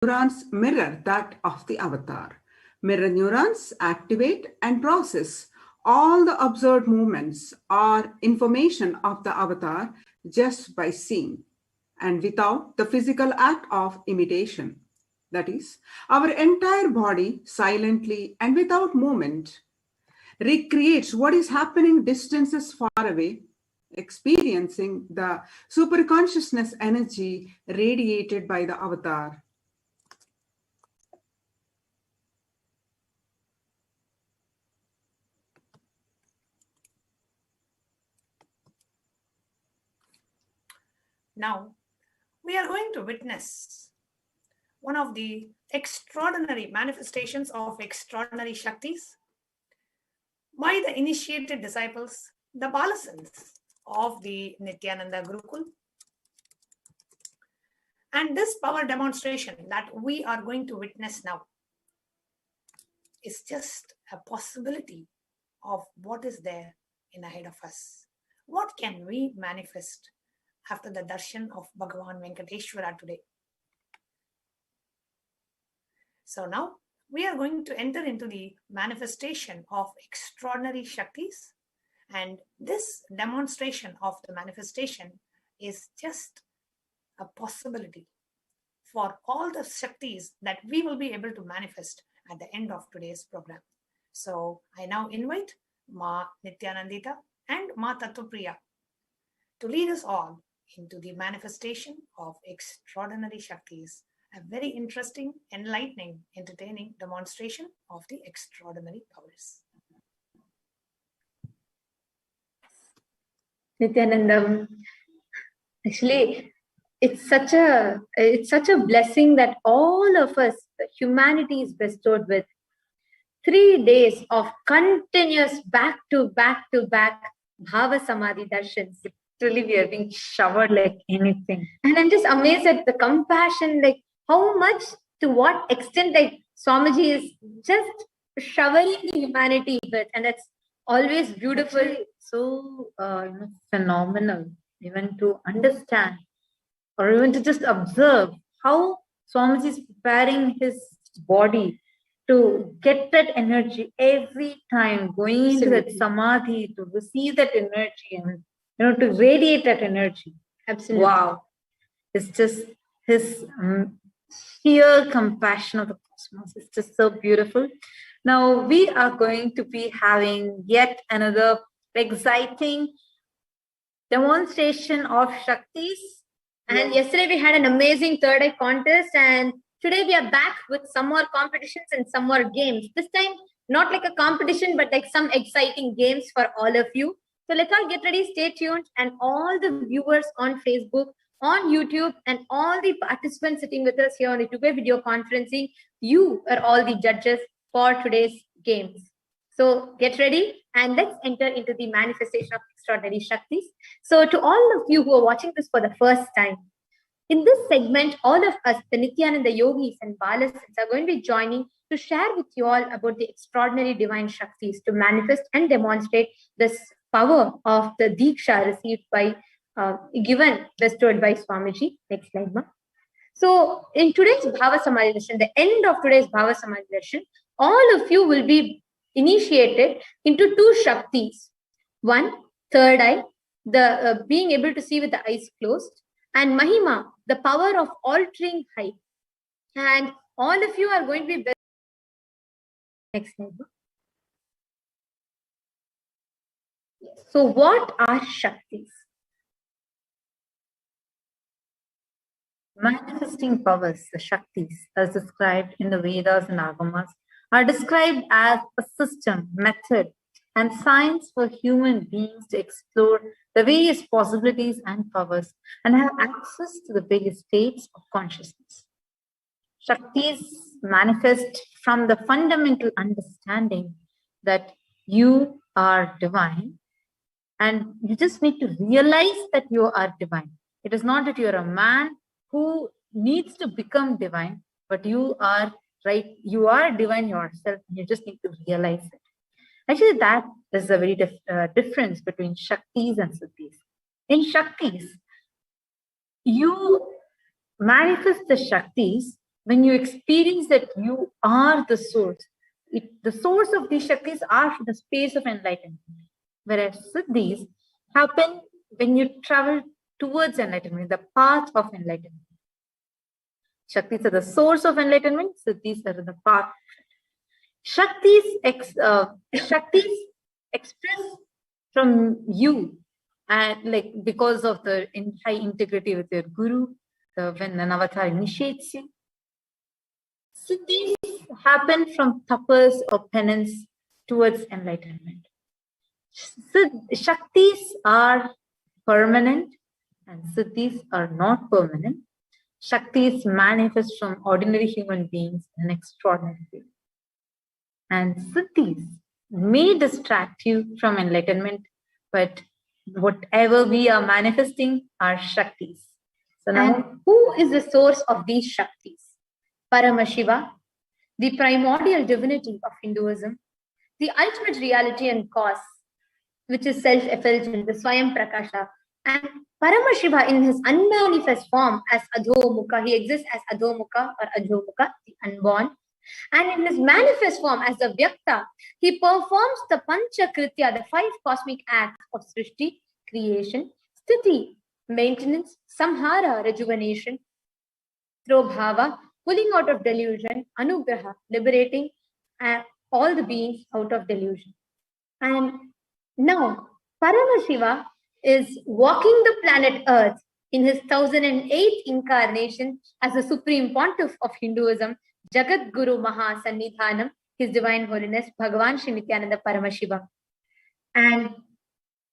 neurons mirror that of the avatar. Mirror neurons activate and process all the observed movements or information of the avatar just by seeing and without the physical act of imitation. That is, our entire body silently and without movement recreates what is happening distances far away, experiencing the superconsciousness energy radiated by the avatar. Now, we are going to witness one of the extraordinary manifestations of extraordinary Shaktis by the initiated disciples, the Balasans of the Nithyananda Gurukul. And this power demonstration that we are going to witness now is just a possibility of what is there in ahead of us. What can we manifest after the darshan of Bhagavan Venkateshwara today? So now we are going to enter into the manifestation of extraordinary Shaktis, and this demonstration of the manifestation is just a possibility for all the Shaktis that we will be able to manifest at the end of today's program. So I now invite Ma Nithyanandita and Ma Tattvapriya to lead us all into the manifestation of extraordinary Shaktis, a very interesting, enlightening, entertaining demonstration of the extraordinary powers. Nithyanandam, actually, it's such a blessing that all of us, humanity, is bestowed with 3 days of continuous back-to-back Bhavasamadhi darshans. Literally, we are being showered like anything. And I'm just amazed at the compassion, like how much, to what extent, like Swamiji is just showering humanity with, and that's always beautiful. So phenomenal, even to understand or even to just observe how Swamiji is preparing his body to get that energy every time, going into that samadhi to receive that energy and to radiate that energy. Absolutely. Wow. It's just his sheer compassion of the cosmos. It's just so beautiful. Now we are going to be having yet another exciting demonstration of Shaktis. And yesterday we had an amazing third eye contest, and today we are back with some more competitions and some more games. This time, not like a competition, but like some exciting games for all of you. So let's all get ready, stay tuned, and all the viewers on Facebook, on YouTube, and all the participants sitting with us here on the two-way video conferencing, you are all the judges for today's games. So get ready and let's enter into the manifestation of extraordinary Shaktis. So to all of you who are watching this for the first time, in this segment, all of us, the Nithyananda yogis and Balasans, are going to be joining to share with you all about the extraordinary divine Shaktis to manifest and demonstrate this power of the Diksha received by, bestowed by Swamiji. Next slide, ma. So in today's Bhavasamadhi darshan, the end of today's Bhavasamadhi darshan, all of you will be initiated into 2 Shaktis. One, third eye, the being able to see with the eyes closed, and Mahima, the power of altering height. And all of you are going to be... Next slide. So what are Shaktis? Manifesting powers, the Shaktis, as described in the Vedas and Agamas, are described as a system, method, and science for human beings to explore the various possibilities and powers and have access to the various states of consciousness. Shaktis manifest from the fundamental understanding that you are divine, and you just need to realize that you are divine. It is not that you are a man who needs to become divine, but you are you are divine yourself, and you just need to realize it. Actually, that is a very difference between Shaktis and Siddhis. In Shaktis, you manifest the Shaktis when you experience that you are the source, the source of these Shaktis are the space of enlightenment. Whereas Siddhis happen when you travel towards enlightenment, the path of enlightenment. Shaktis are the source of enlightenment, Siddhis are the path. Shaktis express from you, and like because of the high integrity with your guru, when an avatar initiates you. Siddhis happen from tapas or penance towards enlightenment. Shaktis are permanent and Siddhis are not permanent. Shaktis manifest from ordinary human beings in an extraordinary way. And Siddhis may distract you from enlightenment, but whatever we are manifesting are Shaktis. So now, and who is the source of these Shaktis? Paramashiva, the primordial divinity of Hinduism, the ultimate reality and cause, which is self-effulgent, the Swayam Prakasha, and Paramashiva in his unmanifest form as Adhomukha, he exists as Adhomukha or Adhomukha, the unborn, and in his manifest form as the Vyakta, he performs the Pancha Kritya, the 5 cosmic acts of Srishti, creation, Sthiti, maintenance, Samhara, rejuvenation, Bhava, pulling out of delusion, Anugraha, liberating all the beings out of delusion. And now, Paramashiva is walking the planet Earth in his 1008th incarnation as the Supreme Pontiff of Hinduism, Jagat Guru Maha Sannidhanam, His Divine Holiness, Bhagavan Shri Nithyananda Paramashivam. And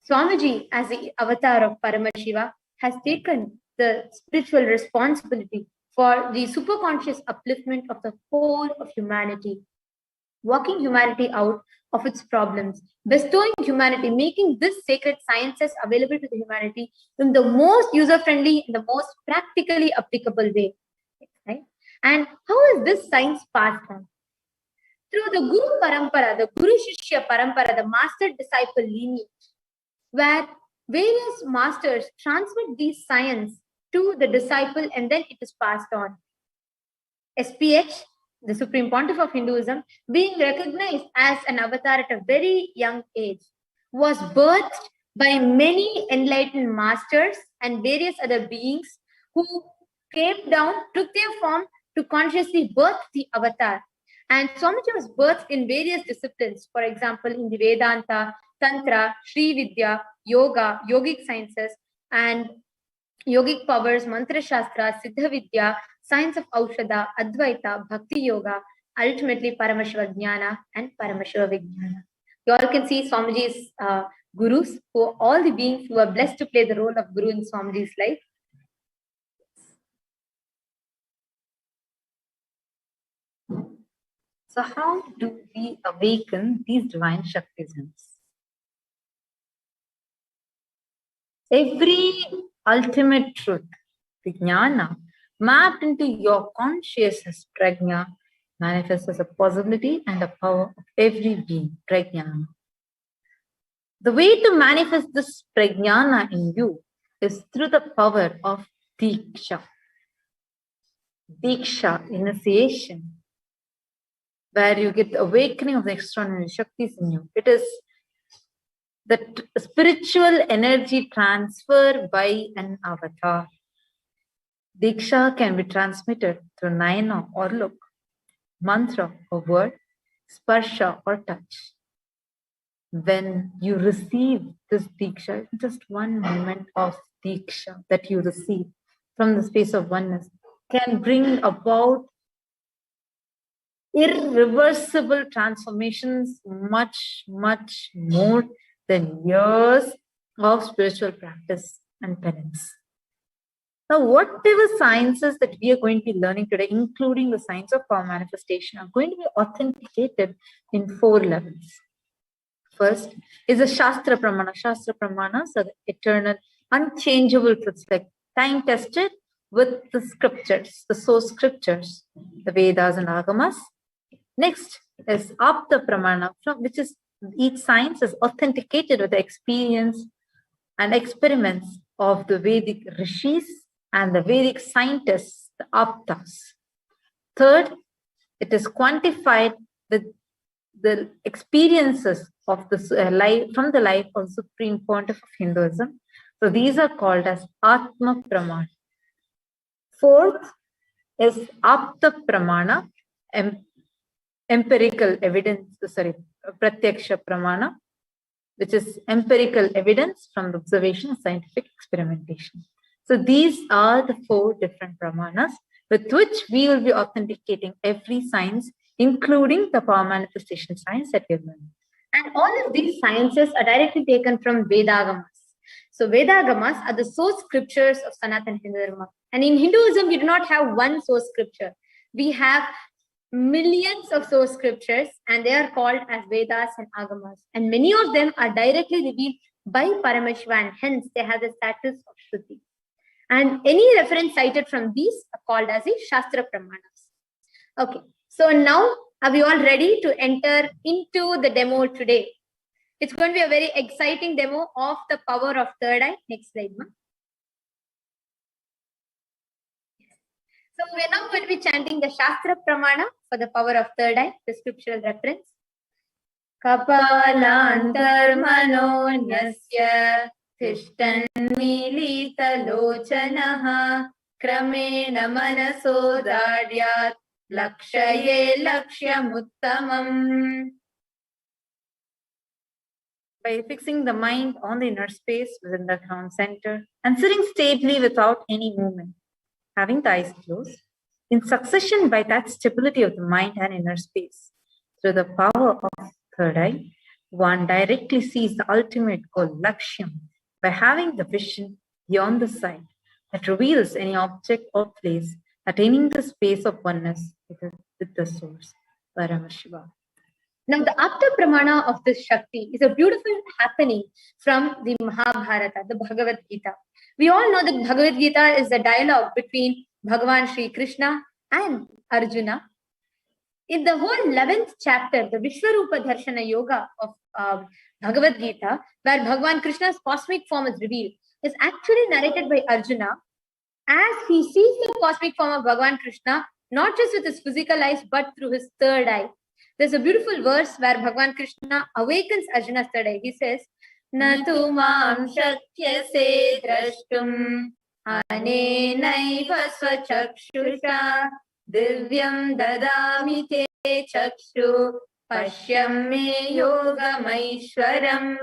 Swamiji, as the avatar of Paramashiva, has taken the spiritual responsibility for the superconscious upliftment of the whole of humanity, walking humanity out of its problems, bestowing humanity, making this sacred sciences available to the humanity in the most user-friendly, in the most practically applicable way. Right? And how is this science passed on? Through the Guru Parampara, the Guru Shishya Parampara, the master-disciple lineage, where various masters transmit these science to the disciple and then it is passed on. SPH, the Supreme Pontiff of Hinduism, being recognized as an avatar at a very young age, was birthed by many enlightened masters and various other beings who came down, took their form to consciously birth the avatar. And Swamiji was birthed in various disciplines, for example, in the Vedanta, Tantra, Sri Vidya, Yoga, Yogic sciences, and Yogic powers, Mantra Shastra, Siddha Vidya, science of Aushadha, Advaita, Bhakti Yoga, ultimately Paramashiva Jnana and Paramashiva Vijnana. You all can see Swamiji's gurus, who are all the beings who are blessed to play the role of guru in Swamiji's life. So how do we awaken these divine Shaktis? Every ultimate truth, the Jnana, mapped into your consciousness, Prajna, manifests as a possibility and a power of every being, Prajnana. The way to manifest this Prajnana in you is through the power of Diksha. Diksha, initiation, where you get the awakening of the extraordinary Shaktis in you. It is the spiritual energy transfer by an avatar. Diksha can be transmitted through Nayana or look, mantra or word, sparsha or touch. When you receive this Diksha, just one moment of Diksha that you receive from the space of oneness can bring about irreversible transformations, much, much more than years of spiritual practice and penance. Now, whatever sciences that we are going to be learning today, including the science of power manifestation, are going to be authenticated in 4 levels. First is the Shastra Pramana. Shastra Pramanas are the eternal, unchangeable truths, like time tested with the scriptures, the source scriptures, the Vedas and Agamas. Next is Apta Pramana, from which is each science is authenticated with the experience and experiments of the Vedic rishis and the Vedic scientists, the Aptas. Third, it is quantified with the experiences of the life from the life of Supreme Pontiff of Hinduism. So these are called as Atma Pramana. Fourth is Apta Pramana, empirical evidence, Pratyaksha Pramana, which is empirical evidence from the observation of scientific experimentation. So these are the 4 different pramanas with which we will be authenticating every science, including the power manifestation science that we learned. And all of these sciences are directly taken from Vedagamas. So Vedagamas are the source scriptures of Sanatana Hindu Dharma. And in Hinduism, we do not have one source scripture. We have millions of source scriptures, and they are called as Vedas and Agamas. And many of them are directly revealed by Paramashivoham, hence they have the status of Shruti. And any reference cited from these are called as the Shastra Pramanas. Okay, so now are we all ready to enter into the demo today? It's going to be a very exciting demo of the power of third eye. Next slide, ma'am. So we're now going to be chanting the Shastra Pramana for the power of third eye, the scriptural reference. Kapalantarmanonyasya Tishtan Milita Lochanaha Kramena Manaso Daryat Lakshaye Lakshyamutamam. By fixing the mind on the inner space within the crown center and sitting stably without any movement, having the eyes closed, in succession by that stability of the mind and inner space, through the power of third eye, one directly sees the ultimate goal, Lakshyam, by having the vision beyond the sight that reveals any object or place attaining the space of oneness with the source, Paramashivoham. Now, the Apta Pramana of this Shakti is a beautiful happening from the Mahabharata, the Bhagavad Gita. We all know that Bhagavad Gita is the dialogue between Bhagavan Sri Krishna and Arjuna. In the whole 11th chapter, the Vishwarupa Darshana Yoga of Bhagavad Gita, where Bhagavan Krishna's cosmic form is revealed, is actually narrated by Arjuna as he sees the cosmic form of Bhagavan Krishna, not just with his physical eyes, but through his third eye. There's a beautiful verse where Bhagavan Krishna awakens Arjuna's third eye. He says, Natu mam shakyase drashtum anenaiva swachakshusha divyam dadami te chakshu pashyam me yogamaishwaram.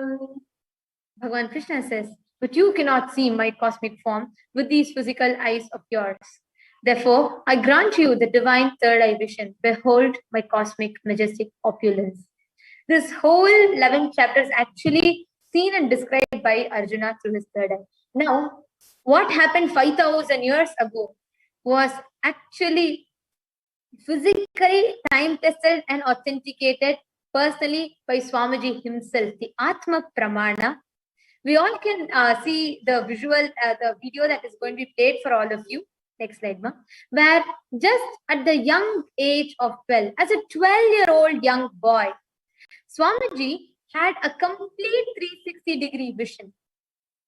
Bhagavan Krishna says, but you cannot see my cosmic form with these physical eyes of yours. Therefore, I grant you the divine third eye vision. Behold my cosmic, majestic opulence. This whole 11 chapters actually seen and described by Arjuna through his third eye. Now, what happened 5,000 years ago was actually physically time-tested and authenticated personally by Swamiji himself, the Atma Pramana. We all can see the visual, the video that is going to be played for all of you. Next slide, ma'am. Where just at the young age of 12, as a 12-year-old young boy, Swamiji had a complete 360-degree vision.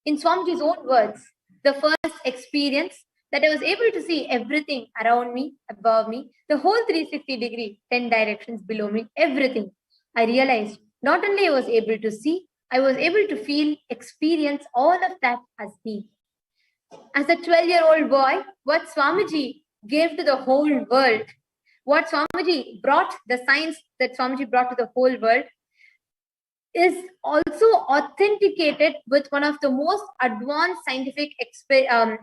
In Swamiji's own words, the first experience that I was able to see everything around me, above me, the whole 360-degree, 10 directions below me, everything. I realized not only I was able to see, I was able to feel, experience all of that as me. As a 12-year-old boy, what Swamiji gave to the whole world, what Swamiji brought, the science that Swamiji brought to the whole world, is also authenticated with one of the most advanced scientific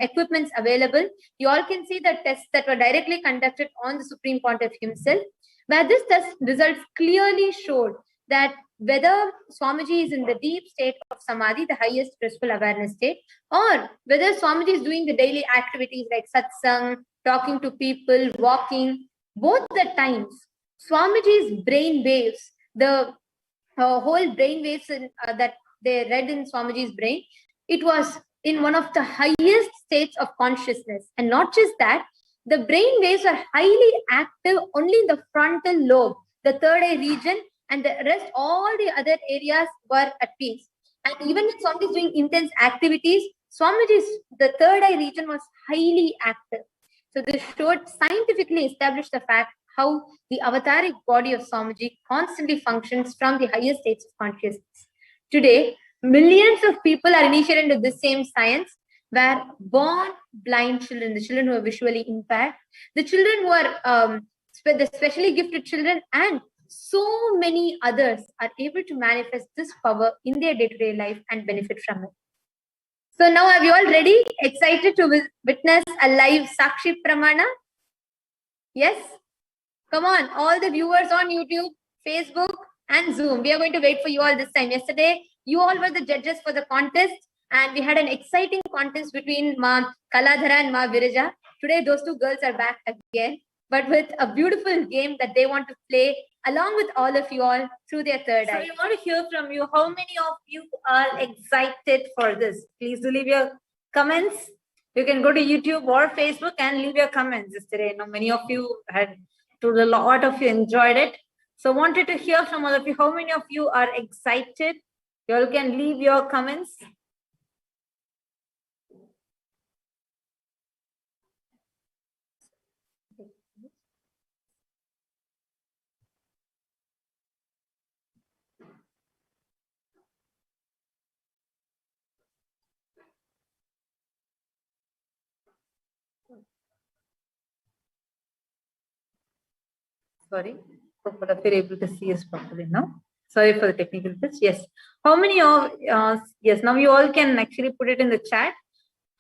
equipments available. You all can see the tests that were directly conducted on the Supreme Pontiff himself, where this test results clearly showed that whether Swamiji is in the deep state of Samadhi, the highest blissful awareness state, or whether Swamiji is doing the daily activities like satsang, talking to people, walking, both the times, Swamiji's brain waves, the whole brain waves that they read in Swamiji's brain, it was in one of the highest states of consciousness. And not just that, the brain waves are highly active only in the frontal lobe, the third eye region, and the rest, all the other areas were at peace. And even when Swamiji is doing intense activities, Swamiji's, the third eye region was highly active. So this showed scientifically established the fact how the avataric body of Swamiji constantly functions from the higher states of consciousness. Today, millions of people are initiated into this same science, where born blind children, the children who are visually impaired, the children who are the specially gifted children, and so many others are able to manifest this power in their day-to-day life and benefit from it. So now, are you all ready? Excited to witness a live Sakshi Pramana? Yes? Come on, all the viewers on YouTube, Facebook, and Zoom. We are going to wait for you all this time. Yesterday, you all were the judges for the contest, and we had an exciting contest between Ma Kaladhara and Ma Viraja. Today, those two girls are back again, but with a beautiful game that they want to play along with all of you all through their third eye. So we want to hear from you. How many of you are excited for this? Please do leave your comments. You can go to YouTube or Facebook and leave your comments yesterday. Many of you had told a lot of you enjoyed it. So wanted to hear from all of you. How many of you are excited? You all can leave your comments. Sorry, hope you're able to see us properly now. Sorry for the technical glitch. Yes. How many of yes, now you all can actually put it in the chat.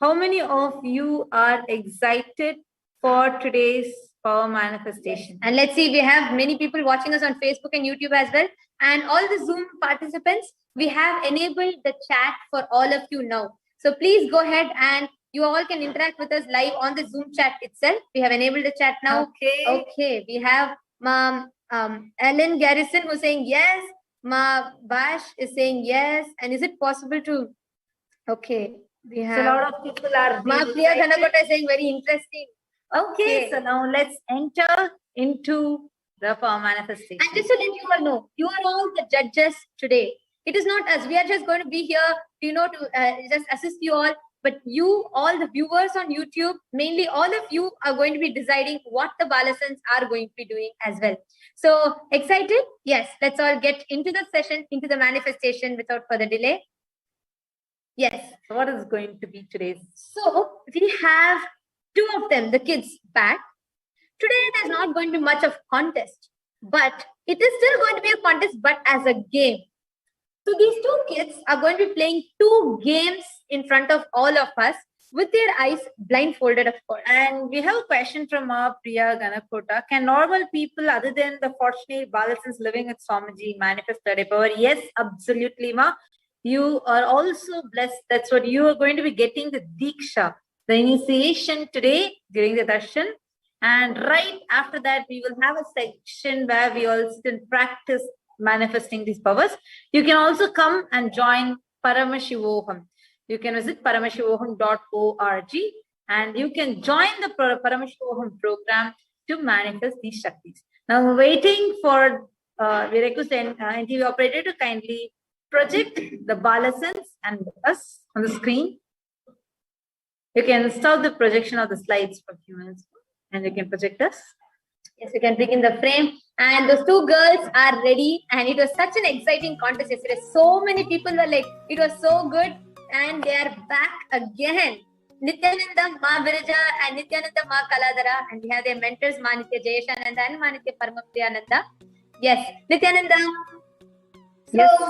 How many of you are excited for today's power manifestation? And let's see, we have many people watching us on Facebook and YouTube as well. And all the Zoom participants, we have enabled the chat for all of you now. So please go ahead and you all can interact with us live on the Zoom chat itself. We have enabled the chat now. Okay. We have Ellen Garrison who's saying yes. Ma Bash is saying yes. And is it possible to... Okay. We have... So a lot of people are... Ma Priya Dhanakota is saying very interesting. Okay. So now let's enter into the power manifestation. And just to let you all know, you are all the judges today. It is not us. We are just going to be here, to just assist you all. But you, all the viewers on YouTube, mainly all of you are going to be deciding what the Balasans are going to be doing as well. So excited? Yes. Let's all get into the session, into the manifestation without further delay. Yes. So what is going to be today's? So we have two of them, the kids, back. Today, there's not going to be much of contest, but it is still going to be a contest, but as a game. So these two kids are going to be playing two games in front of all of us with their eyes blindfolded, of course. And we have a question from our Priya Ganakota. Can normal people other than the fortunate Balasans living with Swamiji manifest third power? Yes, absolutely, Ma. You are also blessed. That's what you are going to be getting, the Diksha, the initiation today during the Darshan. And right after that, we will have a section where we all sit and practice manifesting these powers. You can also come and join Paramashivoham. You can visit paramashivoham.org and you can join the Paramashivoham program to manifest these Shaktis. Now, we're waiting for, we request NTV operator to kindly project the Balasans and us on the screen. You can stop the projection of the slides for a few minutes and you can project us. Yes, you can begin the frame. And those two girls are ready. And it was such an exciting contest yesterday. So many people were like, it was so good. And they are back again. Nithyananda Ma Viraja and Nithyananda Ma Kaladhara. And we have their mentors, Ma Nithya Jayeshananda and Ma Nithya Paramapriyananda. Yes, Nithyananda.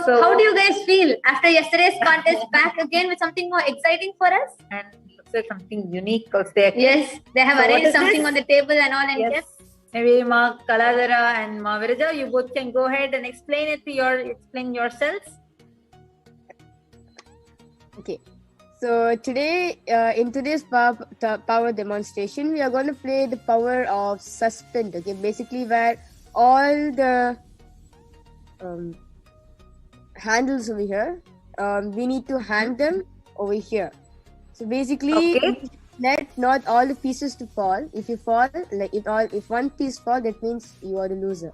So, how do you guys feel after yesterday's contest, back again with something more exciting for us? And looks like something unique also there. Yes, they have arranged something on the table and all. And yes. Maybe Ma Kaladhara and Ma Viraja, you both can go ahead and explain it to explain yourselves. Okay. So today, in today's power demonstration, we are going to play the power of suspend. Okay, basically where all the handles over here, we need to hang them over here. So basically, let not all the pieces to fall. If you fall, like if one piece fall, that means you are the loser.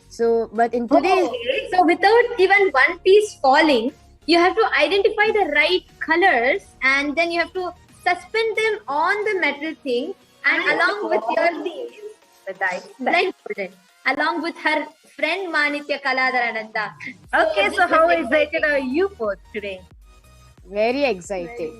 So, but in today's so without even one piece falling, you have to identify the right colors and then you have to suspend them on the metal thing And along with your the dice. blindfolded, along with her friend Manitya Kaladarananda. Okay, so how excited are you both today? Very excited.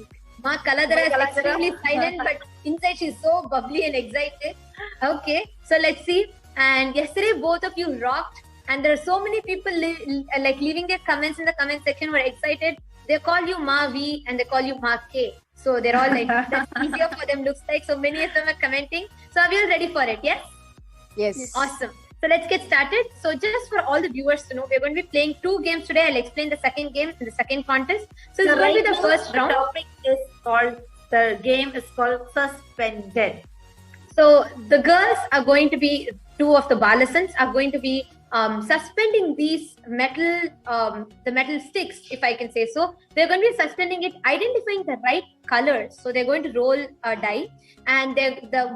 Ma Kaladara is extremely silent, but inside she's so bubbly and excited. Okay, so let's see. And yesterday, both of you rocked. And there are so many people leaving their comments in the comment section who are excited. They call you Ma V and they call you Ma K. So they're all like, that's easier for them, looks like. So many of them are commenting. So are we all ready for it? Yes? Yes. Awesome. So let's get started. So just for all the viewers to know, we're going to be playing 2 games today. I'll explain the second game in the second contest. So it's going to be the first round. The topic is called, the game is called Suspended. So the girls are going to be, 2 of the Balasans are going to be suspending these metal, the metal sticks, if I can say so. They're going to be suspending it, identifying the right colors. So they're going to roll a die, and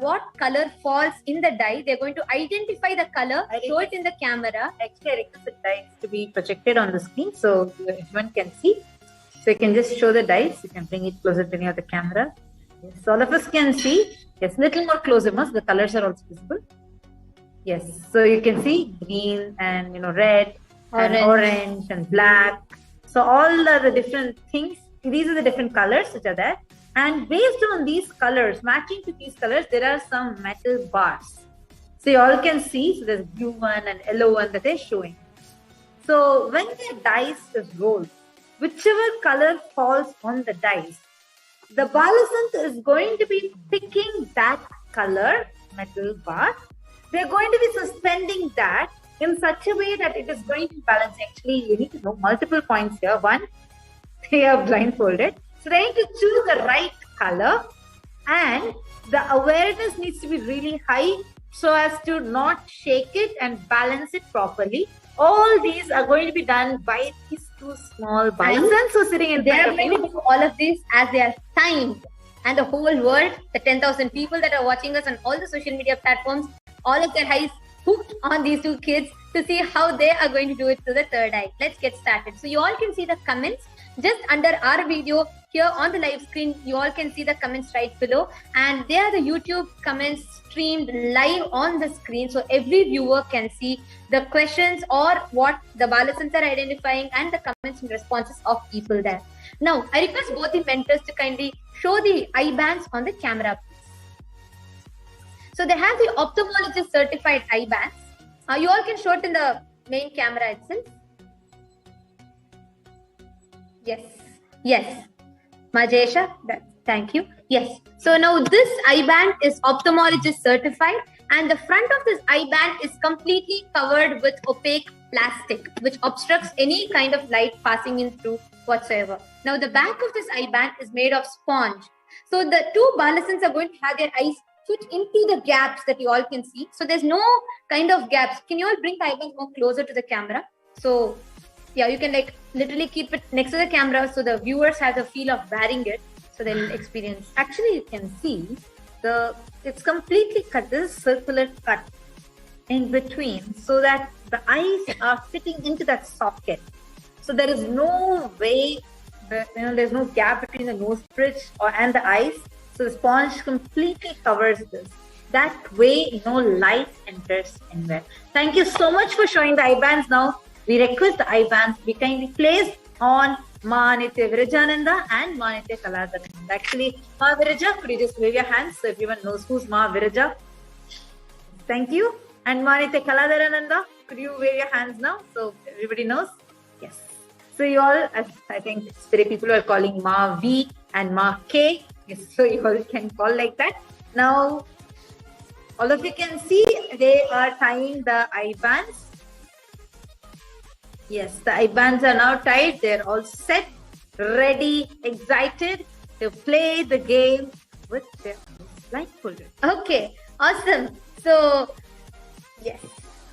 what color falls in the die, they're going to identify the color, show it in the camera. Actually, I request the dice to be projected on the screen so everyone can see. So you can just show the dice. You can bring it closer to near the camera. Yes, all of us can see. Yes, little more closer, the colors are also visible. Yes, so you can see green and red and orange and black. So all the different things, these are the different colors which are there. And based on these colors, matching to these colors, there are some metal bars. So you all can see, so there's blue one and yellow one that they're showing. So when the dice is rolled, whichever color falls on the dice, the Balasant is going to be picking that color, metal bar. They're going to be suspending that in such a way that it is going to balance. Actually, you need to know multiple points here. One, they are blindfolded. So they need to choose the right color, and the awareness needs to be really high so as to not shake it and balance it properly. All these are going to be done by these 2 small Balasans who are sitting in They front are of going to you. do all of this as they are timed. And the whole world, the 10,000 people that are watching us on all the social media platforms, all of their eyes hooked on these 2 kids to see how they are going to do it to the third eye. Let's get started. So you all can see the comments just under our video here on the live screen. You all can see the comments right below, and they are the YouTube comments streamed live on the screen. So every viewer can see the questions or what the Balasans are identifying and the comments and responses of people there. Now, I request both the mentors to kindly show the eye bands on the camera. So they have the ophthalmologist certified eye bands. You all can show it in the main camera itself. Yes. Yes. Majesha, thank you. Yes. So now this eye band is ophthalmologist certified, and the front of this eye band is completely covered with opaque plastic, which obstructs any kind of light passing in through whatsoever. Now the back of this eye band is made of sponge. So the 2 Balasans are going to have their eyes fit into the gaps that you all can see. So there's no kind of gaps. Can you all bring the eye band more closer to the camera? So yeah, you can literally keep it next to the camera so the viewers have the feel of wearing it, so they'll experience. Actually, you can see it's completely cut. This is circular cut in between so that the eyes are fitting into that socket. So there is no way, there's no gap between the nose bridge and the eyes. So the sponge completely covers this. That way, no light enters anywhere. Thank you so much for showing the eye bands. Now, we request the eye bands be kindly placed on Ma Nithya Virajananda and Ma Nithya Kaladarananda. Actually, Ma Viraja, could you just wave your hands so everyone knows who's Ma Viraja? Thank you. And Ma Nithya Kaladarananda, could you wave your hands now so everybody knows? Yes. So you all, I think spirit people are calling Ma V and Ma K. Yes, so you all can call like that. Now, all of you can see they are tying the eye bands. Yes, the eye bands are now tied. They're all set, ready, excited to play the game with their blindfolded. Okay, awesome. So, yes.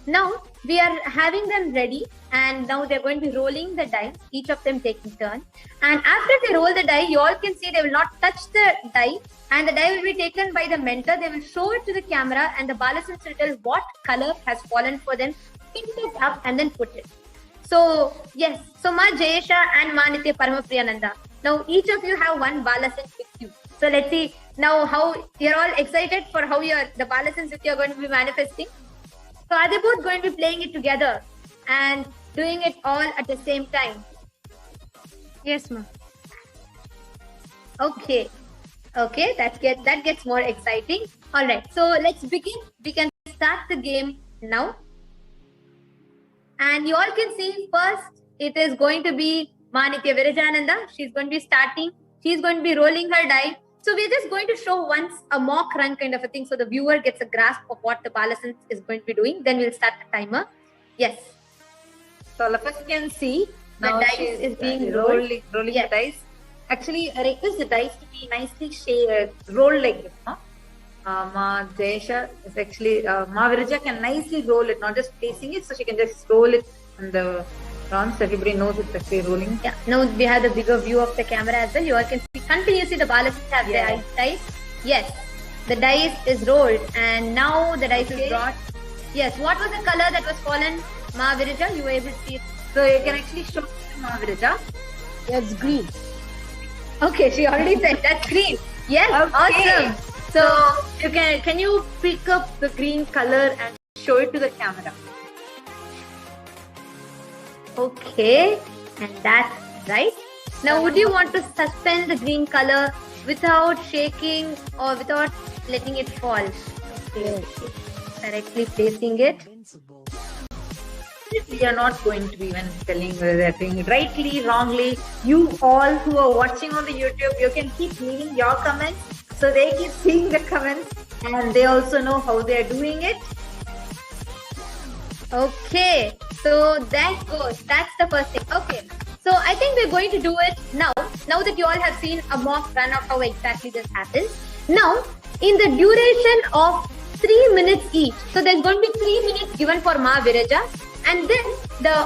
Now, we are having them ready, and now they're going to be rolling the die, each of them taking turn. And after they roll the die, you all can see they will not touch the die, and the die will be taken by the mentor. They will show it to the camera, and the Balasans will tell what color has fallen for them, pick it up, and then put it. So, yes. So, Ma Jayesha and Ma Nithya Paramashivoham. Now, each of you have one Balasan with you. So, let's see. now how you're all excited for how the Balasans that you're going to be manifesting. So are they both going to be playing it together and doing it all at the same time? Yes, ma'am. Okay. Okay, that gets more exciting. All right, so let's begin. We can start the game now. And you all can see first, it is going to be Nithya Virajananda. She's going to be starting. She's going to be rolling her die. So we're just going to show once a mock run kind of a thing, so the viewer gets a grasp of what the Balasans is going to be doing. Then we'll start the timer. Yes. So all of us can see The now dice she's is being rolled. rolling Yes. the dice. Actually, I request the dice to be nicely rolled like this. No? Ma Jaisha is actually, Ma Virija can nicely roll it, not just placing it, so she can just roll it on the rounds. Everybody knows it's actually rolling. Yeah. Now we have the bigger view of the camera as well. You all can see continuously the Balasans have their dice. Yes. The dice is rolled and now the dice is brought. Yes. What was the color that was fallen, Ma Virija? You were able to see it. So you can actually show Ma Virija. Yeah, it's green. Okay, she already said that's green. Yes, Okay. awesome. So you can you pick up the green color and show it to the camera? Okay, and that's right. Now, would you want to suspend the green color without shaking or without letting it fall? Okay, correctly placing it. We are not going to be even telling whether they're doing it rightly, wrongly. You all who are watching on the YouTube, you can keep leaving your comments so they keep seeing the comments and they also know how they are doing it. Okay, so that goes. That's the first thing. Okay, so I think we're going to do it now. Now that you all have seen a mock run of how exactly this happens. Now, in the duration of 3 minutes each. So there's going to be 3 minutes given for Ma Virija. And then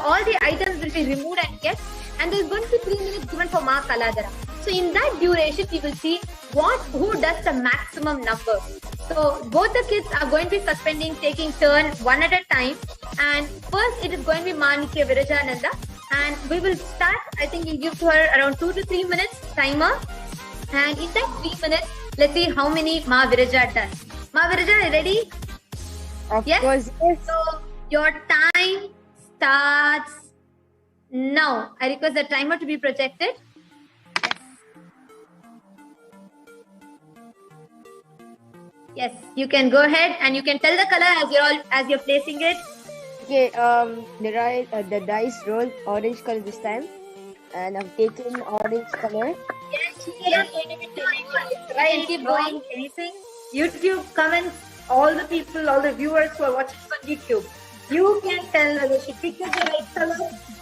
all the items will be removed and kept. And there's going to be 3 minutes given for Ma Kaladara. So in that duration, we will see who does the maximum number. So both the kids are going to be suspending, taking turn one at a time. And first, it is going to be Nithya Virajananda. And we will start, I think we'll give to her around 2 to 3 minutes timer. And in that 3 minutes, let's see how many Ma Virija does. Ma Virija, are you ready? Of course, yes. So your time starts now. I request the timer to be projected. Yes, you can go ahead and you can tell the color as you're placing it. Okay, the dice rolled orange color this time, and I've taken orange color. Yes. Right, keep going. Anything? YouTube comments, all the people, all the viewers who are watching on YouTube. You can tell whether she picked the right color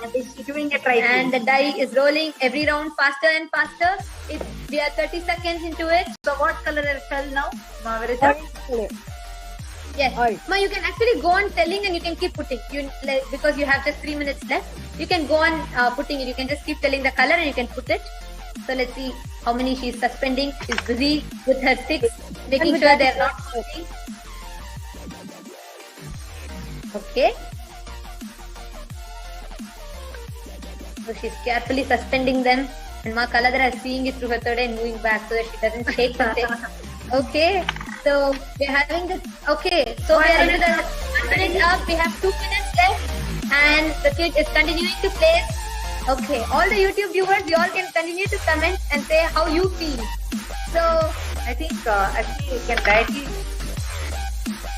and is she doing it right. And the die is rolling every round faster and faster. We are 30 seconds into it. So what color it fell now? Ma Virija? Orange color. Yes. Orange. Ma, you can actually go on telling and you can keep putting. Because you have just 3 minutes left. You can go on putting it. You can just keep telling the color and you can put it. So let's see how many she's suspending. She's busy with her sticks, making sure they're not moving. Okay. So she's carefully suspending them. And Ma Kaladara is seeing it through her third eye and moving back so that she doesn't shake the stick. Okay. So we're having this. Okay. So we are into the 1 minute up. We have 2 minutes left. And the kid is continuing to place. Okay. All the YouTube viewers, you all can continue to comment and say how you feel. So I think actually you can directly.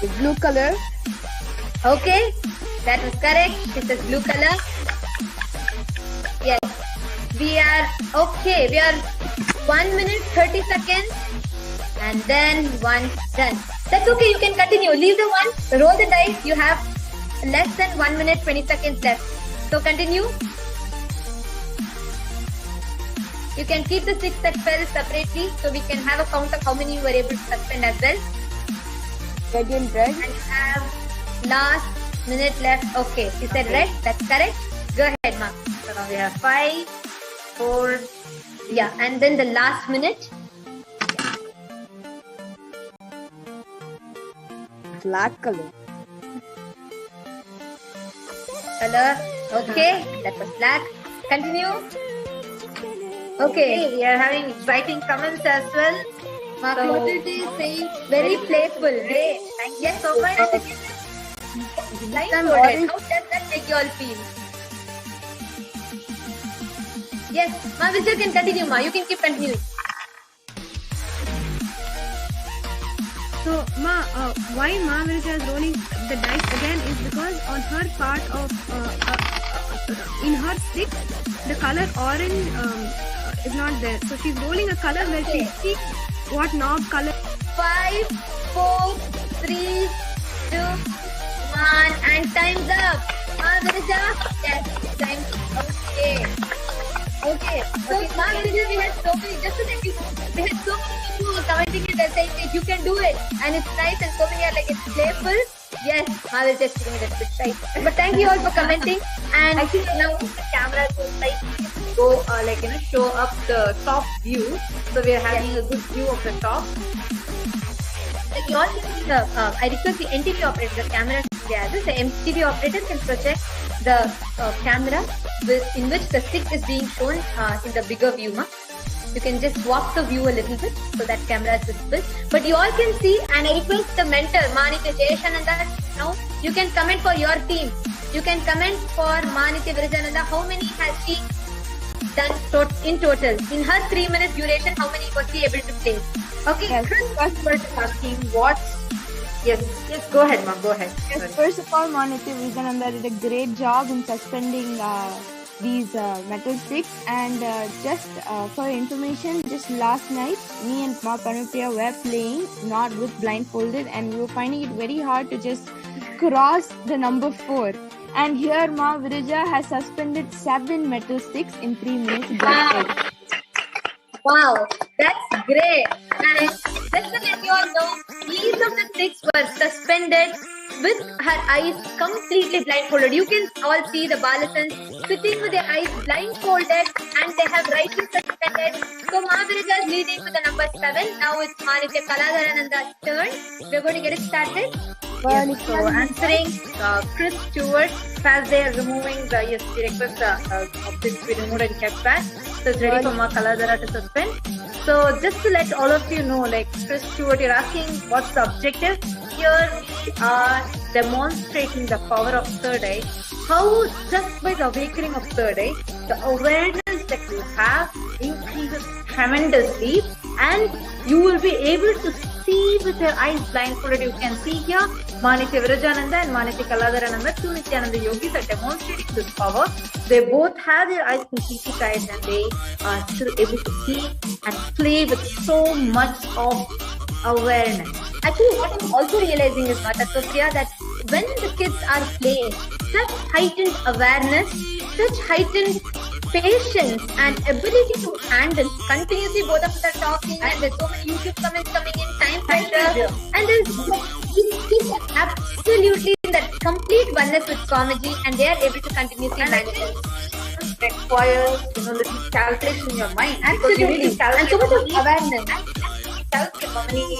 The blue color. okay, that was correct. This is blue color. Yes. We are okay. We are 1 minute 30 seconds. And then one done. That's okay. You can continue. Leave the one. Roll the dice. You have less than 1 minute 20 seconds left. So continue. You can keep the six that fell separately, so we can have a count of how many you were able to suspend as well. Red and red. And you have last minute left. Okay, you said red. That's correct. Go ahead, Ma. So now we have 5, 4. Yeah, and then the last minute. Black color. Color. Okay, that was black. Continue. Okay, We are having exciting comments as well. Ma Clotilde is saying very playful. Great. Thank you Yes, so much. Blindfolded. How does that make you all feel? Yes, Ma Vijay can continue, Ma. You can keep continuing. So, why Ma Virja is rolling the dice again is because on her part of, in her stick, the color orange is not there. So she's rolling a color where she sees what knob color. 5, 4, 3, 2, 1, and time's up. Ma Virja? Yes, time. Okay. So, Ma Virja, we had so many, just to let you know, we had so many people who were commenting it and saying that you can do it. And it's nice and so many are like, it's playful. Yes, Ma Virja is giving it a bit shy. But thank you all for commenting. And I think now the camera will slightly go show up the top view. So we are having a good view of the top. like you all can see I request the NTV operator, the camera together. The MTV operator can project the camera in which the stick is being shown in the bigger view. You can just walk the view a little bit so that camera is visible. But you all can see, and I request the mentor, Manitya Jayashananda, now you can comment for your team. You can comment for Manitya Virajananda, how many has she done in total? In her 3 minutes duration, how many was she able to play? Okay, Yes. First person asking what? Yes, go ahead, ma'am, go ahead. Yes, first of all, Manitya Virajananda did a great job in suspending these metal sticks, and just for information, just last night me and Ma Panupriya were playing not with blindfolded, and we were finding it very hard to just cross the number 4. And here Ma Virija has suspended 7 metal sticks in 3 minutes blindfolded. Wow, that's great. And just to let you all know, each of the sticks were suspended with her eyes completely blindfolded. You can all see the Balasans sitting with their eyes blindfolded, and they have rightly suspended. So Ma Virija is leading with the number 7. Now it's Manitya Kaladharananda's turn. We're going to get it started. Yes, so answering Chris Stewart, as they are removing the, yes, we request the objects be removed and kept back. So it's ready for Ma Kaladhara to suspend. So just to let all of you know, like Chris Stewart, you're asking what's the objective? Here we are demonstrating the power of third eye. How just by the awakening of third eye, the awareness that you have increases tremendously, and you will be able to see with your eyes blindfolded. You can see here Manitya Virajananda and Manitya Kaladharananda, two Nithyananda yogis, are demonstrating this power. They both have their eyes completely tied, and they are still able to see and play with so much of awareness. Actually, what I'm also realizing is, Mata Sophia, that when the kids are playing, such heightened awareness, such heightened patience and ability to handle continuously, both of us are talking, and there's so many YouTube comments coming in, time pressure, and there's kids are absolutely in that complete oneness with Swamiji, and they are able to continuously manage it. Requires little calculation in your mind. Absolutely, and so much of awareness. How many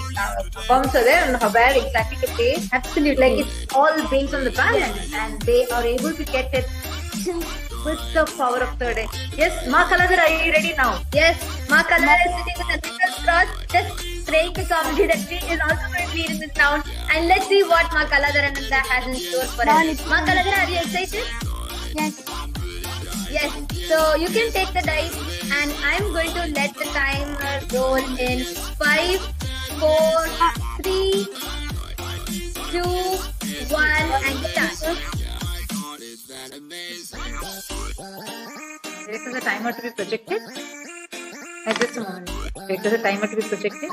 bombs are there and where exactly to place? Absolutely. Like it's all based on the balance, and they are able to get it with the power of third eye. Yes, Ma Kaladhara, are you ready now? Yes, Ma Kaladhara is sitting with the fingers crossed, just praying to Swamiji that she is also going to lead in this round. And let's see what Ma Kaladharananda has in store for us. Ma Kaladhara, are you excited? Yes. Yes. So you can take the dice, and I'm going to let the timer roll in 5, 4, 3, 2, 1, and start. Wait for the timer to be projected. At this moment, wait for the timer to be projected.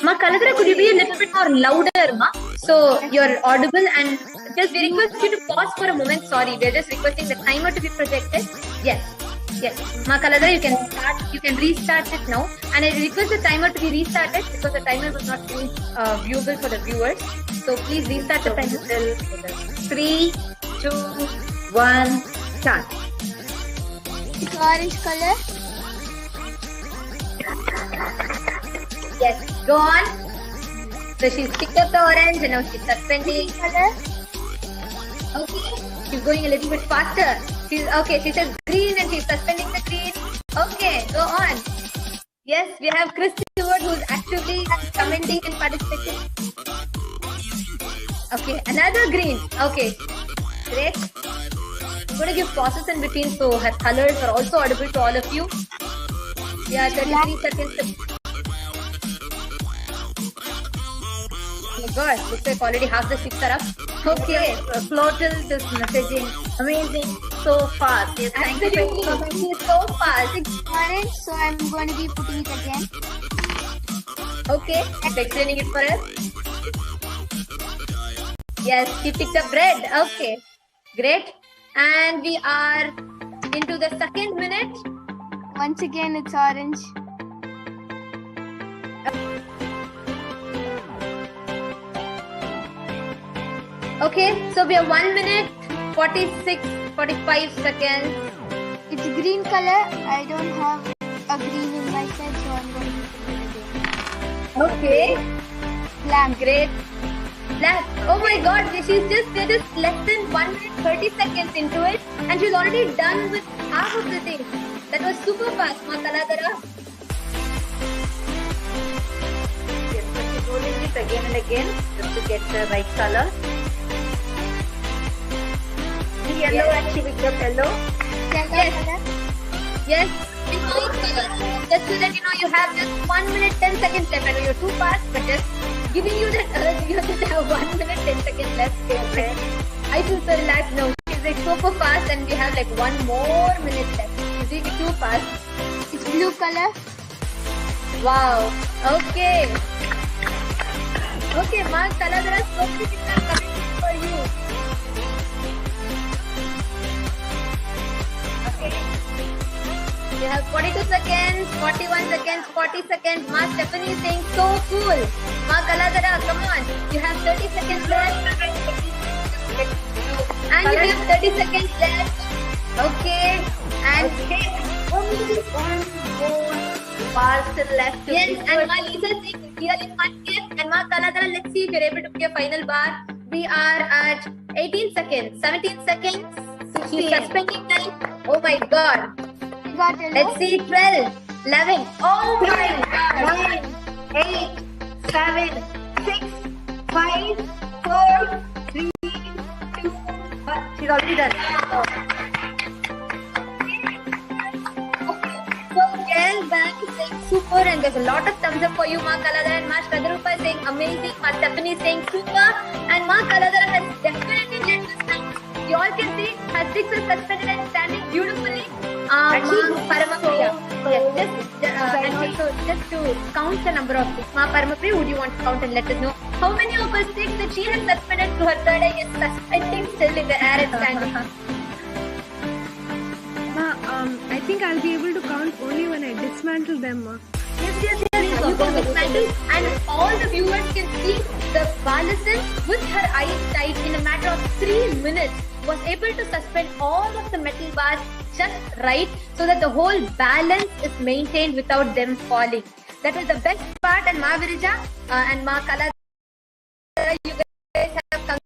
Ma Kaladhara, could you be a little bit more louder, Ma? So you're audible, and just we request you to pause for a moment. Sorry, we're just requesting the timer to be projected. Yes. Ma Kaladhara, you can start. You can restart it now, and I request the timer to be restarted because the timer was not viewable for the viewers. So please restart the timer. 3, 2, 1, start. It's orange color. Yes, go on. So she's picked up the orange, and now she's suspending color. Okay, she's going a little bit faster. She says green and she's suspending the green. Okay, go on. Yes, we have Chris Stewart who's actively commenting and participating. Okay, another green. Okay, great. I'm going to give pauses in between so her colors are also audible to all of you. Yeah, 33 seconds. Oh my god, looks like already half the sticks are up. Okay. Floated this messaging. Amazing. So fast. Yes, thank you. Absolutely. So fast. It's orange, so I'm going to be putting it again. Okay, explaining it for us. Yes, he picked up red. Okay, great. And we are into the second minute. Once again, it's orange. Okay, so we have 1 minute, 45 seconds. It's green color. I don't have a green in my set, so I'm going to put it again. Okay, Black. great. Black. Oh my god, we're just less than 1 minute 30 seconds into it and she's already done with half of the thing. That was super fast, Ma Kaladara. Yes, so she's rolling it again and again just to get the right color. Yellow, Yes. and she picked up yellow. Yes. Yes. Just so that you know, you have just 1 minute 10 seconds left. I know you're too fast, but just giving you that urge, you just have 1 minute 10 seconds left. Okay. I feel so relaxed now. She's like super fast, and we have like 1 more minute left. Is it too fast? It's blue color. Wow. Okay. Okay, Mark Taladara, so many things are coming for you. Okay. You have 42 seconds, 41 seconds, 40 seconds. Ma Stephanie is saying so cool. Ma Kaladara, come on. You have 30 seconds left. And you have 30 seconds left. Okay. And Only 1 more bar still left. To yes, pick and up. Ma Lisa is saying really fun game. And Ma Kaladara, let's see if you're able to play a final bar. We are at 18 seconds, 17 seconds. She's suspending time. Oh my god. Got yellow. Let's see, 12, 11. Oh my god. 9, 8, 7, 6, 5, 4, 3, 2, 1. She's already done. So, Gail Bank is saying super, and there's a lot of thumbs up for you, Ma Kaladara, and Ma Shradharupa is saying amazing, Ma Stephanie is saying super, and Ma Kaladara has definitely led this time. You all can see her six is suspended and standing beautifully. Ma Paramapriya. Yes, and also just to count the number of sticks. Ma Paramapriya, would you want to count and let us know how many of her sticks that she has suspended to her third eye is suspending still in the air and standing? I think I'll be able to count only when I dismantle them, Ma. Yes. You can dismantle, and all the viewers can see the Balasan with her eyes tight in a matter of 3 minutes was able to suspend all of the metal bars just right so that the whole balance is maintained without them falling. That was the best part, and Ma Virija and Ma Kala, you guys have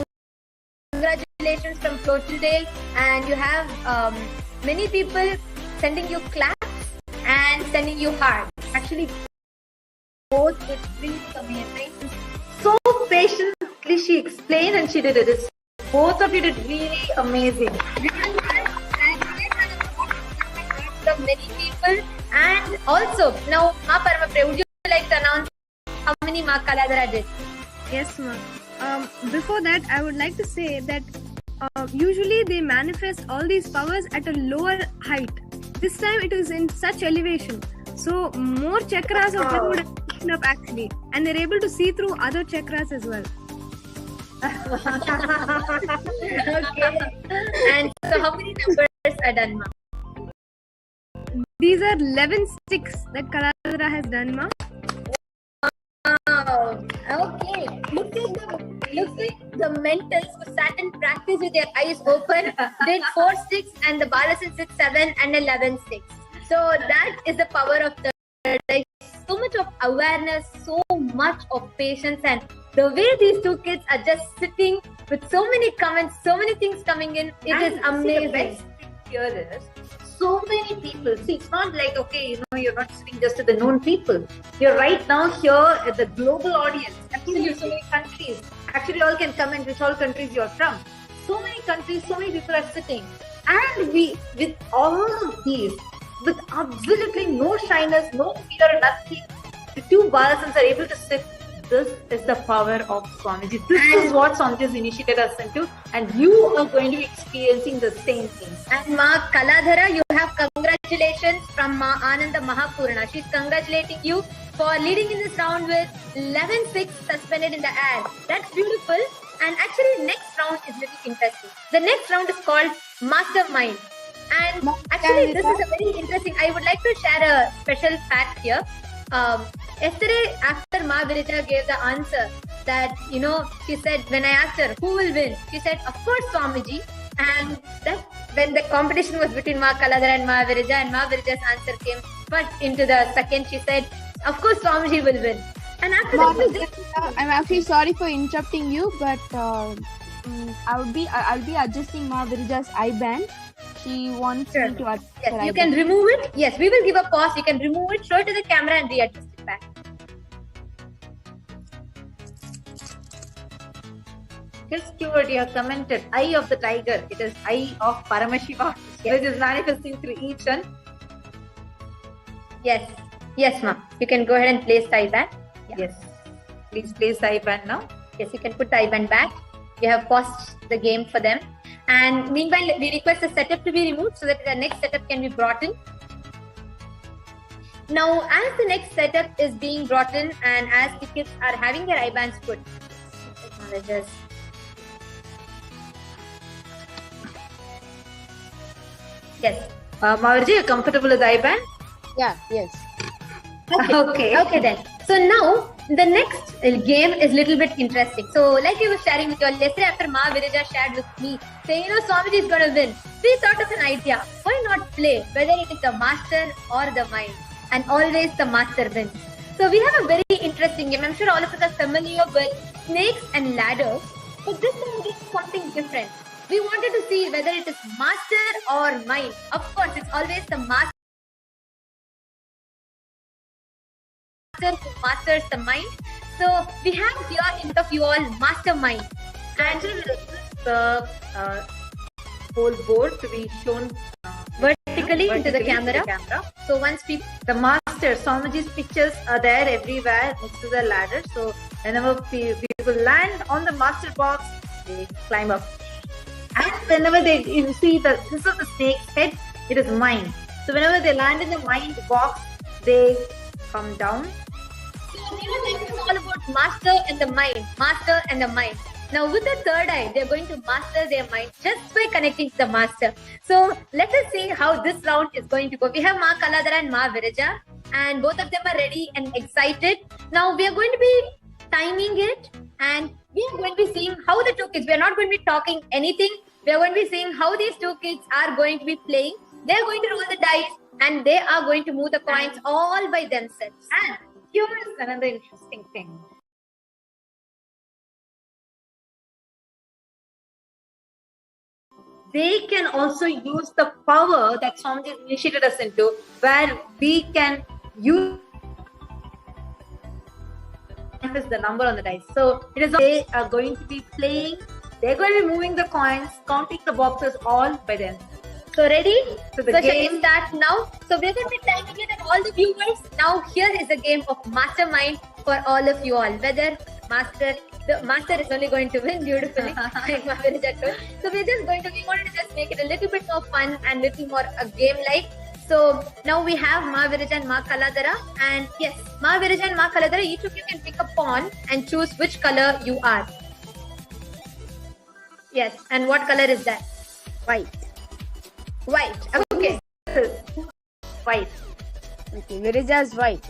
congratulations from Clotilde, and you have many people sending you claps and sending you hearts. Actually, both did really amazing. So patiently she explained and she did it. Both of you did really amazing. From many people, and also now Ma Paramapriya, would you like to announce how many Ma Kaladara did? Yes, Ma. Before that, I would like to say that usually they manifest all these powers at a lower height. This time it is in such elevation. So more chakras of them would have taken up actually. And they're able to see through other chakras as well. Okay. And so how many numbers are done, Ma? These are 11 sticks that Kaladara has done, Ma. Wow. Okay. Looks like the mentals who sat and practiced with their eyes open did 4 sticks, and the Balasan 6, 7 and 11 sticks. So that is the power of the like, so much of awareness, so much of patience, and the way these two kids are just sitting with so many comments, so many things coming in, it is amazing. here is so many people. See, it's not like, okay, you're not sitting just with the known people. You're right now here at the global audience. Actually, so many countries. Actually, you all can comment which all countries you're from. So many countries, so many people are sitting. And we, with all of these, with absolutely no shyness, no fear, nothing, the two Balasams are able to sit. This is the power of Swamiji. This is what Swamiji has initiated us into, and you are going to be experiencing the same things. And Ma Kaladhara, you have congratulations from Ma Ananda Mahapurna. She's congratulating you for leading in this round with 11-6 suspended in the air. That's beautiful. And actually, next round is little interesting. The next round is called Mastermind. And actually, this is a very interesting. I would like to share a special fact here. Yesterday, after Ma Virija gave the answer that, she said, when I asked her, who will win? She said, of course, Swamiji. And that when the competition was between Ma Kaladhara and Ma Virija, and Ma Virija's answer came first into the second, she said, of course, Swamiji will win. And after that, I'm actually sorry for interrupting you, but I'll be adjusting Ma Virija's IBAN. She wants me to adjust. Yes, you can remove it. Yes, we will give a pause. You can remove it, show it to the camera, and readjust it back. Chris Stewart, you have commented, Eye of the Tiger. It is Eye of Paramashivoham, which is manifesting through each one. Yes. Yes, Ma. You can go ahead and place the IBAN. Yeah. Yes. Please place the IBAN now. Yes, you can put the IBAN back. We have paused the game for them. And meanwhile, we request the setup to be removed so that the next setup can be brought in. Now, as the next setup is being brought in and as the kids are having their IBANs put, yes. Mavarji, you're comfortable with the IBAN? Yeah, yes. Okay. Okay then. So now the next game is a little bit interesting. So like we were sharing with you all yesterday after Ma Virija shared with me, saying, Swamiji is going to win. We thought of an idea. Why not play whether it is the master or the mind? And always the master wins. So we have a very interesting game. I'm sure all of us are familiar with snakes and ladders. But this time is something different. We wanted to see whether it is master or mind. Of course, it's always the master who masters the mind. So we have here in front of you all mastermind. And the whole board to be shown vertically into the camera. So once people, the master Swamiji's pictures are there everywhere next to the ladder. So whenever people land on the master box, they climb up. And whenever you see this is the snake's head, it is mind. So whenever they land in the mind box, they come down. So this is all about master and the mind. Master and the mind. Now with the third eye, they're going to master their mind just by connecting to the master. So let us see how this round is going to go. We have Ma Kaladhara and Ma Virija, and both of them are ready and excited. Now we are going to be timing it, and we are going to be seeing how the two kids, we are not going to be talking anything. We are going to be seeing how these two kids are going to be playing. They are going to roll the dice and they are going to move the coins all by themselves. And here is another interesting thing. They can also use the power that Swamiji initiated us into, where we can use the number on the dice. So it is they are going to be playing. They're going to be moving the coins, counting the boxes all by them. So ready? So the game shall we start now? So we're going to be timing it at all the viewers. Now here is a game of mastermind for all of you all. Whether the master is only going to win beautifully. So we're just going to, we wanted to just make it a little bit more fun and little more a game-like. So now we have Ma Virija and Ma Kaladhara. And yes, Ma Virija and Ma Kaladhara, each of you can pick a pawn and choose which color you are. Yes, and what color is that? White. White. Okay. White. Okay, Virija is white.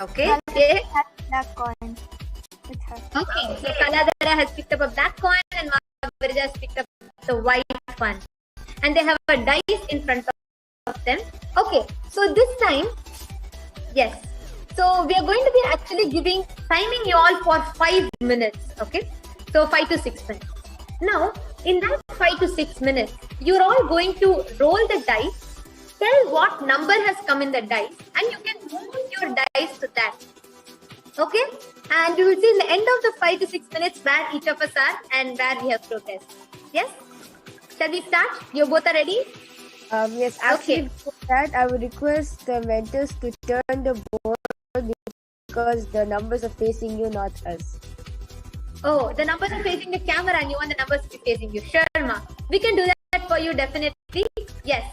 Okay. Okay. Black coin with her. Okay. So Kaladhara has picked up a black coin and Ma Virija has picked up the white one. And they have a dice in front of them. Okay. So this time, yes. So we are going to be actually timing you all for 5 minutes. Okay. So 5 to 6 minutes. Now, in that 5 to 6 minutes, you're all going to roll the dice, tell what number has come in the dice, and you can move your dice to that. Okay? And you will see in the end of the 5 to 6 minutes where each of us are and where we have progressed. Yes? Shall we start? You both are ready? Yes, actually, before that, I would request the mentors to turn the board because the numbers are facing you, not us. Oh, the numbers are facing the camera and you want the numbers to be facing you. Sure, Ma. We can do that for you, definitely. Yes.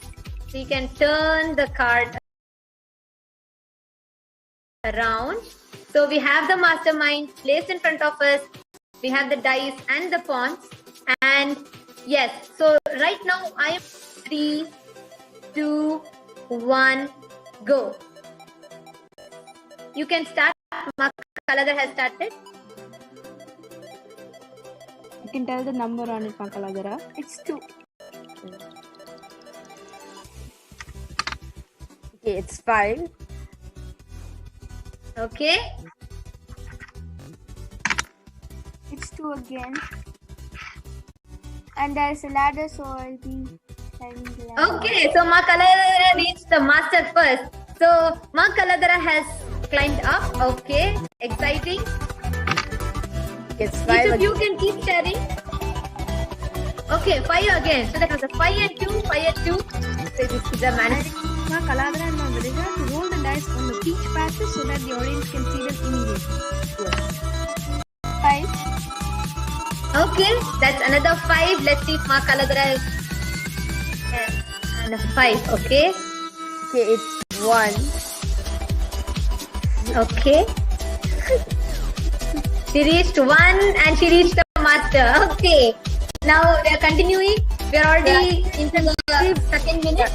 So you can turn the card around. So we have the mastermind placed in front of us. We have the dice and the pawns. And yes, so right now I am 3, 2, 1, go. You can start. Ma Kaladhara has started. You can tell the number on it, Kaladhara. It's 2. Okay, it's 5. Okay. It's 2 again. And there's a ladder, so I'll be climbing the ladder. Okay, so Ma Kaladhara reached the master first. So Ma Kaladhara has climbed up. Okay, exciting. It's 5 Each of again. you can keep sharing. Okay, 5 again. So that was a 5 and 2, 5 and 2. So this is a managing. Ma Kaladhara and Ma Virija to roll the dice on the peach patches so that the audience can see them immediately. 5. Okay, that's another 5. Let's see if Ma Kaladhara is. Another 5. Okay. Okay, it's 1. Okay. She reached 1 and she reached the master. Okay. Now we are continuing. We are already into the second minute.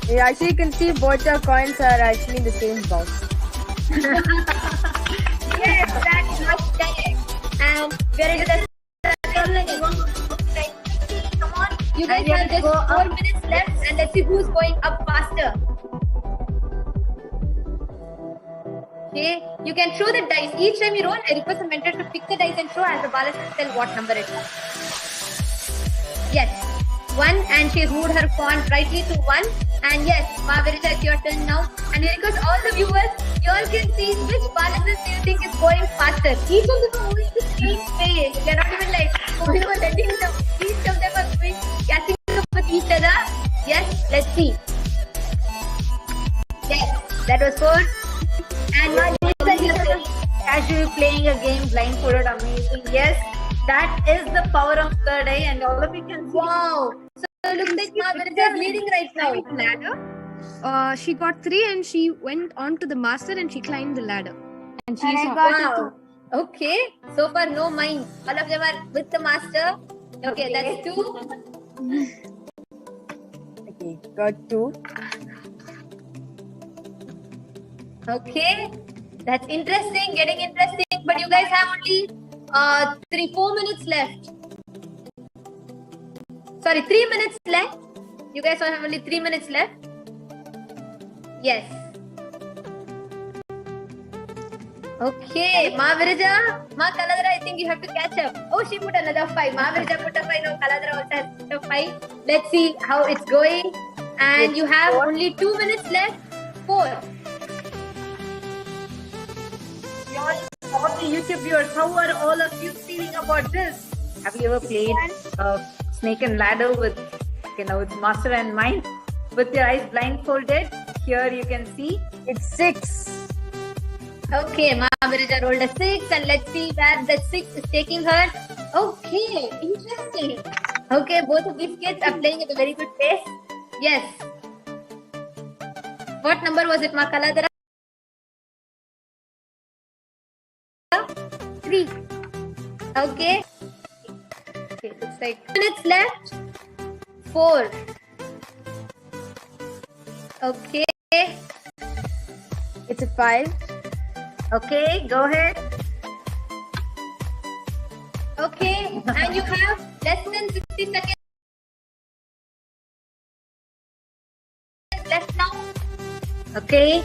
Yeah, actually, you can see both the coins are actually in the same box. Yes, that's much correct. And we are into the second minute. Come on. You guys have just 4 minutes left and let's see who's going up faster. Okay, you can throw the dice. Each time you roll, I request the mentor to pick the dice and throw as the ball and tell what number it is. Yes, 1 and she has moved her pawn rightly to 1. And yes, Ma Virija, it's your turn now. And I request all the viewers, you all can see which balances do you think is going faster. Each of them are moving the same pace. They're not even like, letting them. Each of them are moving, catching up with each other. Yes, let's see. Yes, that was 4. And Ma Virija is casually playing a game blindfolded, amazing. Yes, that is the power of third eye, and all of you can see. Wow. So it looks like Ma Virija is leading right now. Ladder. She got 3 and she went on to the master and she climbed the ladder. And she And I got wow. Okay. So far, no mind. All of them are with the master. Okay, that's 2. Okay, got 2. Okay. That's interesting. Getting interesting. But you guys have only 4 minutes left. Sorry, 3 minutes left. You guys have only 3 minutes left. Yes. Okay, Ma Virija, Ma Kaladhara, I think you have to catch up. Oh, she put another 5. Ma Virija put a 5. No, Kaladhara also has put a 5. Let's see how it's going. And you have only 2 minutes left. 4. All the YouTube viewers, how are all of you feeling about this? Have you ever played Snake and Ladder with, with Master and Mind with your eyes blindfolded? Here you can see It's 6. Okay, Ma Virija rolled a 6 and let's see where the 6 is taking her. Okay, interesting. Okay, both of these kids are playing at a very good pace. Yes. What number was it, Ma Kaladhara? 3. Okay. Okay, looks like 2 minutes left. 4. Okay. It's a 5. Okay, go ahead. Okay, and you have less than 60 seconds left now. Okay.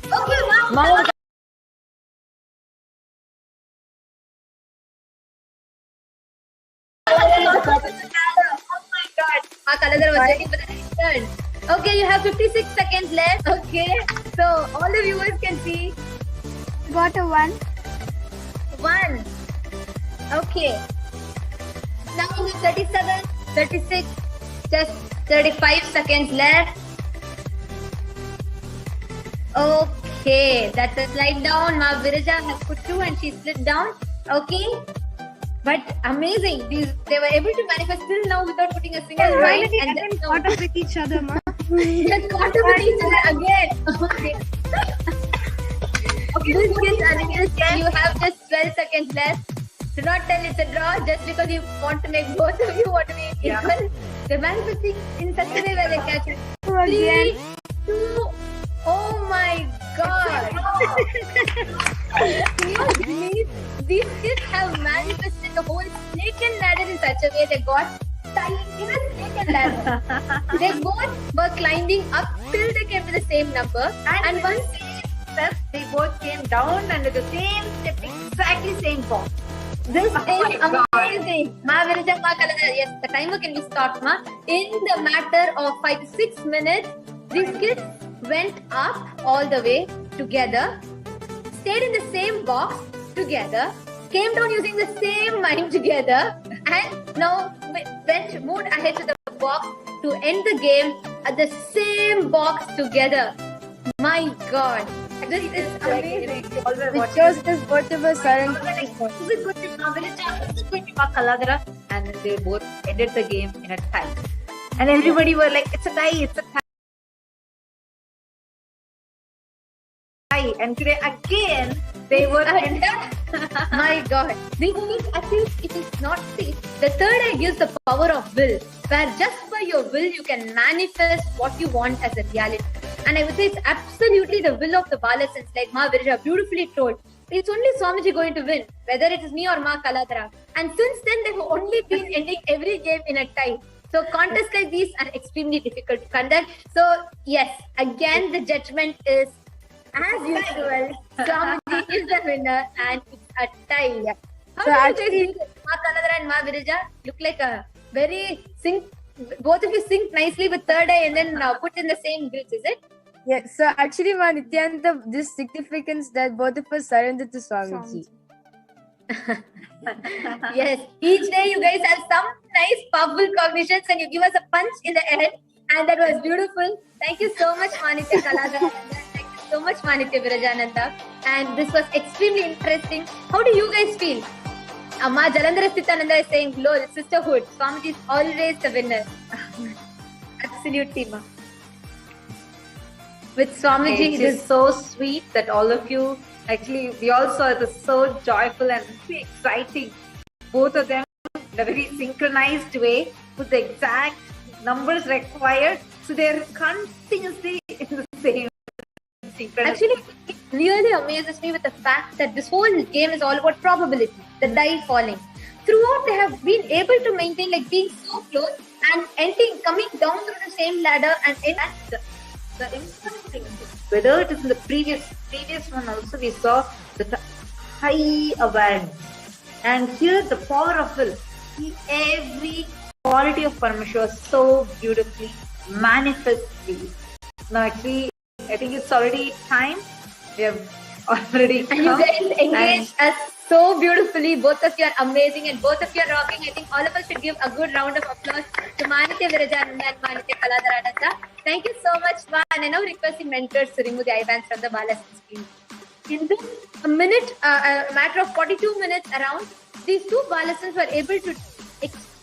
Okay, wow. Kaladara was waiting for the next turn. Okay, you have 56 seconds left. Okay, so all the viewers can see. Got a 1. 1. Okay. Now you have 37, 36, just 35 seconds left. Okay, that's a slide down. Ma Virija has put 2 and she slid down. Okay. But amazing. They were able to manifest till now without putting a single right. And then caught up with each other, ma. They caught up with each other again. Okay. Okay, you have just 12 seconds left. Do not tell it's a draw just because you want to make both of you want to be equal. They're manifesting in such a way where they catch it. 3, 2, oh my god. Can you believe these kids have manifested the whole snake and ladder in such a way they got tied in a snake and ladder. They both were climbing up till they came to the same number, and once they both came down under the same step, exactly same box. this is amazing. Ma Virija, Ma Kaladara. Yes, the timer can be stopped, ma. In the matter of 5 to 6 minutes, these kids went up all the way together, stayed in the same box together, came down using the same mind together, and now moved ahead to the box to end the game at the same box together. My God, this is amazing. It shows this both of us aren't. This is good to Ma Virija, this is good to Ma Kaladara, and then they both ended the game in a tie. And everybody were like, it's a tie, it's a tie. And today again they were My God, I think it is not safe. The third eye gives the power of will, where just by your will you can manifest what you want as a reality. And I would say it's absolutely the will of the Balasans, like Ma Virija beautifully told. It's only Swamiji going to win, whether it is me or Ma Kaladara. And since then, they've only been ending every game in a tie. So contests like these are extremely difficult to conduct. So yes, again the judgment is as usual. Swamiji is the winner and it's a tie. How So do actually- you guys Ma Kaladara and Ma Virija look like a very both of you synced nicely with third eye and then put in the same grids, is it? Yeah, so actually, Ma Nithyananda, this significance that both of us surrendered to Swamiji. Yes, each day you guys have some nice powerful cognitions and you give us a punch in the head, and that was beautiful. Thank you so much, Manitya Kaladara. Thank you so much, Manitya Virajananda. And this was extremely interesting. How do you guys feel? Ma Jalandhara Sthitananda is saying, lol, sisterhood. Swamiji is always the winner. absolutely, Ma. With Swamiji, It is so sweet that all of you, actually, we all saw it was so joyful and very exciting. Both of them in a very synchronized way with the exact numbers required. So they're continuously in the same synchronous. Actually, it really amazes me with the fact that this whole game is all about probability, the die falling. Throughout, they have been able to maintain like being so close and coming down through the same ladder and the important thing is whether it is in the previous one also we saw the high awareness, and here the power of will. See, every quality of Paramashiva so beautifully manifests these. Now actually I think it's already time. We have already And you guys engaged us so beautifully. Both of you are amazing and both of you are rocking. I think all of us should give a good round of applause to Manitya Virajananda and Manitya Kaladarananda. Thank you so much, Ma. And I now requesting mentors to remove the IBANs from the Balasans screen. In this matter of 42 minutes around, these two Balasans were able to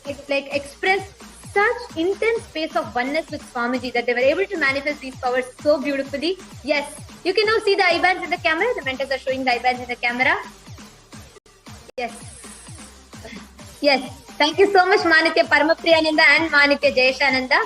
express such intense space of oneness with Swamiji that they were able to manifest these powers so beautifully. Yes, you can now see the IBANs in the camera. The mentors are showing the IBANs in the camera. Yes. Thank you so much, Manitya Paramapriyananda and Manitya Jayeshananda.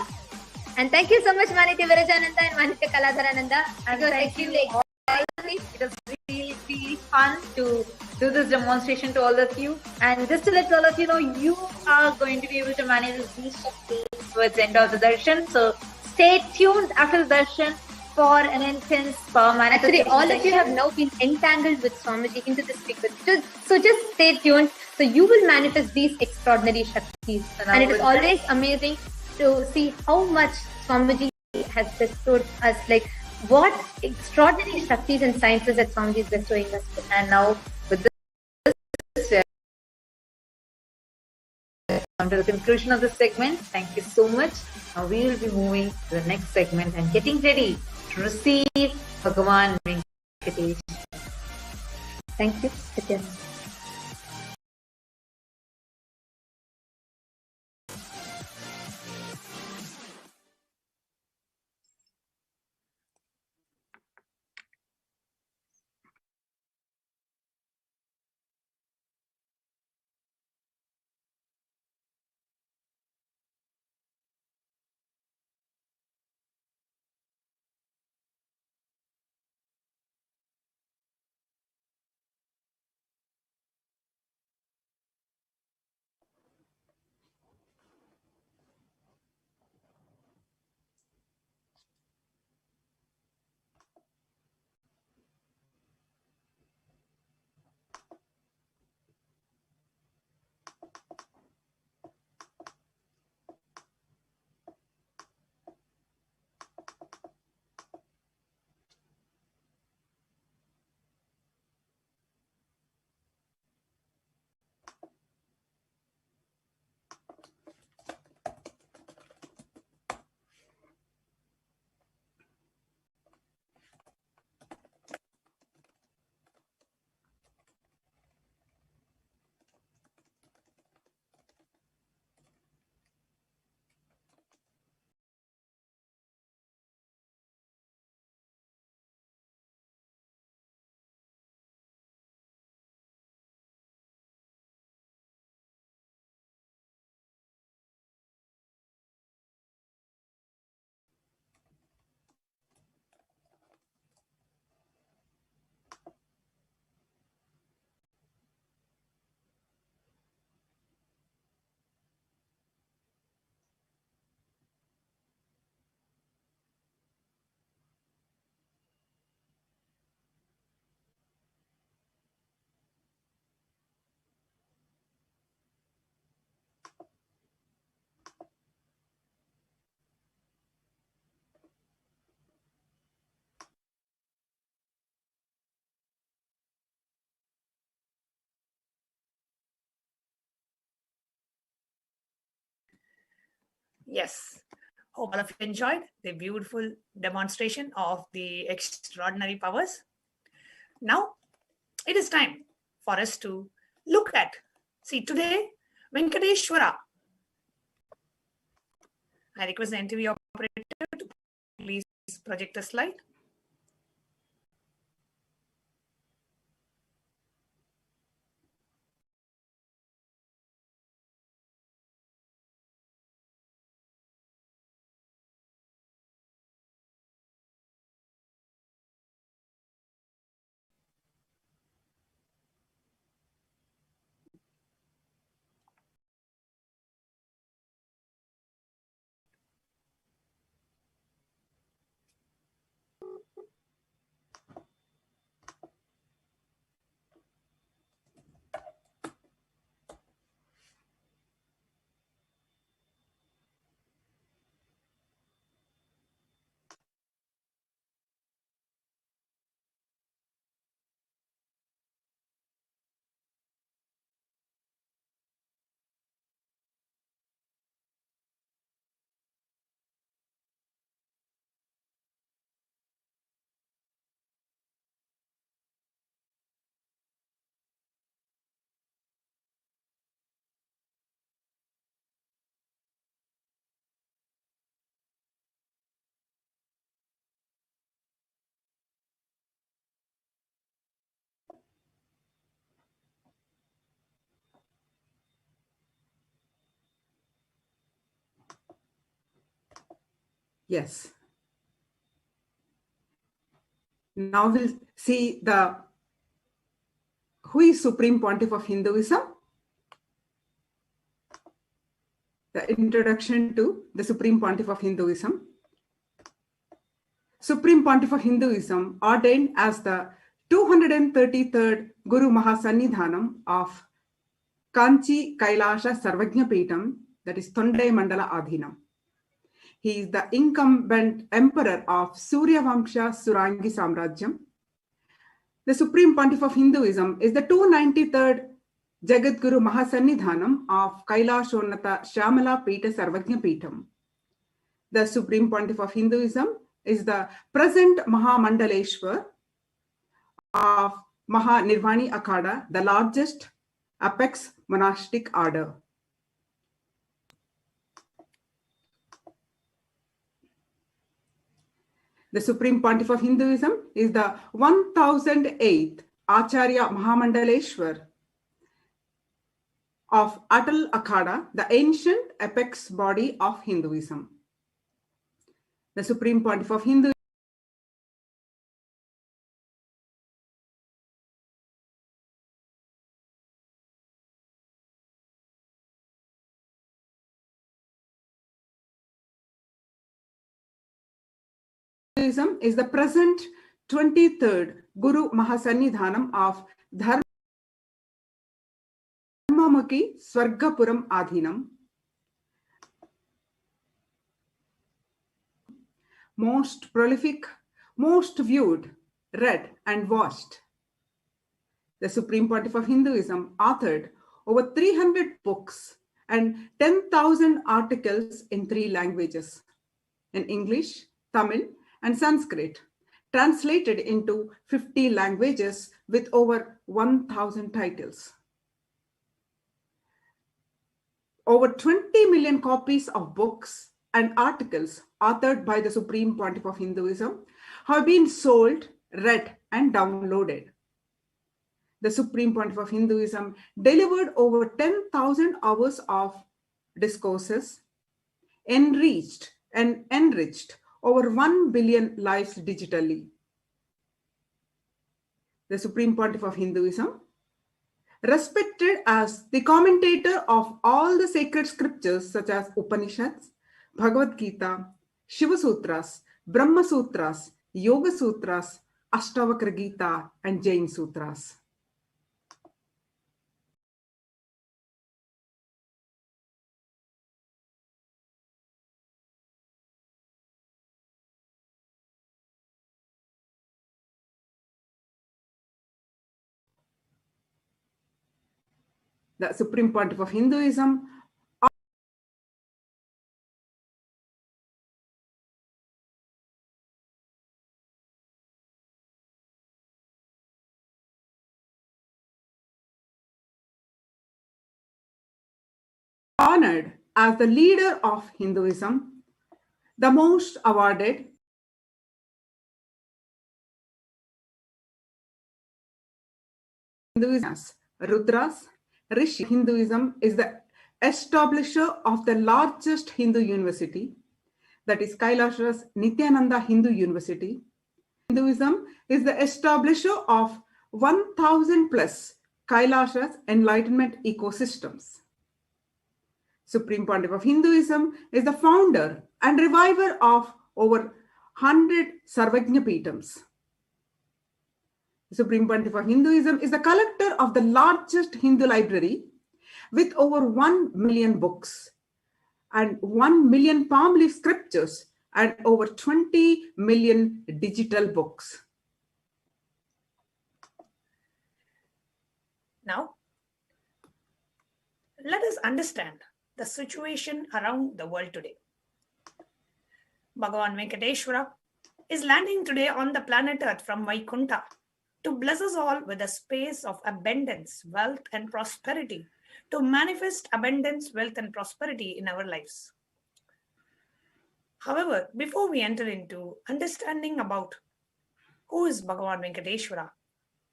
And thank you so much, Manitya Virajananda and Manitya Kaladarananda. It was extremely exciting. It was really fun to do this demonstration to all of you. And just to let all of you know, you are going to be able to manage these shaktis towards the end of the darshan. So stay tuned after the darshan for an intense power manifestation. Actually, all of you have now been entangled with Swamiji into this frequency. So just stay tuned. So you will manifest these extraordinary Shaktis. And it is always amazing to see how much Swamiji has bestowed us, like what extraordinary Shaktis and sciences that Swamiji is bestowing us with. And now with this, we have come to the conclusion of this segment. Thank you so much. Now we will be moving to the next segment and getting ready to receive Bhagavan Venkatesh. Thank you, Nithyananda. Yes. Hope all of you enjoyed the beautiful demonstration of the extraordinary powers. Now, it is time for us to look at, see today, Venkateshwara. I request the interview operator to please project a slide. Yes. Now we'll see who is Supreme Pontiff of Hinduism. The introduction to the Supreme Pontiff of Hinduism. Supreme Pontiff of Hinduism, ordained as the 233rd Guru Mahasannidhanam of Kanchi Kailasa Sarvajna Peetam, that is Tondai Mandala Adhinam. He is the incumbent emperor of Surya Vamsha Surangi Samrajyam. The Supreme Pontiff of Hinduism is the 293rd Jagadguru Mahasannidhanam of Kailashonnata Shyamala Pita Sarvajna Peetham. The Supreme Pontiff of Hinduism is the present Mahamandaleshwar of Mahanirvani Akhada, the largest apex monastic order. The Supreme Pontiff of Hinduism is the 1008th Acharya Mahamandaleshwar of Atal Akhada, the ancient apex body of Hinduism. The Supreme Pontiff of Hinduism is the present 23rd Guru Mahasannidhanam of Dharmamukhi Swargapuram Adhinam. Most prolific, most viewed, read and watched. The Supreme Pontiff of Hinduism authored over 300 books and 10,000 articles in 3 languages, in English, Tamil and Sanskrit, translated into 50 languages with over 1,000 titles. Over 20 million copies of books and articles authored by the Supreme Pontiff of Hinduism have been sold, read and downloaded. The Supreme Pontiff of Hinduism delivered over 10,000 hours of discourses, enriched over 1 billion lives digitally. The Supreme Pontiff of Hinduism, respected as the commentator of all the sacred scriptures such as Upanishads, Bhagavad Gita, Shiva Sutras, Brahma Sutras, Yoga Sutras, Ashtavakra Gita, and Jain Sutras. The Supreme Pontiff of Hinduism honored as the leader of Hinduism, the most awarded Hinduism, Rudras, Rishi. Hinduism is the establisher of the largest Hindu university, that is Kailasa's Nithyananda Hindu University. Hinduism is the establisher of 1,000 plus Kailasa's enlightenment ecosystems. Supreme Pontiff of Hinduism is the founder and reviver of over 100 Sarvajna Peethams. The Supreme Pontiff of Hinduism is the collector of the largest Hindu library with over 1 million books and 1 million palm leaf scriptures and over 20 million digital books. Now, let us understand the situation around the world today. Bhagavan Venkateshwara is landing today on the planet Earth from Vaikunta to bless us all with a space of abundance, wealth, and prosperity, to manifest abundance, wealth, and prosperity in our lives. However, before we enter into understanding about who is Bhagavan Venkateshwara,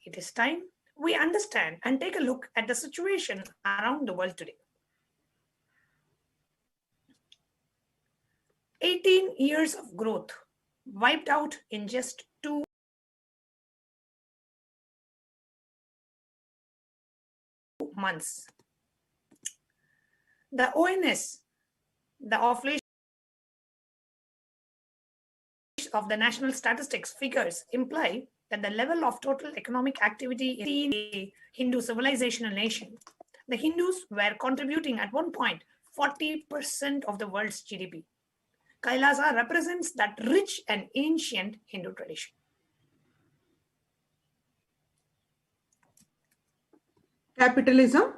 it is time we understand and take a look at the situation around the world today. 18 years of growth wiped out in just 2 months. The ONS, the Office of the National Statistics figures imply that the level of total economic activity in a Hindu civilizational nation, the Hindus were contributing at one point 40% of the world's GDP. Kailasa represents that rich and ancient Hindu tradition. Capitalism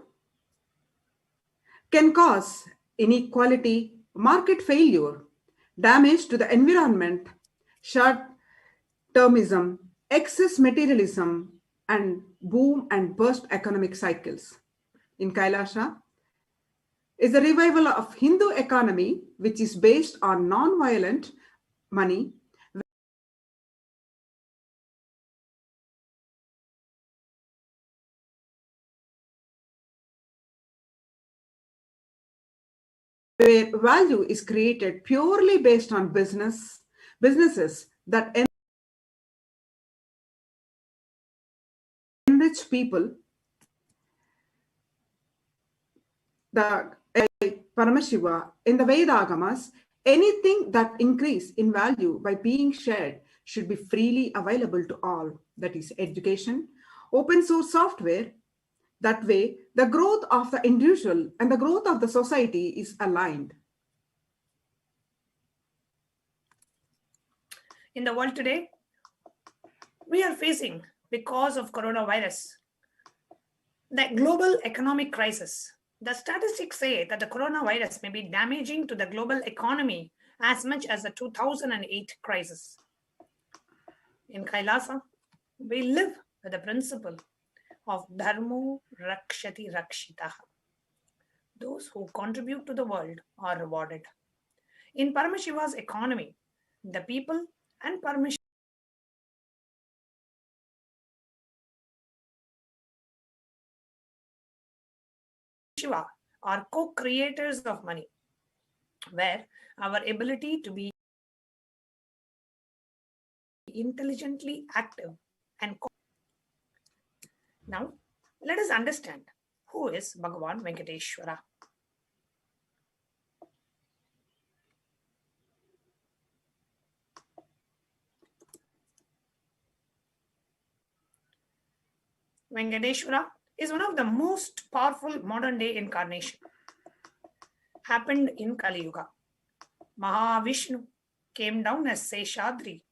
can cause inequality, market failure, damage to the environment, short-termism, excess materialism, and boom and burst economic cycles. In Kailasa is the revival of Hindu economy, which is based on non-violent money, where value is created purely based on businesses that enrich people. The Paramashiva in the Vedagamas, anything that increase in value by being shared should be freely available to all. That is education, open source software. That way, the growth of the individual and the growth of the society is aligned. In the world today, we are facing, because of coronavirus, the global economic crisis. The statistics say that the coronavirus may be damaging to the global economy as much as the 2008 crisis. In Kailasa, we live with the principle of Dharmo Rakshati Rakshitaha. Those who contribute to the world are rewarded. In Paramashiva's economy, the people and Paramashiva are co-creators of money, where our ability to be intelligently active and now let us understand who is Bhagavan Venkateshwara. Venkateshwara is one of the most powerful modern day incarnation. Happened in Kali Yuga. Mahavishnu came down as Seshadri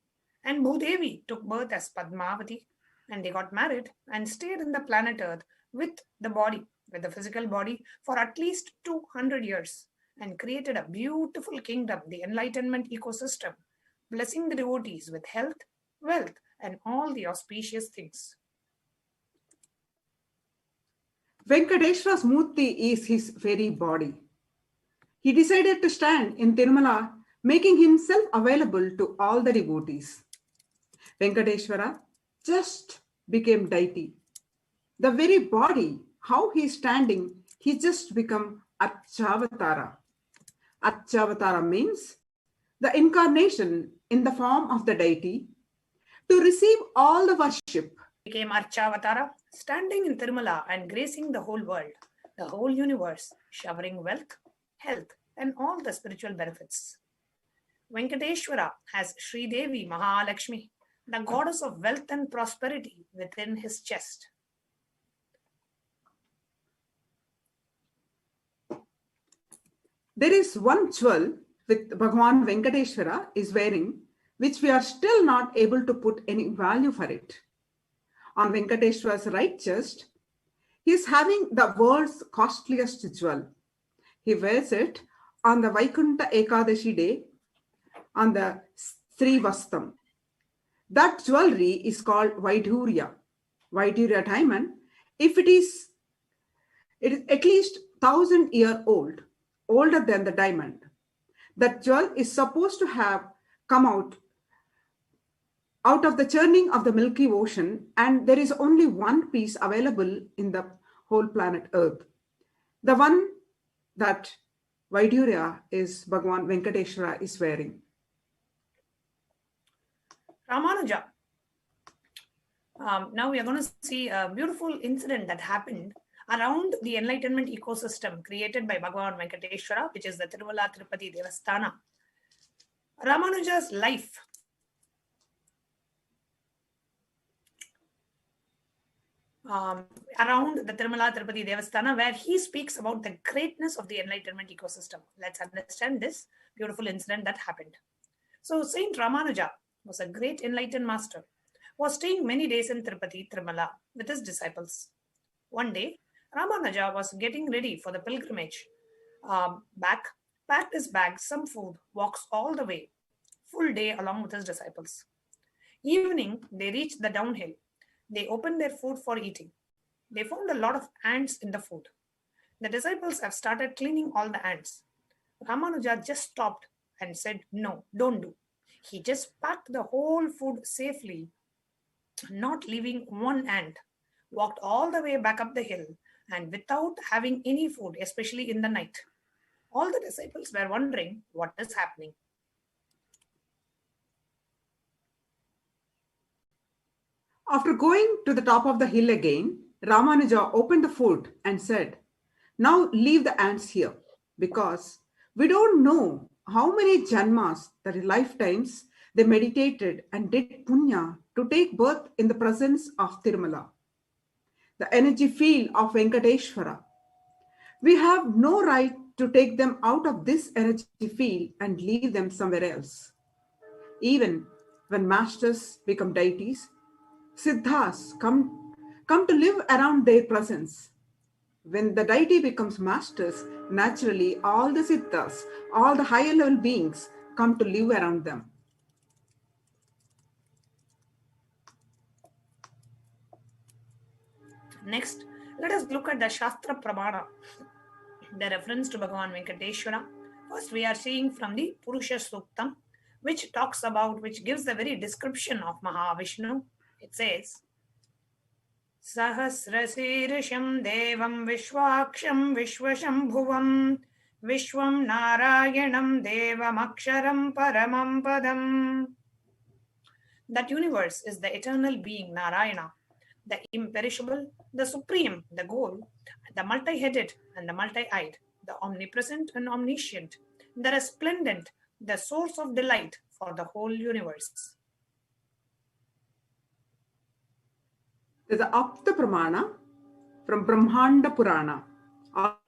and Bhudevi took birth as Padmavati, and they got married and stayed in the planet Earth with the physical body for at least 200 years and created a beautiful kingdom, the enlightenment ecosystem, blessing the devotees with health, wealth, and all the auspicious things. Venkateshwara's Murti is his very body. He decided to stand in Tirumala, making himself available to all the devotees. Venkateshwara just became deity. The very body, how he is standing, he just become Archavatara. Archavatara means the incarnation in the form of the deity to receive all the worship. Became Archavatara, standing in Tirumala and gracing the whole world, the whole universe, showering wealth, health, and all the spiritual benefits. Venkateshwara has Sri Devi Mahalakshmi, the goddess of wealth and prosperity, within his chest. There is one jewel with Bhagavan Venkateshwara is wearing, which we are still not able to put any value for it. On Venkateshwara's right chest, he is having the world's costliest jewel. He wears it on the Vaikunta Ekadashi day on the Sri Vastam. That jewelry is called Vaidurya diamond. If it is at least 1,000 years old, older than the diamond. That jewel is supposed to have come out of the churning of the Milky Ocean, and there is only one piece available in the whole planet Earth. The one that Vaidurya is Bhagavan Venkateshwara is wearing. Ramanuja. Now we are going to see a beautiful incident that happened around the enlightenment ecosystem created by Bhagavan Venkateshwara, which is the Tirumala Tirupati Devasthana. Ramanuja's life around the Tirumala Tirupati Devasthana, where he speaks about the greatness of the enlightenment ecosystem. Let's understand this beautiful incident that happened. So Saint Ramanuja was a great enlightened master, was staying many days in Tirupati, Tirumala with his disciples. One day, Ramanuja was getting ready for the pilgrimage. Packed his bag, some food, walks all the way, full day along with his disciples. Evening, they reached the downhill. They opened their food for eating. They found a lot of ants in the food. The disciples have started cleaning all the ants. Ramanuja just stopped and said, "No, don't do." He just packed the whole food safely, not leaving one ant, walked all the way back up the hill, and without having any food, especially in the night. All the disciples were wondering what is happening. After going to the top of the hill again, Ramanuja opened the food and said, "Now leave the ants here, because we don't know how many janmas, that is lifetimes, they meditated and did punya to take birth in the presence of Tirumala, the energy field of Venkateshwara. We have no right to take them out of this energy field and leave them somewhere else. Even when masters become deities, Siddhas come to live around their presence. When the deity becomes masters, naturally all the Siddhas, all the higher level beings come to live around them." Next, let us look at the Shastra Pramana, the reference to Bhagavan Venkateshwara. First, we are seeing from the Purusha Suktam, which gives the very description of Mahavishnu. It says, Sahasrasirisham Devam Vishwaksham Vishwashambhuvam Vishwam Narayanam Devam Aksharam Paramam Padam. That universe is the eternal being Narayana, the imperishable, the supreme, the goal, the multi-headed and the multi-eyed, the omnipresent and omniscient, the resplendent, the source of delight for the whole universe. The Apta Pramana from Brahmanda Purana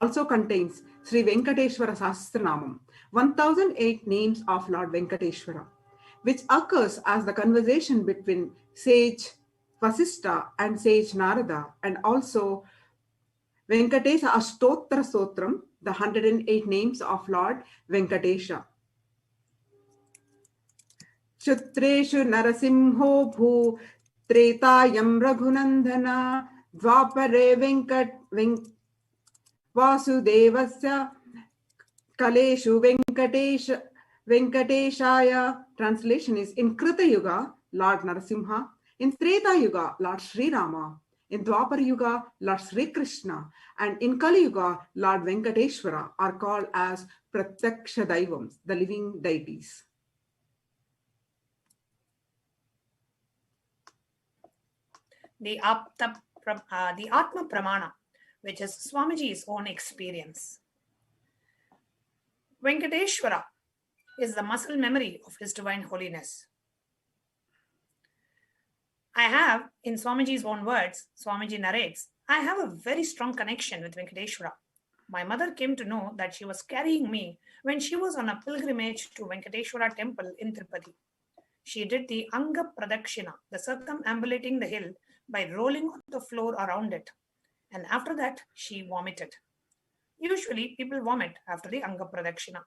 also contains Sri Venkateshwara Sahasranamam, 1008 names of Lord Venkateshwara, which occurs as the conversation between sage Vasistha and sage Narada, and also Venkatesha Ashtottara Stotram, the 108 names of Lord Venkatesha. Shuttreshu Narasimho Bhu Tretayam Raghunandana Dvapare Vasudevasya Kaleshu Venkateshaya. Translation is: in Krita Yuga, Lord Narasimha; in Treta Yuga, Lord Sri Rama; in Dwapar Yuga, Lord Sri Krishna; and in Kali Yuga, Lord Venkateshwara are called as Pratyaksha Daivams, the living deities. The Atma Pramana, which is Swamiji's own experience. Venkateshwara is the muscle memory of His Divine Holiness. I have, in Swamiji's own words, Swamiji narrates, I have a very strong connection with Venkateshwara. My mother came to know that she was carrying me when she was on a pilgrimage to Venkateshwara temple in Tirupati. She did the Anga Pradakshina, the circumambulating the hill, by rolling on the floor around it. And after that, she vomited. Usually, people vomit after the Anga Pradakshina.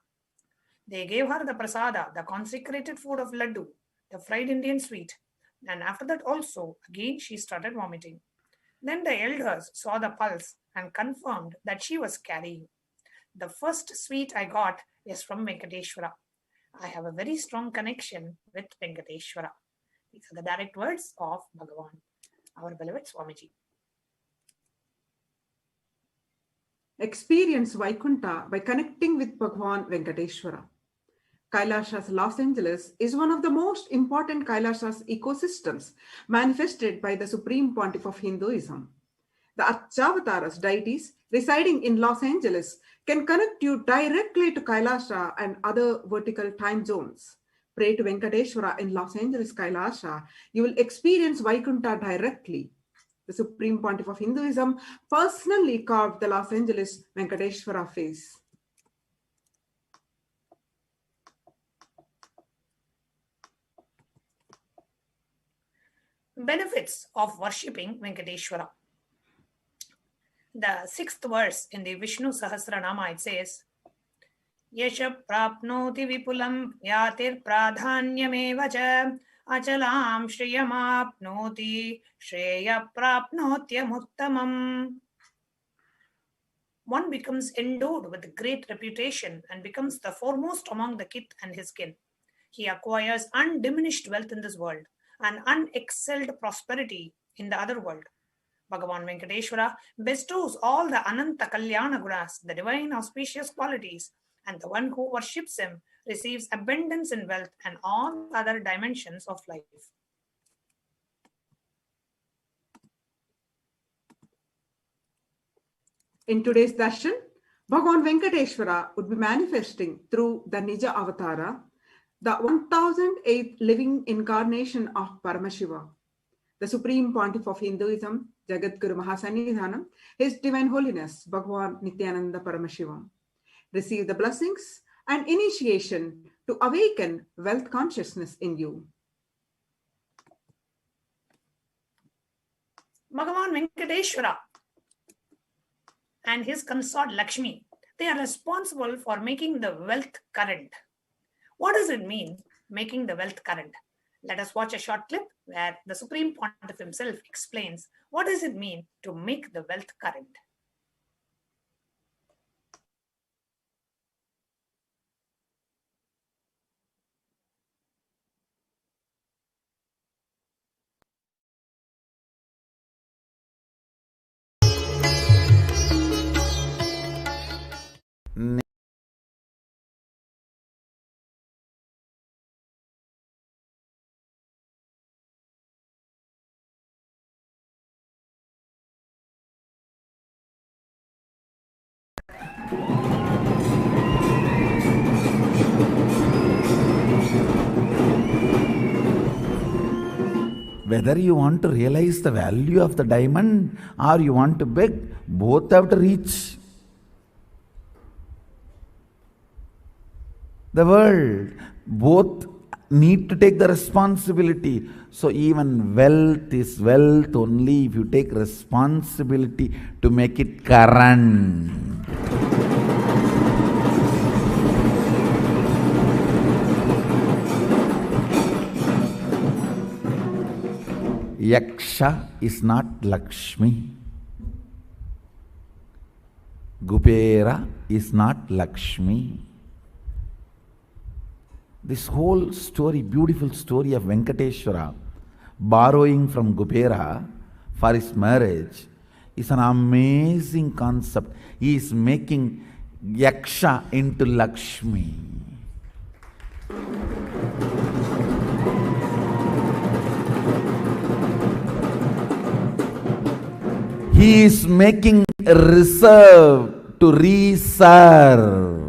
They gave her the prasada, the consecrated food of laddu, the fried Indian sweet. And after that also, again, she started vomiting. Then the elders saw the pulse and confirmed that she was carrying. The first sweet I got is from Venkateshwara. I have a very strong connection with Venkateshwara. These are the direct words of Bhagavan, our beloved Swamiji. Experience Vaikuntha by connecting with Bhagavan Venkateshwara. Kailasa's Los Angeles is one of the most important Kailasa's ecosystems manifested by the Supreme Pontiff of Hinduism. The Archavataras, deities residing in Los Angeles, can connect you directly to Kailasa and other vertical time zones. Pray to Venkateshwara in Los Angeles, Kailasa. You will experience Vaikuntha directly. the Supreme Pontiff of Hinduism, personally carved the Los Angeles Venkateshwara face. Benefits of worshipping Venkateshwara. The 6th verse in the Vishnu Sahasranama, it says, Yasha prapnoti vipulam yatir pradhanyameva cha achalam shriyamapnoti shreya prapnotyamuttamam. One becomes endowed with great reputation and becomes the foremost among the kith and his kin. He acquires undiminished wealth in this world and unexcelled prosperity in the other world. Bhagavan Venkateshwara bestows all the Ananta Kalyana Gunas, the divine auspicious qualities, and the one who worships him receives abundance in wealth and all other dimensions of life. In today's darshan, Bhagavan Venkateshwara would be manifesting through the Nija Avatara, the 1008th living incarnation of Paramashiva, the Supreme Pontiff of Hinduism, Jagadguru Mahasannidhanam, His Divine Holiness, Bhagavan Nithyananda Paramashivam. Receive the blessings and initiation to awaken wealth consciousness in you. Bhagavan Venkateshwara and his consort Lakshmi, they are responsible for making the wealth current. What does it mean, making the wealth current? Let us watch a short clip where the Supreme Pontiff himself explains what does it mean to make the wealth current. Whether you want to realize the value of the diamond or you want to beg, both have to reach the world. Both need to take the responsibility. So even wealth is wealth only if you take responsibility to make it current. Yaksha is not Lakshmi. Gupera is not Lakshmi. This whole story, beautiful story of Venkateshwara borrowing from Gupera for his marriage is an amazing concept. He is making Yaksha into Lakshmi. He is making a reserve to reserve.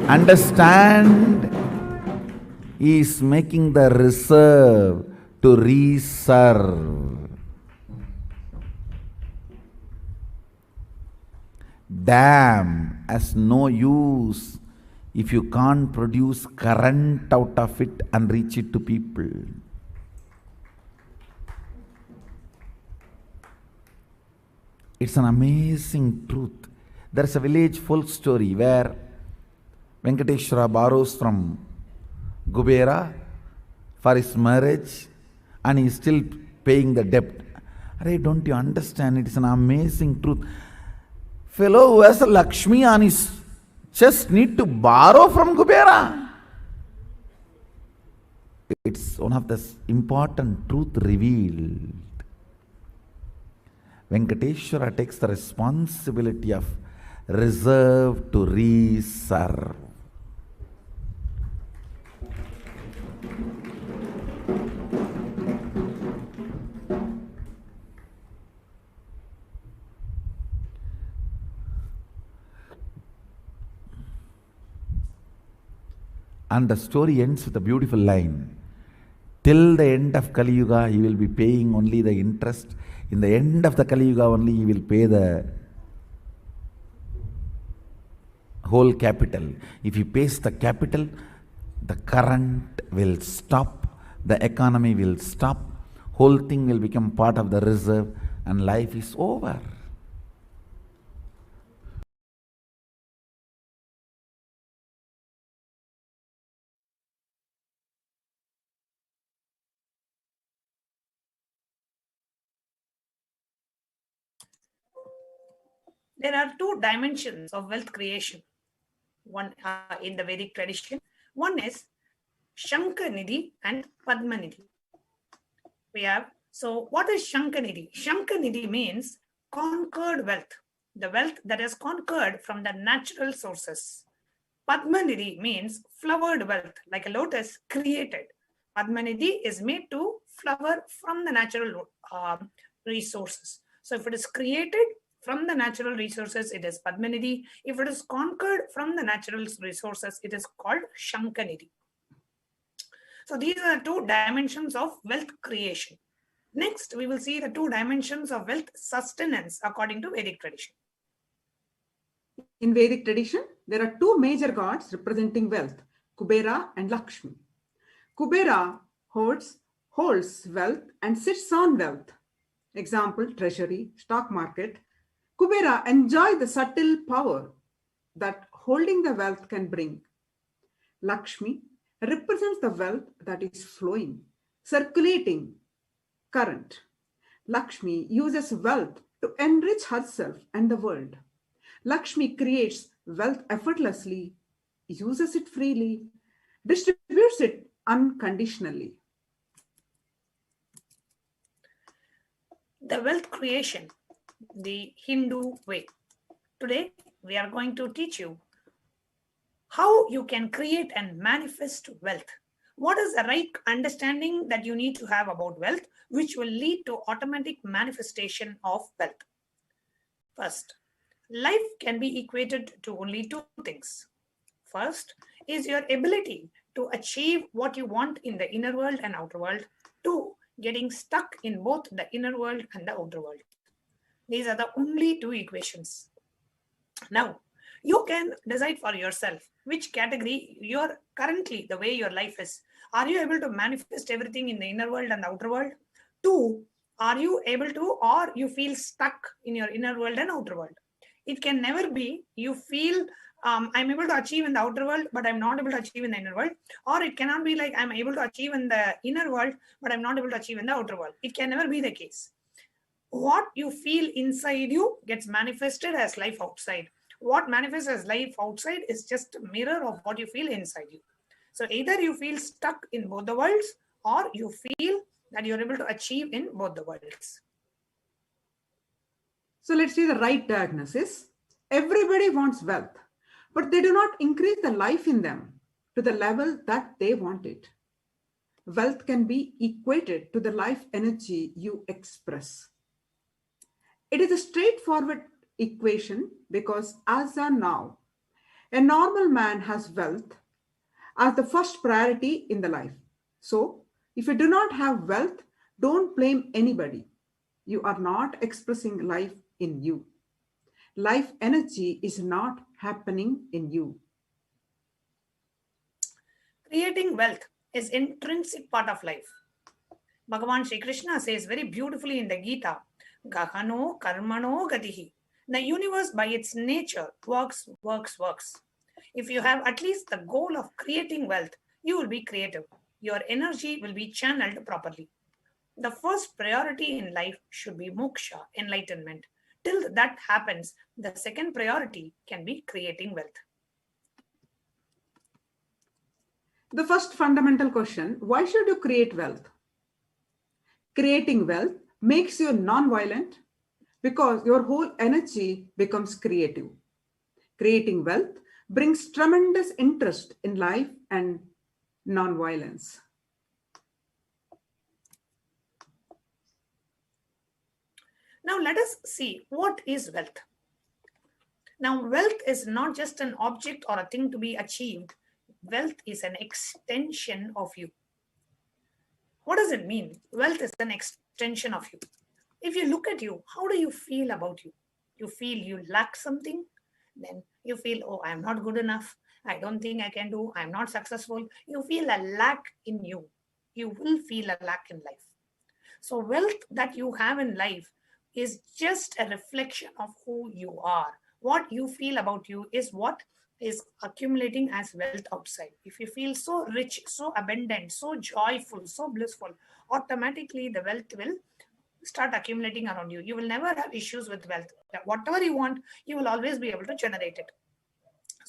Understand? He is making the reserve to reserve. Dam has no use if you can't produce current out of it and reach it to people. It's an amazing truth. There's a village folk story where Venkateshwara borrows from Gubera for his marriage and he is still paying the debt. Don't you understand? It is an amazing truth. Fellow who has a Lakshmi on his chest need to borrow from Gubera. It's one of the important truth revealed. Venkateshwara takes the responsibility of reserve to reserve. And the story ends with a beautiful line. Till the end of Kali Yuga, you will be paying only the interest. In the end of the Kali Yuga only, you will pay the whole capital. If you pay the capital, the current will stop, the economy will stop, whole thing will become part of the reserve, and life is over. There are two dimensions of wealth creation. One in the Vedic tradition. One is Shankanidhi and Padmanidhi. So what is Shankanidhi? Shankanidhi means conquered wealth, the wealth that is conquered from the natural sources. Padmanidhi means flowered wealth, like a lotus created. Padmanidhi is made to flower from the natural resources. So if it is created from the natural resources, it is Padmanidhi. If it is conquered from the natural resources, it is called Shankanidhi. So these are the two dimensions of wealth creation. Next, we will see the two dimensions of wealth sustenance according to Vedic tradition. In Vedic tradition, there are two major gods representing wealth, Kubera and Lakshmi. Kubera holds wealth and sits on wealth. Example, treasury, stock market. Kubera enjoys the subtle power that holding the wealth can bring. Lakshmi represents the wealth that is flowing, circulating, current. Lakshmi uses wealth to enrich herself and the world. Lakshmi creates wealth effortlessly, uses it freely, distributes it unconditionally. The wealth creation, the Hindu way. Today, we are going to teach you how you can create and manifest wealth. What is the right understanding that you need to have about wealth, which will lead to automatic manifestation of wealth? First, life can be equated to only two things. First is your ability to achieve what you want in the inner world and outer world. Two, getting stuck in both the inner world and the outer world. These are the only two equations. Now, you can decide for yourself which category you're currently, the way your life is. Are you able to manifest everything in the inner world and outer world? Two, are you able to, or you feel stuck in your inner world and outer world? It can never be you feel I'm able to achieve in the outer world, but I'm not able to achieve in the inner world. Or it cannot be like I'm able to achieve in the inner world, but I'm not able to achieve in the outer world. It can never be the case. What you feel inside you gets manifested as life outside. What manifests as life outside is just a mirror of what you feel inside you. So either you feel stuck in both the worlds, or you feel that you're able to achieve in both the worlds. So let's see the right diagnosis. Everybody wants wealth, but they do not increase the life in them to the level that they want it. Wealth can be equated to the life energy you express. It is a straightforward equation because as of now, a normal man has wealth as the first priority in the life. So if you do not have wealth, don't blame anybody. You are not expressing life in you. Life energy is not happening in you. Creating wealth is intrinsic part of life. Bhagavan Shri Krishna says very beautifully in the Gita, Gahano karmano gatihi. The universe by its nature works. If you have at least the goal of creating wealth, you will be creative. Your energy will be channeled properly. The first priority in life should be moksha, enlightenment. Till that happens, the second priority can be creating wealth. The first fundamental question, why should you create wealth? Creating wealth makes you non-violent because your whole energy becomes creative. Creating wealth brings tremendous interest in life and non-violence. Now let us see what is wealth. Now wealth is not just an object or a thing to be achieved. Wealth is an extension of you. What does it mean? Wealth is an extension of you. If you look at you, how do you feel about you? You feel you lack something, then you feel, oh, I'm not good enough. I don't think I can do. I'm not successful. You feel a lack in you. You will feel a lack in life. So wealth that you have in life is just a reflection of who you are. What you feel about you is what is accumulating as wealth outside. If you feel so rich, so abundant, so joyful, so blissful, automatically the wealth will start accumulating around you. You will never have issues with wealth. Whatever you want, you will always be able to generate it.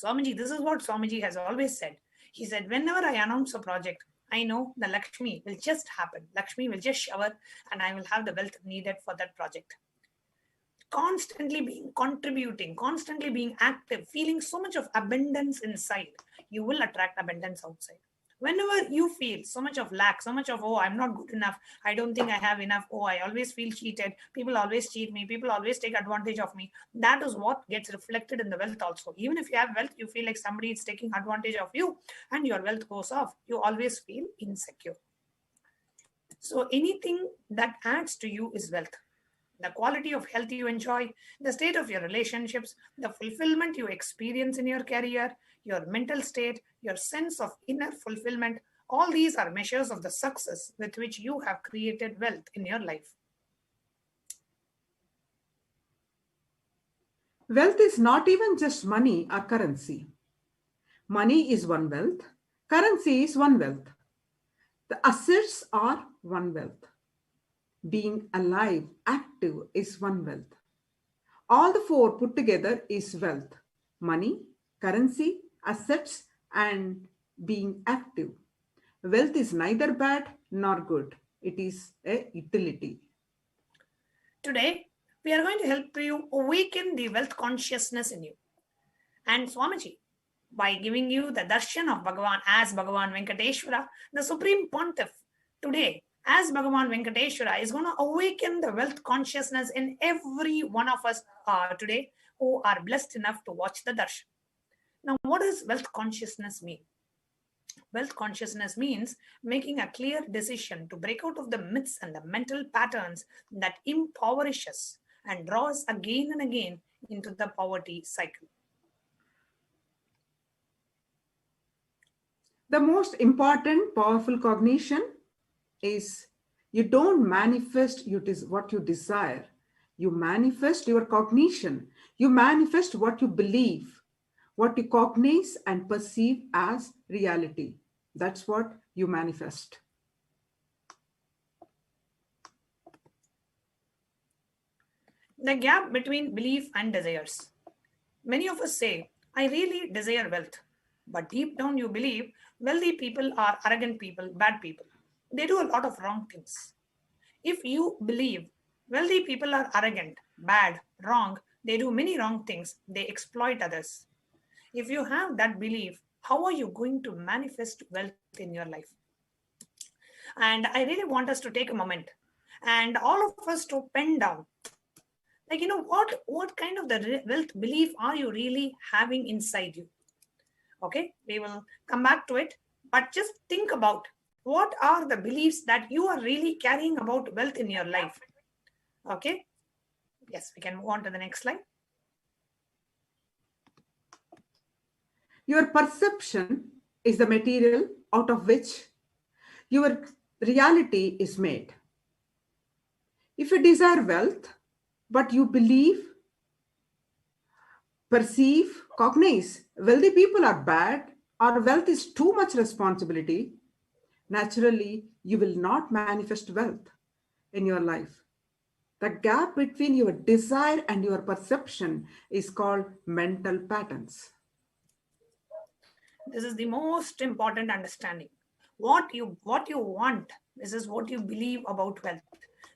Swamiji, this is what Swamiji has always said. He said, whenever I announce a project, I know the Lakshmi will just happen. Lakshmi will just shower and I will have the wealth needed for that project. Constantly being contributing, constantly being active, feeling so much of abundance inside, you will attract abundance outside. Whenever you feel so much of lack, so much of, oh, I'm not good enough, I don't think I have enough, oh, I always feel cheated, people always cheat me, people always take advantage of me, that is what gets reflected in the wealth also. Even if you have wealth, you feel like somebody is taking advantage of you and your wealth goes off. You always feel insecure. So anything that adds to you is wealth. The quality of health you enjoy, the state of your relationships, the fulfillment you experience in your career, your mental state, your sense of inner fulfillment, all these are measures of the success with which you have created wealth in your life. Wealth is not even just money or currency. Money is one wealth. Currency is one wealth. The assets are one wealth. Being alive, active is one wealth. All the four put together is wealth. Money, currency, assets, and being active. Wealth is neither bad nor good. It is a utility. Today, we are going to help you awaken the wealth consciousness in you. And Swamiji, by giving you the darshan of Bhagavan as Bhagavan Venkateshwara, the Supreme Pontiff, today, as Bhagavan Venkateshwara is going to awaken the wealth consciousness in every one of us today who are blessed enough to watch the darshan. Now, what does wealth consciousness mean? Wealth consciousness means making a clear decision to break out of the myths and the mental patterns that impoverish us and draw us again and again into the poverty cycle. The most important, powerful cognition is you don't manifest what you desire. You manifest your cognition. You manifest what you believe, what you cognize and perceive as reality. That's what you manifest. The gap between belief and desires. Many of us say, I really desire wealth. But deep down you believe wealthy people are arrogant people, bad people. They do a lot of wrong things. If you believe wealthy people are arrogant, bad, wrong, they do many wrong things, they exploit others. If you have that belief, how are you going to manifest wealth in your life? And I really want us to take a moment and all of us to pen down, like, what kind of the wealth belief are you really having inside you? Okay, we will come back to it, but just think about what are the beliefs that you are really carrying about wealth in your life. Okay, yes, we can move on to the next slide. Your perception is the material out of which your reality is made. If you desire wealth, but you believe, perceive, cognize, wealthy people are bad or wealth is too much responsibility, naturally, you will not manifest wealth in your life. The gap between your desire and your perception is called mental patterns. This is the most important understanding. What you want, this is what you believe about wealth.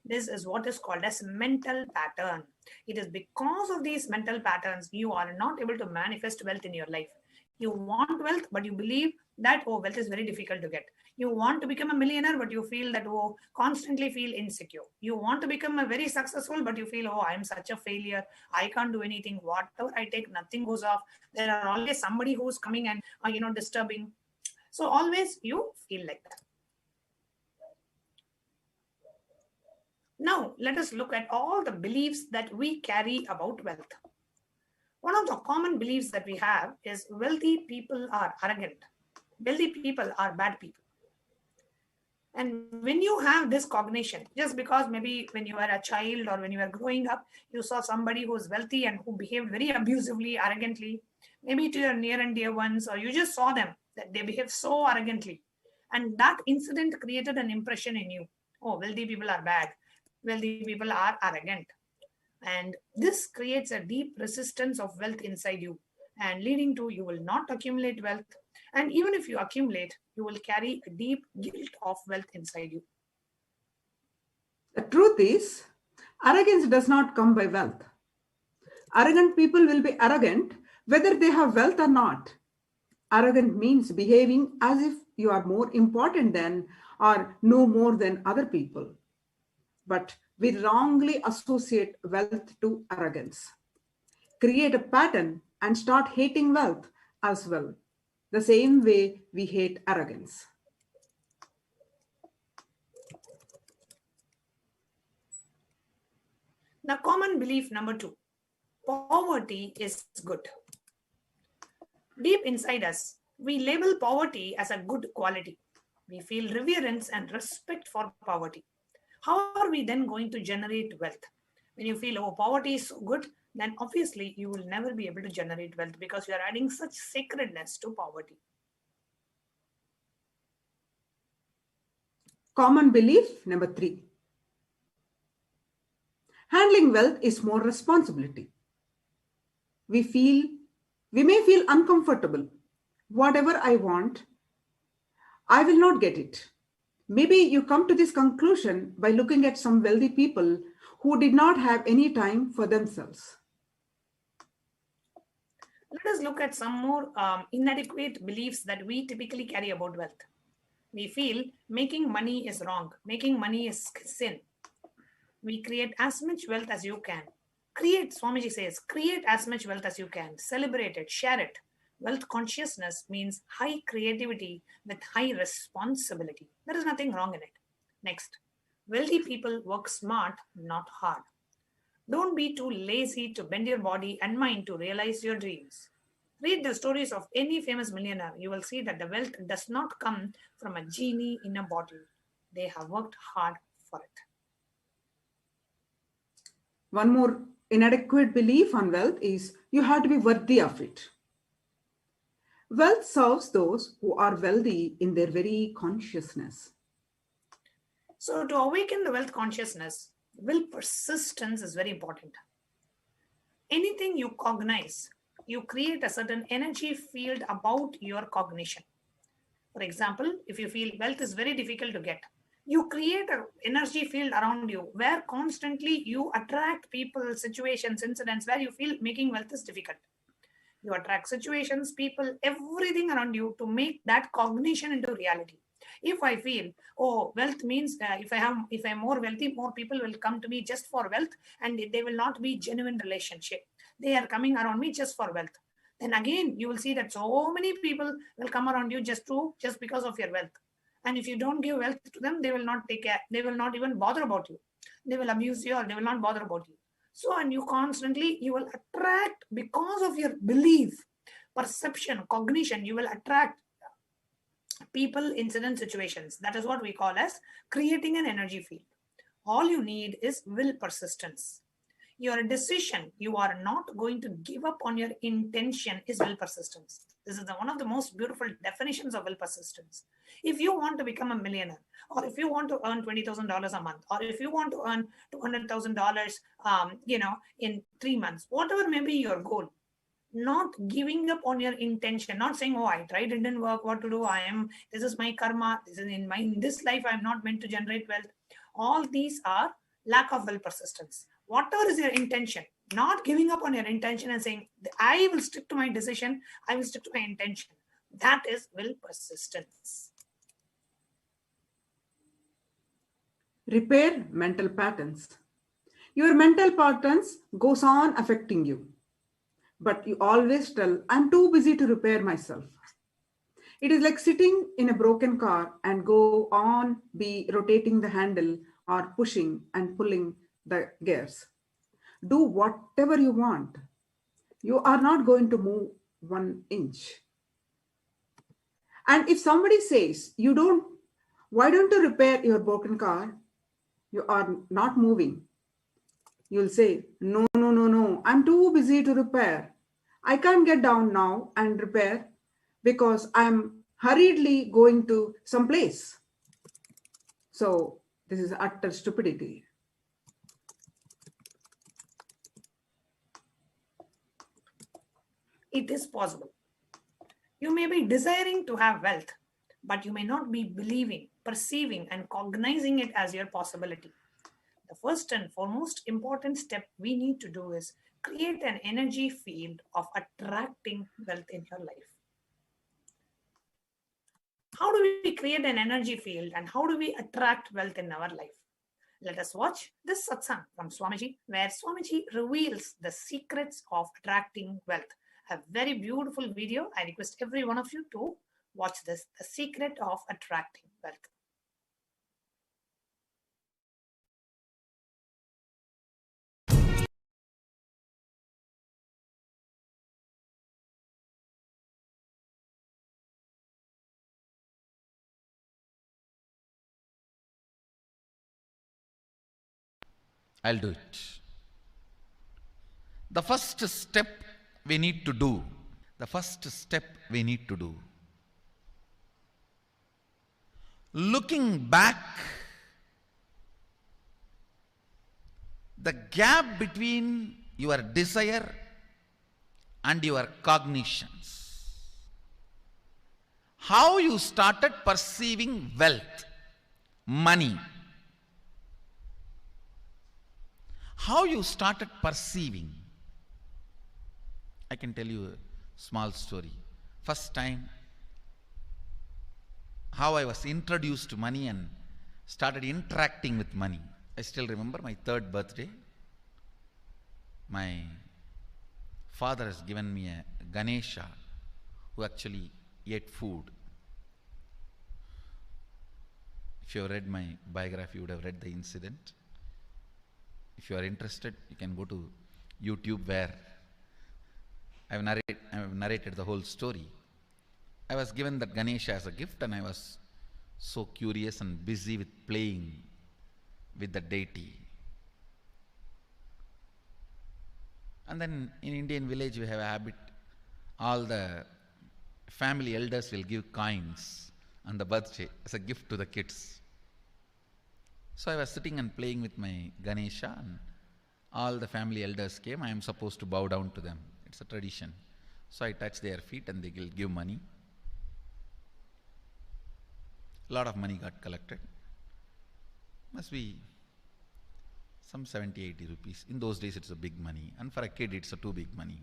This is what is called as mental pattern. It is because of these mental patterns, you are not able to manifest wealth in your life. You want wealth, but you believe that, oh, wealth is very difficult to get. You want to become a millionaire, but you feel that, oh, constantly feel insecure. You want to become a very successful, but you feel, oh, I'm such a failure. I can't do anything. Whatever I take, nothing goes off. There are always somebody who's coming and, disturbing. So always you feel like that. Now, let us look at all the beliefs that we carry about wealth. One of the common beliefs that we have is wealthy people are arrogant. Wealthy people are bad people. And when you have this cognition, just because maybe when you were a child or when you were growing up, you saw somebody who's wealthy and who behaved very abusively, arrogantly, maybe to your near and dear ones, or you just saw them, that they behave so arrogantly. And that incident created an impression in you. Oh, wealthy people are bad. Wealthy people are arrogant. And this creates a deep resistance of wealth inside you, and leading to you will not accumulate wealth. And even if you accumulate, you will carry a deep guilt of wealth inside you. The truth is, arrogance does not come by wealth. Arrogant people will be arrogant whether they have wealth or not. Arrogant means behaving as if you are more important than or know more than other people. But we wrongly associate wealth to arrogance, create a pattern, and start hating wealth as well, the same way we hate arrogance. Now, common belief number 2, poverty is good. Deep inside us, we label poverty as a good quality. We feel reverence and respect for poverty. How are we then going to generate wealth? When you feel, oh, poverty is so good, then obviously you will never be able to generate wealth because you are adding such sacredness to poverty. Common belief number 3. Handling wealth is more responsibility. We may feel uncomfortable. Whatever I want, I will not get it. Maybe you come to this conclusion by looking at some wealthy people who did not have any time for themselves. Let us look at some more inadequate beliefs that we typically carry about wealth. We feel making money is wrong. Making money is sin. We create as much wealth as you can. Swamiji says, create as much wealth as you can. Celebrate it, share it. Wealth consciousness means high creativity with high responsibility. There is nothing wrong in it. Next, wealthy people work smart, not hard. Don't be too lazy to bend your body and mind to realize your dreams. Read the stories of any famous millionaire. You will see that the wealth does not come from a genie in a bottle. They have worked hard for it. One more inadequate belief on wealth is you have to be worthy of it. Wealth serves those who are wealthy in their very consciousness. So to awaken the wealth consciousness, will persistence is very important. Anything you cognize, you create a certain energy field about your cognition. For example, if you feel wealth is very difficult to get, you create an energy field around you where constantly you attract people, situations, incidents where you feel making wealth is difficult. You attract situations, people, everything around you to make that cognition into reality. If I feel, oh, wealth means if I'm more wealthy, more people will come to me just for wealth, and they will not be genuine relationship. They are coming around me just for wealth. Then again, you will see that so many people will come around you just because of your wealth. And if you don't give wealth to them, they will not take care. They will not even bother about you. They will abuse you or they will not bother about you. So, and you will attract because of your belief, perception, cognition, you will attract people, incident, situations. That is what we call as creating an energy field. All you need is will persistence. Your decision, you are not going to give up on your intention is will persistence. This is one of the most beautiful definitions of will persistence. If you want to become a millionaire, or if you want to earn $20,000 a month, or if you want to earn $200,000, in 3 months, whatever may be your goal, not giving up on your intention, not saying, oh, I tried, it didn't work, what to do, this is my karma, this is in this life, I'm not meant to generate wealth. All these are lack of will persistence. Whatever is your intention, not giving up on your intention and saying, I will stick to my decision, I will stick to my intention. That is will persistence. Repair mental patterns. Your mental patterns goes on affecting you. But you always tell, I'm too busy to repair myself. It is like sitting in a broken car and go on be rotating the handle or pushing and pulling the gears. Do whatever you want. You are not going to move 1 inch. And if somebody says, why don't you repair your broken car? You are not moving. You'll say, no, no, no, no, I'm too busy to repair. I can't get down now and repair because I'm hurriedly going to some place. So this is utter stupidity. It is possible. You may be desiring to have wealth, but you may not be believing, perceiving, and cognizing it as your possibility. The first and foremost important step we need to do is create an energy field of attracting wealth in your life. How do we create an energy field and how do we attract wealth in our life? Let us watch this satsang from Swamiji, where Swamiji reveals the secrets of attracting wealth. A very beautiful video. I request every one of you to watch this, the secret of attracting wealth. I'll do it. The first step we need to do, looking back, the gap between your desire and your cognitions, how you started perceiving wealth, money, how you started perceiving. I can tell you a small story. First time, how I was introduced to money and started interacting with money. I still remember my 3rd birthday. My father has given me a Ganesha who actually ate food. If you have read my biography, you would have read the incident. If you are interested, you can go to YouTube where I have narrated the whole story. I was given that Ganesha as a gift and I was so curious and busy with playing with the deity. And then in Indian village we have a habit, all the family elders will give coins on the birthday as a gift to the kids. So I was sitting and playing with my Ganesha and all the family elders came. I am supposed to bow down to them. It's a tradition. So I touch their feet and they will give money. A lot of money got collected. Must be some 70, 80 rupees. In those days it's a big money. And for a kid it's a too big money.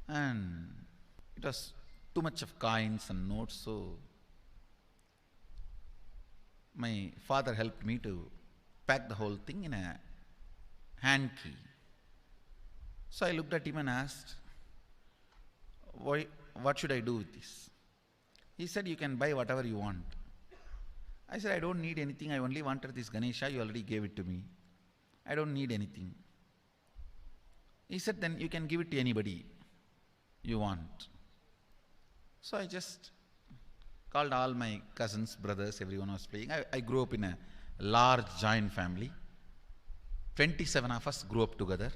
And it was too much of coins and notes, so my father helped me to pack the whole thing in a hand key. So I looked at him and asked, what should I do with this? He said, you can buy whatever you want. I said, I don't need anything. I only wanted this Ganesha. You already gave it to me. I don't need anything. He said, then you can give it to anybody you want. So I just called all my cousins, brothers, everyone was playing. I grew up in a large joint family. 27 of us grew up together.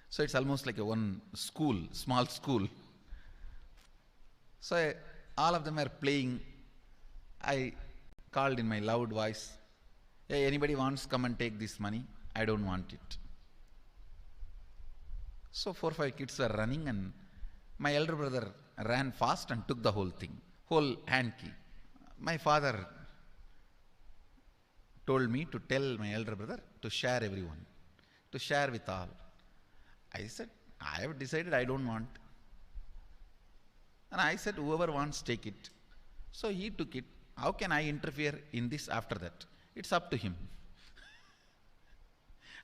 So it's almost like a one school, small school. So all of them were playing. I called in my loud voice, hey, anybody wants come and take this money? I don't want it. So 4 or 5 kids were running and my elder brother ran fast and took the whole thing, whole hand key. My father told me to tell my elder brother to share everyone, to share with all. I said, I have decided I don't want. And I said, whoever wants, take it. So he took it. How can I interfere in this after that? It's up to him.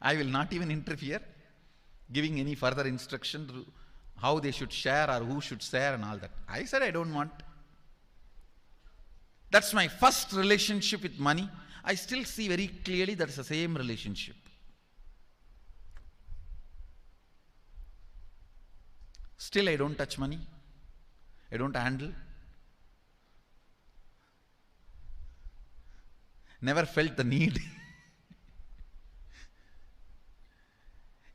I will not even interfere, giving any further instruction to how they should share or who should share and all that. I said, I don't want. That's my first relationship with money. I still see very clearly that it's the same relationship. Still, I don't touch money. I don't handle. Never felt the need.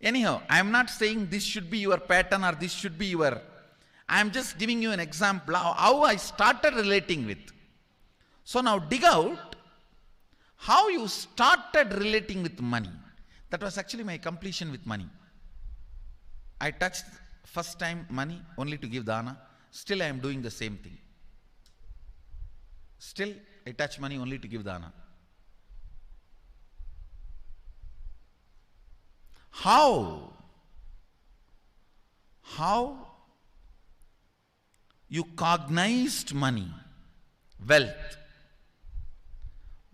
Anyhow, I am not saying this should be your pattern or this should be your... I am just giving you an example of how I started relating with. So now dig out how you started relating with money. That was actually my completion with money. I touched first time money only to give dana. Still I am doing the same thing. Still I touch money only to give dana. How you cognized money, wealth,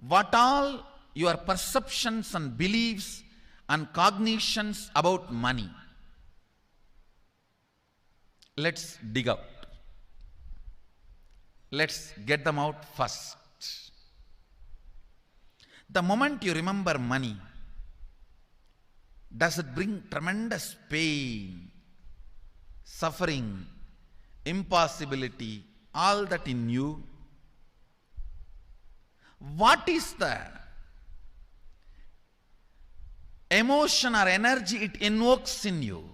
what all your perceptions and beliefs and cognitions about money. Let's dig out. Let's get them out first. The moment you remember money, does it bring tremendous pain, suffering, impossibility, all that in you? What is the emotion or energy it invokes in you?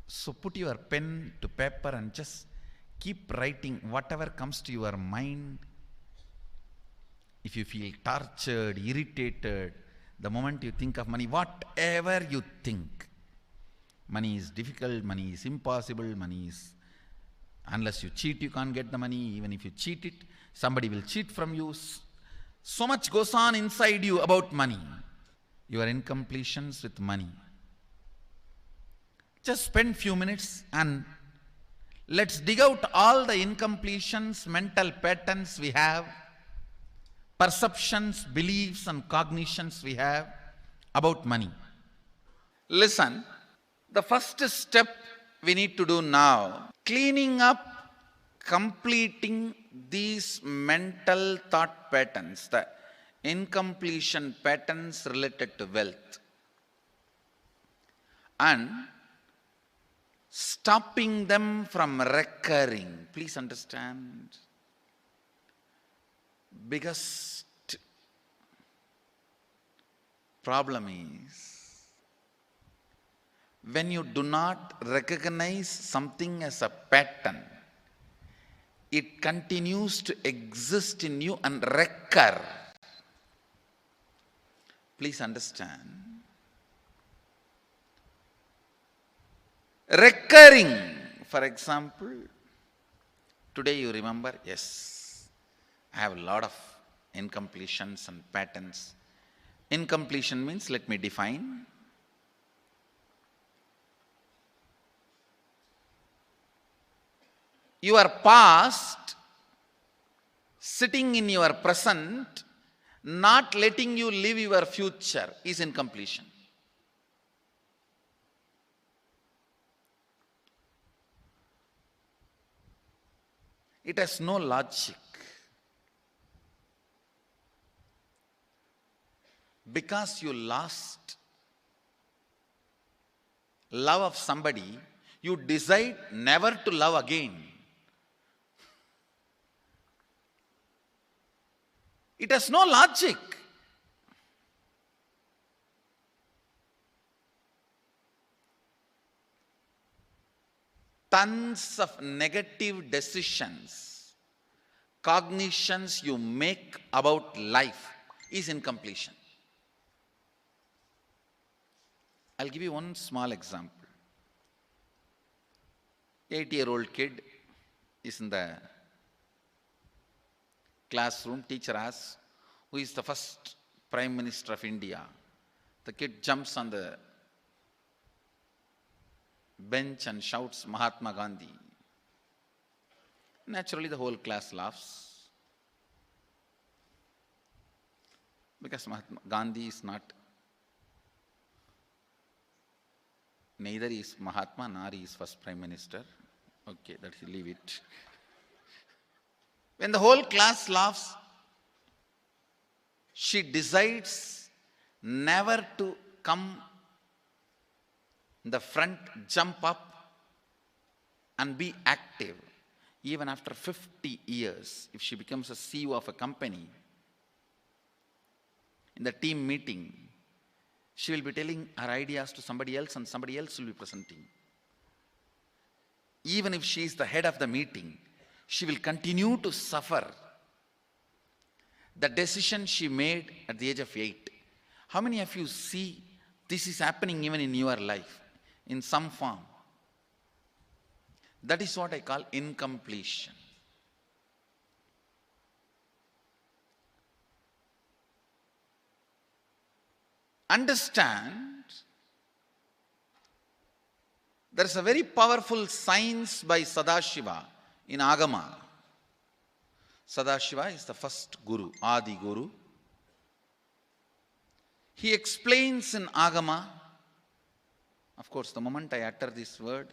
So put your pen to paper and just keep writing whatever comes to your mind. If you feel tortured, irritated, the moment you think of money, whatever you think, money is difficult, money is impossible, money is, unless you cheat, you can't get the money. Even if you cheat it, somebody will cheat from you. So much goes on inside you about money. Your incompletions with money. Just spend few minutes and let's dig out all the incompletions, mental patterns we have, perceptions, beliefs and cognitions we have about money. Listen, the first step we need to do now, cleaning up, completing these mental thought patterns, the incompletion patterns related to wealth, and stopping them from recurring. Please understand. Biggest problem is when you do not recognize something as a pattern, it continues to exist in you and recur. Please understand. Recurring, for example, today you remember, yes, I have a lot of incompletions and patterns. Incompletion means, let me define. Your past sitting in your present, not letting you live your future is incompletion. It has no logic. Because you lost love of somebody, you decide never to love again. It has no logic. Tons of negative decisions, cognitions you make about life is incompletion. I'll give you one small example. 8-year-old kid is in the classroom. Teacher asks, who is the first Prime Minister of India? The kid jumps on the bench and shouts, Mahatma Gandhi. Naturally, the whole class laughs. Because Mahatma Gandhi is not, neither is Mahatma nor is first Prime Minister. Okay, let's leave it. When the whole class laughs, she decides never to come in the front, jump up and be active. Even after 50 years, if she becomes a CEO of a company, in the team meeting, she will be telling her ideas to somebody else and somebody else will be presenting. Even if she is the head of the meeting, she will continue to suffer the decision she made at the age of 8. How many of you see this is happening even in your life in some form? That is what I call incompletion. Understand, there is a very powerful science by Sadashiva in Agama. Sadashiva is the first Guru, Adi Guru. He explains in Agama, of course, the moment I utter this word,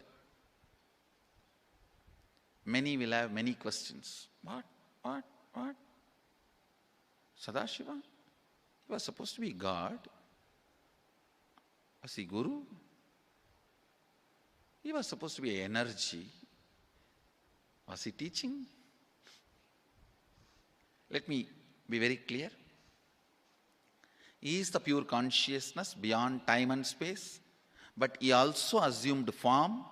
many will have many questions. What? Sadashiva? He was supposed to be God. Was he Guru? He was supposed to be energy. Was he teaching? Let me be very clear. He is the pure consciousness beyond time and space, but he also assumed form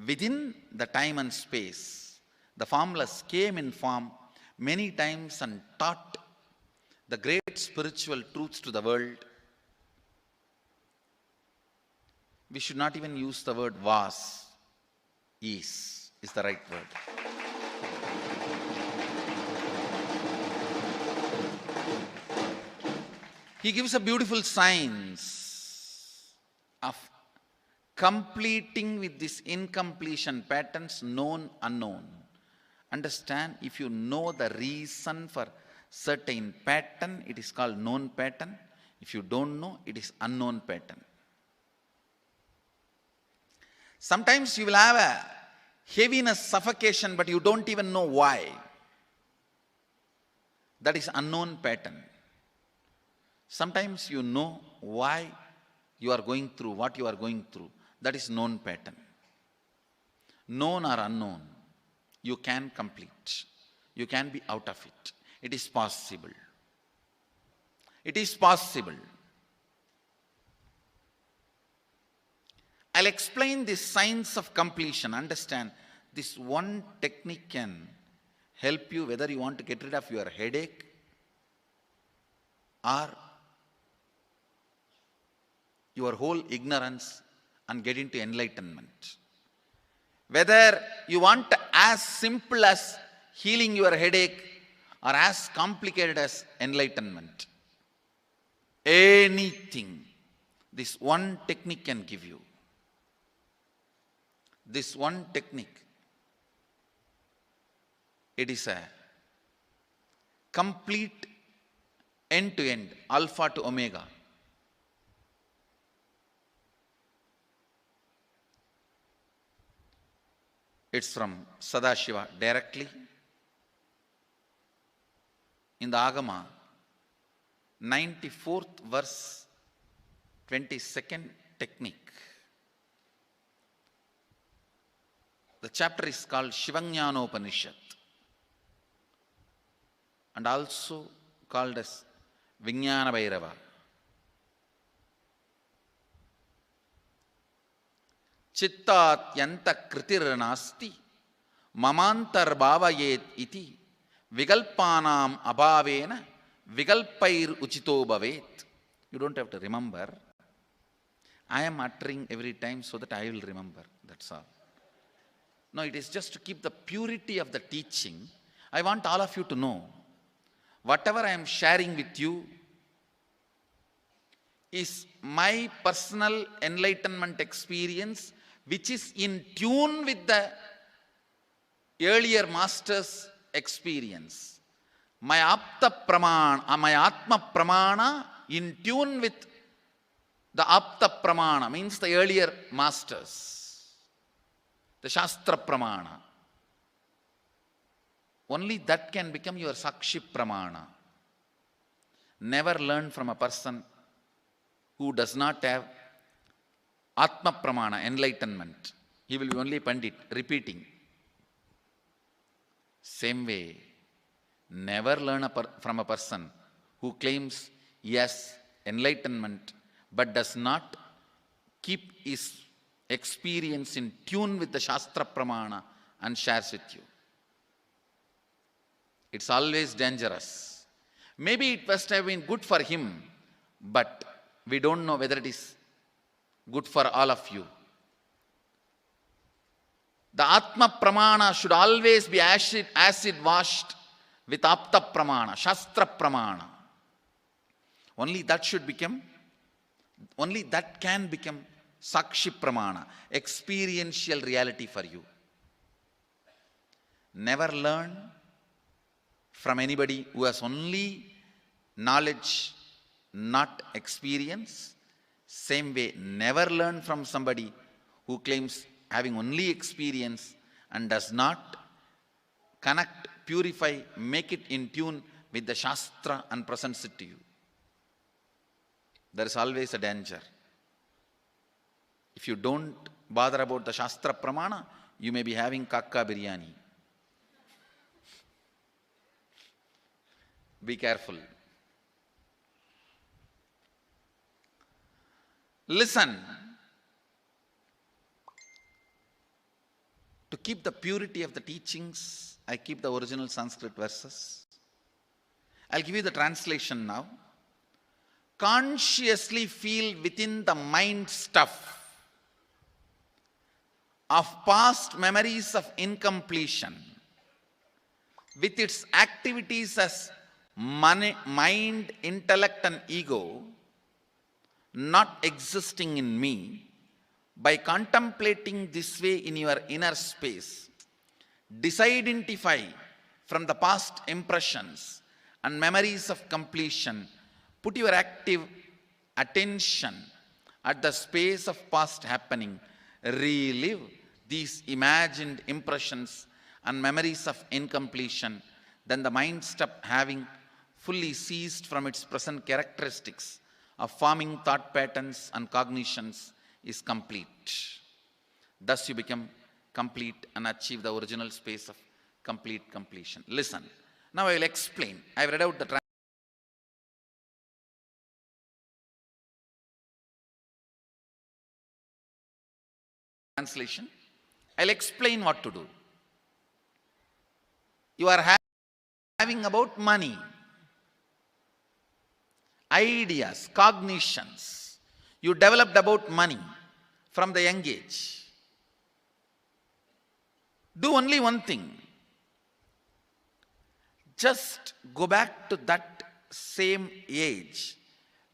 within the time and space. The formless came in form many times and taught the great spiritual truths to the world. We should not even use the word was. Is the right word. He gives a beautiful science of completing with this incompletion patterns, known, unknown. Understand, if you know the reason for certain pattern, it is called known pattern. If you don't know, it is unknown pattern. Sometimes you will have a heaviness, suffocation, but you don't even know why. That is unknown pattern. Sometimes you know why you are going through what you are going through. That is known pattern. Known or unknown, you can complete. You can be out of it. It is possible. It is possible. I'll explain this science of completion. Understand, this one technique can help you whether you want to get rid of your headache or your whole ignorance and get into enlightenment. Whether you want as simple as healing your headache or as complicated as enlightenment. Anything, this one technique can give you. This one technique, it is a complete end-to-end, alpha to omega. It's from Sadashiva directly. In the Agama, 94th verse, 22nd technique. The chapter is called Shivajnanopanishad and also called as Vijnana Bhairava. Chittat yanta kritir nasti mamantar bhavayet iti vigalpanam abhavena vigalpair uchito bhavet. You don't have to remember. I am uttering every time so that I will remember. That's all. No, it is just to keep the purity of the teaching. I want all of you to know, whatever I am sharing with you is my personal enlightenment experience, which is in tune with the earlier master's experience. My Apta Pramana, my Atma Pramana in tune with the Apta Pramana, means the earlier masters. The Shastra Pramana. only that can become your Sakshi Pramana. Never learn from a person who does not have Atma Pramana, enlightenment. He will be only Pandit, repeating. Same way, never learn from a person who claims yes, enlightenment, but does not keep his experience in tune with the Shastra Pramana and shares with you. It's always dangerous. Maybe it must have been good for him, but we don't know whether it is good for all of you. The Atma Pramana should always be acid washed with Apta Pramana, Shastra Pramana. Only that can become Sakshi Pramana, experiential reality for you. Never learn from anybody who has only knowledge, not experience. Same way, never learn from somebody who claims having only experience and does not connect, purify, make it in tune with the Shastra and presents it to you. There is always a danger. If you don't bother about the Shastra Pramana, you may be having kakka biryani. Be careful. Listen. To keep the purity of the teachings, I keep the original Sanskrit verses. I'll give you the translation now. Consciously feel within the mind stuff of past memories of incompletion with its activities as mind, intellect and ego not existing in me. By contemplating this way in your inner space, disidentify from the past impressions and memories of completion. Put your active attention at the space of past happening. Relive these imagined impressions and memories of incompletion. Then the mind stop having fully ceased from its present characteristics of forming thought patterns and cognitions is complete. Thus you become complete and achieve the original space of complete completion. Listen. Now I will explain. I have read out the translation. I'll explain what to do. You are having about money, ideas, cognitions. You developed about money from the young age. Do only one thing. Just go back to that same age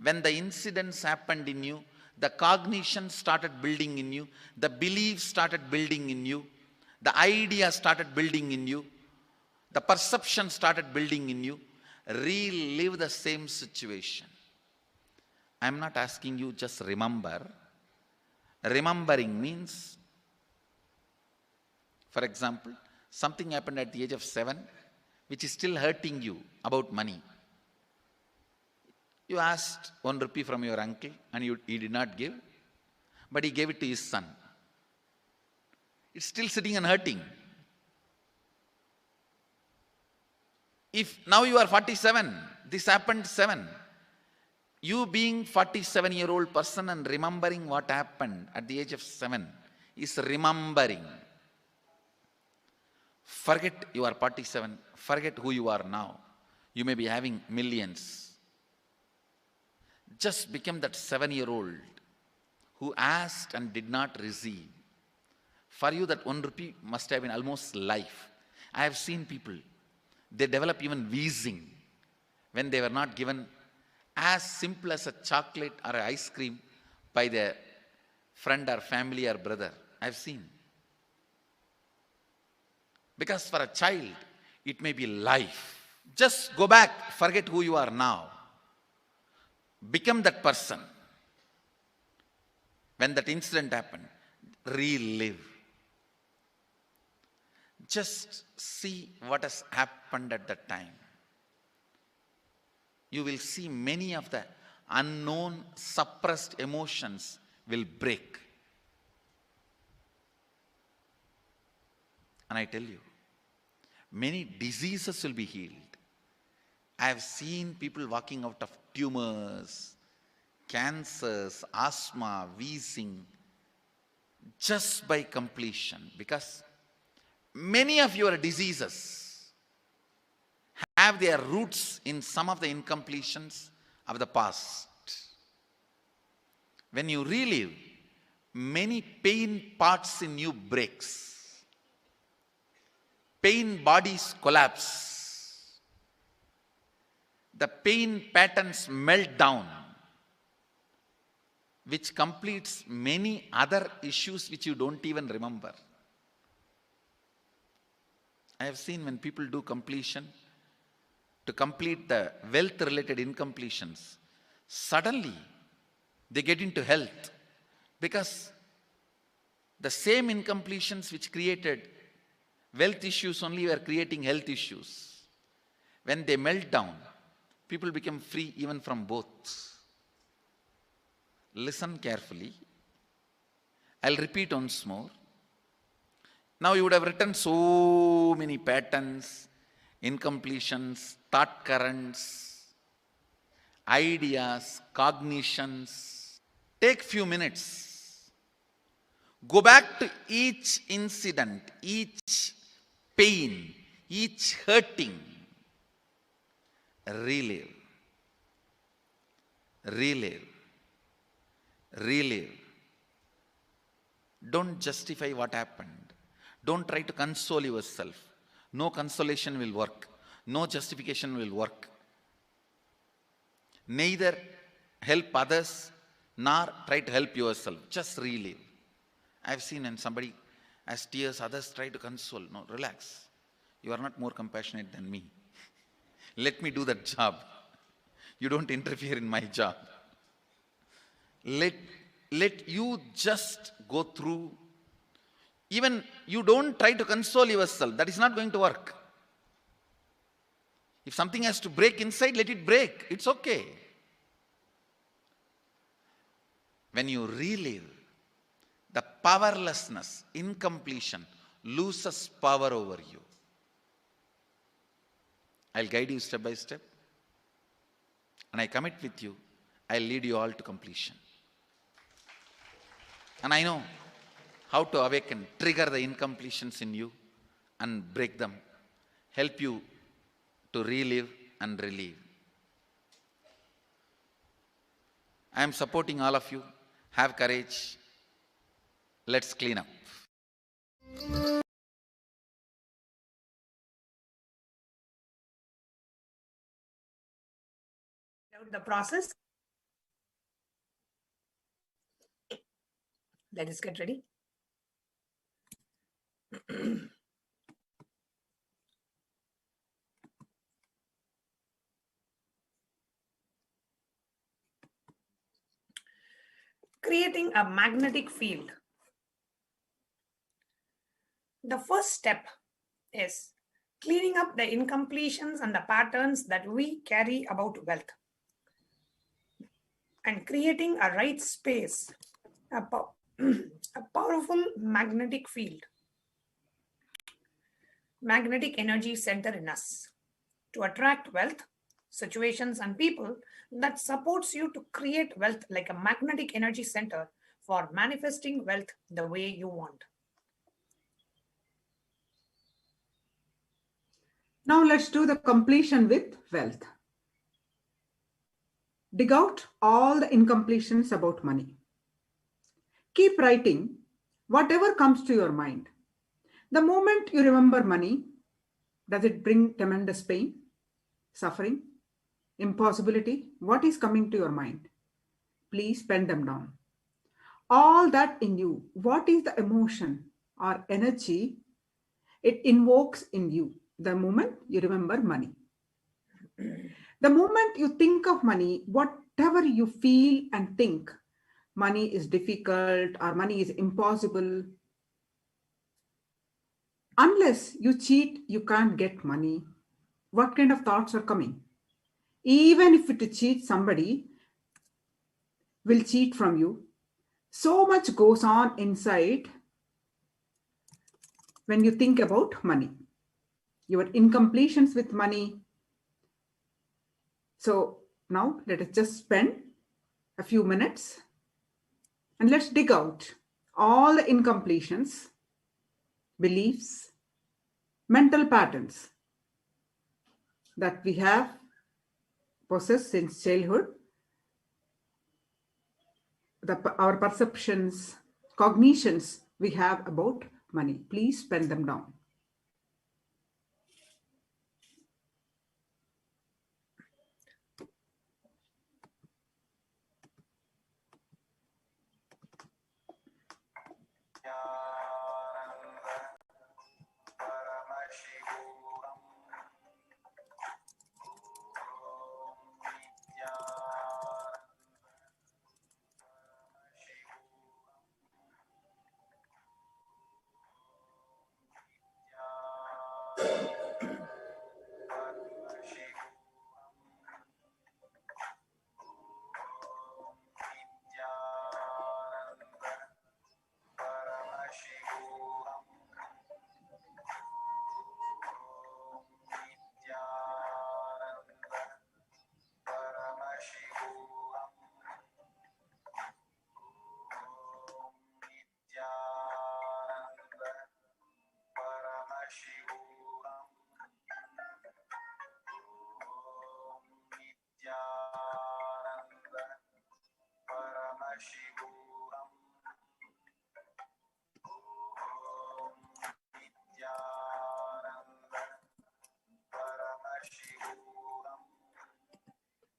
when the incidents happened in you, the cognition started building in you, the beliefs started building in you, the idea started building in you, the perception started building in you. Relive the same situation. I am not asking you just remember. Remembering means, for example, something happened at the age of 7 which is still hurting you about money. You asked 1 rupee from your uncle and he did not give, but he gave it to his son. It's still sitting and hurting. If now you are 47, this happened 7. You being 47-year-old person and remembering what happened at the age of 7 is remembering. Forget you are 47. Forget who you are now. You may be having millions. Just become that 7-year-old who asked and did not receive. For you that 1 rupee must have been almost life. I have seen people, they develop even wheezing when they were not given as simple as a chocolate or an ice cream by their friend or family or brother. I have seen. Because for a child, it may be life. Just go back, forget who you are now. Become that person. When that incident happened, relive. Just see what has happened at that time. You will see many of the unknown, suppressed emotions will break. And I tell you, many diseases will be healed. I have seen people walking out of tumors, cancers, asthma, wheezing, just by completion. Because many of your diseases have their roots in some of the incompletions of the past. When you relive, many pain parts in you breaks. Pain bodies collapse. The pain patterns melt down, which completes many other issues which you don't even remember. I have seen when people do completion, to complete the wealth-related incompletions, suddenly they get into health, because the same incompletions which created wealth issues only were creating health issues. When they melt down, people become free even from both. Listen carefully. I'll repeat once more. Now you would have written so many patterns, incompletions, thought currents, ideas, cognitions. Take few minutes. Go back to each incident, each pain, each hurting. Relive. Relive. Relive. Don't justify what happened. Don't try to console yourself. No consolation will work. No justification will work. Neither help others nor try to help yourself. Just relive. I've seen when somebody has tears, others try to console. No, relax. You are not more compassionate than me. Let me do that job. You don't interfere in my job. Let you just go through. Even you don't try to console yourself. That is not going to work. If something has to break inside, let it break. It's okay. When you relive, the powerlessness, incompletion, loses power over you. I'll guide you step by step. And I commit with you, I'll lead you all to completion. And I know how to awaken, trigger the incompletions in you and break them. Help you to relive and relieve. I am supporting all of you. Have courage. Let's clean up. The process. Let us get ready. Creating a magnetic field. The first step is cleaning up the incompletions and the patterns that we carry about wealth, and creating a right space, a powerful magnetic field, magnetic energy center in us to attract wealth, situations, and people that supports you to create wealth like a magnetic energy center for manifesting wealth the way you want. Now let's do the completion with wealth. Dig out all the incompletions about money. Keep writing whatever comes to your mind. The moment you remember money, does it bring tremendous pain, suffering, impossibility? What is coming to your mind? Please pen them down. All that in you, what is the emotion or energy it invokes in you the moment you remember money? The moment you think of money, whatever you feel and think, money is difficult or money is impossible, Unless you cheat, you can't get money. What kind of thoughts are coming? Even if to cheat, somebody will cheat from you. So much goes on inside when you think about money. Your incompletions with money. So now let us just spend a few minutes and let's dig out all the incompletions, beliefs, mental patterns that we have possessed since childhood, our perceptions, cognitions we have about money. Please pen them down.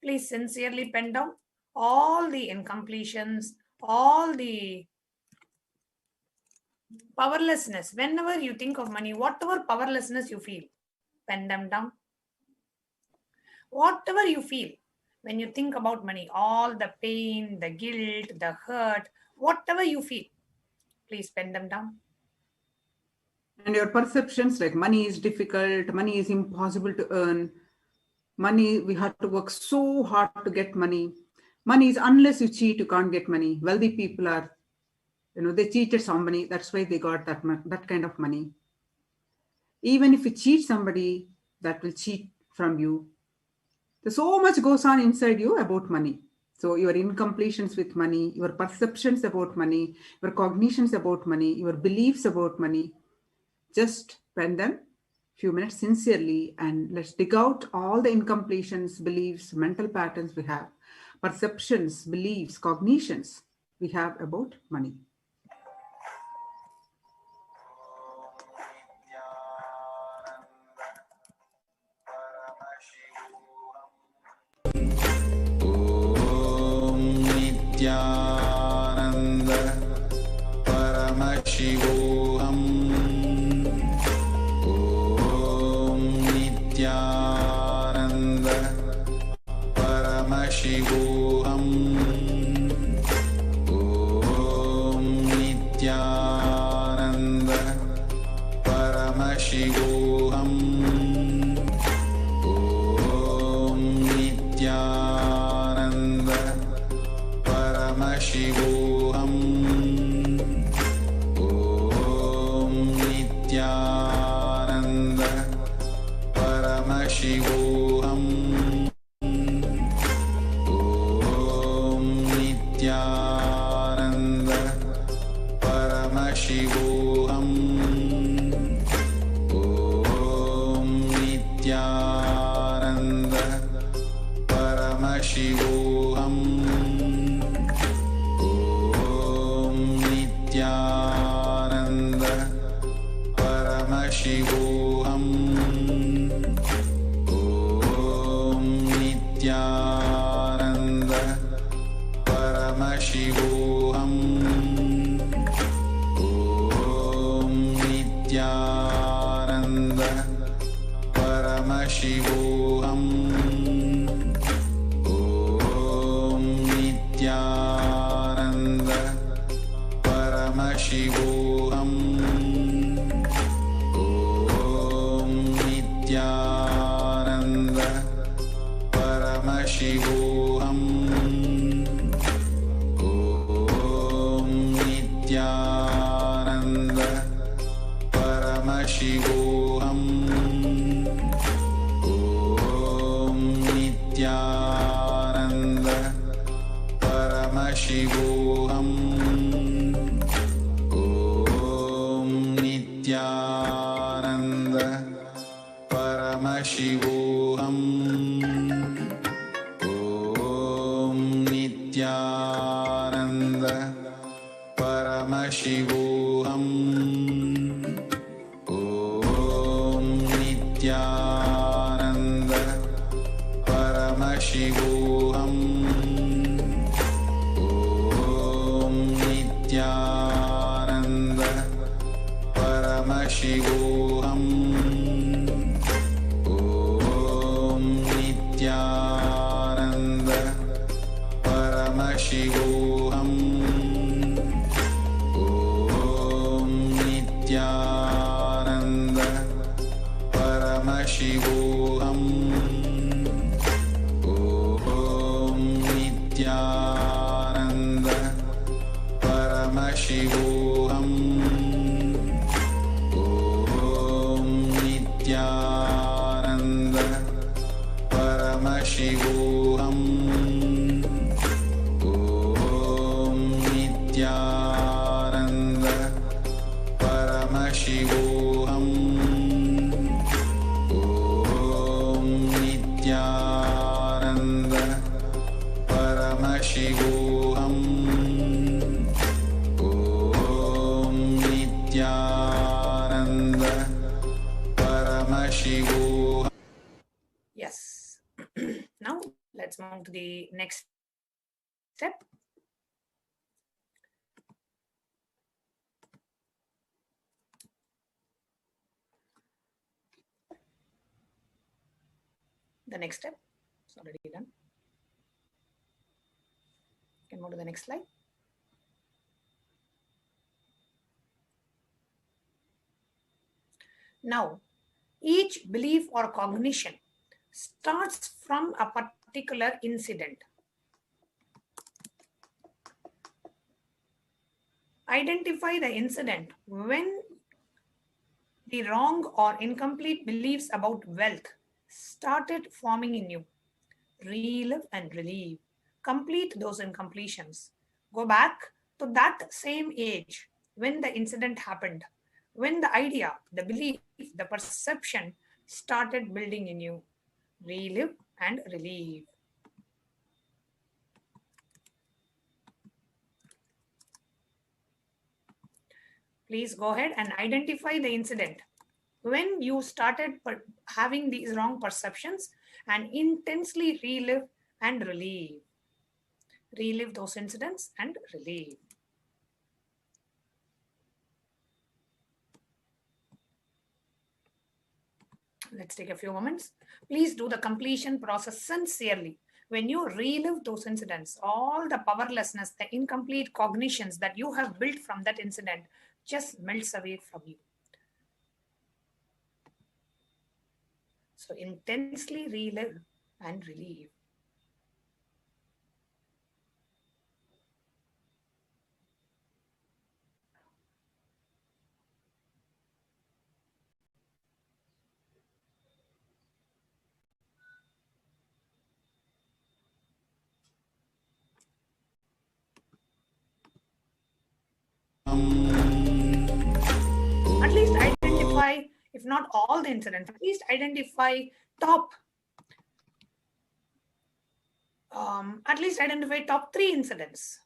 Please sincerely pen down all the incompletions, all the powerlessness. Whenever you think of money, whatever powerlessness you feel, pen them down. Whatever you feel when you think about money, all the pain, the guilt, the hurt, whatever you feel, please pen them down. And your perceptions like money is difficult, money is impossible to earn, money, we have to work so hard to get money. Money is, unless you cheat, you can't get money. Wealthy people are, they cheated somebody, that's why they got that kind of money. Even if you cheat somebody, that will cheat from you. There's so much goes on inside you about money. So your incompletions with money, your perceptions about money, your cognitions about money, your beliefs about money, just pen them few minutes sincerely and let's dig out all the incompletions, beliefs, mental patterns we have, perceptions, beliefs, cognitions we have about money. Nithyananda Paramashivoham. Om Nithyananda Paramashivoham. Om Nithyananda Paramashivoham. Om Nithyananda Paramashivoham. Om Nithyananda Paramashivoham. Om Nithyananda Paramashivoham. Om Nithyananda Paramashivoham. Om Nithyananda Paramashivoham. Om Nithyananda Paramashivoham. Om Nithyananda Paramashivoham. Om Paramashivoham. Om Nithyananda Paramashivoham. Om Nithyananda Paramashivoham. Om Nithyananda Paramashivoham. Om Nithyananda Paramashivoham. Om Nithyananda Paramashivoham. Om Nithyananda Paramashivoham. Om Nithyananda Paramashivoham. Om Nithyananda Paramashivoham. Om Nithyananda Paramashivoham. Om Nithyananda Paramashivoham. Om Nithyananda Paramashivoham. Om Nithyananda Paramashivoham. Om Nithyananda Paramashivoham. Yes. Now let's move to the next step. The next step is already done. Can move to the next slide. Now, each belief or cognition starts from a particular incident. Identify the incident when the wrong or incomplete beliefs about wealth started forming in you. Relive and relieve. Complete those incompletions. Go back to that same age when the incident happened, when the idea, the belief, the perception started building in you. Relive and relieve. Please go ahead and identify the incident when you started having these wrong perceptions and intensely relive and relieve. Relive those incidents and relieve. Let's take a few moments. Please do the completion process sincerely. When you relive those incidents, all the powerlessness, the incomplete cognitions that you have built from that incident just melts away from you. So intensely relive and relieve. At least identify, if not all the incidents, at least identify top 3 incidents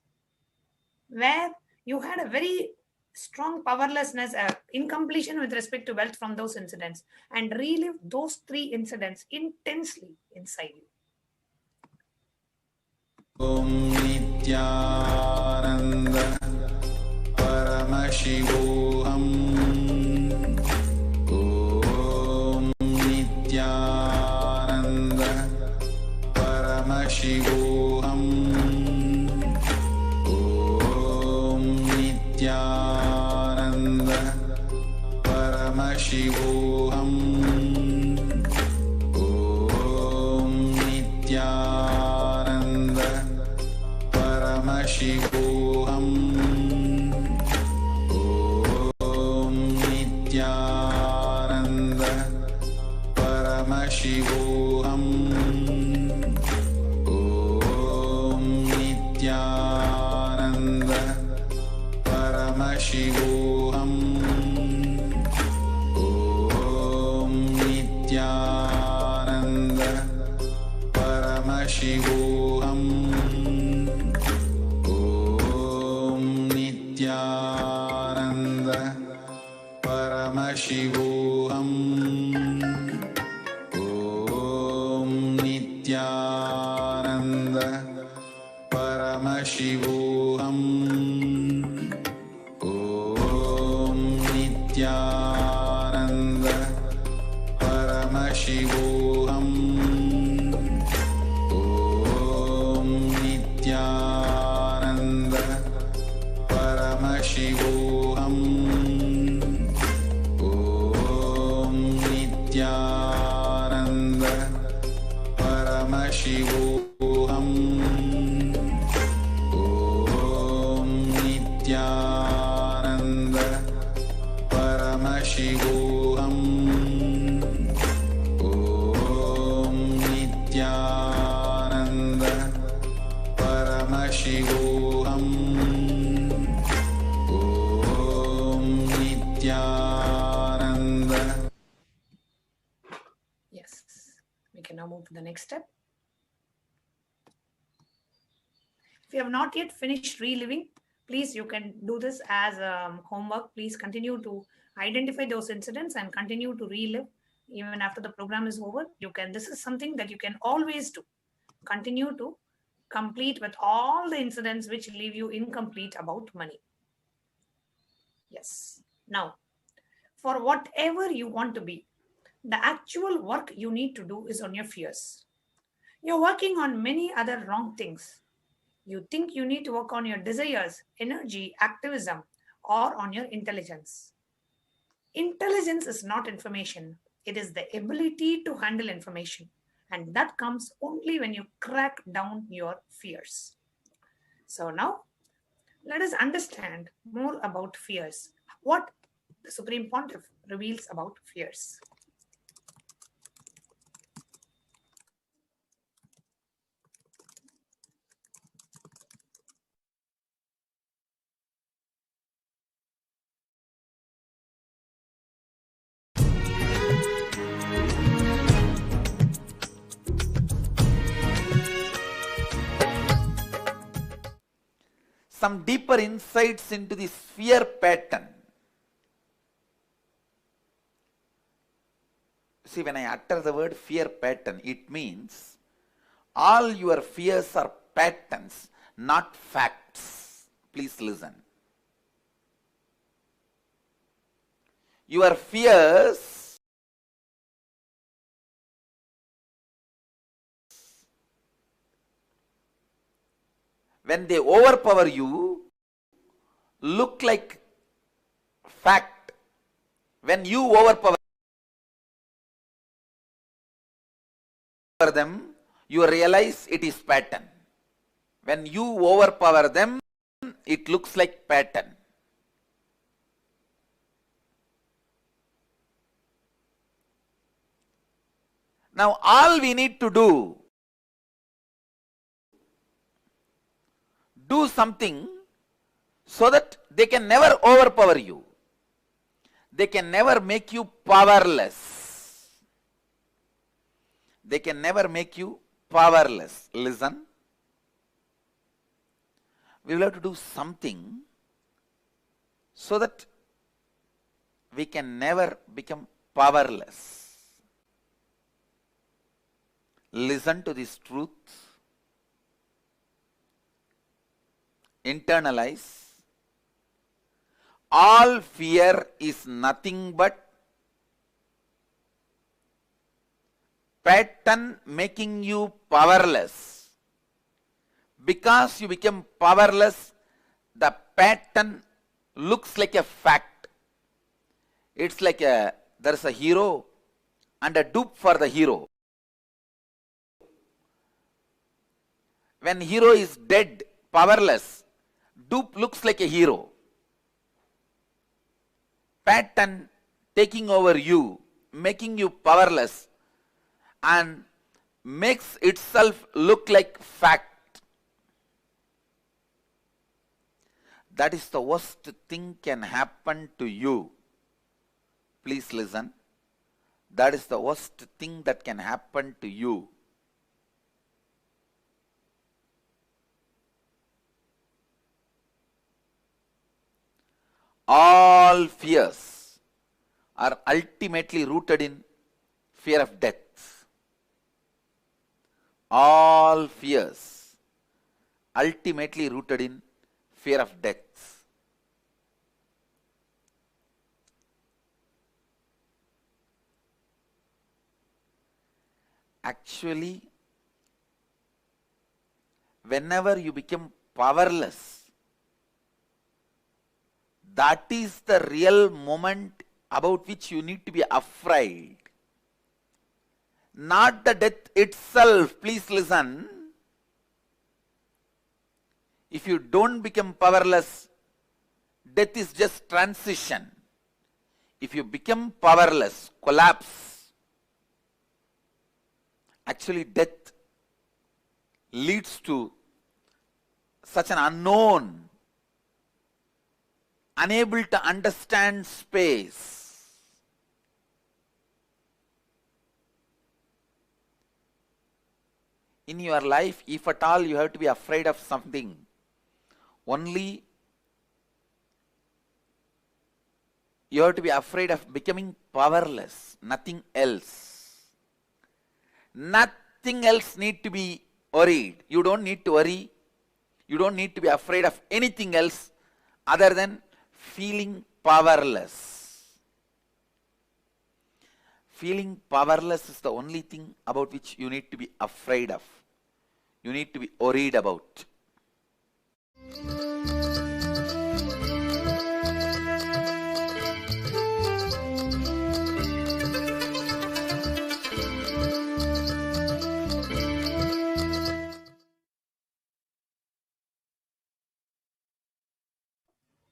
where you had a very strong powerlessness, incompletion with respect to wealth from those incidents, and relive those 3 incidents intensely inside you. Om Nithyananda Paramashivoham. Om Nithyananda Paramashivoham. Om Nithyananda Paramashivoham. Om Nithyananda Paramashivoham. Om Nithyananda Paramashivoham. Om Nithyananda Paramashivoham. Om Nithyananda Paramashivoham. Om Nithyananda Paramashivoham. Om Nithyananda Paramashivoham. Om Nithyananda Paramashivoham. Om Nithyananda Paramashivoham. Om Nithyananda Paramashivoham. Om Nithyananda Paramashivoham. Om Nithyananda Paramashivoham. Om Nithyananda. Yes, we can now move to the next step. If you have not yet finished reliving, please, you can do this as homework. Please continue to identify those incidents and continue to relive even after the program is over. This is something that you can always do. Continue to complete with all the incidents which leave you incomplete about money. Yes. Now, for whatever you want to be, the actual work you need to do is on your fears. You're working on many other wrong things. You think you need to work on your desires, energy, activism, or on your intelligence. Intelligence is not information. It is the ability to handle information. And that comes only when you crack down your fears. So now, let us understand more about fears. What the Supreme Pontiff reveals about fears. Some deeper insights into this fear pattern. See, when I utter the word fear pattern, it means all your fears are patterns, not facts. Please listen. Your fears when they overpower you, look like fact. When you overpower them, you realize it is pattern. When you overpower them, it looks like pattern. Now, all we need to do something so that they can never overpower you. They can never make you powerless. They can never make you powerless. Listen. We will have to do something so that we can never become powerless. Listen to this truth. Internalize. All fear is nothing but pattern making you powerless. Because you become powerless, the pattern looks like a fact. It's like there's a hero and a dupe for the hero. When hero is dead, powerless, Dupe looks like a hero. Pattern taking over you, making you powerless, and makes itself look like fact. That is the worst thing can happen to you. Please listen. That is the worst thing that can happen to you. All fears are ultimately rooted in fear of death. All fears ultimately rooted in fear of death. Actually, whenever you become powerless, that is the real moment about which you need to be afraid. Not the death itself. Please listen. If you don't become powerless, death is just transition. If you become powerless, collapse, actually death leads to such an unknown, unable to understand space. In your life, if at all you have to be afraid of something, only you have to be afraid of becoming powerless, nothing else. Nothing else need to be worried. You don't need to worry. You don't need to be afraid of anything else other than feeling powerless. Feeling powerless is the only thing about which you need to be afraid of. You need to be worried about.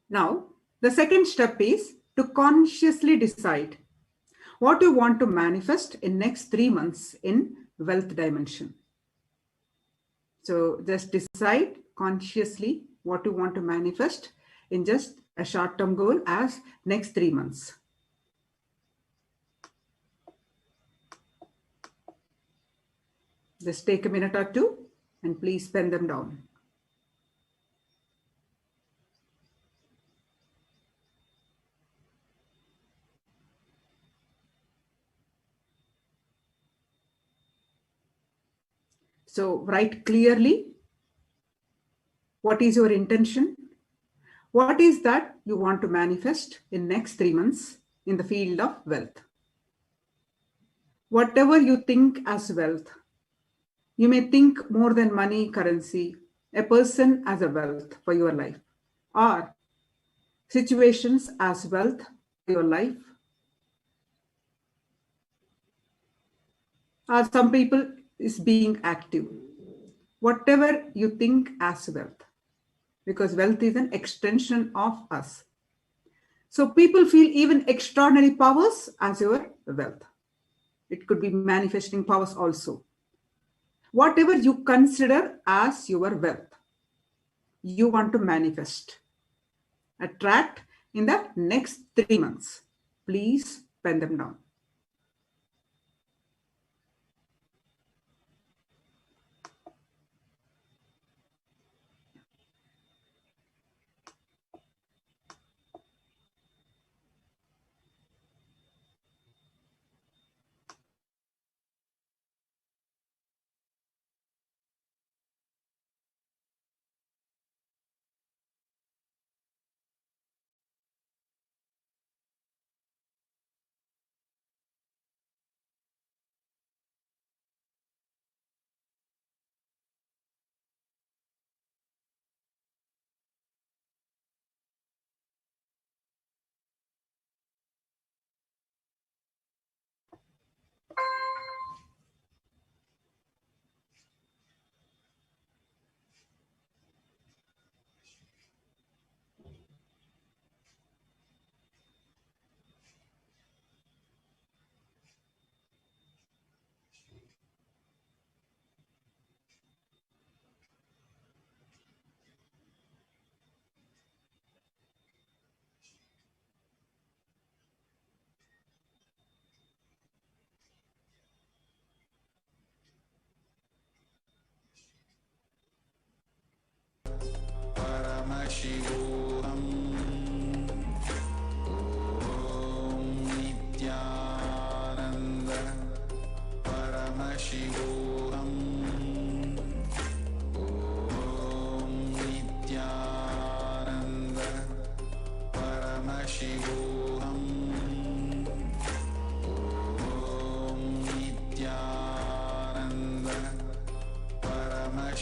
Now, the second step is to consciously decide what you want to manifest in next 3 months in wealth dimension. So just decide consciously what you want to manifest in just a short-term goal as next 3 months. Just take a minute or two and please pen them down. So write clearly what is your intention. What is that you want to manifest in next 3 months in the field of wealth? Whatever you think as wealth, you may think more than money, currency, a person as a wealth for your life, or situations as wealth for your life, or some people is being active. Whatever you think as wealth, because wealth is an extension of us. So people feel even extraordinary powers as your wealth. It could be manifesting powers also. Whatever you consider as your wealth, you want to manifest, attract in the next 3 months. Please pen them down.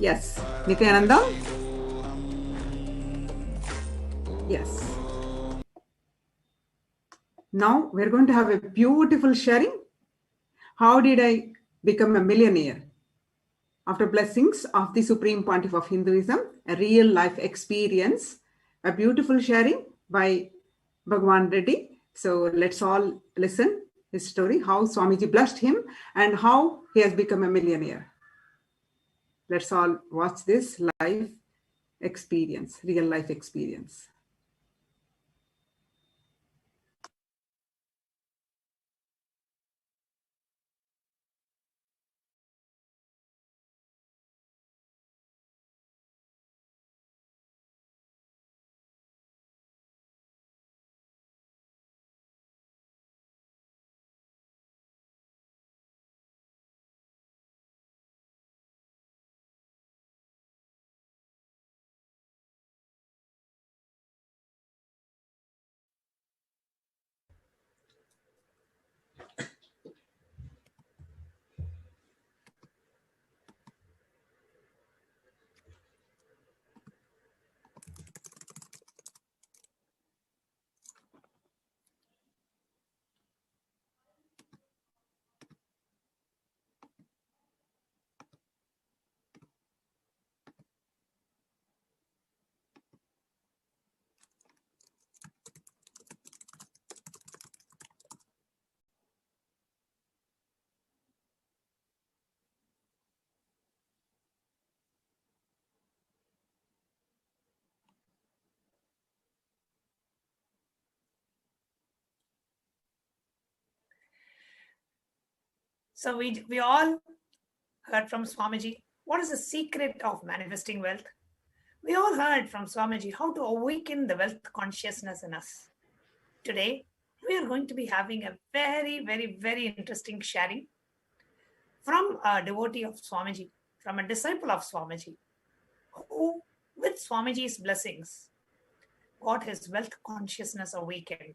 Yes. Nithyananda? Yes. Now we're going to have a beautiful sharing. How did I become a millionaire? After blessings of the Supreme Pontiff of Hinduism, a real life experience, a beautiful sharing by Bhagavan Reddy. So let's all listen his story, how Swamiji blessed him and how he has become a millionaire. Let's all watch this live experience, real life experience. So we all heard from Swamiji what is the secret of manifesting wealth. We all heard from Swamiji how to awaken the wealth consciousness in us. Today, we are going to be having a very, very, very interesting sharing from a devotee of Swamiji, from a disciple of Swamiji, who, with Swamiji's blessings, got his wealth consciousness awakened.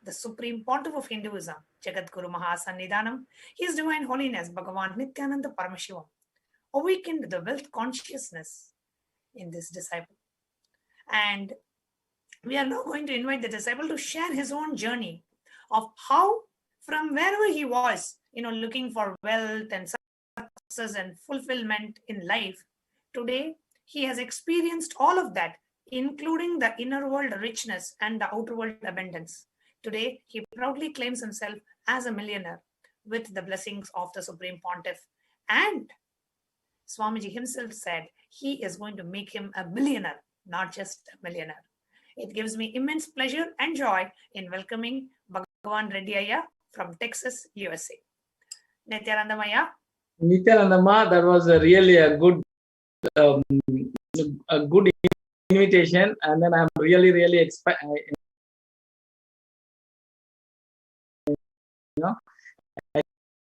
The Supreme Pontiff of Hinduism, Jagadguru Mahasannidhanam, His Divine Holiness Bhagavan Nithyananda Paramashivam, awakened the wealth consciousness in this disciple. And we are now going to invite the disciple to share his own journey of how, from wherever he was, looking for wealth and success and fulfillment in life, today he has experienced all of that, including the inner world richness and the outer world abundance. Today, he proudly claims himself as a millionaire with the blessings of the Supreme Pontiff. And Swamiji himself said he is going to make him a billionaire, not just a millionaire. It gives me immense pleasure and joy in welcoming Bhagavan Reddy Ayya from Texas, USA. Nithyananda Maya. Nithyanandama, that was really a good invitation, and then I'm really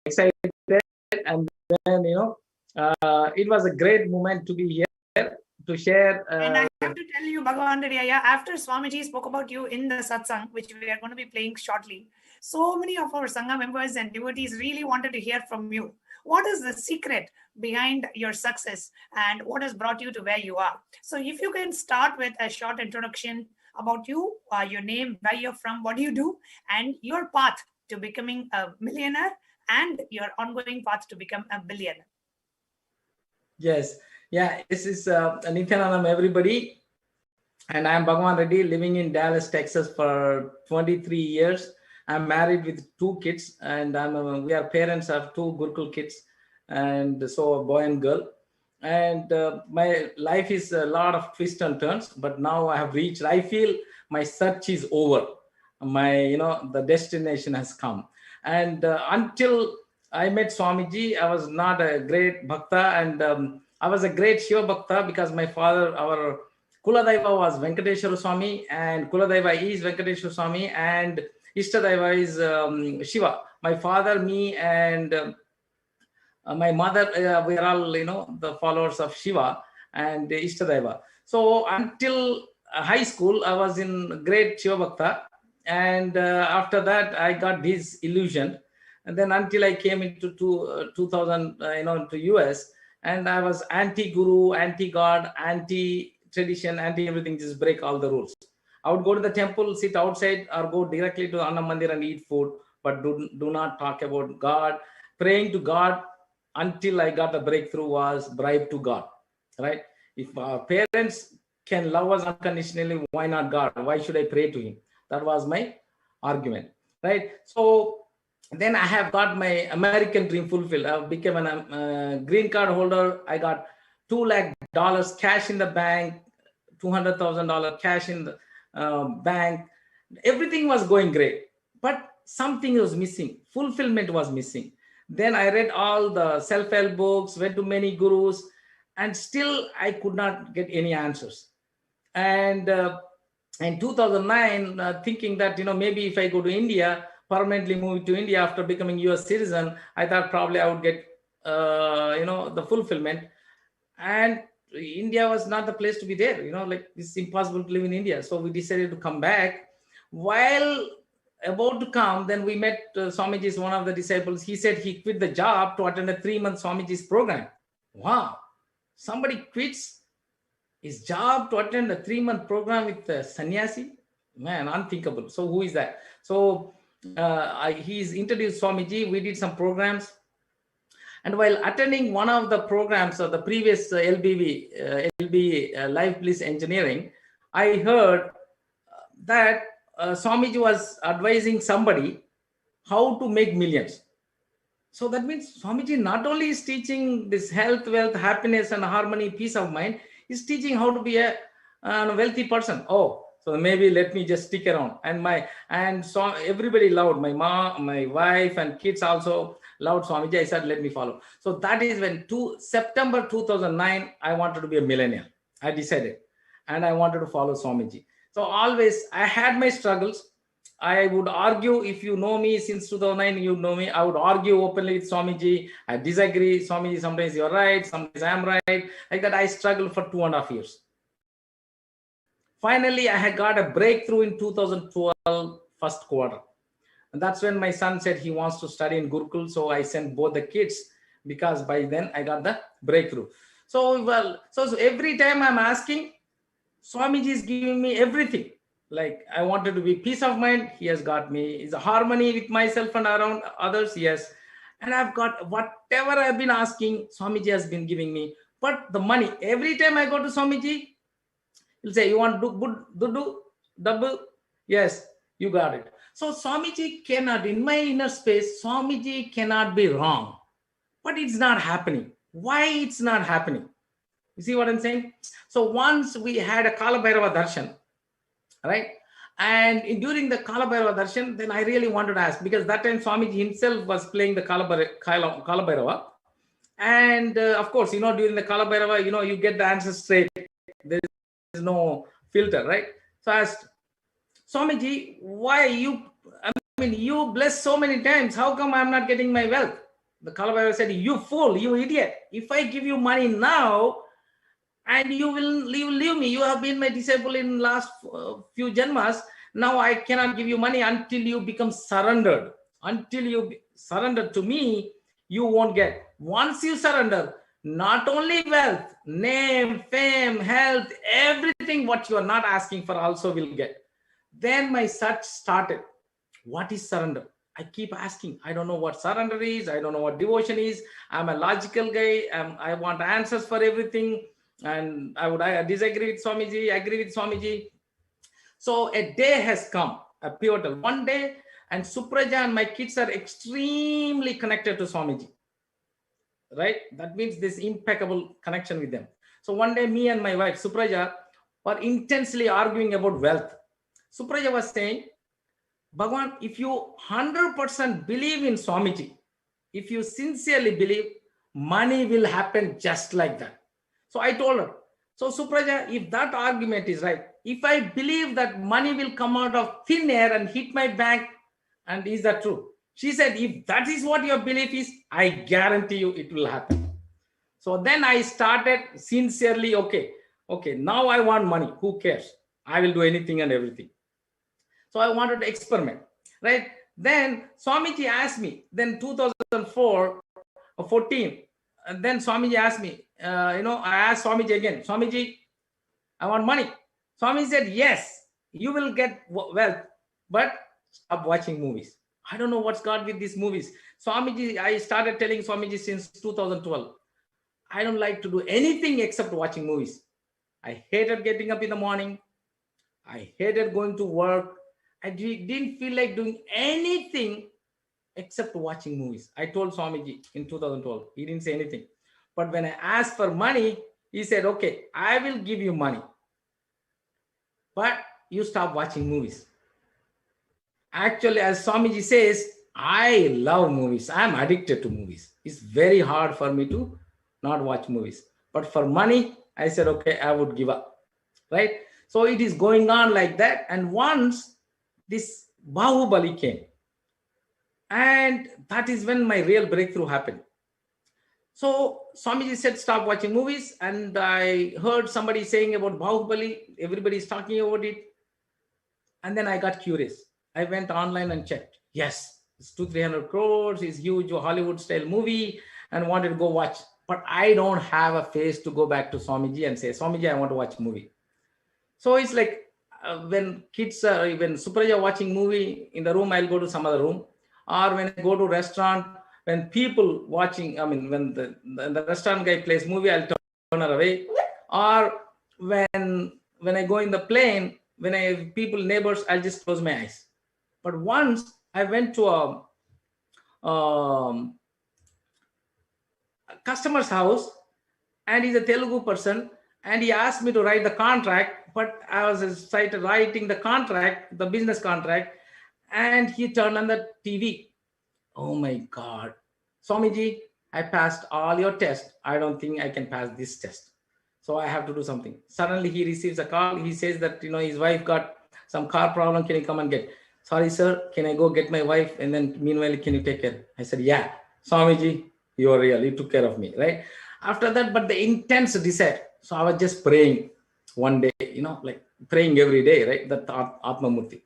excited, and then it was a great moment to be here to share. And I have to tell you, Bhagavan Reddy Ayya, after Swamiji spoke about you in the satsang, which we are going to be playing shortly, so many of our Sangha members and devotees really wanted to hear from you. What is the secret behind your success and what has brought you to where you are? So if you can start with a short introduction about you, your name, where you're from, what do you do, and your path to becoming a millionaire and your ongoing path to become a billionaire. Yes. Yeah, this is Nithyanandam, everybody. And I'm Bhagavan Reddy, living in Dallas, Texas for 23 years. I'm married with 2 kids, and we are parents of 2 Gurukul kids, and so a boy and girl. And my life is a lot of twists and turns, but now I have reached, I feel my search is over. The destination has come. And until I met Swamiji, I was not a great bhakta, and I was a great Shiva bhakta because my father, our Kuladaiva was Venkateshwara Swami, and Kuladaiva is Venkateshwara Swami, and Ishtadaiva is Shiva. My father, me, and my mother, we are all, the followers of Shiva and Ishtadaiva. So until high school, I was in great Shiva bhakta, and after that, I got this illusion. And then until I came into 2000, to US, And I was anti-guru, anti-God, anti-tradition, anti-everything, just break all the rules. I would go to the temple, sit outside, or go directly to Anna Mandir and eat food, but do not talk about God. Praying to God until I got the breakthrough was bribe to God, right? If our parents can love us unconditionally, why not God? Why should I pray to him? That was my argument, right? So then I have got my American dream fulfilled. I've become a green card holder. I got $2 lakh cash in the bank, $200,000 cash in the bank. Everything was going great, but something was missing. Fulfillment was missing. Then I read all the self-help books, went to many gurus, and still I could not get any answers. And in 2009, thinking that, maybe if I go to India, permanently move to India after becoming US citizen, I thought probably I would get, the fulfillment. And India was not the place to be there, like it's impossible to live in India. So we decided to come back. While about to come, then we met Swamiji's one of the disciples. He said he quit the job to attend a 3-month Swamiji's program. Wow, somebody quits his job to attend a 3-month program with a sannyasi? Man, unthinkable. So who is that? So he's introduced Swamiji. We did some programs. And while attending one of the programs of the previous LBE, Life Bliss Engineering, I heard that Swamiji was advising somebody how to make millions. So that means Swamiji not only is teaching this health, wealth, happiness, and harmony, peace of mind, he's teaching how to be a wealthy person. Oh, so maybe let me just stick around. And so everybody loved, my mom, my wife, and kids also loved Swamiji. I said, let me follow. So that is when September 2009, I wanted to be a millionaire. I decided, and I wanted to follow Swamiji. So always I had my struggles. I would argue, if you know me since 2009, you know me, I would argue openly with Swamiji. I disagree. Swamiji, sometimes you're right, sometimes I'm right. Like that, I struggled for 2.5 years. Finally, I had got a breakthrough in 2012, first quarter. And that's when my son said he wants to study in Gurukul. So I sent both the kids, because by then I got the breakthrough. So every time I'm asking, Swamiji is giving me everything. Like I wanted to be peace of mind, he has got me. Is a harmony with myself and around others, yes. And I've got whatever I've been asking, Swamiji has been giving me. But the money, every time I go to Swamiji, he'll say, you want do double? Yes, you got it. So Swamiji cannot, in my inner space, Swamiji cannot be wrong. But it's not happening. Why it's not happening? You see what I'm saying? So once we had a Kala Bhairava Darshan, right? And during the Kala Bhairava Darshan, then I really wanted to ask, because that time Swamiji himself was playing the Kala Bhairava. And of course, during the Kala Bhairava, you get the answer straight. There is no filter, right? So I asked, Swamiji, why you bless so many times. How come I'm not getting my wealth? The Kala Bhairava said, you fool, you idiot. If I give you money now, and you will leave me. You have been my disciple in last few janmas. Now I cannot give you money until you become surrendered. Until you surrender to me, you won't get. Once you surrender, not only wealth, name, fame, health, everything what you are not asking for also will get. Then my search started. What is surrender? I keep asking. I don't know what surrender is. I don't know what devotion is. I'm a logical guy. I want answers for everything. And I disagree with Swamiji, agree with Swamiji. So a day has come, a pivotal one day, and Supraja and my kids are extremely connected to Swamiji, right? That means this impeccable connection with them. So one day, me and my wife, Supraja, were intensely arguing about wealth. Supraja was saying, Bhagavan, if you 100% believe in Swamiji, if you sincerely believe, money will happen just like that. So I told her, so Supraja, if that argument is right, if I believe that money will come out of thin air and hit my bank, and is that true? She said, if that is what your belief is, I guarantee you it will happen. So then I started sincerely, okay, now I want money. Who cares? I will do anything and everything. So I wanted to experiment, right? Then Swamiji asked me, then 2014, and then Swamiji asked me, I asked Swamiji again, Swamiji, I want money. Swami said, yes, you will get wealth, but stop watching movies. I don't know what's got with these movies. Swamiji, I started telling Swamiji since 2012, I don't like to do anything except watching movies. I hated getting up in the morning. I hated going to work. I didn't feel like doing anything except watching movies. I told Swamiji in 2012. He didn't say anything. But when I asked for money, he said, okay, I will give you money, but you stop watching movies. Actually, as Swamiji says, I love movies. I'm addicted to movies. It's very hard for me to not watch movies. But for money, I said, okay, I would give up. Right? So it is going on like that. And once this Bahubali came, and that is when my real breakthrough happened. So Swamiji said, stop watching movies. And I heard somebody saying about Bahubali. Everybody is talking about it. And then I got curious. I went online and checked. Yes, it's 200-300 crores. It's huge Hollywood style movie and wanted to go watch. But I don't have a face to go back to Swamiji and say, Swamiji, I want to watch movie. So it's like when kids are, when Supraja watching movie in the room, I'll go to some other room. Or when I go to restaurant, when people watching, I mean, when the restaurant guy plays movie, I'll turn her away. Or when I go in the plane, when I have people, neighbors, I'll just close my eyes. But once I went to a customer's house, and he's a Telugu person, and he asked me to write the contract, but I was started writing the contract, the business contract, and he turned on the TV. Oh my God. Swamiji, I passed all your tests. I don't think I can pass this test. So I have to do something. Suddenly he receives a call. He says that, his wife got some car problem. Can you come and get? Sorry, sir. Can I go get my wife? And then meanwhile, can you take care? I said, yeah. Swamiji, you are real. You took care of me, right? After that, but the intense desire. So I was just praying one day, like praying every day, right? That Atma Murti.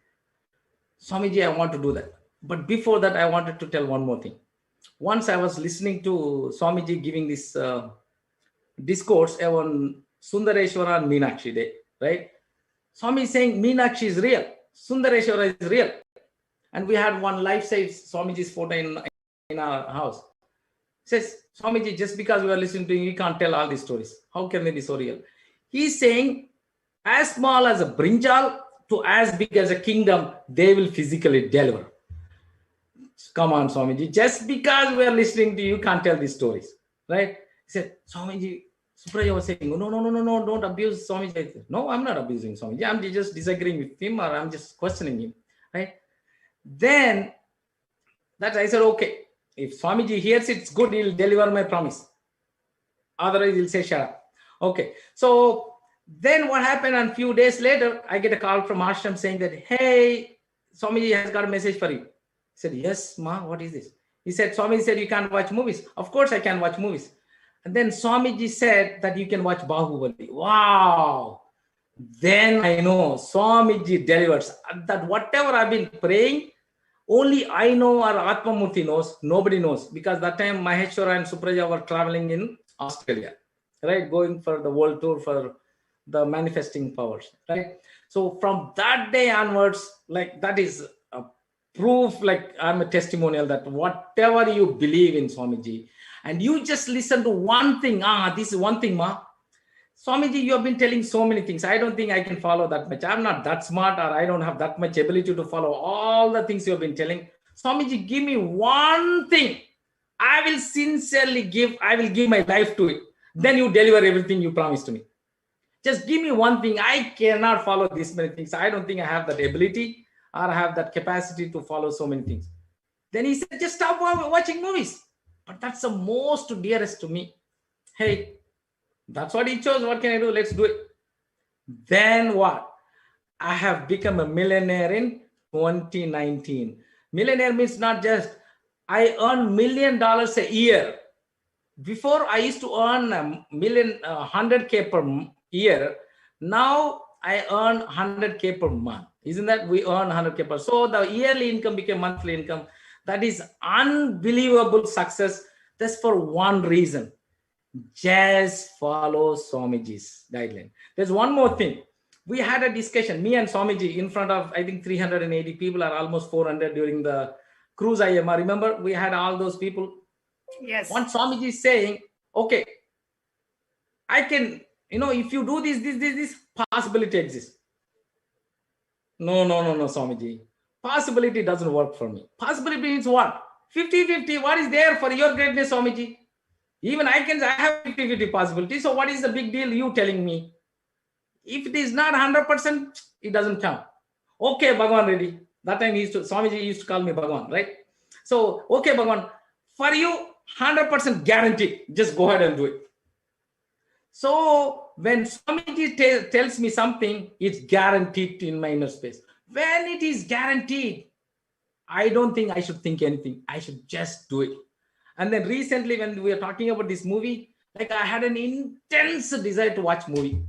Swamiji, I want to do that. But before that, I wanted to tell one more thing. Once I was listening to Swamiji giving this discourse on Sundareshwara and Meenakshi Day, right? Swami is saying Meenakshi is real, Sundareshwara is real. And we had one life-size Swamiji's photo in our house. Says, Swamiji, just because we are listening to you, you can't tell all these stories. How can they be so real? He's saying, as small as a brinjal to as big as a kingdom, they will physically deliver. Come on, Swamiji. Just because we are listening to you, can't tell these stories, right? He said, Swamiji, Supraja was saying, no, don't abuse Swamiji. I said, no, I'm not abusing Swamiji. I'm just disagreeing with him, or I'm just questioning him, right? Then that I said, okay, if Swamiji hears it, it's good, he'll deliver my promise. Otherwise, he'll say, shut up. Okay. So then what happened? And a few days later, I get a call from Ashram saying that, hey, Swamiji has got a message for you. I said, yes, Ma, what is this? He said, Swamiji said, you can't watch movies. Of course, I can watch movies. And then Swamiji said that you can watch Bahubali. Wow. Then I know Swamiji delivers. That whatever I've been praying, only I know, or Atma Murti knows. Nobody knows. Because that time Maheshwara and Supraja were traveling in Australia, right? Going for the world tour for the manifesting powers, right? So from that day onwards, like that is a proof, like I'm a testimonial that whatever you believe in Swamiji, and you just listen to one thing, this is one thing, Ma. Swamiji, you have been telling so many things. I don't think I can follow that much. I'm not that smart, or I don't have that much ability to follow all the things you have been telling. Swamiji, give me one thing. I will sincerely give, I will give my life to it. Then you deliver everything you promised to me. Just give me one thing. I cannot follow this many things. I don't think I have that ability or I have that capacity to follow so many things. Then he said, just stop watching movies. But that's the most dearest to me. Hey, that's what he chose. What can I do? Let's do it. Then what? I have become a millionaire in 2019. Millionaire means not just I earn $1 million a year. Before I used to earn $100K per year. Now I earn $100K per month. Isn't that we earn $100K per? So the yearly income became monthly income. That is unbelievable success. That's for one reason. Just follow Swamiji's guideline. There's one more thing. We had a discussion, me and Swamiji, in front of, I think, 380 people, or almost 400 during the cruise IMR. Remember, we had all those people. Yes. One Swamiji is saying, okay, I can, if you do this possibility exists. No, Swamiji. Possibility doesn't work for me. Possibility means what? 50-50. What is there for your greatness, Swamiji? Even I have 50-50 possibility. So what is the big deal you telling me? If it is not 100%, it doesn't count. Okay, Bhagavan ready. That time Swamiji used to call me Bhagavan, right? So, okay, Bhagavan, for you, 100% guaranteed. Just go ahead and do it. So when Swamiji tells me something, it's guaranteed in my inner space. When it is guaranteed, I don't think I should think anything. I should just do it. And then recently, when we were talking about this movie, like I had an intense desire to watch movie.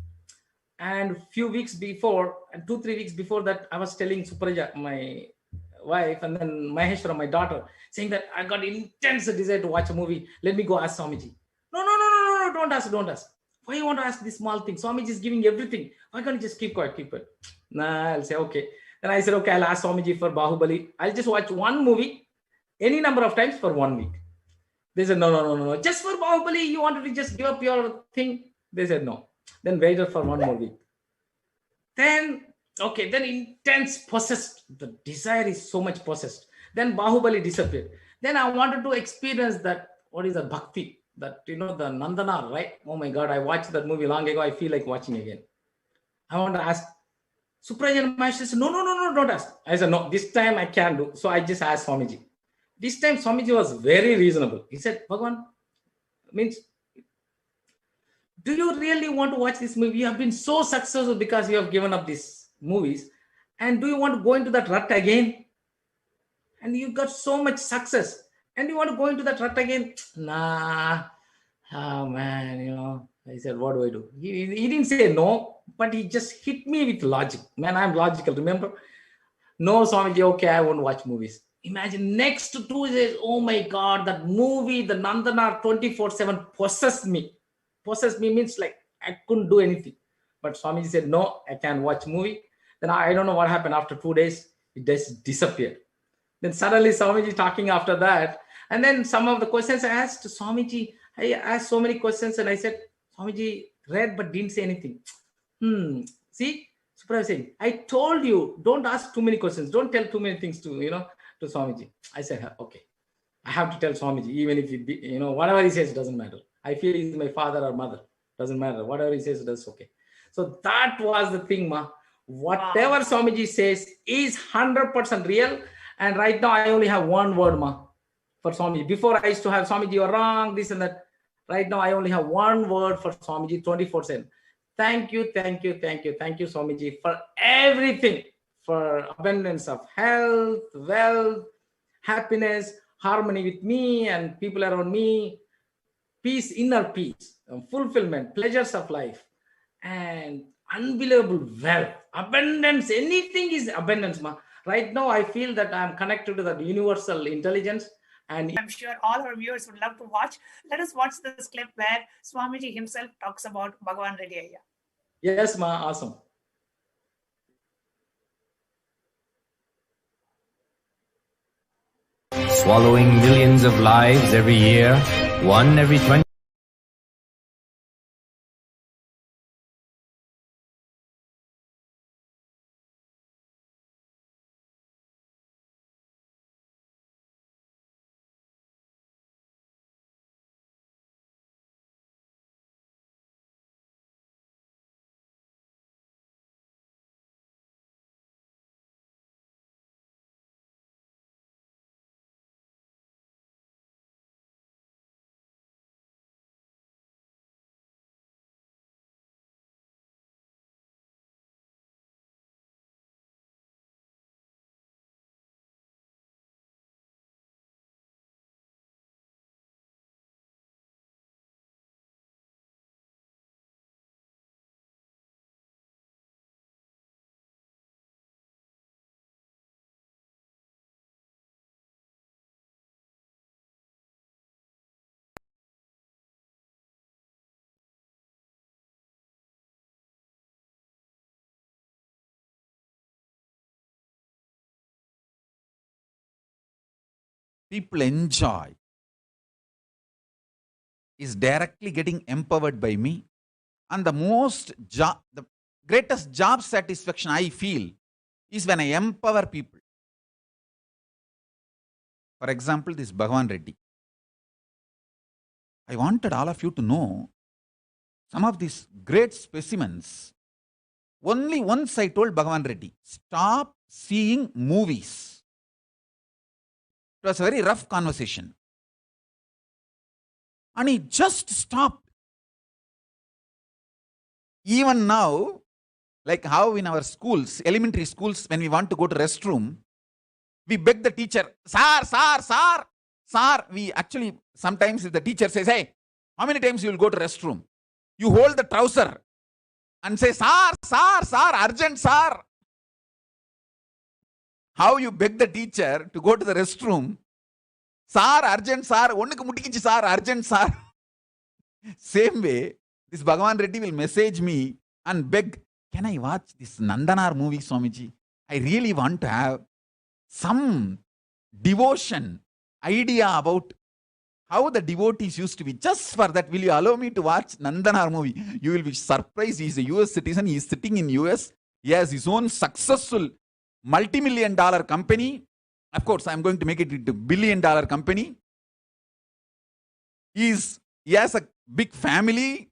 And few weeks before, and 2-3 weeks before that, I was telling Supraja, my wife, and then Maheshwara, my daughter, saying that I got intense desire to watch a movie. Let me go ask Swamiji. No, don't ask. Why you want to ask this small thing? Swamiji is giving everything. Why can't you just keep quiet? Nah, I'll say, okay. Then I said, okay, I'll ask Swamiji for Bahubali. I'll just watch one movie any number of times for 1 week. They said, no. Just for Bahubali, you wanted to just give up your thing? They said, no. Then waited for 1 more week. Then intense possessed. The desire is so much possessed. Then Bahubali disappeared. Then I wanted to experience that, what is the bhakti? That, the Nandana, right? Oh my God, I watched that movie long ago. I feel like watching again. I want to ask. Suprajan Maharaj said, no, don't ask. I said, no, this time I can do. So I just asked Swamiji. This time Swamiji was very reasonable. He said, Bhagavan, means, do you really want to watch this movie? You have been so successful because you have given up these movies. And do you want to go into that rut again? And you got so much success. And you want to go into that rut again? Nah. Oh man, I said, what do I do? He didn't say no, but he just hit me with logic. Man, I'm logical, remember? No, Swamiji, okay, I won't watch movies. Imagine next 2 days, oh my God, that movie, the Nandana 24/7 possessed me. Possessed me means like I couldn't do anything. But Swamiji said, no, I can't watch movie. Then I don't know what happened after 2 days. It just disappeared. Then suddenly Swamiji talking after that. And then some of the questions I asked Swamiji, I asked so many questions and I said, Swamiji read but didn't say anything. See, Suprabhu saying, I told you, don't ask too many questions. Don't tell too many things to Swamiji. I said, okay, I have to tell Swamiji, even if whatever he says doesn't matter. I feel he's my father or mother. Doesn't matter. Whatever he says, that's okay. So that was the thing, ma. Whatever Swamiji says is 100% real. And right now I only have one word, ma, for Swamiji. Before I used to have Swamiji, you're wrong, this and that. Right now I only have one word for Swamiji 24/7. Thank you, Swamiji, for everything, for abundance of health, wealth, happiness, harmony with me and people around me, peace, inner peace, fulfillment, pleasures of life, and unbelievable wealth, abundance. Anything is abundance, ma. Right now, I feel that I'm connected to the universal intelligence. And I'm sure all our viewers would love to watch. Let us watch this clip where Swamiji himself talks about Bhagavan Reddy Ayya. Yes, ma, awesome. Swallowing millions of lives every year, one every 20 people enjoy is directly getting empowered by me. And the greatest job satisfaction I feel is when I empower people. For example, this Bhagavan Reddy. I wanted all of you to know some of these great specimens. Only once I told Bhagavan Reddy, stop seeing movies. It was a very rough conversation. And he just stopped. Even now, like how in our schools, elementary schools, when we want to go to restroom, we beg the teacher, sir. We actually, sometimes if the teacher says, hey, how many times you will go to restroom? You hold the trouser and say, sir, urgent, sir. How you beg the teacher to go to the restroom? Sir, urgent, sir. Onnuku muttikinchi, sir, urgent, sir. Same way, this Bhagavan Reddy will message me and beg, can I watch this Nandanar movie, Swamiji? I really want to have some devotion, idea about how the devotees used to be. Just for that, will you allow me to watch Nandanar movie? You will be surprised. He is a US citizen. He is sitting in US. He has his own successful multi-million-dollar company. Of course, I'm going to make it into a billion-dollar company. He has a big family.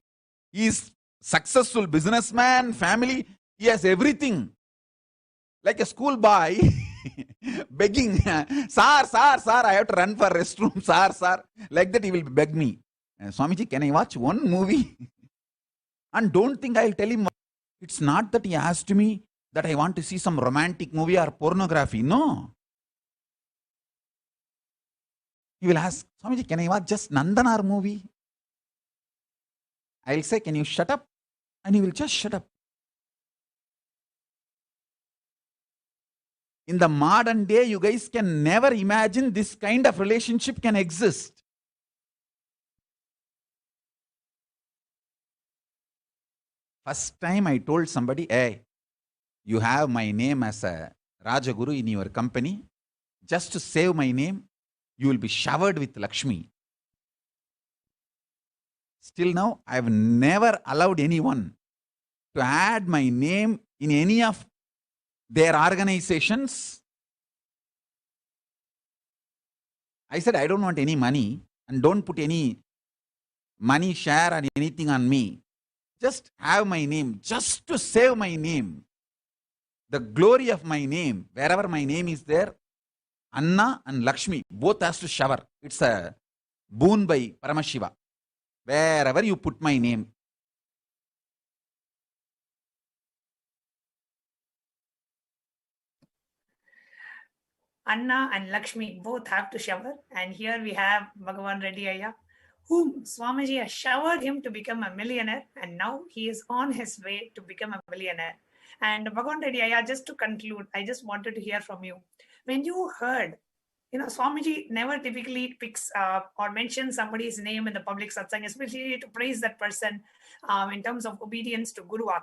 He is successful businessman, family. He has everything. Like a schoolboy begging, sir, I have to run for restroom, sir. Like that he will beg me. Swamiji, can I watch one movie? And don't think I'll tell him. It's not that he asked me that I want to see some romantic movie or pornography. No. He will ask, Swamiji, can I watch just Nandanar movie? I'll say, can you shut up? And he will just shut up. In the modern day, you guys can never imagine this kind of relationship can exist. First time I told somebody, hey, you have my name as a Rajaguru in your company. Just to save my name, you will be showered with Lakshmi. Still now, I have never allowed anyone to add my name in any of their organizations. I said, I don't want any money and don't put any money share or anything on me. Just have my name, just to save my name. The glory of my name, wherever my name is there, Anna and Lakshmi, both has to shower. It's a boon by Paramashiva. Wherever you put my name. Anna and Lakshmi both have to shower. And here we have Bhagavan Reddy Ayya, whom Swamiji has showered him to become a millionaire. And now he is on his way to become a millionaire. And Bhagavan Reddy Ayya, just to conclude, I just wanted to hear from you. When you heard, Swamiji never typically picks or mentions somebody's name in the public satsang, especially to praise that person in terms of obedience to Guru Vak.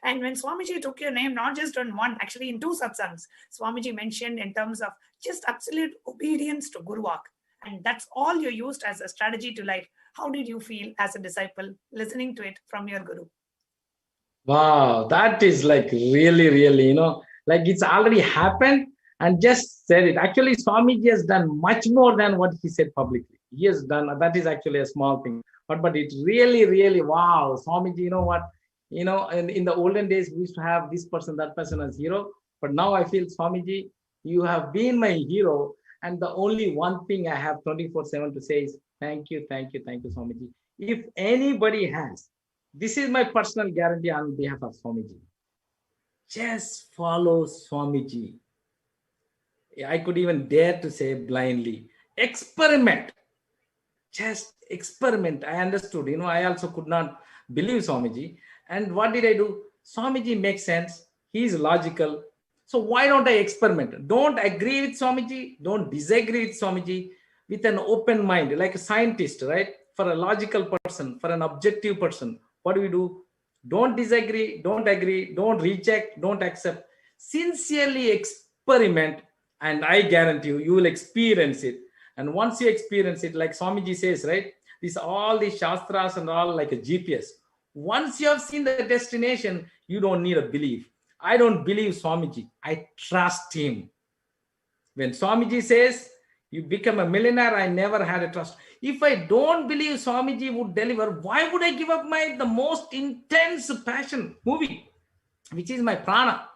And when Swamiji took your name, not just on one, actually in two satsangs, Swamiji mentioned in terms of just absolute obedience to Guru Vak. And that's all you used as a strategy to life. How did you feel as a disciple listening to it from your Guru? Wow, that is like really, like it's already happened. And just said it. Actually, Swamiji has done much more than what he said publicly. He has done, that is actually a small thing. But it's really, wow. Swamiji, you know what? In the olden days, we used to have this person, that person as hero. But now I feel, Swamiji, you have been my hero. And the only one thing I have 24/7 to say is, thank you, Swamiji. If anybody has, this is my personal guarantee on behalf of Swamiji. Just follow Swamiji. I could even dare to say blindly, experiment. Just experiment. I understood. I also could not believe Swamiji. And what did I do? Swamiji makes sense. He is logical. So why don't I experiment? Don't agree with Swamiji. Don't disagree with Swamiji. With an open mind, like a scientist, right? For a logical person, for an objective person, what do? Don't disagree. Don't agree. Don't reject. Don't accept. Sincerely experiment. And I guarantee you will experience it. And once you experience it, like Swamiji says, right? All these shastras and all like a GPS. Once you have seen the destination, you don't need a belief. I don't believe Swamiji. I trust him. When Swamiji says, you become a millionaire, I never had a trust. If I don't believe Swamiji would deliver, why would I give up the most intense passion movie, which is my prana?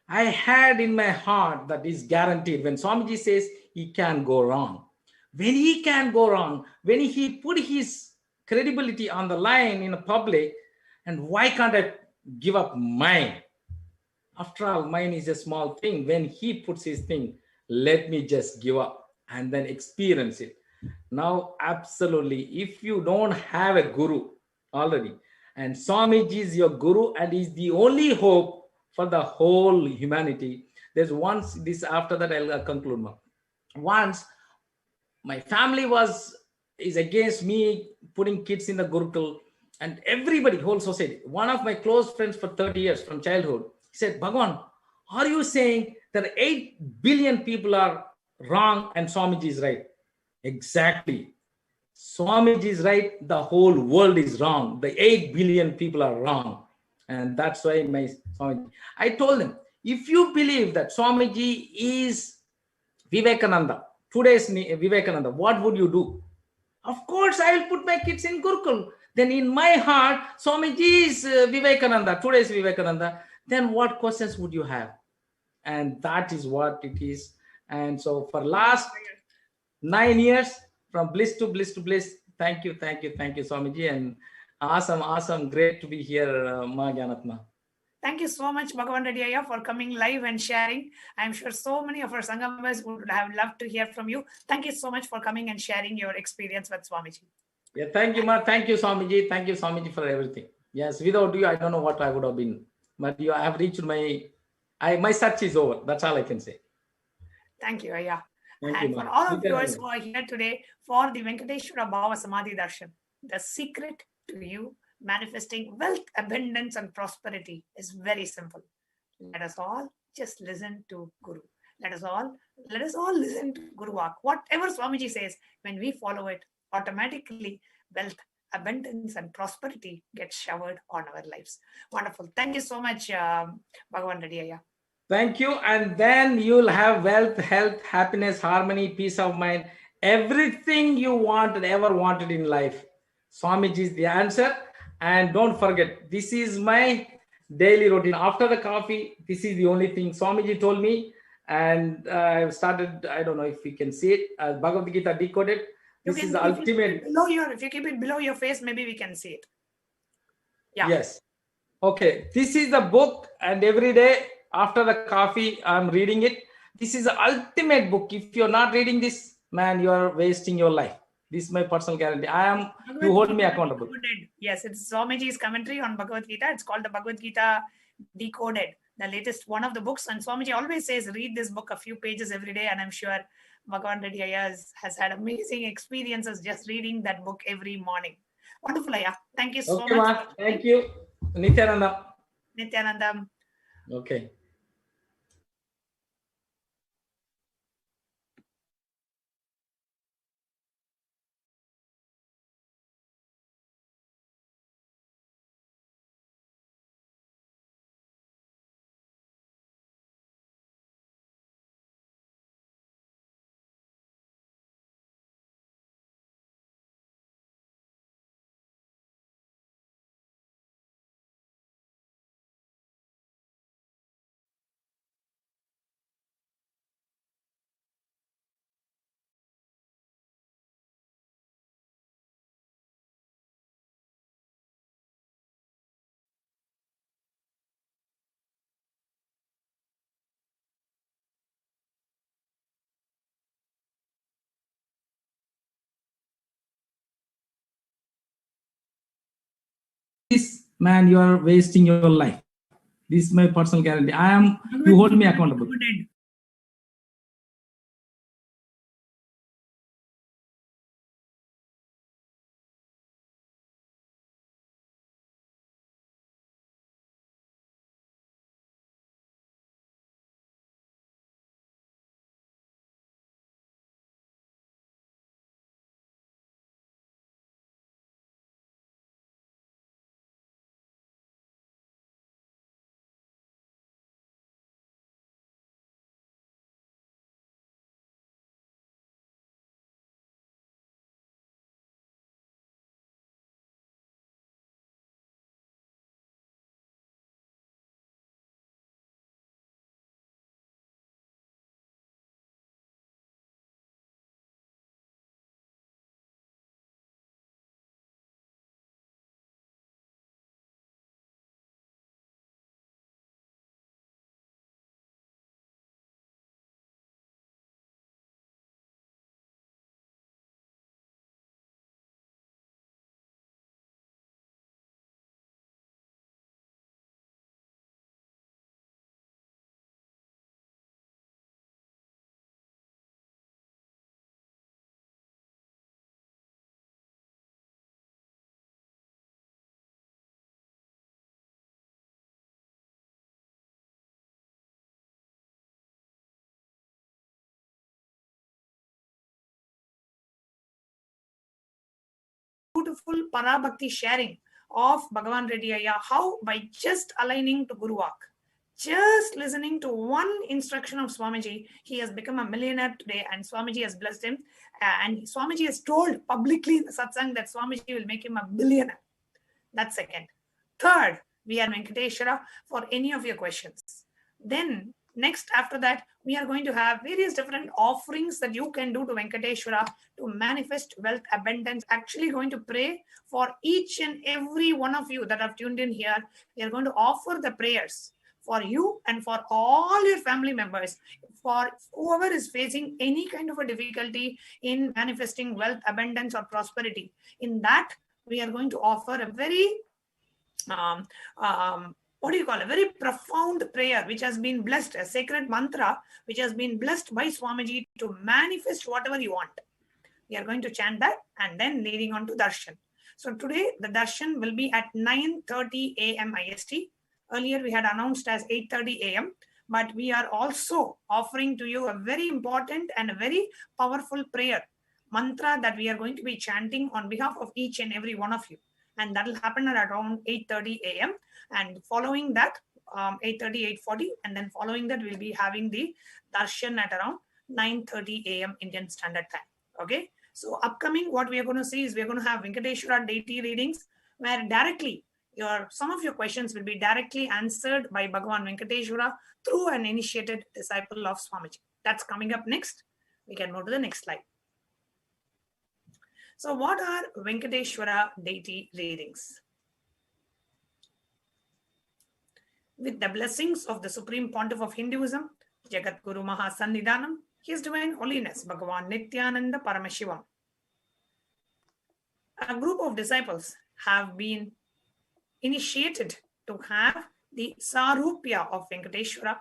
I had in my heart that is guaranteed. When Swamiji says he can go wrong, when he can go wrong, when he put his credibility on the line in a public, and why can't I give up mine? After all, mine is a small thing. When he puts his thing, let me just give up and then experience it. Now, absolutely, if you don't have a guru already, and Swamiji is your guru and is the only hope for the whole humanity. There's once this, after that I'll conclude. Once my family is against me putting kids in the Gurukul, and everybody, whole society. One of my close friends for 30 years from childhood, he said, Bhagavan, are you saying that 8 billion people are wrong and Swamiji is right? Exactly. Swamiji is right, the whole world is wrong. The 8 billion people are wrong. And that's why my Swamiji. I told him, if you believe that Swamiji is Vivekananda, today's Vivekananda, what would you do? Of course, I will put my kids in Gurukul. Then in my heart, Swamiji is Vivekananda, today's Vivekananda. Then what questions would you have? And that is what it is. And so for last 9 years, from bliss to bliss to bliss. Thank you, Swamiji. And awesome. Great to be here, Ma Gyanatma. Thank you so much, Bhagavan Reddy Ayya, for coming live and sharing. I'm sure so many of our Sangha members would have loved to hear from you. Thank you so much for coming and sharing your experience with Swamiji. Yeah, thank you, Ma. Thank you, Swamiji. Thank you, Swamiji, for everything. Yes, without you, I don't know what I would have been. But you have reached my search is over. That's all I can say. Thank you, Ayya. Thank And you, for all of viewers who are here today for the Venkateshwara Bhavasamadhi Darshan, the secret to you manifesting wealth, abundance, and prosperity is very simple. Let us all just listen to Guru. Let us all listen to Guru Vak. Whatever Swamiji says, when we follow it, automatically wealth, abundance, and prosperity get showered on our lives. Wonderful. Thank you so much, Bhagavan Reddy Ayya. Thank you. And then you'll have wealth, health, happiness, harmony, peace of mind, everything you ever wanted in life. Swamiji is the answer. And don't forget, this is my daily routine. After the coffee, this is the only thing Swamiji told me. And I've started, I don't know if you can see it, Bhagavad Gita decoded. This is the ultimate. If you keep it below your face, maybe we can see it. Yeah. Yes. Okay. This is the book, and every day after the coffee, I'm reading it. This is the ultimate book. If you're not reading this, man, you're wasting your life. This is my personal guarantee. You hold me accountable. Yes, it's Swamiji's commentary on Bhagavad Gita. It's called the Bhagavad Gita Decoded, the latest one of the books. And Swamiji always says, read this book a few pages every day. And I'm sure Bhagavan Reddy Ayya has had amazing experiences just reading that book every morning. Wonderful, Ayya. Thank you so much. Thank you. Nithyananda. Nithyananda. Okay. This, man, you are wasting your life. This is my personal guarantee. You hold me accountable. powerful Parabhakti sharing of Bhagavan Reddy Ayya. How? By just aligning to Guru Vak. Just listening to one instruction of Swamiji, he has become a millionaire today, and Swamiji has blessed him. And Swamiji has told publicly in the satsang that Swamiji will make him a billionaire. That's second. Third, we are Venkateshwara for any of your questions. Then next, after that, we are going to have various different offerings that you can do to Venkateshwara to manifest wealth abundance. Actually going to pray for each and every one of you that have tuned in here. We are going to offer the prayers for you and for all your family members, for whoever is facing any kind of a difficulty in manifesting wealth, abundance, or prosperity. In that, we are going to offer a very, a very profound prayer, which has been blessed, a sacred mantra, which has been blessed by Swamiji to manifest whatever you want. We are going to chant that and then leading on to Darshan. So today, the Darshan will be at 9:30 a.m. IST. Earlier, we had announced as 8:30 a.m., but we are also offering to you a very important and a very powerful prayer mantra that we are going to be chanting on behalf of each and every one of you. And that will happen at around 8:30 a.m. And following that, 8:30, 8:40, and then following that, we'll be having the Darshan at around 9:30 a.m. Indian Standard Time. Okay. So upcoming, what we are going to see is we are going to have Venkateshwara deity readings, where directly some of your questions will be directly answered by Bhagavan Venkateshwara through an initiated disciple of Swamiji. That's coming up next. We can move to the next slide. So what are Venkateshwara deity readings? With the blessings of the Supreme Pontiff of Hinduism, Jagat Guru Mahasannidhanam, His Divine Holiness Bhagavan Nithyananda Paramashivam, a group of disciples have been initiated to have the Sarupya of Venkateshwara,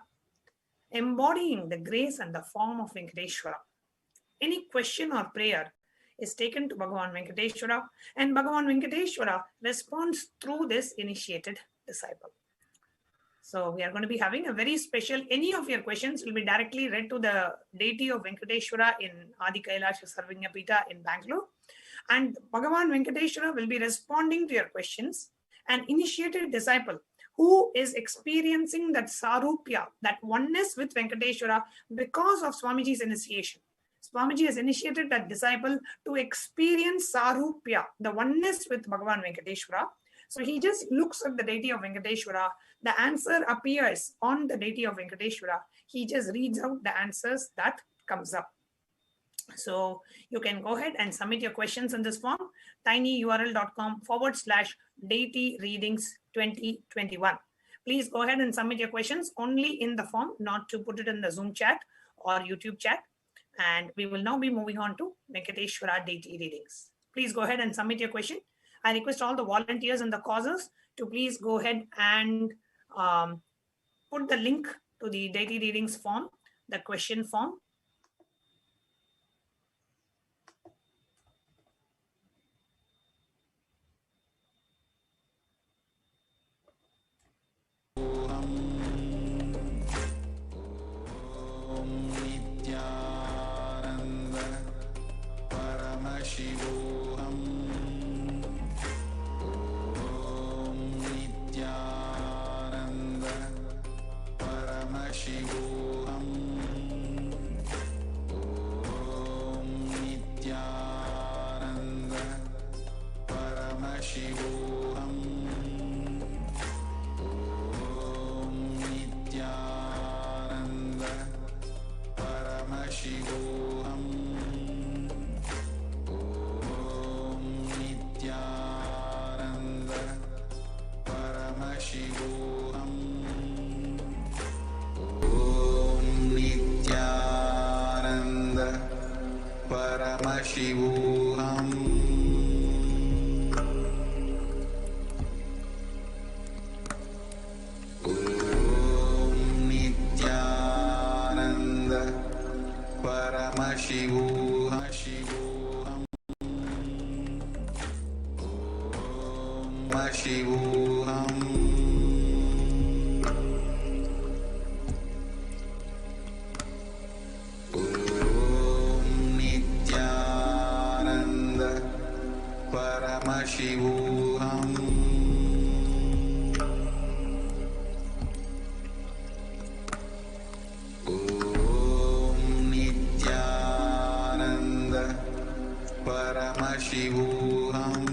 embodying the grace and the form of Venkateshwara. Any question or prayer is taken to Bhagavan Venkateshwara, and Bhagavan Venkateshwara responds through this initiated disciple. So we are going to be having a very special, any of your questions will be directly read to the deity of Venkateshwara in Adi Kailasa Sarvanyapita in Bangalore. And Bhagavan Venkateshwara will be responding to your questions. An initiated disciple who is experiencing that Sarupya, that oneness with Venkateshwara because of Swamiji's initiation. Swamiji has initiated that disciple to experience Sarupya, the oneness with Bhagavan Venkateshwara. So he just looks at the deity of Venkateshwara. The answer appears on the deity of Venkateshwara. He just reads out the answers that comes up. So you can go ahead and submit your questions in this form, tinyurl.com/deity readings 2021. Please go ahead and submit your questions only in the form, not to put it in the Zoom chat or YouTube chat. And we will now be moving on to Venkateshwara deity readings. Please go ahead and submit your question. I request all the volunteers and the causers to please go ahead and put the link to the deity readings form, the question form. Nithyananda Paramashivoham. Om Nithyananda Paramashivoham. Om Nithyananda Paramashivoham. Om Nithyananda Paramashivoham. Om Nithyananda Paramashivoham. Om Nithyananda Paramashivoham. Om Nithyananda Paramashivoham. Paramashivoham. Om Nithyananda Paramashivoham. Paramashivoham. Om Nithyananda Paramashivoham.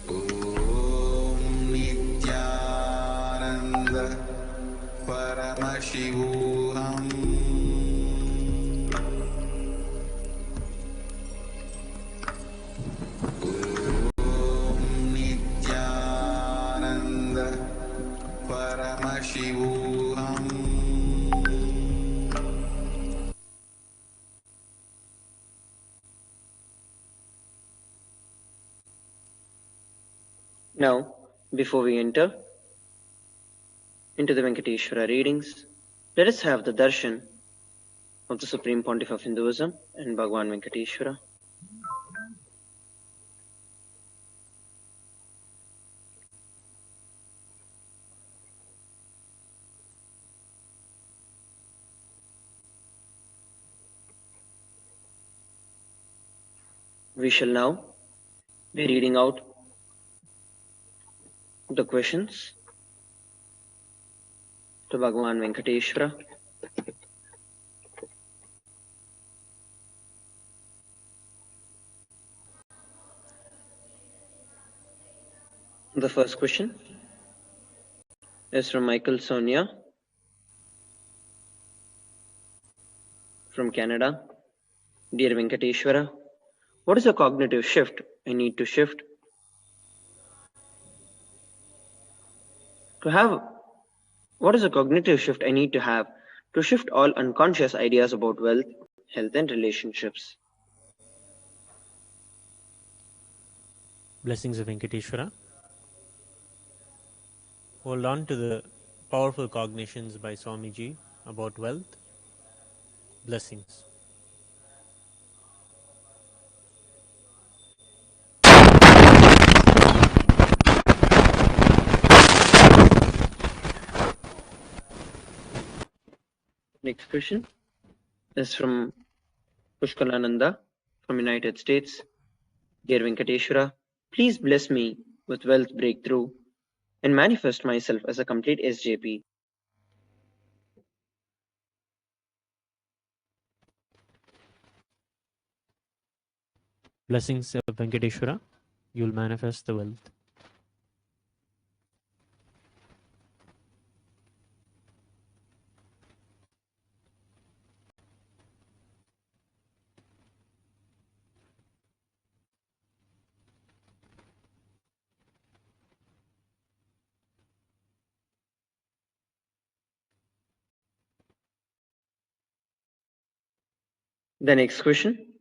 Om Nithyananda Paramashivoham. Paramashivoham. Now, before we enter into the Venkateshwara readings, let us have the darshan of the Supreme Pontiff of Hinduism and Bhagavan Venkateshwara. We shall now be reading out the questions to Bhagavan Venkateshwara. The first question is from Michael Sonia from Canada. Dear Venkateshwara, what is a cognitive shift I need to shift to have? What is a cognitive shift I need to have to shift all unconscious ideas about wealth, health, and relationships? Blessings of Venkateshwara. Hold on to the powerful cognitions by Swamiji about wealth. Blessings. Next question is from Pushkalananda from United States. Dear Venkateshwara, please bless me with wealth breakthrough and manifest myself as a complete SJP. Blessings of Venkateshwara. You'll manifest the wealth. The next question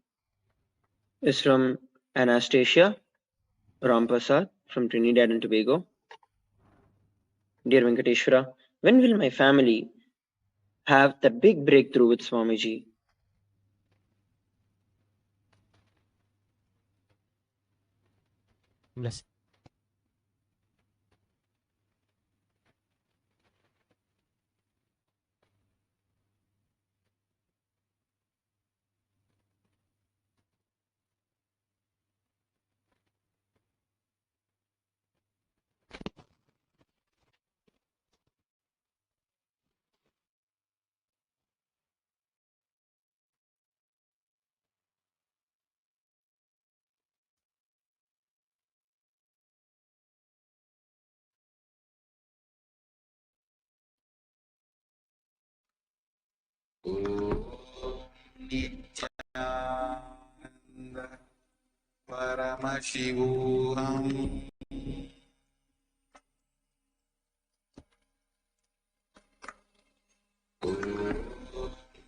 is from Anastasia Rampasad from Trinidad and Tobago. Dear Venkateshwara, when will my family have the big breakthrough with Swamiji? Blessings. Om Nithyananda Paramashivoham. Om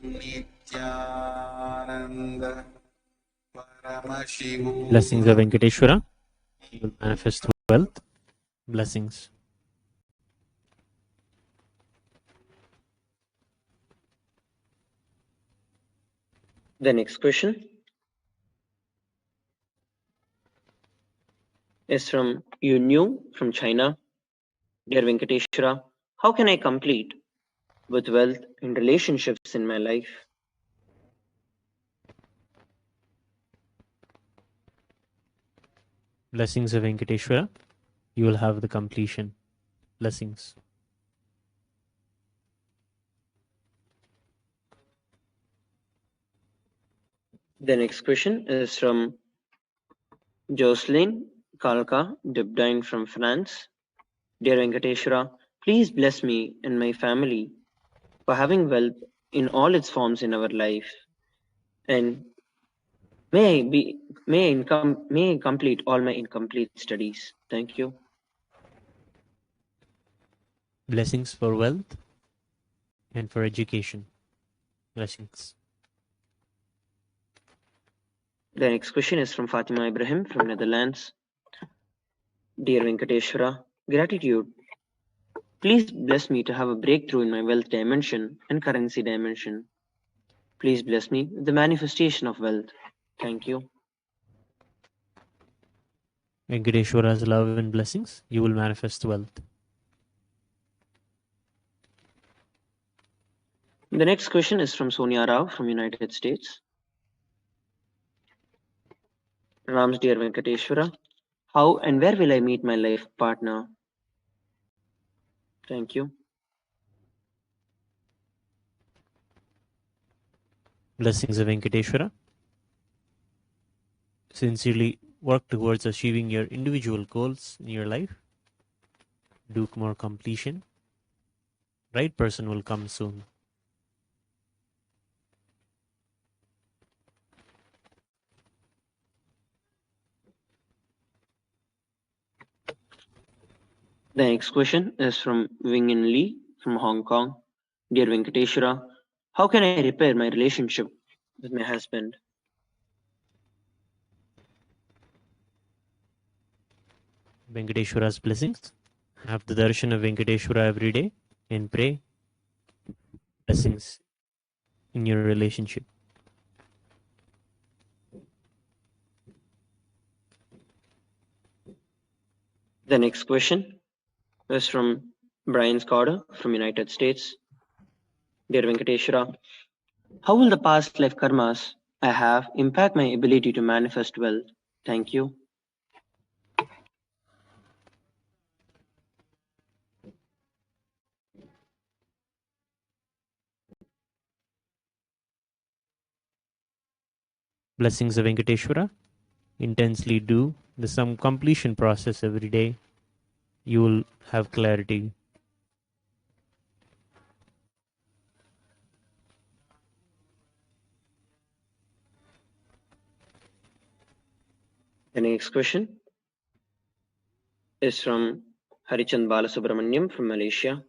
Nithyananda Paramashivoham. Blessings of Venkateshwara. You'll manifest wealth. Blessings. The next question is from Yunyu from China. Dear Venkateshwara, how can I complete with wealth in relationships in my life? Blessings of Venkateshwara. You will have the completion. Blessings. The next question is from Jocelyn Kalka Debdine from France. Dear Venkateshwara, please bless me and my family for having wealth in all its forms in our life, and may I complete all my incomplete studies. Thank you. Blessings for wealth and for education. Blessings. The next question is from Fatima Ibrahim from Netherlands. Dear Venkateshwara, gratitude. Please bless me to have a breakthrough in my wealth dimension and currency dimension. Please bless me with the manifestation of wealth. Thank you. Venkateshwara's love and blessings. You will manifest wealth. The next question is from Sonia Rao from United States. Ram's dear Venkateshwara, how and where will I meet my life partner? Thank you. Blessings of Venkateshwara. Sincerely work towards achieving your individual goals in your life. Do more completion. Right person will come soon. The next question is from Wing In Lee from Hong Kong. Dear Venkateshwara, how can I repair my relationship with my husband? Venkateshwara's blessings. Have the darshan of Venkateshwara every day and pray. Blessings in your relationship. The next question is from Brian Scudder from United States. Dear Venkateshwara, how will the past life karmas I have impact my ability to manifest wealth? Thank you. Blessings of Venkateshwara. Intensely do the some completion process every day. You will have clarity. The next question is from Harichand Balasubramaniam from Malaysia.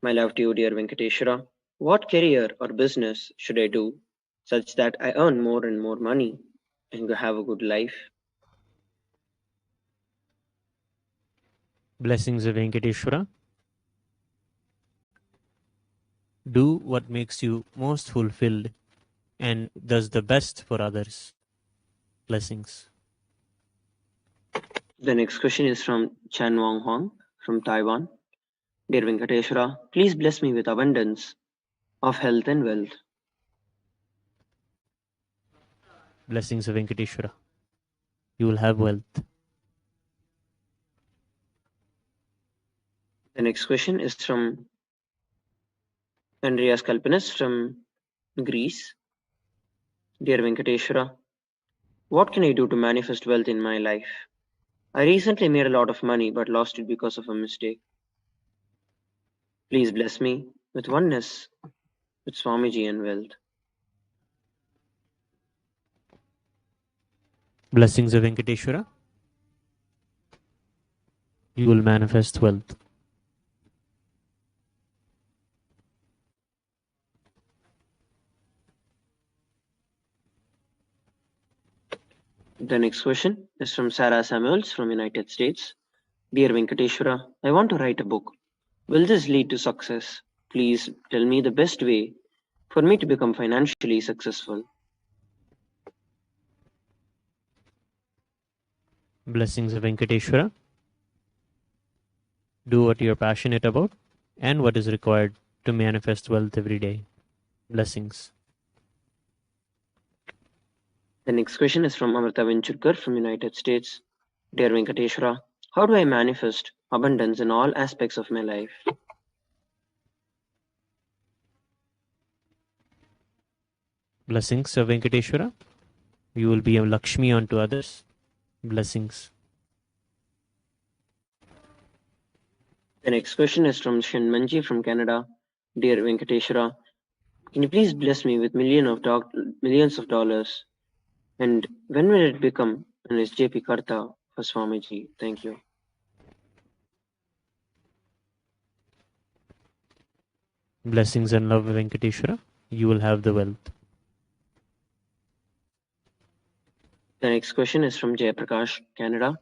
My love to you, dear Venkateshwara. What career or business should I do such that I earn more and more money and have a good life? Blessings of Venkateshwara. Do what makes you most fulfilled and does the best for others. Blessings. The next question is from Chan Wong Huang from Taiwan. Dear Venkateshwara, please bless me with abundance of health and wealth. Blessings of Venkateshwara. You will have wealth. The next question is from Andreas Kalpinas from Greece. Dear Venkateshwara, what can I do to manifest wealth in my life? I recently made a lot of money but lost it because of a mistake. Please bless me with oneness with Swamiji and wealth. Blessings of Venkateshwara. You will manifest wealth. The next question is from Sarah Samuels from United States. Dear Venkateshwara, I want to write a book. Will this lead to success? Please tell me the best way for me to become financially successful. Blessings of Venkateshwara. Do what you're passionate about and what is required to manifest wealth every day. Blessings. The next question is from Amrita Venchurkar from United States. Dear Venkateshwara, how do I manifest abundance in all aspects of my life? Blessings of Venkateshwara. You will be a Lakshmi unto others. Blessings. The next question is from Shinmanji from Canada. Dear Venkateshwara, can you please bless me with millions of dollars? And when will it become an SJP Karta for Swamiji? Thank you. Blessings and love of Venkateshwara. You will have the wealth. The next question is from Jayaprakash, Canada.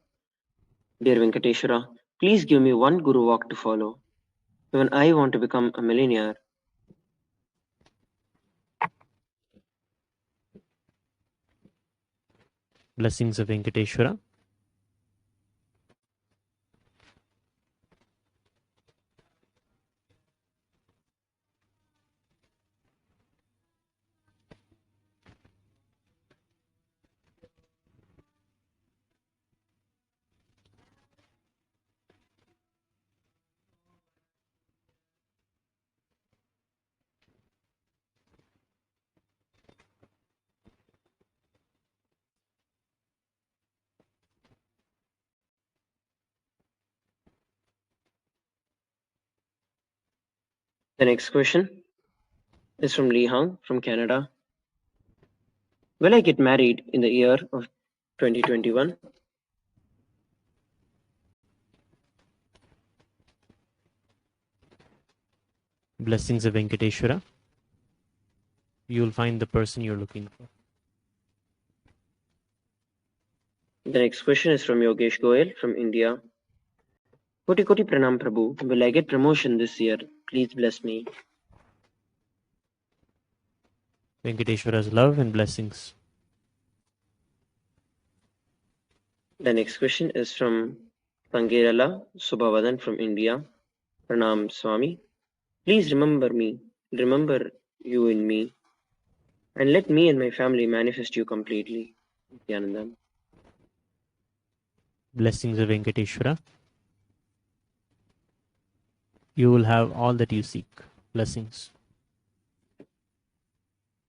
Dear Venkateshwara, please give me one Guru walk to follow when I want to become a millionaire. Blessings of Venkateshwara. The next question is from Lee Hang from Canada. Will I get married in the year of 2021? Blessings of Venkateshwara. You will find the person you're looking for. The next question is from Yogesh Goyal from India. Koti Koti Pranam Prabhu. Will I get promotion this year? Please bless me. Venkateshwara's love and blessings. The next question is from Pangerala Subhavadan from India. Pranam Swami. Please remember me, remember you in me, and let me and my family manifest you completely. Nithyananda. Blessings of Venkateshwara. You will have all that you seek. Blessings.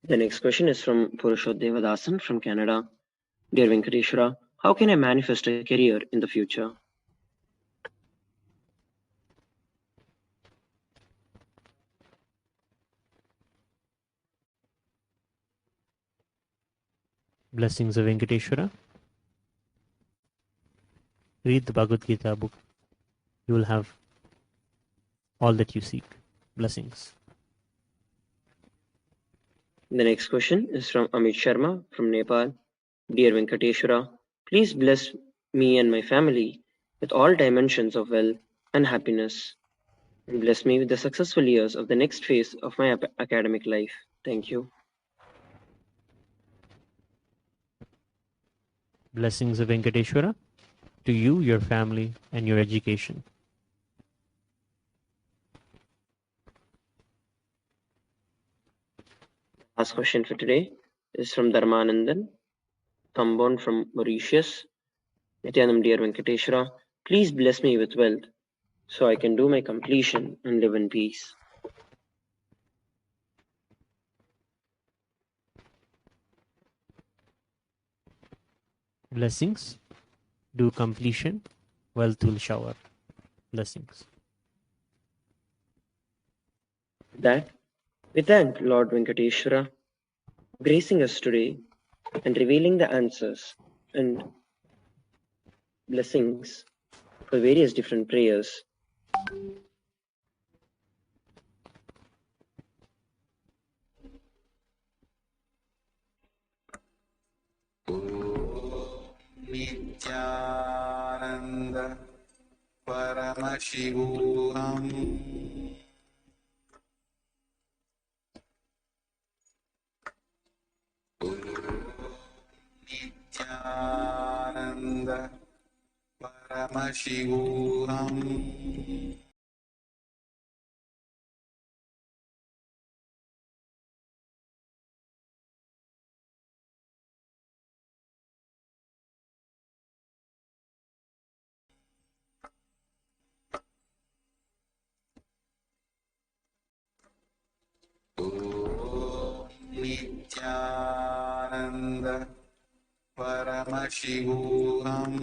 The next question is from Purushot Devadasan from Canada. Dear Venkateshwara, how can I manifest a career in the future? Blessings of Venkateshwara. Read the Bhagavad Gita book. You will have all that you seek. Blessings. The next question is from Amit Sharma from Nepal. Dear Venkateshwara, please bless me and my family with all dimensions of wealth and happiness. And bless me with the successful years of the next phase of my academic life. Thank you. Blessings of Venkateshwara to you, your family, and your education. Last question for today is from Dharmanandan, Thambon from Mauritius. Nithyanam, dear Venkateshwara, please bless me with wealth so I can do my completion and live in peace. Blessings. Do completion. Wealth will shower. Blessings. That we thank Lord Venkateshwara gracing us today and revealing the answers and blessings for various different prayers. Nithyananda Paramashivoham. Nithyananda Paramashivoham. Nithyananda Paramashivoham.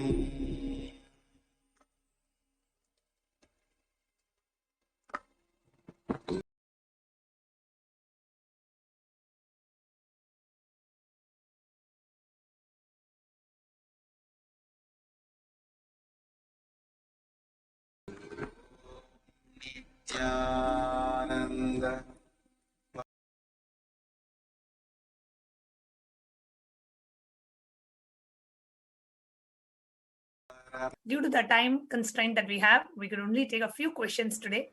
Nithyananda. Due to the time constraint that we have, we could only take a few questions today.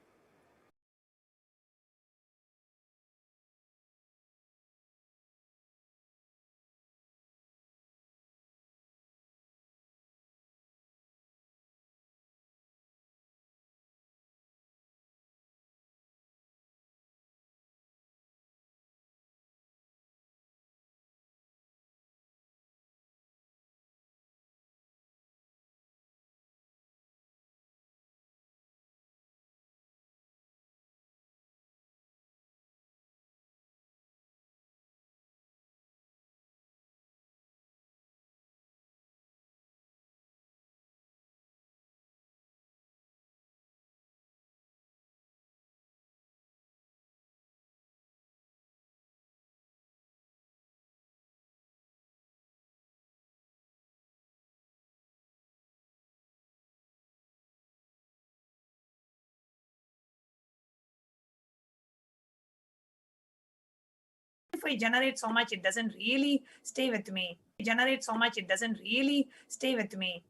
If I generate so much, it doesn't really stay with me. Generate so much, it doesn't really stay with me.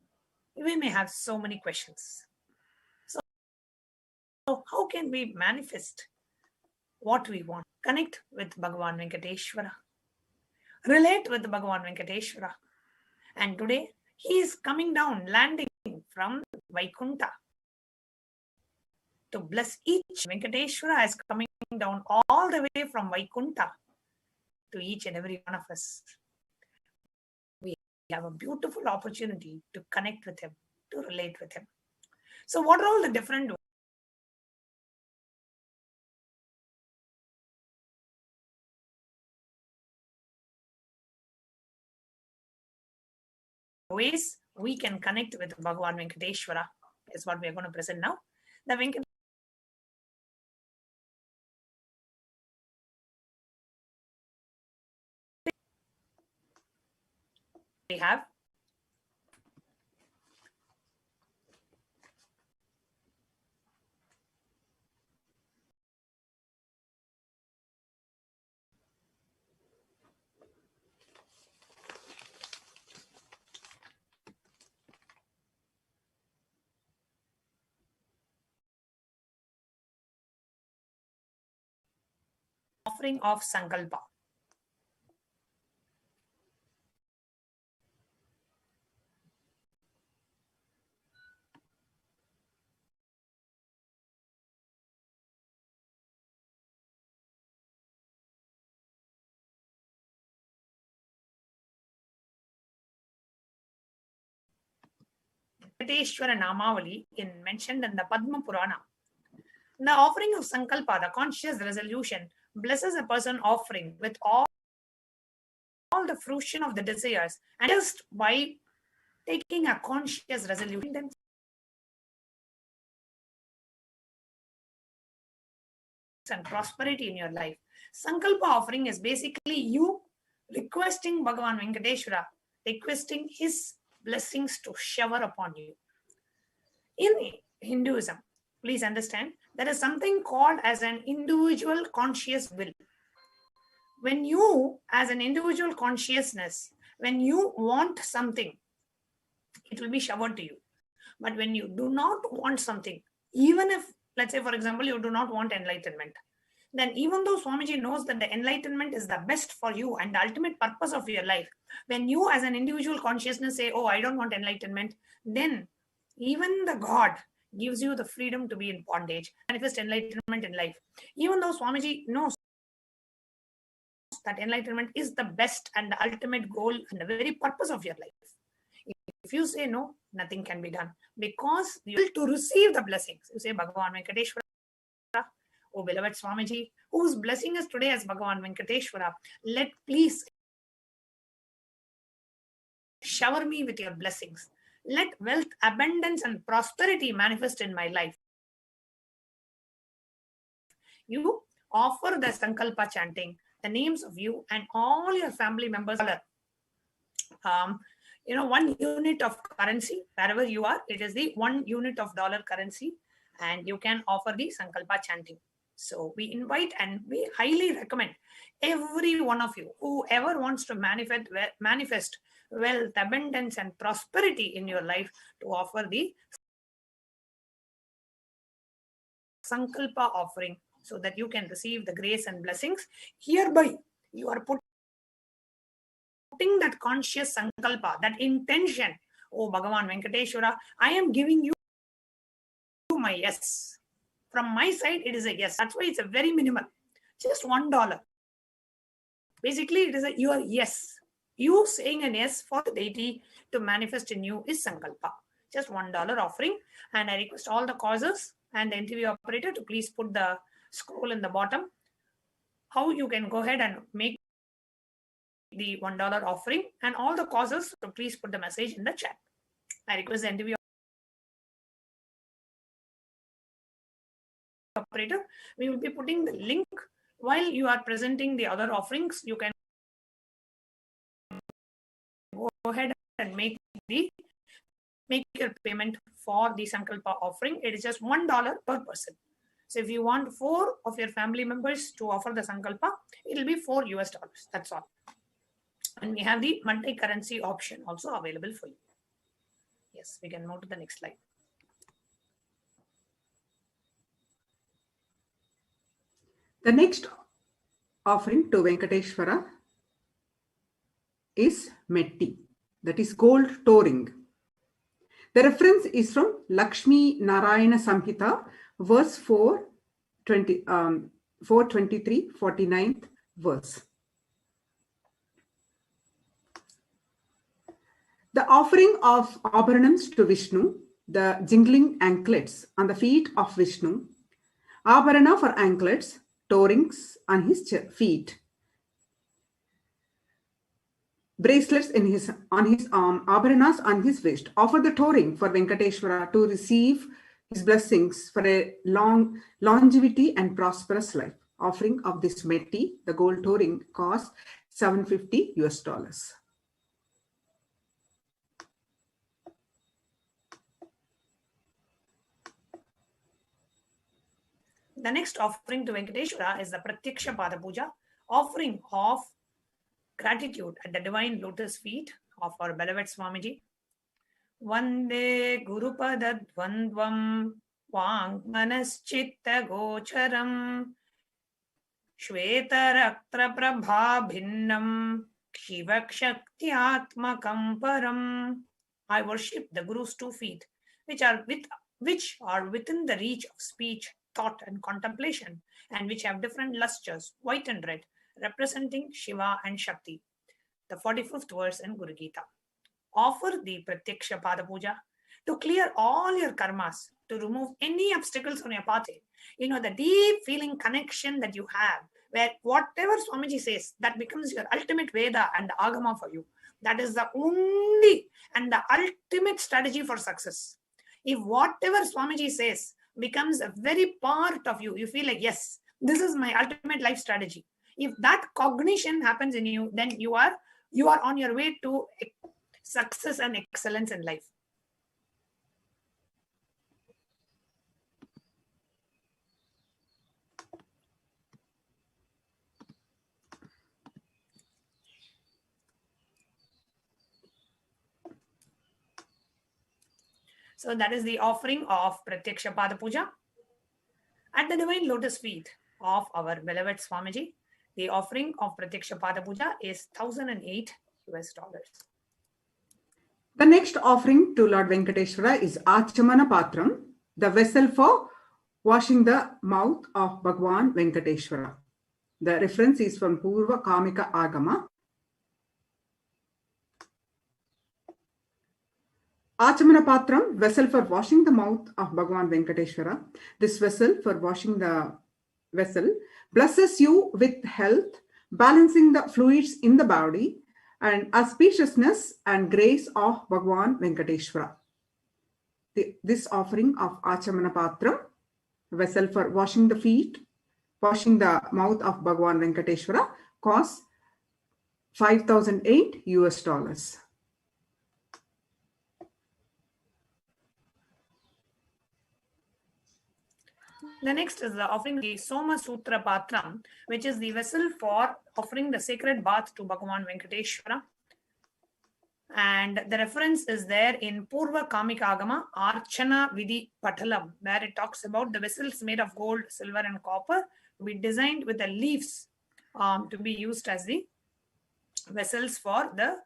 We may have so many questions. So how can we manifest what we want? Connect with Bhagavan Venkateshwara. Relate with Bhagavan Venkateshwara. And today, he is coming down, landing from Vaikunta to bless each. Venkateshwara is coming down all the way from Vaikunta to each and every one of us. We have a beautiful opportunity to connect with him, to relate with him. So what are all the different ways we can connect with Bhagavan Venkateshwara is what we are going to present now. The Venkat we have offering of Sankalpa. Venkateshwara Namavali mentioned in the Padma Purana. The offering of Sankalpa, the conscious resolution, blesses a person offering with all the fruition of the desires, and just by taking a conscious resolution and prosperity in your life. Sankalpa offering is basically you requesting Bhagavan Venkateshwara, requesting his blessings to shower upon you. In Hinduism, please understand, there is something called as an individual conscious will. When you, as an individual consciousness, when you want something, it will be showered to you. But when you do not want something, even if, let's say, for example, you do not want enlightenment, then even though Swamiji knows that the enlightenment is the best for you and the ultimate purpose of your life, when you as an individual consciousness say, oh, I don't want enlightenment, then Even the God gives you the freedom to be in bondage, manifest enlightenment in life. Even though Swamiji knows that enlightenment is the best and the ultimate goal and the very purpose of your life. If you say no, nothing can be done, because you will to receive the blessings. You say, Bhagavan Venkateshwara, oh beloved Swamiji, who is blessing us today as Bhagavan Venkateshwara, let please shower me with your blessings. Let wealth, abundance, and prosperity manifest in my life. You offer the Sankalpa chanting, the names of you and all your family members. 1 unit of currency, wherever you are, it is the 1 unit of dollar currency, and you can offer the Sankalpa chanting. So we invite and we highly recommend every one of you, whoever wants to manifest wealth, abundance, and prosperity in your life, to offer the Sankalpa offering, so that you can receive the grace and blessings. Hereby, you are putting that conscious Sankalpa, that intention. Oh Bhagavan Venkateshwara, I am giving you my yes. From my side, it is a yes. That's why it's a very minimal, just $1. Basically, it is your yes. You saying a yes for the deity to manifest in you is Sankalpa. Just $1 offering. And I request all the causes and the interview operator to please put the scroll in the bottom, how you can go ahead and make the $1 offering, and all the causes, so please put the message in the chat. I request the interview operator. We will be putting the link while you are presenting the other offerings. You can go ahead and make your payment for the Sankalpa offering. It is just $1 per person. So if you want 4 of your family members to offer the Sankalpa, it will be $4 US. That's all. And we have the multi-currency option also available for you. Yes, we can move to the next slide. The next offering to Venkateshwara is Metti, that is gold touring. The reference is from Lakshmi Narayana Samhita, verse 423, 49th verse. The offering of Abharanams to Vishnu, the jingling anklets on the feet of Vishnu, Abharana for anklets, tourings on his feet, bracelets on his arm, Abharanas on his waist. Offer the touring for Venkateshwara to receive his blessings for a long longevity and prosperous life. Offering of this Metti, the gold touring, costs $750 US. The next offering to Venkateshwara is the Pratyaksha Pada Puja, offering of gratitude at the divine lotus feet of our beloved Swamiji. Vande Gurupada Dvandvam Vang Manaschitta Gocharam Shvetaraktra Prabha Bhinnam Shivakshaktiyatmakam Param. I worship the Guru's 2 feet, which are within the reach of speech, thought, and contemplation, and which have different lustures, white and red, representing Shiva and Shakti. The 45th verse in Guru Gita. Offer the Pratyaksha Pada Puja to clear all your karmas, to remove any obstacles on your path. The deep feeling connection that you have, where whatever Swamiji says, that becomes your ultimate Veda and Agama for you. That is the only and the ultimate strategy for success. If whatever Swamiji says becomes a very part of you, you feel like, yes, this is my ultimate life strategy. If that cognition happens in you, then you are on your way to success and excellence in life. So that is the offering of Pratyaksha Pada Puja at the divine lotus feet of our beloved Swamiji. The offering of Pratyaksha Pada Puja is $1,008 US. The next offering to Lord Venkateshwara is Achamana Patram, the vessel for washing the mouth of Bhagwan Venkateshwara. The reference is from Purva Kamika Agama. Achamana Patram, vessel for washing the mouth of Bhagwan Venkateshwara. This vessel for washing the vessel blesses you with health, balancing the fluids in the body, and auspiciousness and grace of Bhagwan Venkateshwara. This offering of Achamana Patram, vessel for washing the feet, washing the mouth of Bhagwan Venkateshwara, costs $5,008 US. The next is the offering the Soma Sutra Patram, which is the vessel for offering the sacred bath to Bhagavan Venkateshwara. And the reference is there in Purva Kamika Agama, Archana Vidhi Patalam, where it talks about the vessels made of gold, silver, and copper to be designed with the leaves to be used as the vessels for the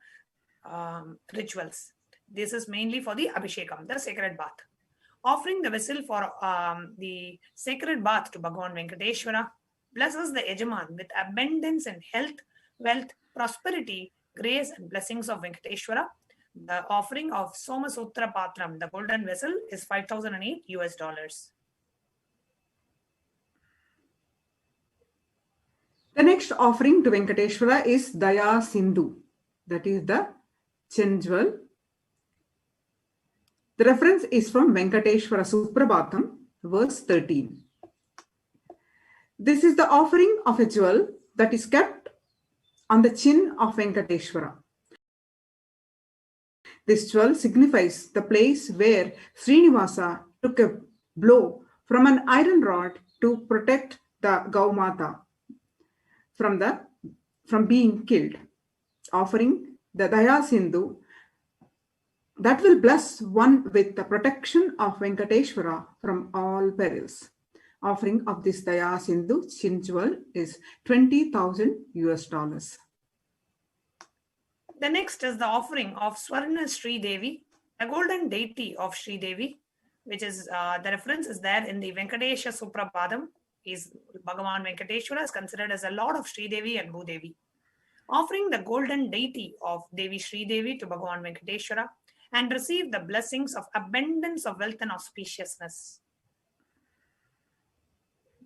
rituals. This is mainly for the Abhishekam, the sacred bath. Offering the vessel for the sacred bath to Bhagavan Venkateshwara blesses the Yajaman with abundance in health, wealth, prosperity, grace, and blessings of Venkateshwara. The offering of Soma Sutra Patram, the golden vessel, is $5,008 US. The next offering to Venkateshwara is Daya Sindhu, that is the Chenjwal. The reference is from Venkateshwara Suprabhatam, verse 13. This is the offering of a jewel that is kept on the chin of Venkateshwara. This jewel signifies the place where Srinivasa took a blow from an iron rod to protect the Gaumata from being killed. Offering the Daya Sindhu that will bless one with the protection of Venkateshwara from all perils. Offering of this Daya Sindhu Chinjwal is $20,000 US. The next is the offering of Swarna Sri Devi, a golden deity of Sri Devi, which is the reference is there in the Venkatesha Suprapadam. Is Bhagavan Venkateshwara is considered as a lord of Sri Devi and Bhudevi. Offering the golden deity of Devi Sri Devi to Bhagavan Venkateshwara and receive the blessings of abundance of wealth and auspiciousness.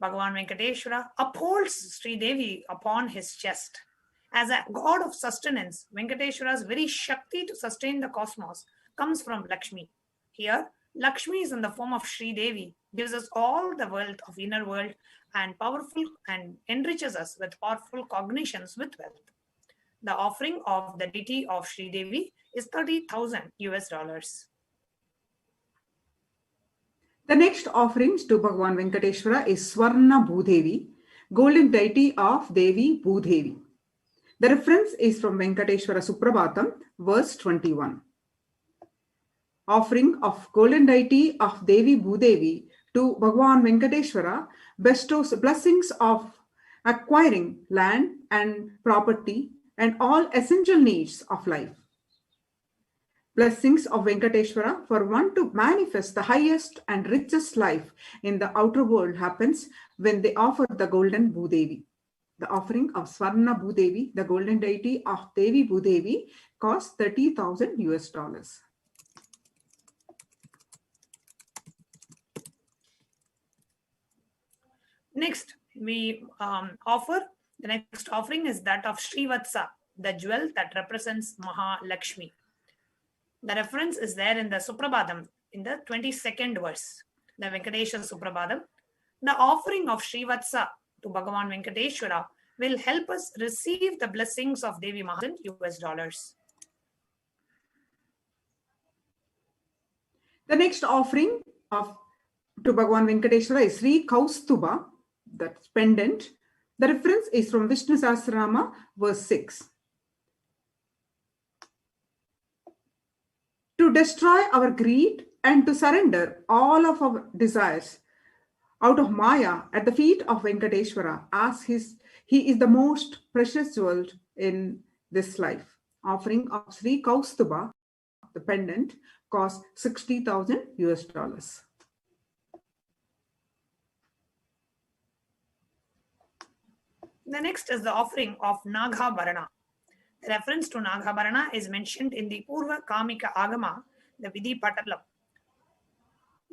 Bhagavan Venkateshwara upholds Sri Devi upon his chest. As a god of sustenance, Venkateshwara's very Shakti to sustain the cosmos comes from Lakshmi. Here, Lakshmi is in the form of Sri Devi, gives us all the wealth of inner world and powerful and enriches us with powerful cognitions with wealth. The offering of the deity of Sri Devi is $30,000 US. The next offerings to Bhagavan Venkateshwara is Swarna Bhudevi, golden deity of Devi Bhudevi. The reference is from Venkateshwara Suprabhatam, verse 21. Offering of golden deity of Devi Bhudevi to Bhagavan Venkateshwara bestows blessings of acquiring land and property and all essential needs of life. Blessings of Venkateshwara for one to manifest the highest and richest life in the outer world happens when they offer the golden Bhudevi. The offering of Swarna Bhudevi, the golden deity of Devi Bhudevi, costs $30,000 US. Next, we offer, the next offering is that of Srivatsa, the jewel that represents Mahalakshmi. The reference is there in the Suprabhadam, in the 22nd verse, the Venkatesha Suprabhadam. The offering of Srivatsa to Bhagavan Venkateshwara will help us receive the blessings of Devi Mahajan US. The next offering to Bhagavan Venkateshwara is Sri Kaustuba, that's pendant. The reference is from Vishnu Sahasranama, verse 6. To destroy our greed and to surrender all of our desires out of Maya at the feet of Venkateshwara, as he is the most precious jewel in this life. Offering of Sri Kaustuba the pendant cost $60,000. The next is the offering of Nagabharana. The reference to Nagabharana is mentioned in the Purva Kamika Agama, the Vidhi Patalam.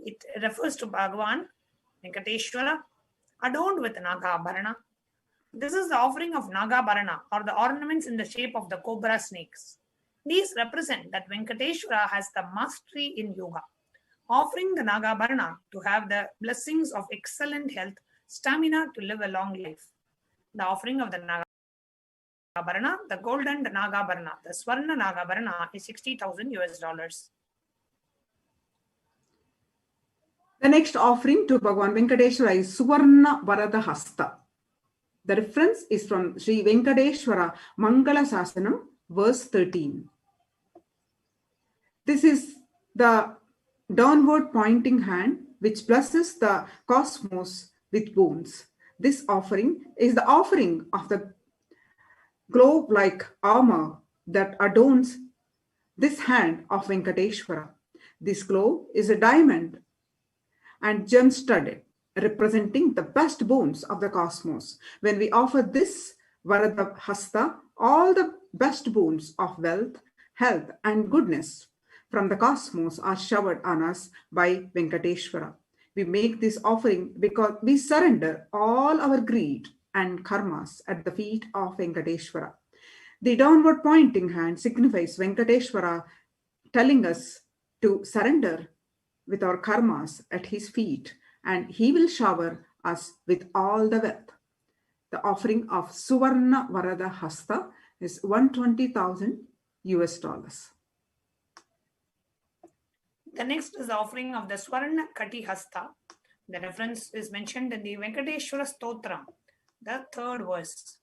It refers to Bhagavan, Venkateshwara, adorned with Nagabharana. This is the offering of Nagabharana, or the ornaments in the shape of the cobra snakes. These represent that Venkateshwara has the mastery in yoga. Offering the Nagabharana to have the blessings of excellent health, stamina to live a long life. The offering of the Nagabharana, the golden Nagabharana, the Swarna Nagabharana is $60,000. The next offering to Bhagavan Venkateshwara is Suvarna Varada Hasta. The reference is from Sri Venkateshwara Mangala Sasanam, verse 13. This is the downward pointing hand which blesses the cosmos with boons. This offering is the offering of the globe-like armor that adorns this hand of Venkateshwara. This globe is a diamond and gem-studded, representing the best boons of the cosmos. When we offer this Varada Hasta, all the best boons of wealth, health, and goodness from the cosmos are showered on us by Venkateshwara. We make this offering because we surrender all our greed and karmas at the feet of Venkateshwara. The downward pointing hand signifies Venkateshwara telling us to surrender with our karmas at his feet, and he will shower us with all the wealth. The offering of Suvarna Varada Hasta is $120,000. The next is the offering of the Swarna Kati Hasta. The reference is mentioned in the Venkateshwara Stotram, the 3rd verse.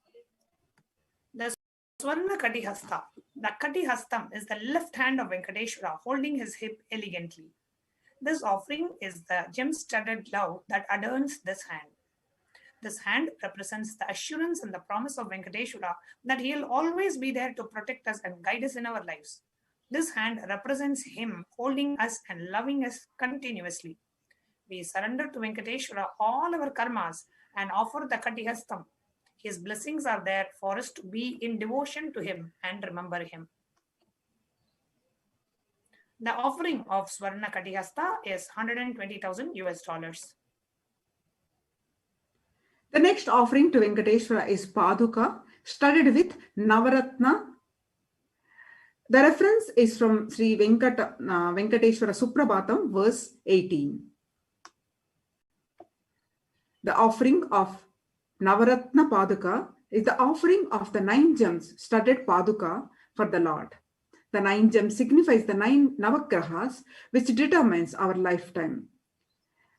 The Swarna Kati Hasta. The Kati Hastam is the left hand of Venkateshwara holding his hip elegantly. This offering is the gem-studded glove that adorns this hand. This hand represents the assurance and the promise of Venkateshwara that he will always be there to protect us and guide us in our lives. This hand represents him holding us and loving us continuously. We surrender to Venkateshwara all our karmas and offer the Katihastam. His blessings are there for us to be in devotion to him and remember him. The offering of Swarna Katihasta is $120,000. The next offering to Venkateshwara is Paduka, studded with Navaratna. The reference is from Sri Venkateshwara Suprabhatam, verse 18. The offering of Navaratna Paduka is the offering of the 9 gems studded Paduka for the Lord. The 9 gems signifies the 9 Navagrahas, which determines our lifetime.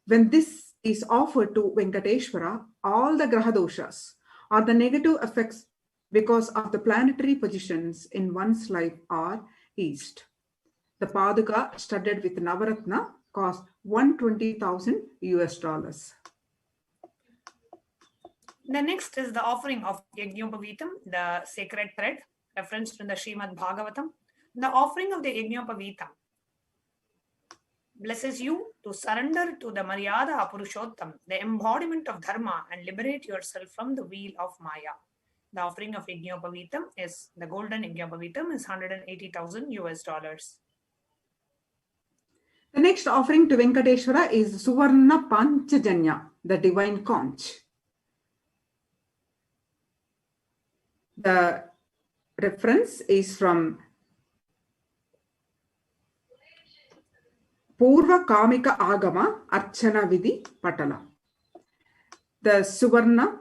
When this is offered to Venkateshwara, all the Grahadoshas or the negative effects because of the planetary positions in one's life are eased. The Paduka studded with Navaratna cost $120,000. The next is the offering of Yajñopavitam, the sacred thread, referenced in the Srimad Bhagavatam. The offering of the Yajñopavitam blesses you to surrender to the Maryada Apurushotam, the embodiment of Dharma, and liberate yourself from the wheel of Maya. The offering of Yajñopavitam is the golden Yajñopavitam is $180,000. The next offering to Venkateshwara is Suvarna Panchajanya, the divine conch. The reference is from Purva Kamika Agama Archana Vidhi Patala. The Suvarna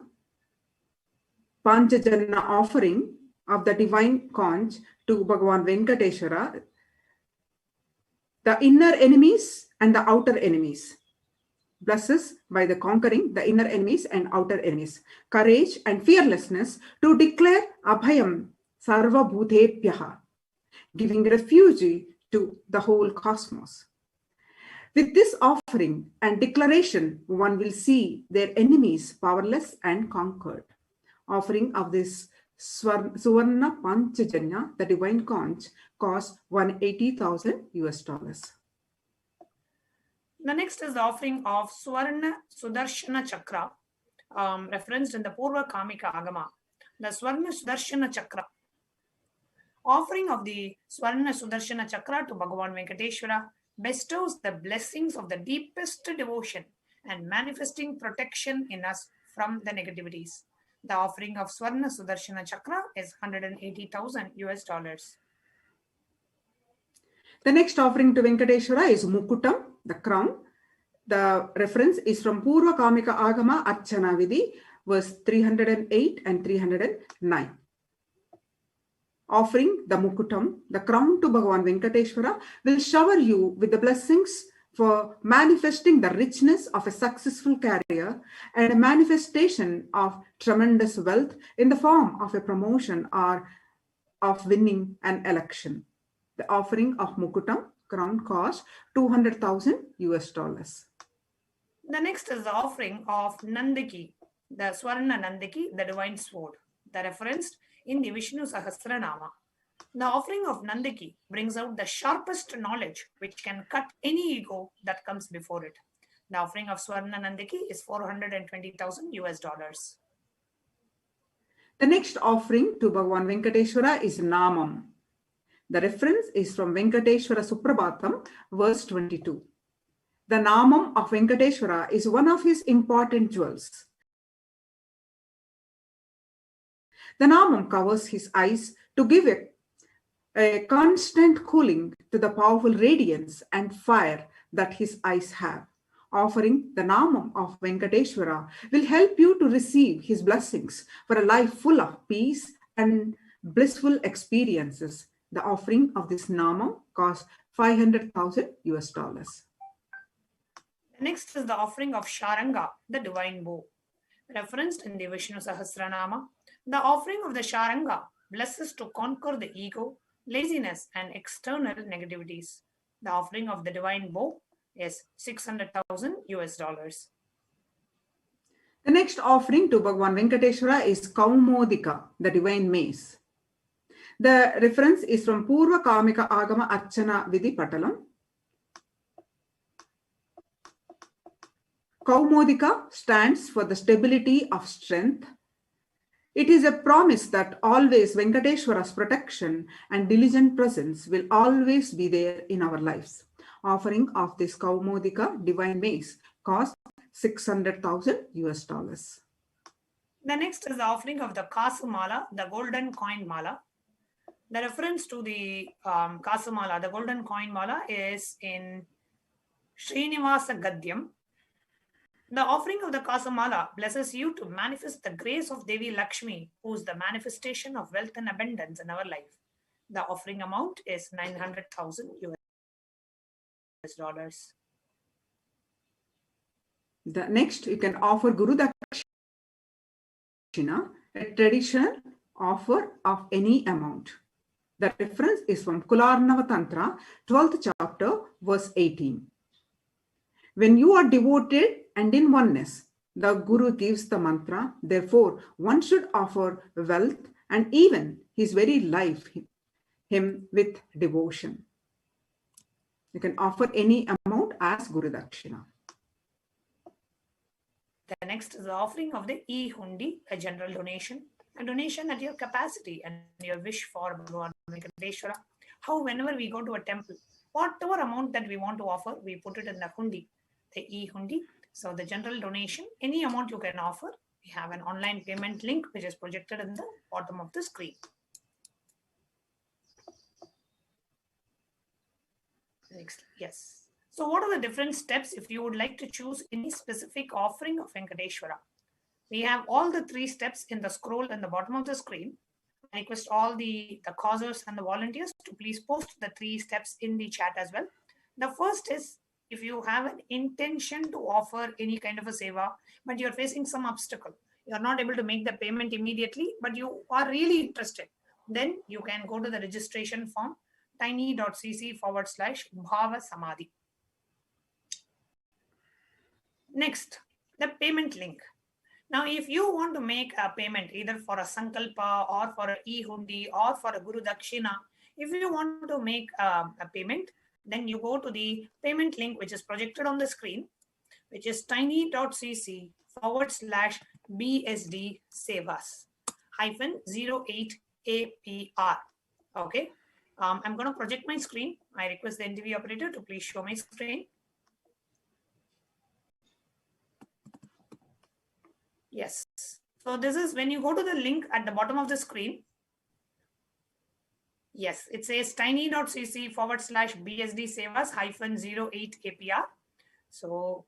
Panchajanya offering of the divine conch to Bhagavan Venkateshwara, the inner enemies and the outer enemies, blesses by the conquering the inner enemies and outer enemies, courage and fearlessness to declare Abhayam Sarva Bhutebhyaha, giving refuge to the whole cosmos. With this offering and declaration, one will see their enemies powerless and conquered. Offering of this Suvarna Panchajanya, the divine conch, cost $180,000. The next is the offering of Swarna Sudarshana Chakra, referenced in the Purva Kamika Agama. The Swarna Sudarshana Chakra. Offering of the Swarna Sudarshana Chakra to Bhagavan Venkateshwara bestows the blessings of the deepest devotion and manifesting protection in us from the negativities. The offering of Swarna Sudarshana Chakra is $180,000. The next offering to Venkateshwara is Mukutam, the crown. The reference is from Purva Kamika Agama Archana Vidhi, verse 308 and 309. Offering the Mukutam, the crown to Bhagavan Venkateshwara, will shower you with the blessings for manifesting the richness of a successful career and a manifestation of tremendous wealth in the form of a promotion or of winning an election. The offering of Mukutam, crown, cost $200,000. The next is the offering of Nandaki, the Swarna Nandaki, the divine sword, the referenced in the Vishnu Sahasranama. The offering of Nandaki brings out the sharpest knowledge which can cut any ego that comes before it. The offering of Swarna Nandaki is $420,000. The next offering to Bhagavan Venkateshwara is Namam. The reference is from Venkateshwara Suprabhatam, verse 22. The Namam of Venkateshwara is one of his important jewels. The Namam covers his eyes to give a constant cooling to the powerful radiance and fire that his eyes have. Offering the Namam of Venkateshwara will help you to receive his blessings for a life full of peace and blissful experiences. The offering of this Namam costs $500,000. Next is the offering of Sharanga, the divine bow, referenced in the Vishnu Sahasranama. The offering of the Sharanga blesses to conquer the ego, laziness, and external negativities. The offering of the divine bow is $600,000. The next offering to Bhagavan Venkateshwara is Kaumodika, the divine mace. The reference is from Purva Kamika Agama Archana Vidhi Patalam. Kaumodika stands for the stability of strength. It is a promise that always Venkateshwara's protection and diligent presence will always be there in our lives. Offering of this Kaumodika divine mace costs $600,000. The next is the offering of the Kasumala, the golden coin mala. The reference to the Kasumala, the golden coin mala, is in Srinivasa Gadyam. The offering of the Kasamala blesses you to manifest the grace of Devi Lakshmi, who is the manifestation of wealth and abundance in our life. The offering amount is $900,000. The next, you can offer Guru Dakshina, a traditional offer of any amount. The reference is from Kularnava Tantra, 12th chapter, verse 18. When you are devoted and in oneness, the Guru gives the mantra. Therefore, one should offer wealth and even his very life, him with devotion. You can offer any amount as Guru Dakshina. The next is the offering of the E-Hundi, a general donation, a donation at your capacity and your wish for Bhagavan Venkateshwara. How whenever we go to a temple, whatever amount that we want to offer, we put it in the Hundi, the E-Hundi. So the general donation, any amount you can offer. We have an online payment link which is projected in the bottom of the screen. Next, yes. So what are the different steps if you would like to choose any specific offering of Venkateshwara? We have all the 3 steps in the scroll in the bottom of the screen. I request all the causers and the volunteers to please post the 3 steps in the chat as well. The first is, if you have an intention to offer any kind of a seva, but you're facing some obstacle, you're not able to make the payment immediately, but you are really interested, then you can go to the registration form, tiny.cc/BHAVASAMADHI. Next, the payment link. Now, if you want to make a payment either for a Sankalpa or for a E-Hundi or for a Guru Dakshina, if you want to make a payment, then you go to the payment link which is projected on the screen, which is tiny.cc/BSD Sevas -08 APR. Okay. I'm going to project my screen. I request the NTV operator to please show my screen. Yes. So this is when you go to the link at the bottom of the screen. Yes, it says tiny.cc/BSD Sevas -08 APR. So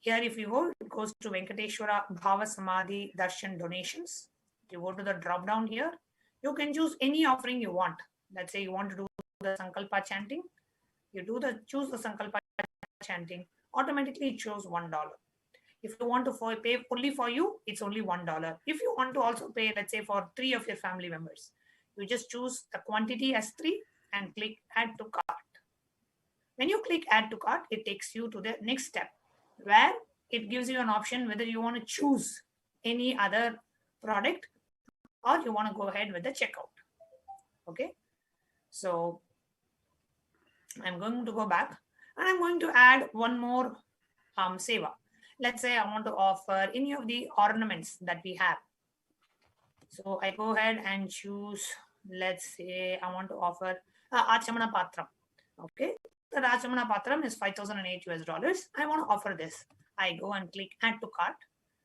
here, if you go, it goes to Venkateshwara Bhavasamadhi Darshan donations. You go to the drop down here. You can choose any offering you want. Let's say you want to do the Sankalpa chanting. You choose the Sankalpa chanting. Automatically, it shows $1. If you want to pay only for you, it's only $1. If you want to also pay, let's say for 3 of your family members, you just choose the quantity as 3 and click add to cart. When you click add to cart, it takes you to the next step where it gives you an option whether you want to choose any other product or you want to go ahead with the checkout. Okay. So I'm going to go back and I'm going to add one more seva. Let's say I want to offer any of the ornaments that we have. So I go ahead and choose, let's say I want to offer Achamana Patram. Okay. The Achamana Patram is $5,008 US. I want to offer this. I go and click add to cart.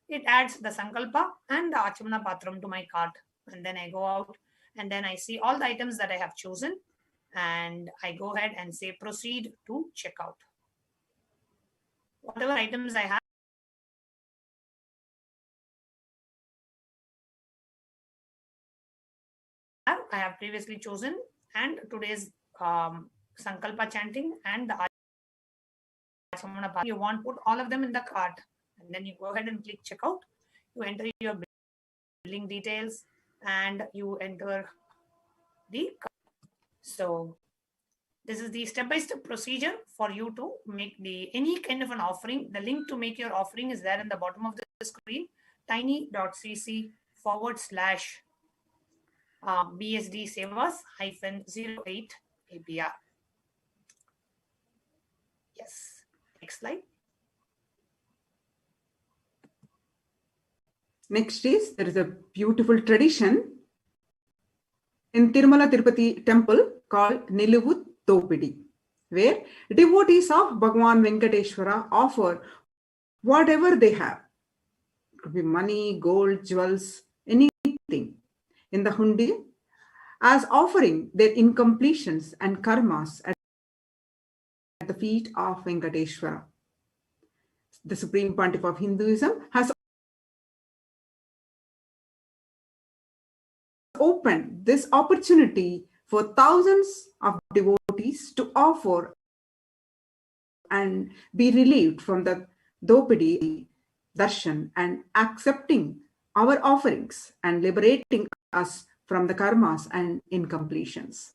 It adds the Sankalpa and the Achamana Patram to my cart. And then I go out and then I see all the items that I have chosen. And I go ahead and say proceed to checkout. Whatever items I have, I have previously chosen, and today's Sankalpa chanting and the Achamana Patram. You want to put all of them in the cart. And then you go ahead and click checkout. You enter your billing details and you enter the cart. So this is the step-by-step procedure for you to make any kind of an offering. The link to make your offering is there in the bottom of the screen, tiny.cc/BSD Sevas -08 APR. Yes. Next slide. Next is, there is a beautiful tradition in Tirumala Tirupati temple called Niluvu Dopidi, where devotees of Bhagavan Venkateshwara offer whatever they have. It could be money, gold, jewels, anything in the hundi as offering their incompletions and karmas at the feet of Venkateshwara. The Supreme Pontiff of Hinduism has opened this opportunity for thousands of devotees to offer and be relieved from the Dopidi darshan and accepting our offerings and liberating us from the karmas and incompletions.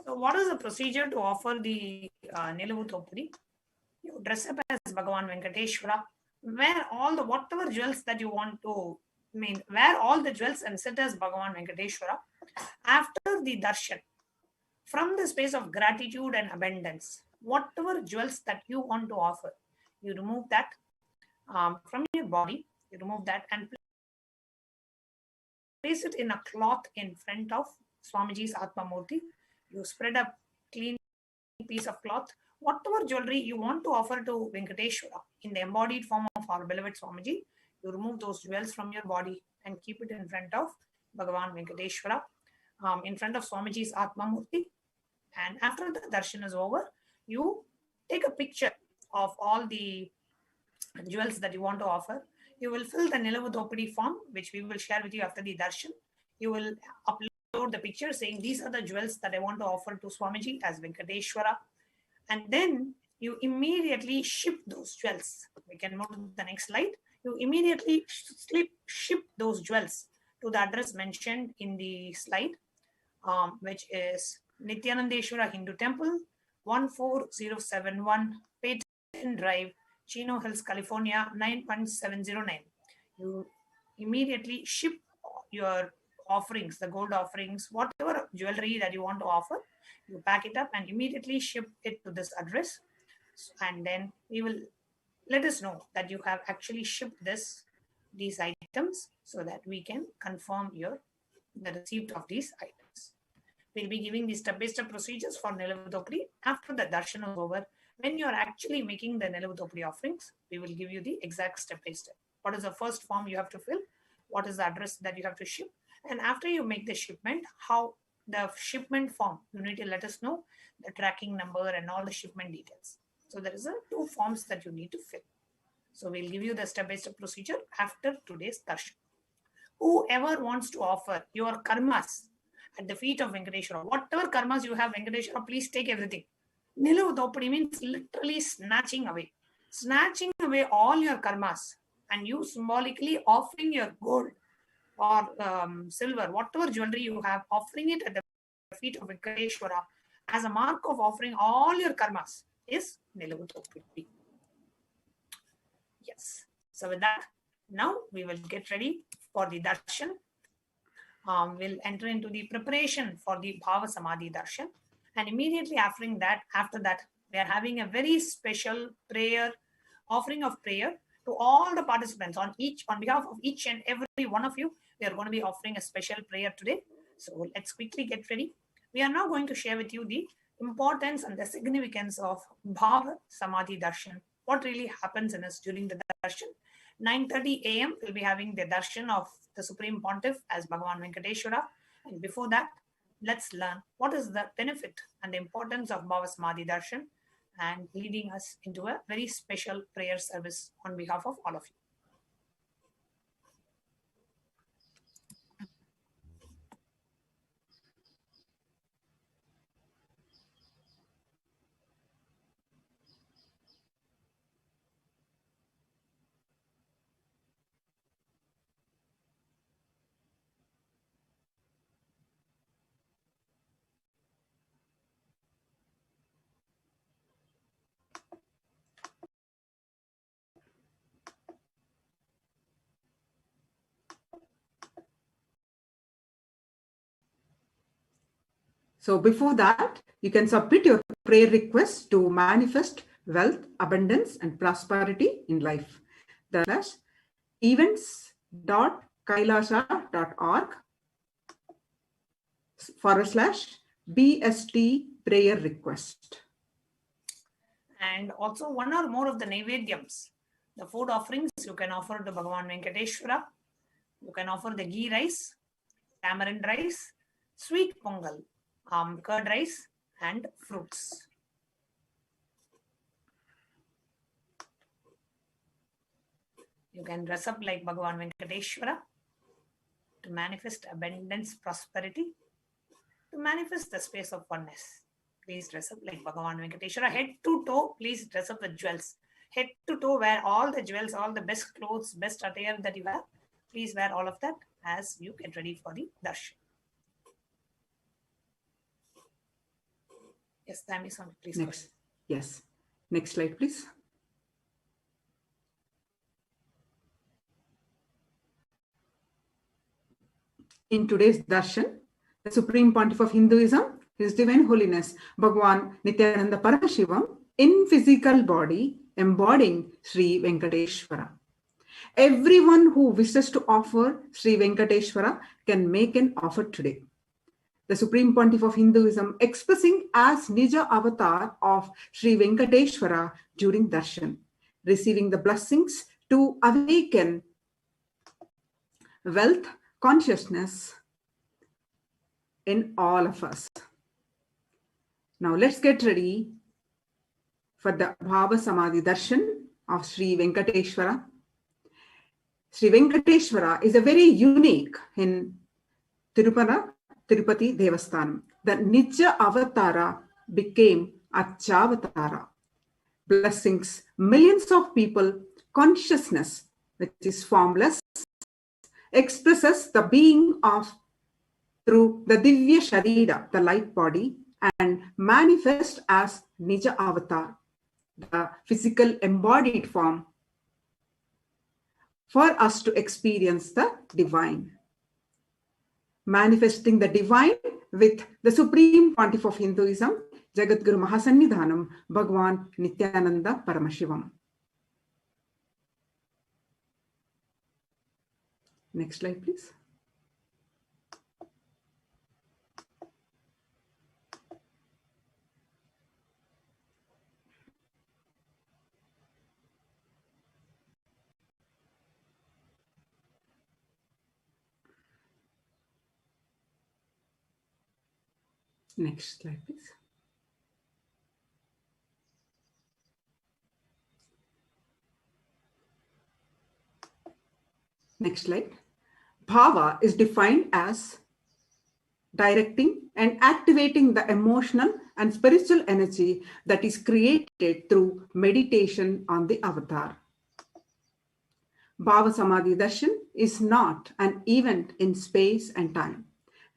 So what is the procedure to offer the Niluvu Dopidi? You dress up as Bhagavan Venkateshwara, wear all the whatever jewels that you want to, wear all the jewels and sit as Bhagavan Venkateshwara. After the darshan, from the space of gratitude and abundance, whatever jewels that you want to offer, you remove that from your body, you remove that and place it in a cloth in front of Swamiji's Atma Murti. You spread a clean piece of cloth. Whatever jewelry you want to offer to Venkateshwara in the embodied form of our beloved Swamiji, you remove those jewels from your body and keep it in front of Bhagavan Venkateshwara, in front of Swamiji's Atma Murti. And after the darshan is over, you take a picture of all the jewels that you want to offer. You will fill the Niluvu Dopidi form, which we will share with you after the darshan. You will upload the picture saying these are the jewels that I want to offer to Swamiji as Venkateshwara. And then you immediately ship those jewels. We can move to the next slide. You immediately ship those jewels to the address mentioned in the slide, which is Nithyanandeshwara Hindu Temple, 14071 Peyton Drive, Chino Hills, California 91709. You immediately ship your offerings, the gold offerings, whatever jewelry that you want to offer, you pack it up and immediately ship it to this address. And then we will let us know that you have actually shipped these items so that we can confirm the receipt of these items. We'll be giving the step-by-step procedures for Nilavutopudi after the darshan is over. When you're actually making the Nilavutopudi offerings, we will give you the exact step-by-step. What is the first form you have to fill? What is the address that you have to ship? And after you make the shipment, how the shipment form, you need to let us know the tracking number and all the shipment details. So there is 2 forms that you need to fill. So we'll give you the step-by-step procedure after today's darshan. Whoever wants to offer your karmas at the feet of Venkateshwara, whatever karmas you have, Venkateshwara, please take everything. Nilavutopudi means literally snatching away all your karmas, and you symbolically offering your gold or silver, whatever jewelry you have, offering it at the feet of Venkateshwara as a mark of offering all your karmas is Nilavutopudi. Yes. So with that, now we will get ready for the darshan. We'll enter into the preparation for the BHAVASAMADHI darshan. And immediately after that, we are having a very special prayer, offering of prayer to all the participants on behalf of each and every one of you. We are going to be offering a special prayer today. So let's quickly get ready. We are now going to share with you the importance and the significance of BHAVASAMADHI darshan. What really happens in us during the darshan. 9:30 a.m. we'll be having the darshan of the Supreme Pontiff as Bhagavan Venkateshwara. And before that, let's learn what is the benefit and the importance of BHAVASAMADHI darshan, and leading us into a very special prayer service on behalf of all of you. So before that, you can submit your prayer requests to manifest wealth, abundance, and prosperity in life. That's events.kailasa.org/BST prayer request. And also 1 or more of the Naivedyams, the food offerings you can offer to Bhagavan Venkateshwara. You can offer the ghee rice, tamarind rice, sweet pongal, curd rice, and fruits. You can dress up like Bhagavan Venkateshwara to manifest abundance, prosperity, to manifest the space of oneness. Please dress up like Bhagavan Venkateshwara. Head to toe, please dress up with jewels. Head to toe, wear all the jewels, all the best clothes, best attire that you have. Please wear all of that as you get ready for the darshan. Yes, time is on. Please. Next. Yes. Next slide, please. In today's darshan, the Supreme Pontiff of Hinduism, His Divine Holiness Bhagavan Nithyananda Paramashivam, in physical body, embodying Sri Venkateshwara. Everyone who wishes to offer Sri Venkateshwara can make an offer today. The Supreme Pontiff of Hinduism expressing as Nija avatar of Sri Venkateshwara during darshan, receiving the blessings to awaken wealth, consciousness in all of us. Now let's get ready for the BHAVASAMADHI darshan of Sri Venkateshwara. Sri Venkateshwara is a very unique in Tirupati Devasthanam. The Nija Avatara became Acchavatara. Blessings, millions of people, consciousness, which is formless, expresses the being of through the Divya Sharira, the light body, and manifest as Nija Avatar, the physical embodied form, for us to experience the divine. Manifesting the divine with the Supreme Pontiff of Hinduism, Jagadguru Mahasannidhanam, Bhagavan Nithyananda Paramashivam. Next slide, please. Next slide, please. Next slide. Bhava is defined as directing and activating the emotional and spiritual energy that is created through meditation on the avatar. Bhavasamadhi darshan is not an event in space and time.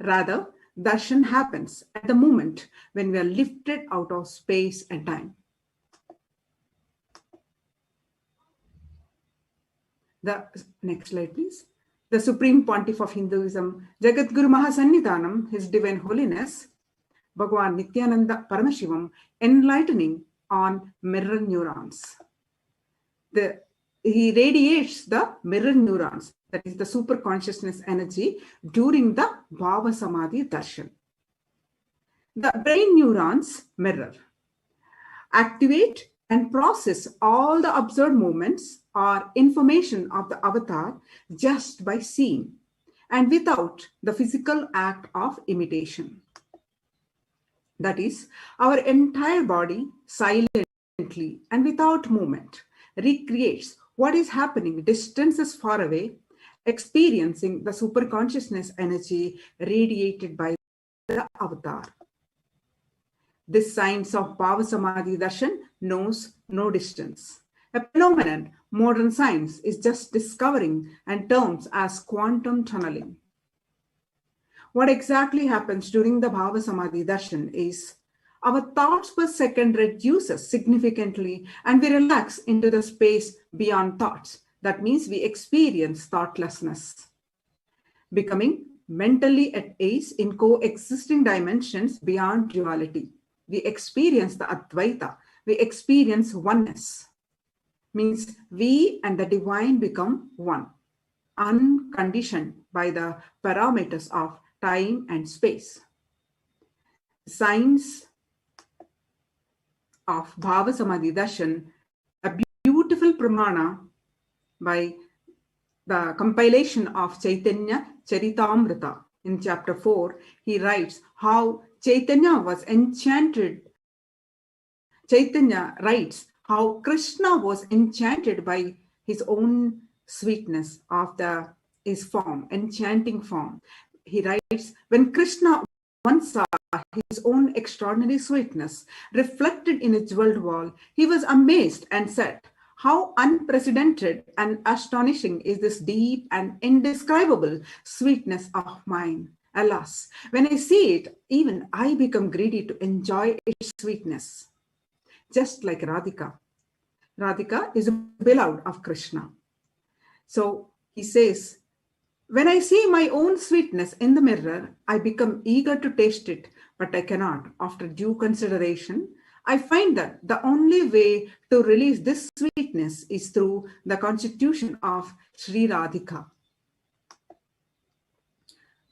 Rather, darshan happens at the moment when we are lifted out of space and time. The next slide, please. The Supreme Pontiff of Hinduism, Jagadguru Mahasannidhanam, His Divine Holiness, Bhagavan Nithyananda Paramashivam, enlightening on mirror neurons. He radiates the mirror neurons, that is the super consciousness energy, during the Bhavasamadhi darshan. The brain neurons mirror, activate and process all the observed movements or information of the avatar just by seeing and without the physical act of imitation. That is, our entire body silently and without movement recreates what is happening distances far away, experiencing the super consciousness energy radiated by the avatar. This science of Bhavasamadhi darshan knows no distance. A phenomenon modern science is just discovering and terms as quantum tunneling. What exactly happens during the Bhavasamadhi darshan is our thoughts per second reduces significantly and we relax into the space beyond thoughts. That means we experience thoughtlessness, becoming mentally at ease in coexisting dimensions beyond duality. We experience the Advaita, we experience oneness. Means we and the divine become one, unconditioned by the parameters of time and space. Science of Bhavasamadhi darshan, a beautiful pramana by the compilation of Chaitanya Charitamrita. In chapter 4, he writes how Chaitanya was enchanted. Chaitanya writes how Krishna was enchanted by his own sweetness of his form, enchanting form. He writes, when Krishna once saw his own extraordinary sweetness reflected in a jeweled wall, he was amazed and said, how unprecedented and astonishing is this deep and indescribable sweetness of mine. Alas, when I see it, even I become greedy to enjoy its sweetness. Just like Radhika. Radhika is a beloved of Krishna. So he says, when I see my own sweetness in the mirror, I become eager to taste it, but I cannot. After due consideration, I find that the only way to release this sweetness is through the constitution of Sri Radhika.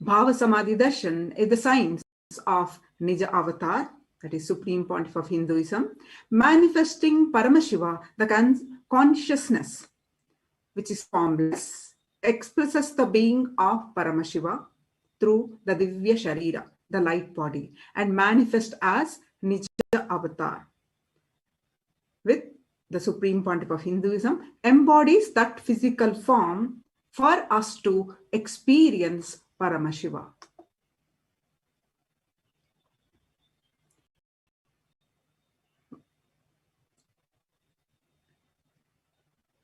Bhavasamadhi darshan is the science of Nija Avatar, that is Supreme Pontiff of Hinduism, manifesting Paramashiva, the consciousness, which is formless, expresses the being of Paramashiva through the Divya Sharira, the light body, and manifests as Nija Avatar. With the Supreme Pontiff of Hinduism, embodies that physical form for us to experience Paramashiva.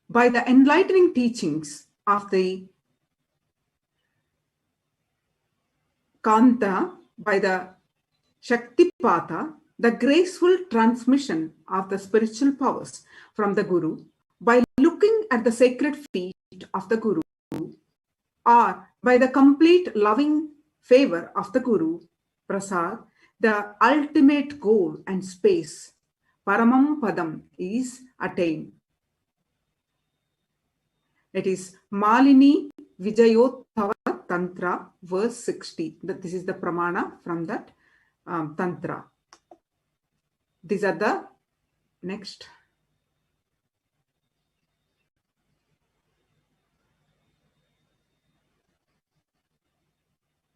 By the enlightening teachings of the Kanta, by the Shaktipata, the graceful transmission of the spiritual powers from the Guru by looking at the sacred feet of the Guru, or by the complete loving favor of the Guru, Prasad, the ultimate goal and space, Paramam Padam, is attained. It is Malini Vijayottava Tantra, verse 60. This is the pramana from that Tantra. These are the next.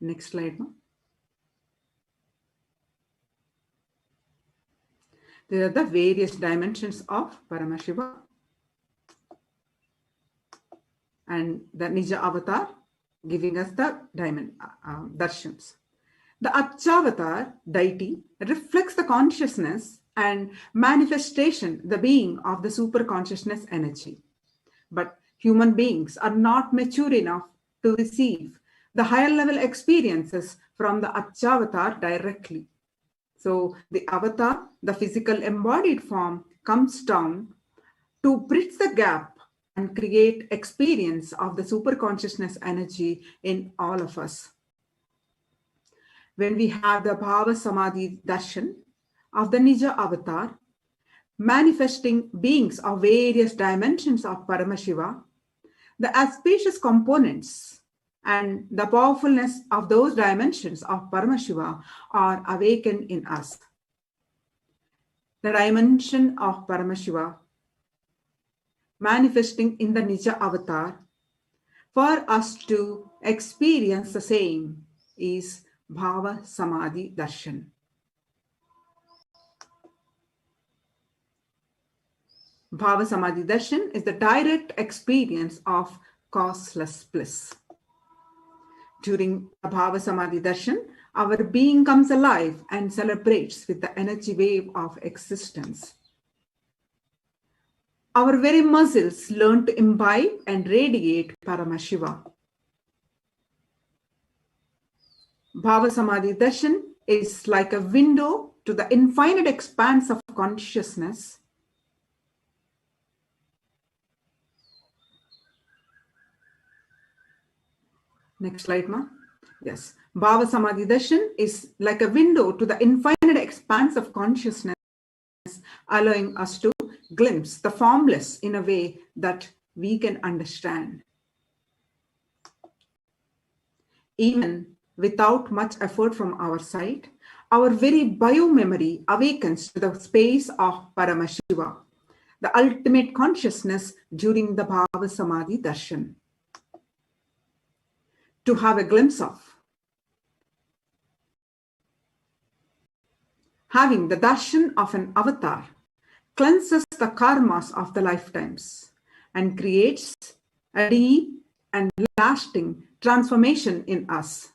Next slide. No? These are the various dimensions of Paramashiva and the Nija avatar giving us the darshans. The Achavatar deity reflects the consciousness and manifestation, the being of the super consciousness energy. But human beings are not mature enough to receive the higher level experiences from the Achavatar directly. So the avatar, the physical embodied form, comes down to bridge the gap and create experience of the super consciousness energy in all of us. When we have the Bhavasamadhi darshan of the Nija avatar, manifesting beings of various dimensions of Paramashiva, the auspicious components and the powerfulness of those dimensions of Paramashiva are awakened in us. The dimension of Paramashiva manifesting in the Nija avatar, for us to experience the same, is Bhavasamadhi darshan. Bhavasamadhi darshan is the direct experience of causeless bliss. During the Bhavasamadhi darshan, our being comes alive and celebrates with the energy wave of existence. Our very muscles learn to imbibe and radiate Paramashiva. Bhavasamadhi darshan is like a window to the infinite expanse of consciousness. Next slide, ma. Yes. Bhavasamadhi darshan is like a window to the infinite expanse of consciousness, allowing us to glimpse the formless in a way that we can understand. Even without much effort from our side, our very biomemory awakens to the space of Paramashiva, the ultimate consciousness during the Bhavasamadhi darshan. To have a glimpse of. Having the darshan of an avatar cleanses the karmas of the lifetimes and creates a deep and lasting transformation in us.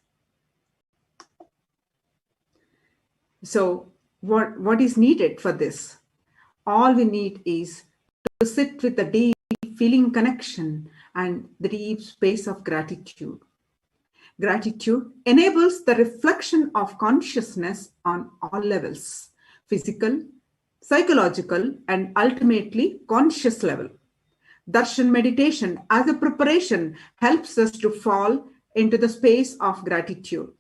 So what is needed for this? All we need is to sit with the deep feeling connection and the deep space of gratitude. Gratitude enables the reflection of consciousness on all levels, physical, psychological, and ultimately conscious level. Darshan meditation as a preparation helps us to fall into the space of gratitude.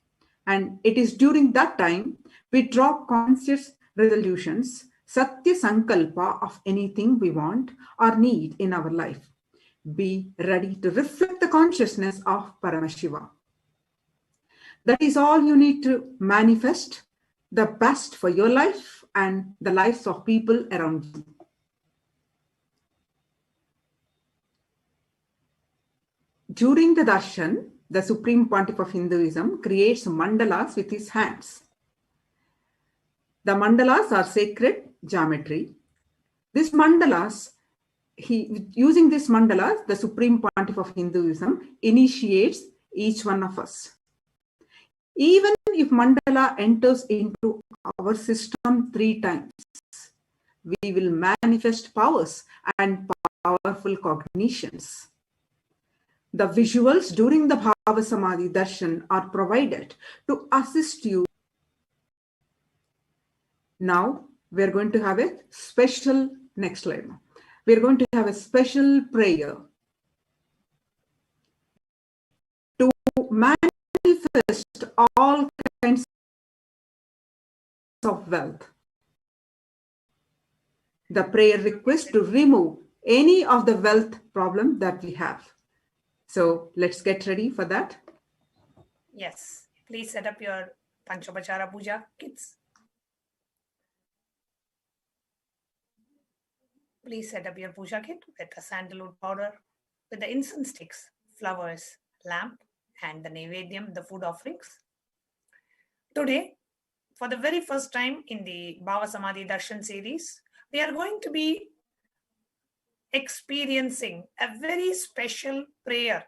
And it is during that time we draw conscious resolutions, Satya Sankalpa of anything we want or need in our life. Be ready to reflect the consciousness of Paramashiva. That is all you need to manifest the best for your life and the lives of people around you. During the darshan, the Supreme Pontiff of Hinduism creates mandalas with his hands. The mandalas are sacred geometry. These mandalas, using these mandalas, the Supreme Pontiff of Hinduism initiates each one of us. Even if mandala enters into our system 3 times, we will manifest powers and powerful cognitions. The visuals during the Bhavasamadhi darshan are provided to assist you Now we're going to have a special, next slide. We're going to have a special prayer to manifest all kinds of wealth. The prayer request to remove any of the wealth problem that we have. So let's get ready for that. Yes, please set up your Panchopachara Puja kits. Please set up your puja kit with the sandalwood powder, with the incense sticks, flowers, lamp, and the Naivedyam, the food offerings. Today, for the very first time in the BHAVASAMADHI Darshan series, we are going to be experiencing a very special prayer.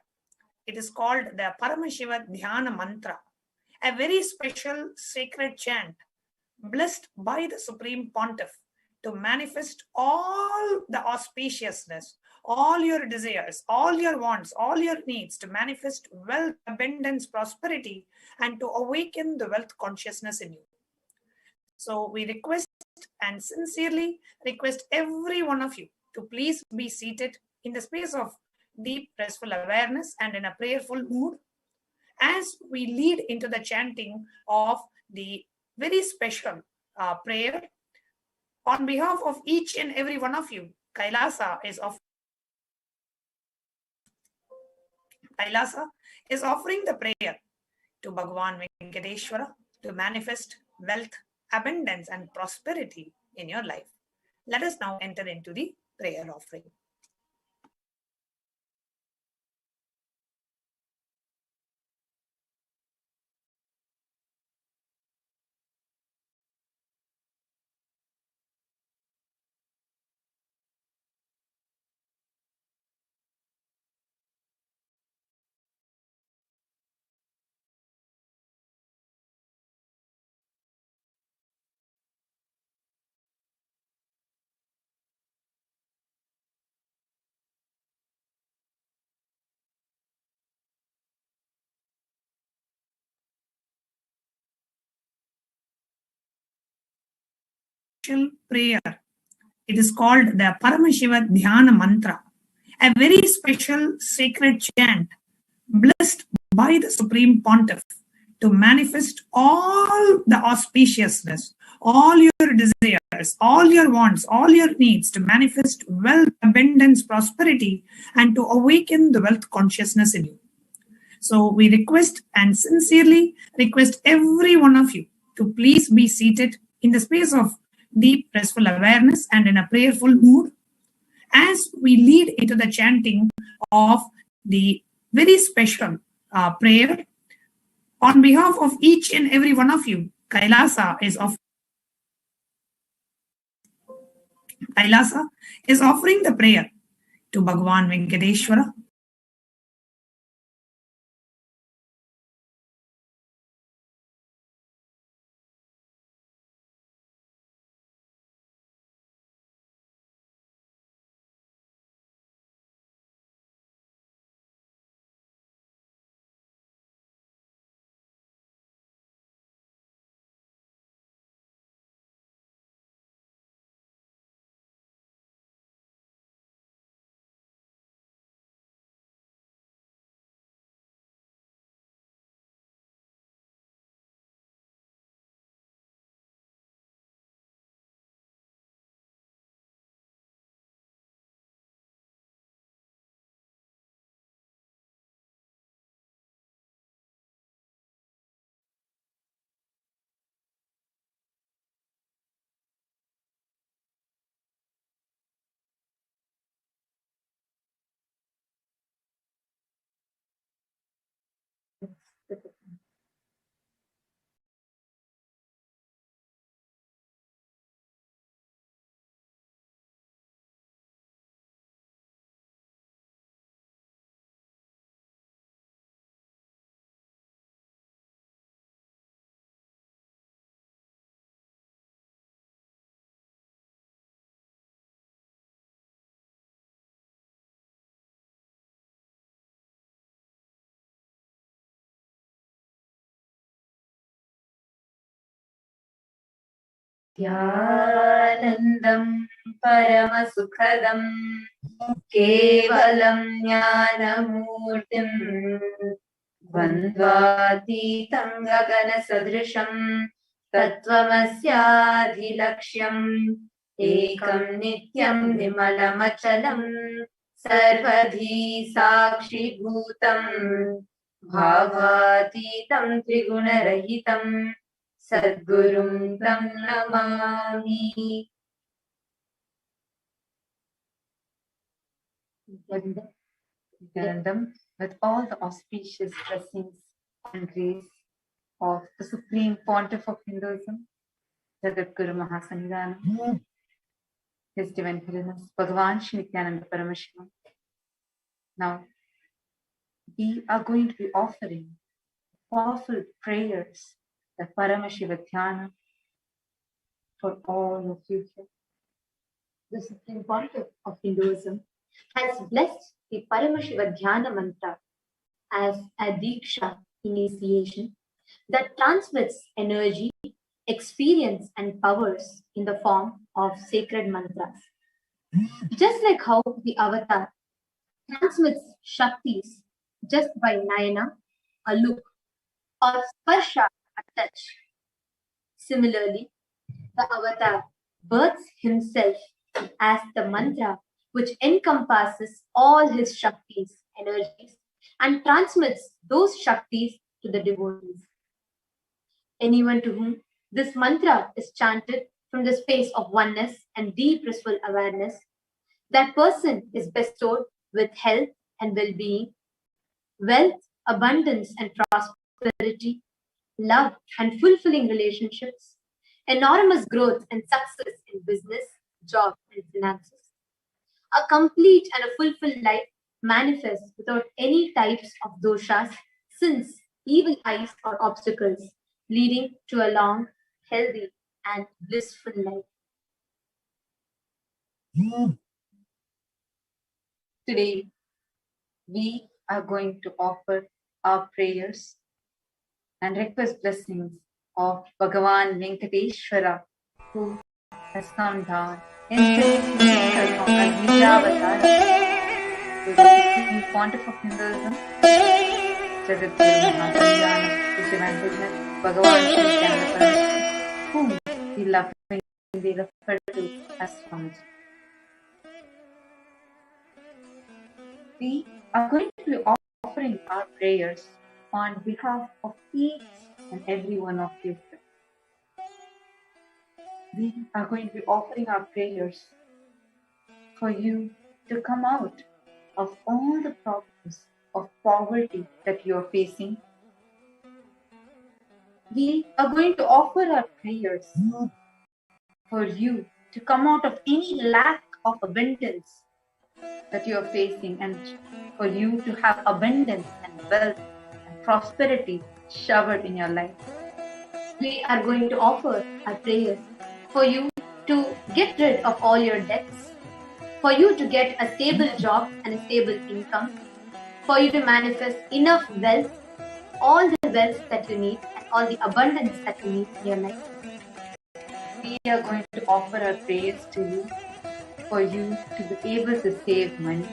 It is called the Paramashiva Dhyana Mantra, a very special sacred chant blessed by the Supreme Pontiff to manifest all the auspiciousness, all your desires, all your wants, all your needs, to manifest wealth, abundance, prosperity, and to awaken the wealth consciousness in you. So we request and sincerely request every one of you to please be seated in the space of deep restful awareness and in a prayerful mood as we lead into the chanting of the very special prayer. On behalf of each and every one of you, Kailasa is offering the prayer to Bhagavan Venkateshwara to manifest wealth, abundance, and prosperity in your life. Let us now enter into the prayer offering. Prayer. It is called the Paramashiva Dhyana Mantra, a very special sacred chant blessed by the Supreme Pontiff to manifest all the auspiciousness, all your desires, all your wants, all your needs, to manifest wealth, abundance, prosperity, and to awaken the wealth consciousness in you. So we request and sincerely request every one of you to please be seated in the space of deep restful awareness and in a prayerful mood as we lead into the chanting of the very special prayer. On behalf of each and every one of you, Kailasa is offering the prayer to Bhagavan Venkateshwara Nithyanandam Paramasukadam Kevalam Jnanamurtim Vandvatitam Gagana Sadrisham Tattvamasyaadhilaksham Ekam Nityam Vimalamachalam Sarvadhi Sakshi Bhutam Bhavatitam Triguna-rahitam Sadgurum Tam Namami. Nithyanandam, with all the auspicious blessings and grace of the Supreme Pontiff of Hinduism, Jagadguru Mahasanidhanam, His Divine Holiness Bhagavan Shri Nithyananda Paramashivam. Now, we are going to be offering powerful prayers, the Paramashiva Dhyana, for all of you here. The Supreme Pontiff of Hinduism has blessed the Paramashiva Dhyana mantra as a Diksha initiation that transmits energy, experience, and powers in the form of sacred mantras. Just like how the avatar transmits Shaktis just by Nayana, a look, or Sparsha, a touch. Similarly, the avatar births himself as the mantra which encompasses all his Shaktis, energies, and transmits those Shaktis to the devotees. Anyone to whom this mantra is chanted from the space of oneness and deep blissful awareness, that person is bestowed with health and well-being, wealth, abundance and prosperity, love and fulfilling relationships, enormous growth and success in business, job and finances. A complete and a fulfilled life manifests without any types of doshas, sins, evil eyes or obstacles, leading to a long, healthy and blissful life. Today, we are going to offer our prayers and request blessings of Bhagavan Venkateshwara, who has come down in physical form as Nityananda, the Supreme Pontiff of Hinduism, Jagadguru Mahasanidhanam, His Divine Holiness Bhagavan Shri Nithyananda Paramashivam, whom we lovingly refer to as Swamiji. We are going to be offering our prayers on behalf of each and every one of you. We are going to be offering our prayers for you to come out of all the problems of poverty that you are facing. We are going to offer our prayers for you to come out of any lack of abundance that you are facing, and for you to have abundance and wealth and prosperity showered in your life. We are going to offer our prayers for you to get rid of all your debts, for you to get a stable job and a stable income, for you to manifest enough wealth, all the wealth that you need and all the abundance that you need in your life. We are going to offer our prayers to you for you to be able to save money,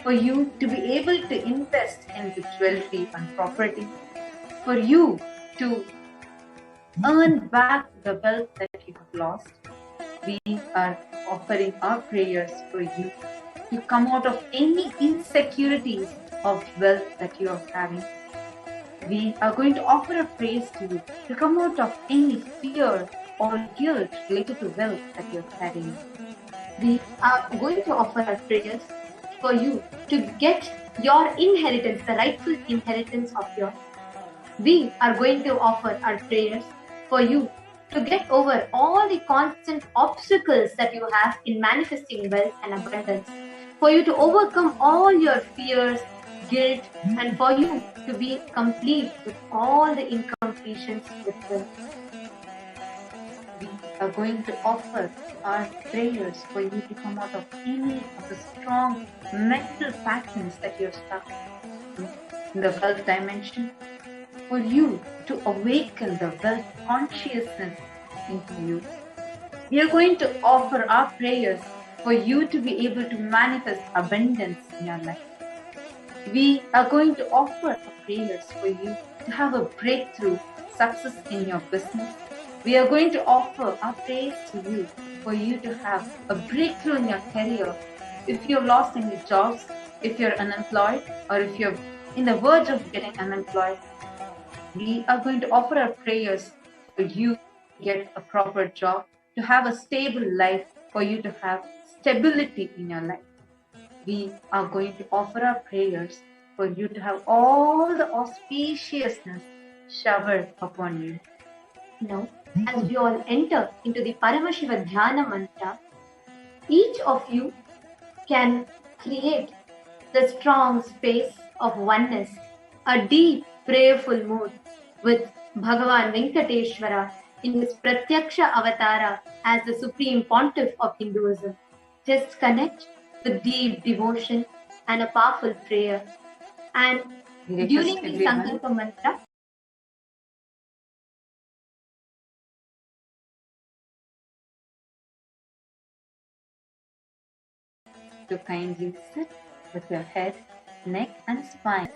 for you to be able to invest in the jewelry and property, for you to earn back the wealth that you have lost. We are offering our prayers for you to come out of any insecurities of wealth that you are having. We are going to offer a praise to you to come out of any fear or guilt related to wealth that you are carrying. We are going to offer our prayers for you to get your inheritance, the rightful inheritance of yours. We are going to offer our prayers for you to get over all the constant obstacles that you have in manifesting wealth and abundance, for you to overcome all your fears, guilt, and for you to be complete with all the incompletions with wealth. We are going to offer our prayers for you to come out of any of the strong mental patterns that you're stuck in the wealth dimension, for you to awaken the wealth consciousness into you, We are going to offer our prayers for you to be able to manifest abundance in your life. We are going to offer our prayers for you to have a breakthrough success in your business. We are going to offer our prayers to you for you to have a breakthrough in your career. If you've lost any jobs, if you're unemployed, or if you're in the verge of getting unemployed, we are going to offer our prayers for you to get a proper job, to have a stable life, for you to have stability in your life. We are going to offer our prayers for you to have all the auspiciousness showered upon you. Now, as we all enter into the Paramashiva Dhyana mantra, each of you can create the strong space of oneness, a deep prayerful mood with Bhagavan Venkateshwara in his Pratyaksha Avatara as the Supreme Pontiff of Hinduism. Just connect with deep devotion and a powerful prayer. And during the Sankalpa mantra, to kindly sit with your head, neck, and spine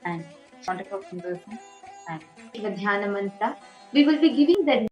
and wonderful Hinduism and the Dhyana mantra, we will be giving the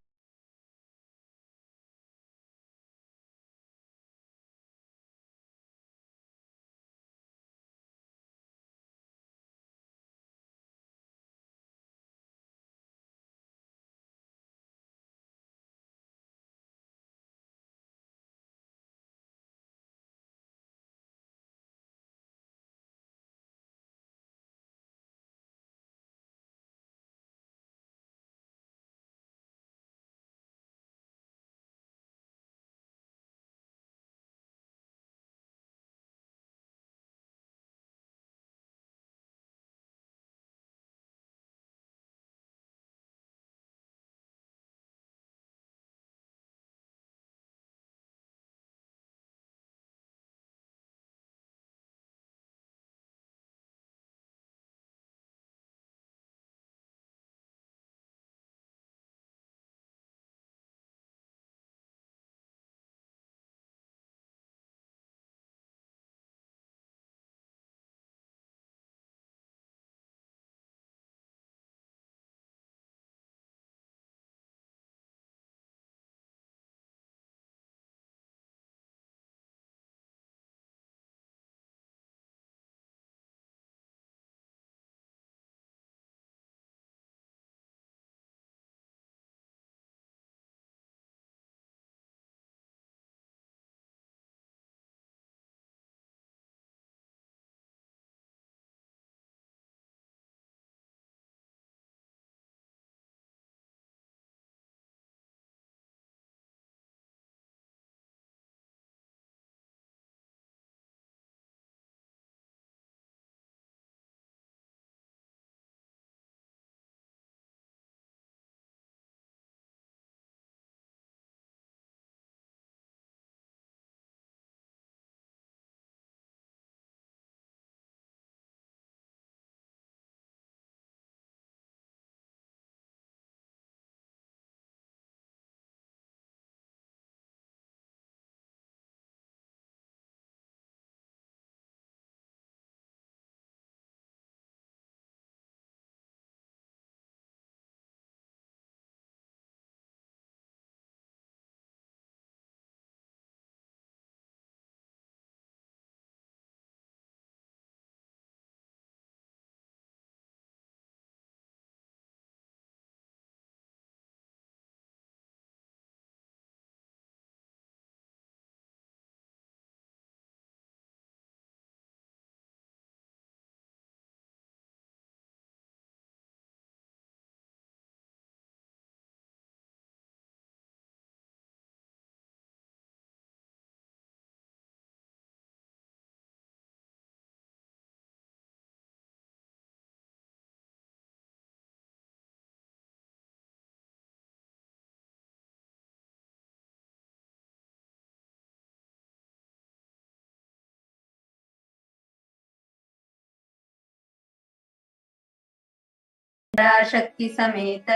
शक्ति समेत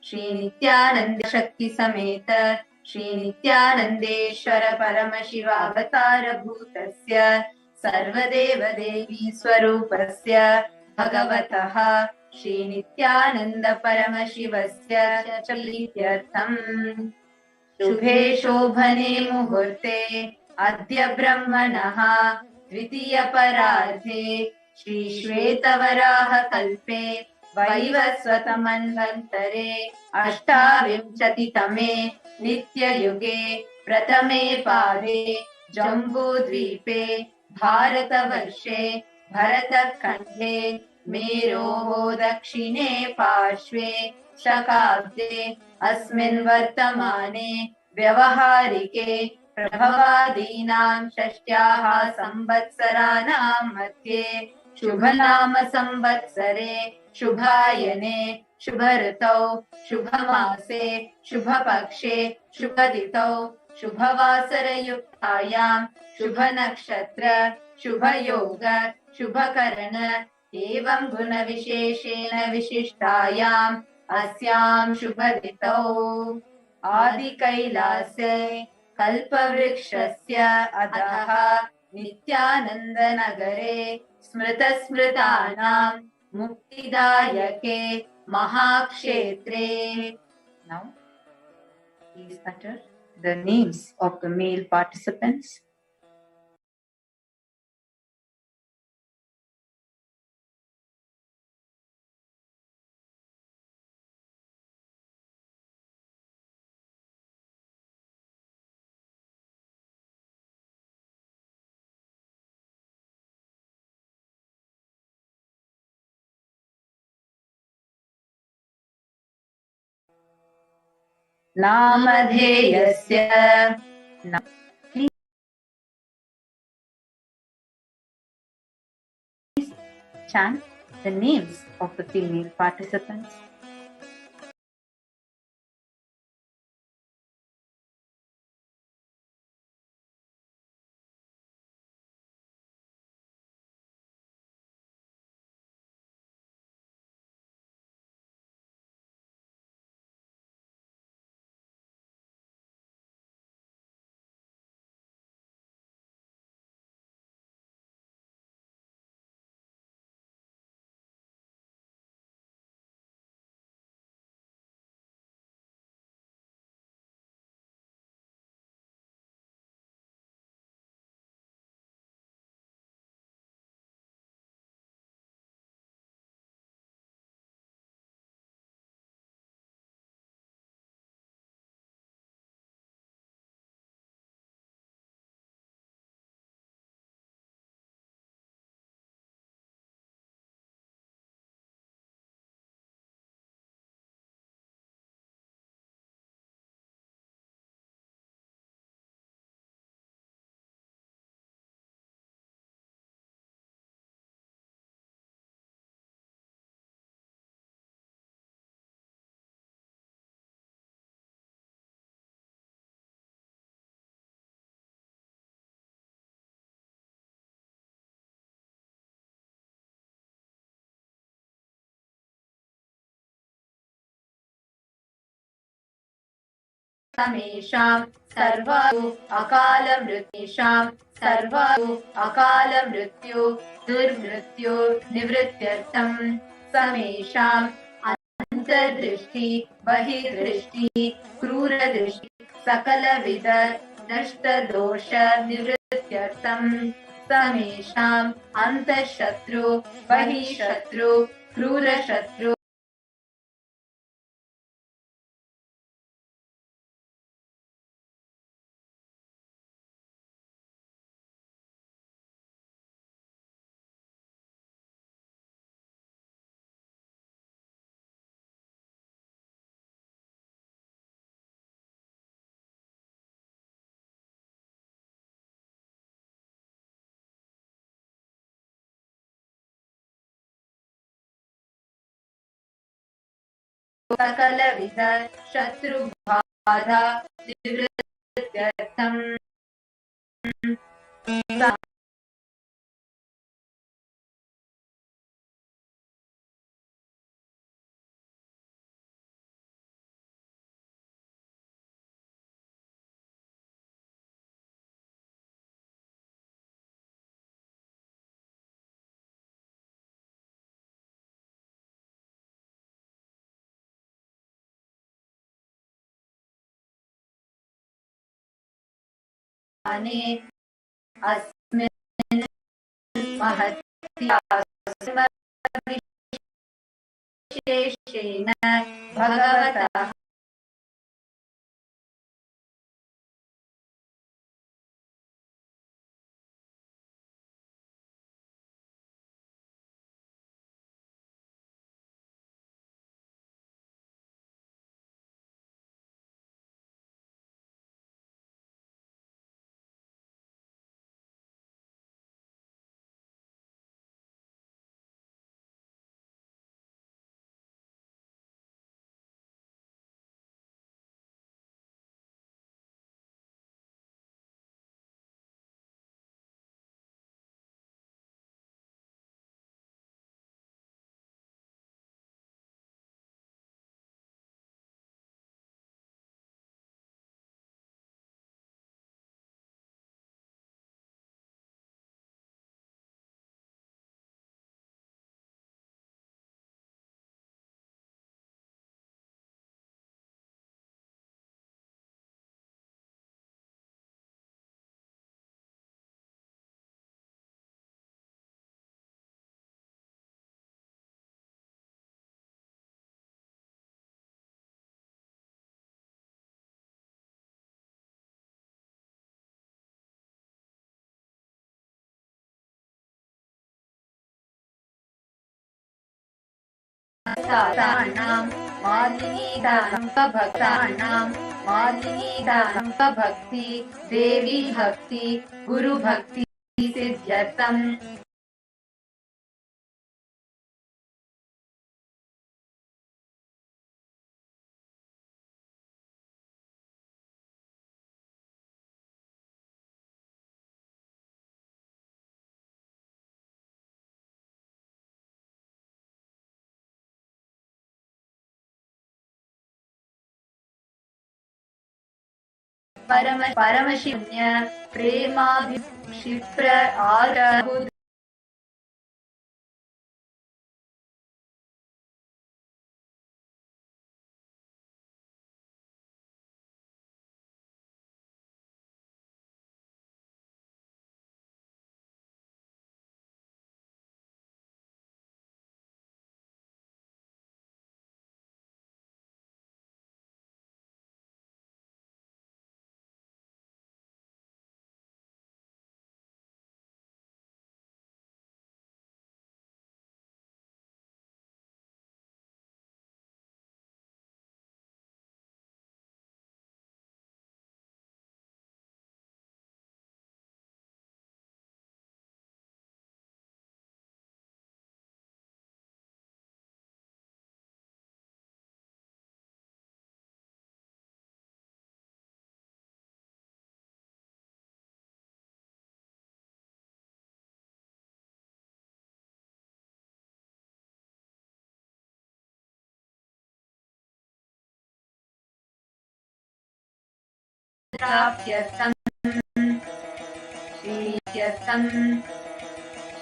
श्री नित्यानंद शक्ति समेत श्री नित्यानंदेश्वर परमशिवावतार भूतस्य सर्वदेव देवी स्वरूपस्य भगवतः श्री नित्यानंद परमशिवस्य च प्रीत्यर्थम् शुभे शोभने मुहूर्ते अद्य ब्रह्मणः द्वितीय परार्धे श्री श्वेतवराह कल्पे वैवस्वतमन्वन्तरे अष्टाविंशतितमे नित्ययुगे प्रथमे पादे जम्बूद्वीपे भारतवर्षे भरतखण्डे मेरोः दक्षिणे पार्श्वे शकाब्दे अस्मिन् वर्तमाने व्यवहारिके प्रभवादीनां षष्ट्याः संवत्सराणां मध्ये शुभनाम संवत्सरे शुभायने शुभऋतौ शुभमासे शुभपक्षे शुभदितौ शुभवासरयुक्तायां शुभनक्षत्र शुभयोग शुभकरण एवं गुणविशेषेण विशिष्टायाम् अस्यां शुभदितौ आदिकैलासे कल्पवृक्षस्य अधः नित्यानन्दनगरे स्मृतस्मृतानां मुक्तिदायके महाक्षेत्रे. Now, please utter the names of the male participants. नामधेयस्य please chant the names of the female participants. समेषां सर्वासु अकाल मृत्युषां सर्वासु अकाल मृत्यु दुर्मृत्यु निवृत्त्यर्थं समेषाम् अंतर्दृष्टि बहिर्दृष्टि क्रूरदृष्टि सकलविध नष्ट दोष निवृत्त्यर्थं समेषाम् अंतःशत्रु बहिःशत्रु क्रूरशत्रु सकलविध शत्रुबाधा निवृत्त्यर्थं अस्मिन् महत्यास्मविशेषेण भगवतः मालिनीदानं भक्ति देवी भक्ति गुरु भक्ति सिद्ध्यर्थम् परमशिवन्य प्रेमाभिक्षिप्र आरभूत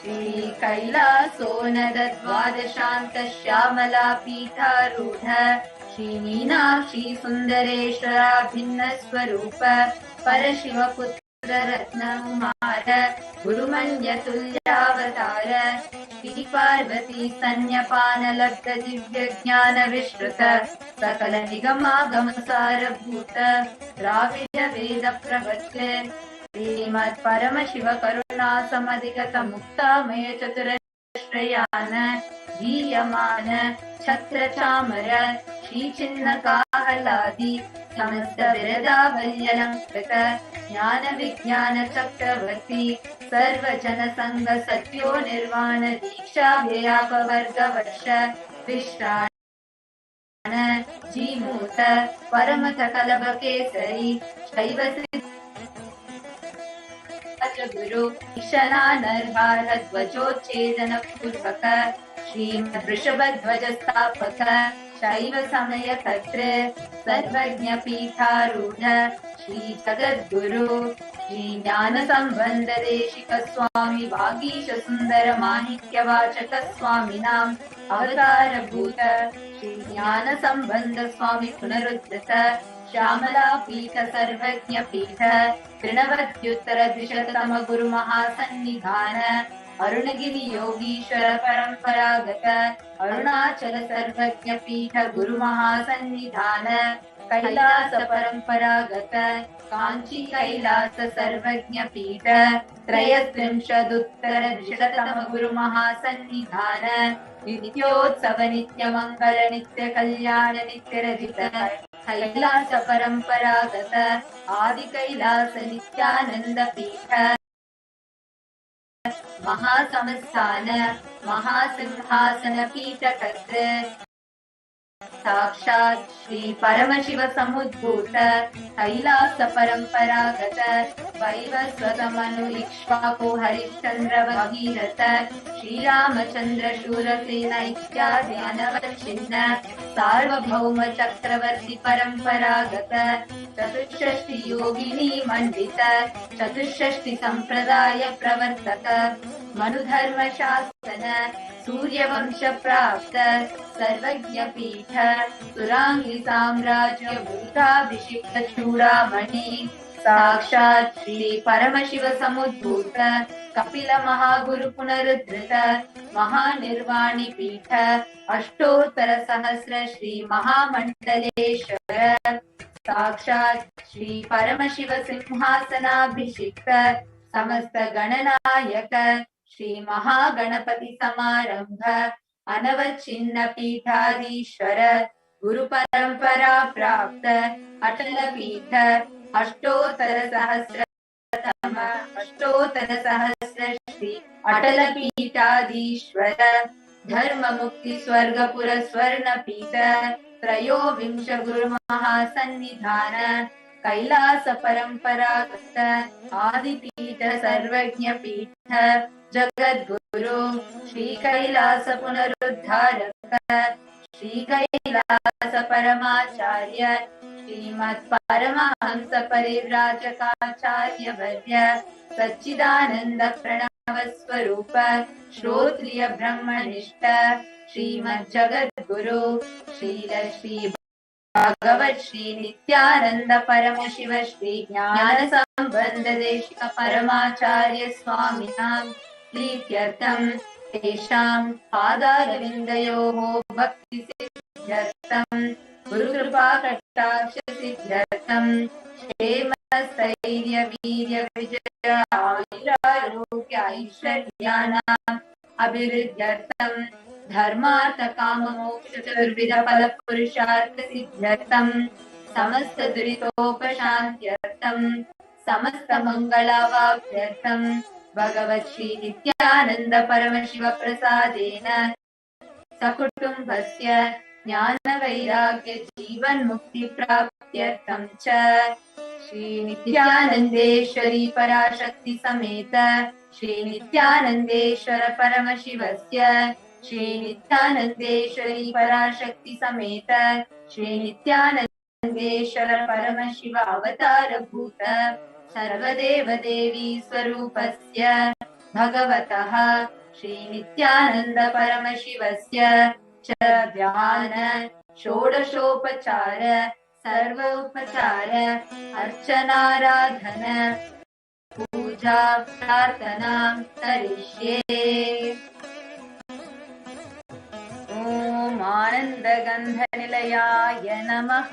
श्री कैलासो नदद्वादशान्त श्यामला पीठारूढ श्रीमीनाक्षी सुन्दरेश्वरा भिन्न स्वरूप परशिवपुत्र रत्नकुमार गुरुमन्यतुल्यावतार श्री पार्वती सन्न्यपानलब्ध दिव्य ज्ञान विश्रुत सकल निगमागमसारभूत द्राविड वेद प्रवच्य श्रीमत् परमशिव करुणा समधिगत मुक्तामय चतुरश्रयान गीयमान छत्र चामर श्री चिन्ह काहलादि समस्त विरदावल्यलंकृत ज्ञान विज्ञान चक्रवर्ती सर्वजन संग सत्यो निर्वाण दीक्षा व्ययापवर्ग वर्ष विश्राण जीमूत परमथ कलभ केसरी शैव गुरु ईशनानर्हारध्वजोच्छेदन पूर्वक श्रीमद् वृषभध्वज स्थापक शैव समय तत्र सर्वज्ञ पीठारूढ़ श्री जगद्गुरु श्री ज्ञान संबंध देशिक स्वामी वागीश सुंदर माणिक्य वाचक स्वामिनां अवतार भूत श्री ज्ञान संबंध स्वामी पुनरुद्धृत श्यामला पीठ सर्वज्ञ पीठ तृणवत्युत्तर द्विशततम गुरु महासन्निधान अरुणगिरि योगीश्वर परंपरागत अरुणाचल सर्वज्ञ पीठ गुरु महासन्निधान कैलास परंपरागत कांची कैलास सर्वज्ञ पीठ त्रयस्त्रिंशदुत्तर द्विशततम गुरु महासन्निधान नित्योत्सव नित्य मंगल नित्य कल्याण नित्य रजित कैलास परंपरागत आदि कैलास नित्यानंद पीठ महासंस्थान महासिंहासन पीठ कर्तृ साक्षात् श्री परमशिव समुद्भूत कैलास परंपरागत वैवस्वत मनु इक्ष्वाकु हरिश्चंद्र भगीरथ श्रीरामचंद्र शूरसेन इत्यादि अनवच्छिन्न सार्वभौम चक्रवर्ती परंपरागत चतुष्षष्टि योगिनी मंडित चतुष्षष्टि संप्रदाय प्रवर्तक मनुधर्म शासन सूर्यवंश प्राप्त सर्वज्ञ पीठ सुरांगी साम्राज्य भूताभिषिक्त चूड़ामणि साक्षात् श्री परमशिव समुद्भूत कपिल महागुरु पुनरुद्धृत महानिर्वाणी पीठ अष्टोत्तर सहस्र श्री महामंडलेश्वर साक्षात् श्री परमशिव सिंहासनाभिषिक्त समस्त गणनायक श्री महागणपति समारंभ अनवच्छिन्न पीठाधीश्वर गुरु परंपरा प्राप्त अटल पीठ अष्टोत्तर सहस्र श्री अटल पीठाधीश्वर धर्म मुक्ति स्वर्गपुर स्वर्ण पीठ त्रयोविंश गुरु महासन्निधान कैलास परंपरागत आदिपीठ सर्वज्ञ पीठ जगद्गुरु श्री कैलास पुनरुद्धारक श्री कैलास परमाचार्य श्रीमत् परमहंस परिव्राजकाचार्य वर्य सच्चिदानंद प्रणव स्वरूप श्रोत्रिय ब्रह्मनिष्ठ श्रीमत् जगद्गुरु श्री भगवत श्री नित्यानंद परमशिव श्री ज्ञान संबंध देशिक परमाचार्य स्वामिनां प्रीत्यर्थं तेषां पादारविन्दयोः भक्ति सिद्ध्यर्थं गुरुकृपा कटाक्ष सिद्ध्यर्थं क्षेम स्थैर्य वीर्य विजय आयुरारोग्य ऐश्वर्याणाम् अभिवृद्ध्यर्थं धर्मार्थ काम मोक्ष चतुर्विध फल पुरुषार्थ सिद्ध्यर्थं समस्त दुरितोपशान्त्यर्थं समस्त मंगलावाप्त्यर्थं भगवत् श्री नित्यानंद परमशिव प्रसादेन सकुटुम्बस्य ज्ञान वैराग्य जीवन मुक्ति प्राप्त्यर्थं च श्री नित्यानंदेश्वरी पराशक्ति समेत श्री नित्यानंदेश्वर परमशिवस्य श्री नित्यानंदेश्वरी पराशक्ति समेत श्री नित्यानंदेश्वर परमशिव अवतार भूत सर्वदेव देवी स्वरूपस्य भगवतः श्री नित्यानंद परमशिवस्य च ध्यान षोडशोपचार सर्वोपचार अर्चनाराधन पूजा प्रार्थना करिष्ये। ओम आनंदगंधनिलयाय नमः।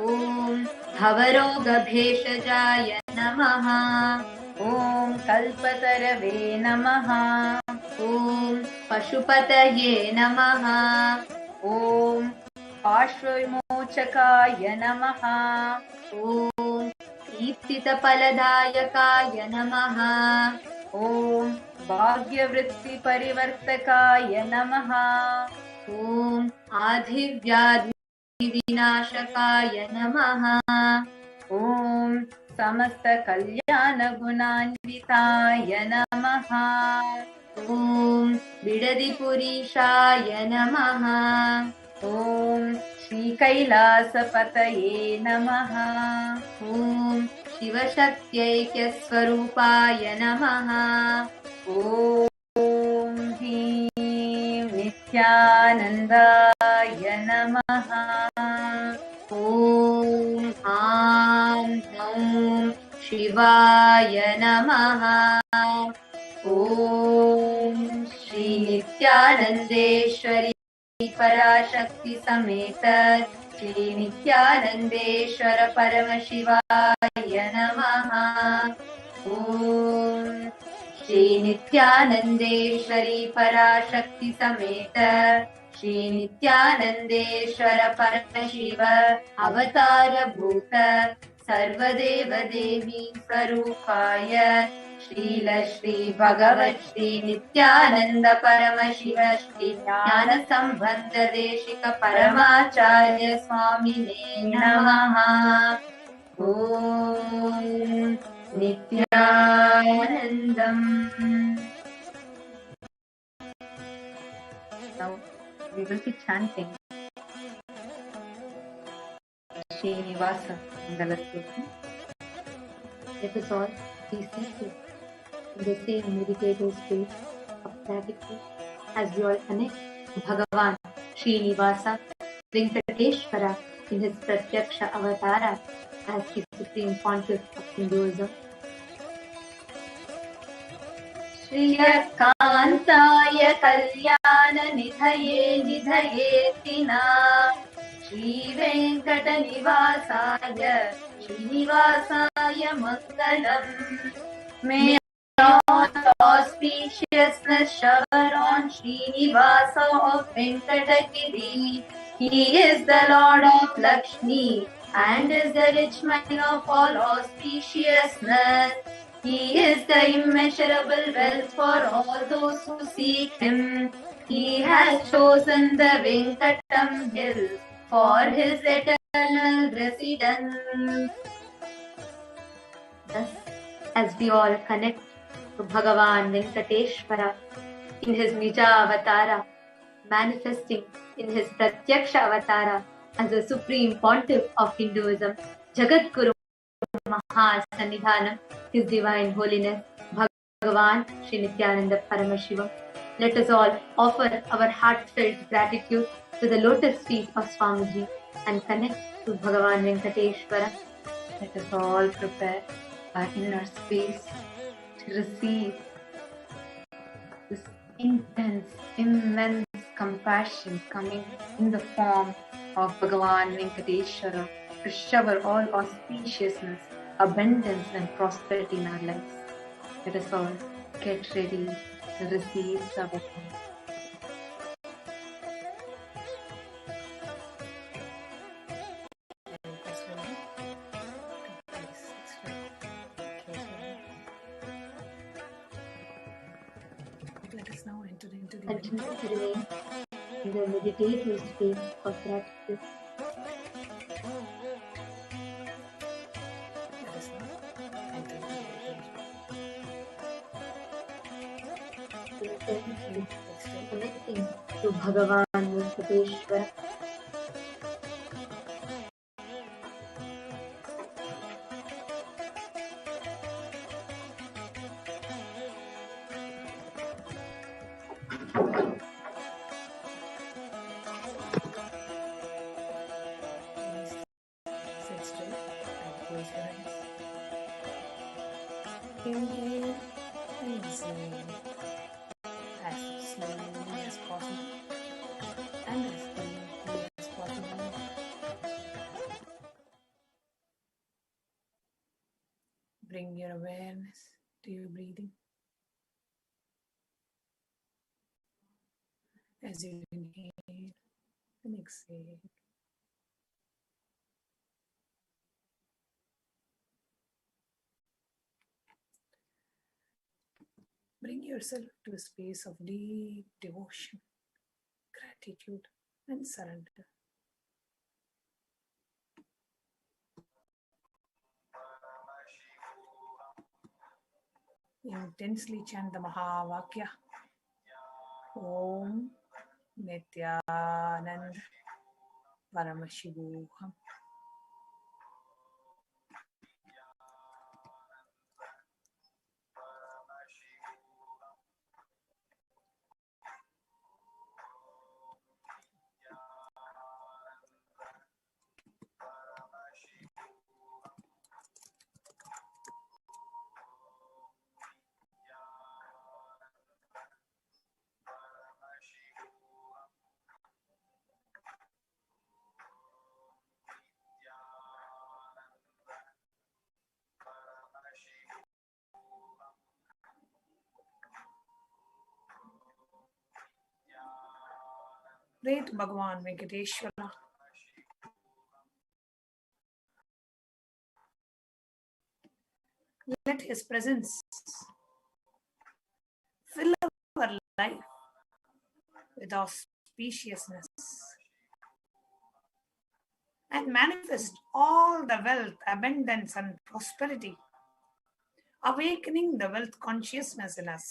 ओम भवरोगभेषजाय नमः। ओम कल्पतरवे नमः। ओम पशुपतये नमः। ओम पार्श्वविमोचकाय नमः। ओम कीर्तितफलदायकाय नमः। ओम भाग्यवृत्तिपरिवर्तकाय नमः। ओम आधिव्याधिविनाशकाय नमः। ओम समस्त कल्याण गुणान्विताय नमः। ओम बिडदिपुरीशाय नमः। ओम श्री कैलासपतये नमः। ओम शिवशक्त्यैक्यस्वरूपाय नमः। ओम ह्रीं नित्यानन्दाय नमः। Om Ham Om Shivaya Namaha. Om Shri Nithyanandeshwari Parashakti Sameta Shri Nithyanandeshwara Paramashivaya Namaha. Om Shri Nithyanandeshwari Parashakti Sameta Shri Nithyanandeshwara Paramashiva Avatara Bhuta Sarvadeva Devi Swarupaya Srila Shri Bhagavat Shri Nithyananda Paramashiva Shri Jnana Sambandha Deshika Paramacharya Swamine Namaha. Om Nithyanandam. Now we will be chanting Srinivasa Mangalasloki. Let us all be seated in the same meditative state of gratitude as we all connect to Bhagavan Srinivasa Venkateshwara in his Pratyaksha Avatara as the Supreme Pontiff of Hinduism. Shriyakantaya Kalyana Nidhaye Nidhayetina Shri Venkata Nivasaya Srinivasaya Mangalam. May all auspiciousness shower on Srinivasa of Venkatagiri. He is the Lord of Lakshmi and is the rich man of all auspiciousness. He is the immeasurable wealth for all those who seek him. He has chosen the Venkatam hill for his eternal residence. Thus, as we all connect to Bhagavan Venkateshwara in his Nija Avatara, manifesting in his Pratyaksha Avatara as the Supreme Pontiff of Hinduism, Jagat Guru Mahasannidhanam, His Divine Holiness, Bhagavan Sri Nithyananda Paramashivam. Let us all offer our heartfelt gratitude to the lotus feet of Swamiji and connect to Bhagavan Venkateshwara. Let us all prepare our inner space to receive this intense, immense compassion coming in the form of Bhagavan Venkateshwara to shower all auspiciousness, abundance and prosperity in our lives. Let us all get ready to receive Sabbath. Let us now enter into the Continue to remain in the meditative state of gratitude. Let us now enter into Intensely connecting to Bhagavan Venkateshwara. Sit straight and close your eyes. Inhale and exhale as slowly as possible and as deeply as possible. Bring your awareness to your breathing as you inhale and exhale. Bring yourself to a space of deep devotion, gratitude, and surrender. Intensely chant the Mahavakya. Om Nithyananda Paramashivoham. pray to Bhagavan Venkateshwara. Let his presence fill our life with auspiciousness and manifest all the wealth, abundance, and prosperity, awakening the wealth consciousness in us.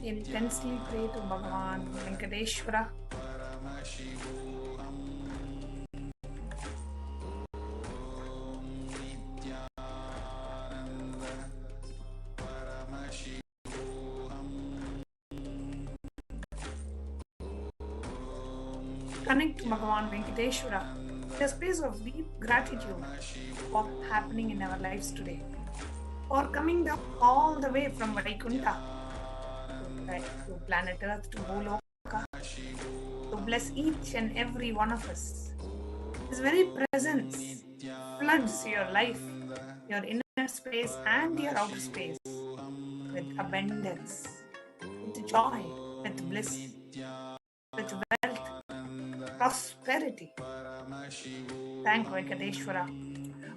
Intensely pray to Bhagavan Venkateshwara. Connect to Bhagavan Venkateshwara in a space of deep gratitude for happening in our lives today, for coming down all the way from Vaikunta to planet Earth to Bholoka to bless each and every one of us. His very presence floods your life, your inner space and your outer space with abundance, with joy, with bliss, with wealth, prosperity. Thank Venkateshwara.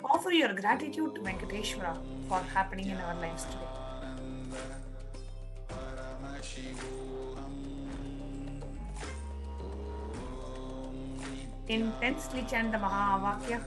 Offer your gratitude to Venkateshwara for happening in our lives today. Intensely chant the Mahavakya.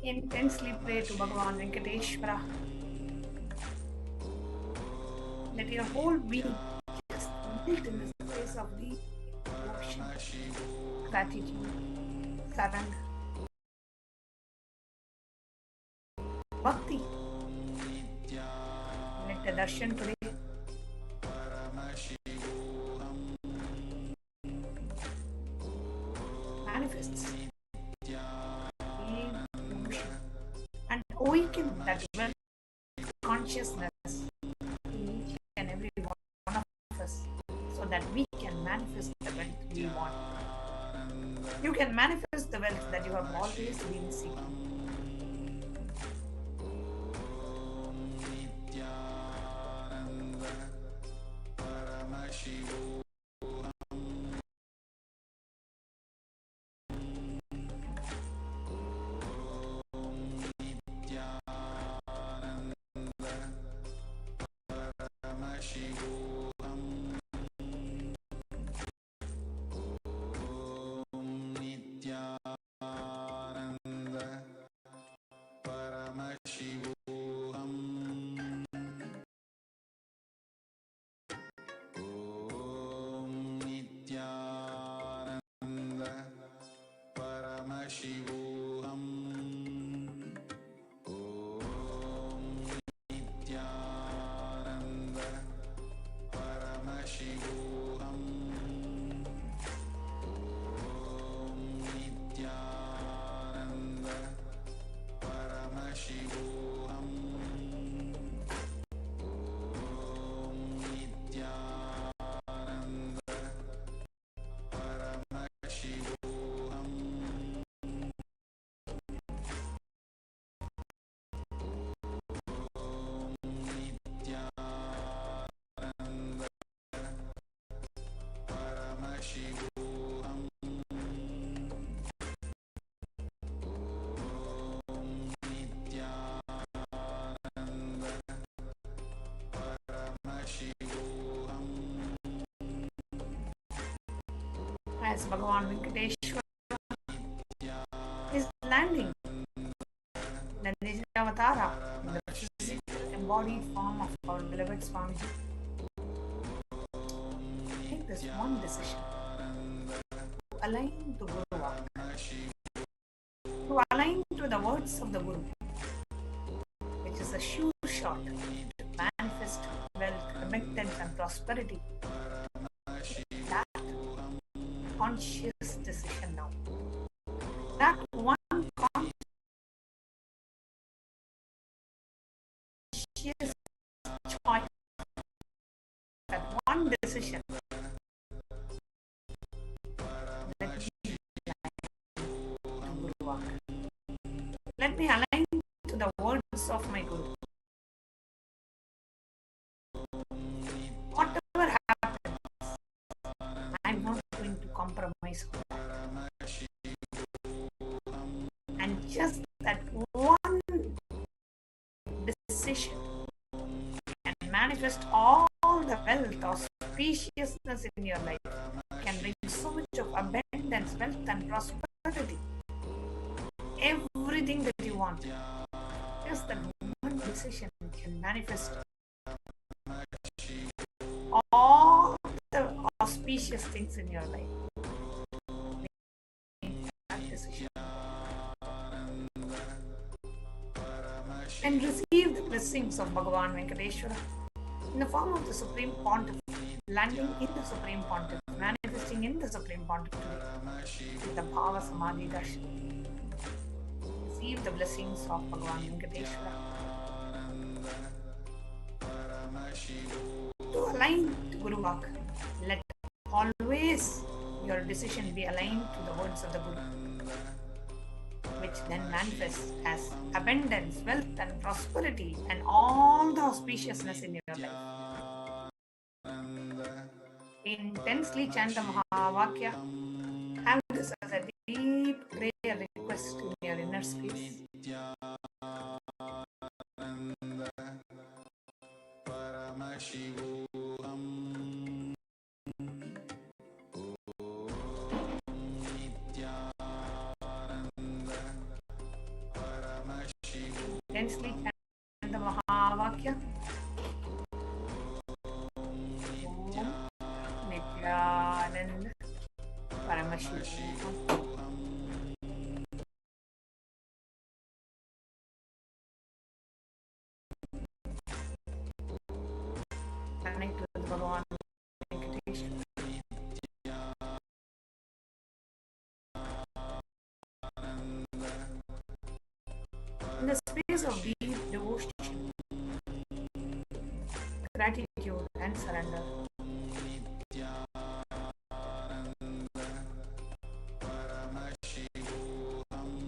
Intensely pray to Bhagavan Venkateshwara. Let your whole being just melt in the space of deep devotion, gratitude, surrender, bhakti. Let the darshan today manifests and awaken that wealth consciousness in each and every one of us so that we can manifest the wealth we want. You can manifest the wealth that you have always been seeking. As Bhagavan Venkateshwara is landing the Nithyananda in the physical embodied form of our beloved Swamiji. Take this one decision to align to Guru Vak, to align to the words of the Guru, which is a sure shot to manifest wealth, abundance, and prosperity. That conscious decision now. That one conscious choice, that one decision. Let me align to the words of my Guru. Whatever happens, I'm not going to compromise on that. And just that one decision can manifest all the wealth, auspiciousness in your life, can bring so much of abundance, wealth, and prosperity. Everything that you want, just that one decision can manifest all the auspicious things in your life. That decision. And receive the blessings of Bhagavan Venkateshwara in the form of the Supreme Pontiff, landing in the Supreme Pontiff, manifesting in the Supreme Pontiff today, with the BHAVASAMADHI DARSHAN. Receive the blessings of Bhagavan Venkateshwara. To align to Guru Vak, let always your decision be aligned to the words of the Guru, which then manifests as abundance, wealth, and prosperity, and all the auspiciousness in your life. Intensely chant the Mahavakya. Have this as a deep prayer request in your inner space. Intensely chant the Mahavakya. Om Nithyananda Paramashivoham. Connect with Bhagavan Venkateshwara. In the space of deep devotion, gratitude, and surrender, Paramashivoham.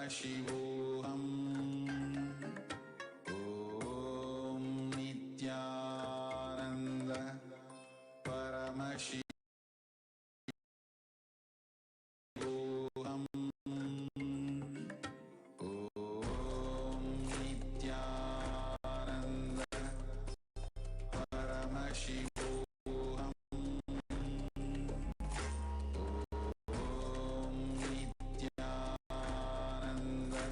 Paramashivoham. Om Nithyananda Paramashivoham. Om Nithyananda Paramashivoham. Om Nithyananda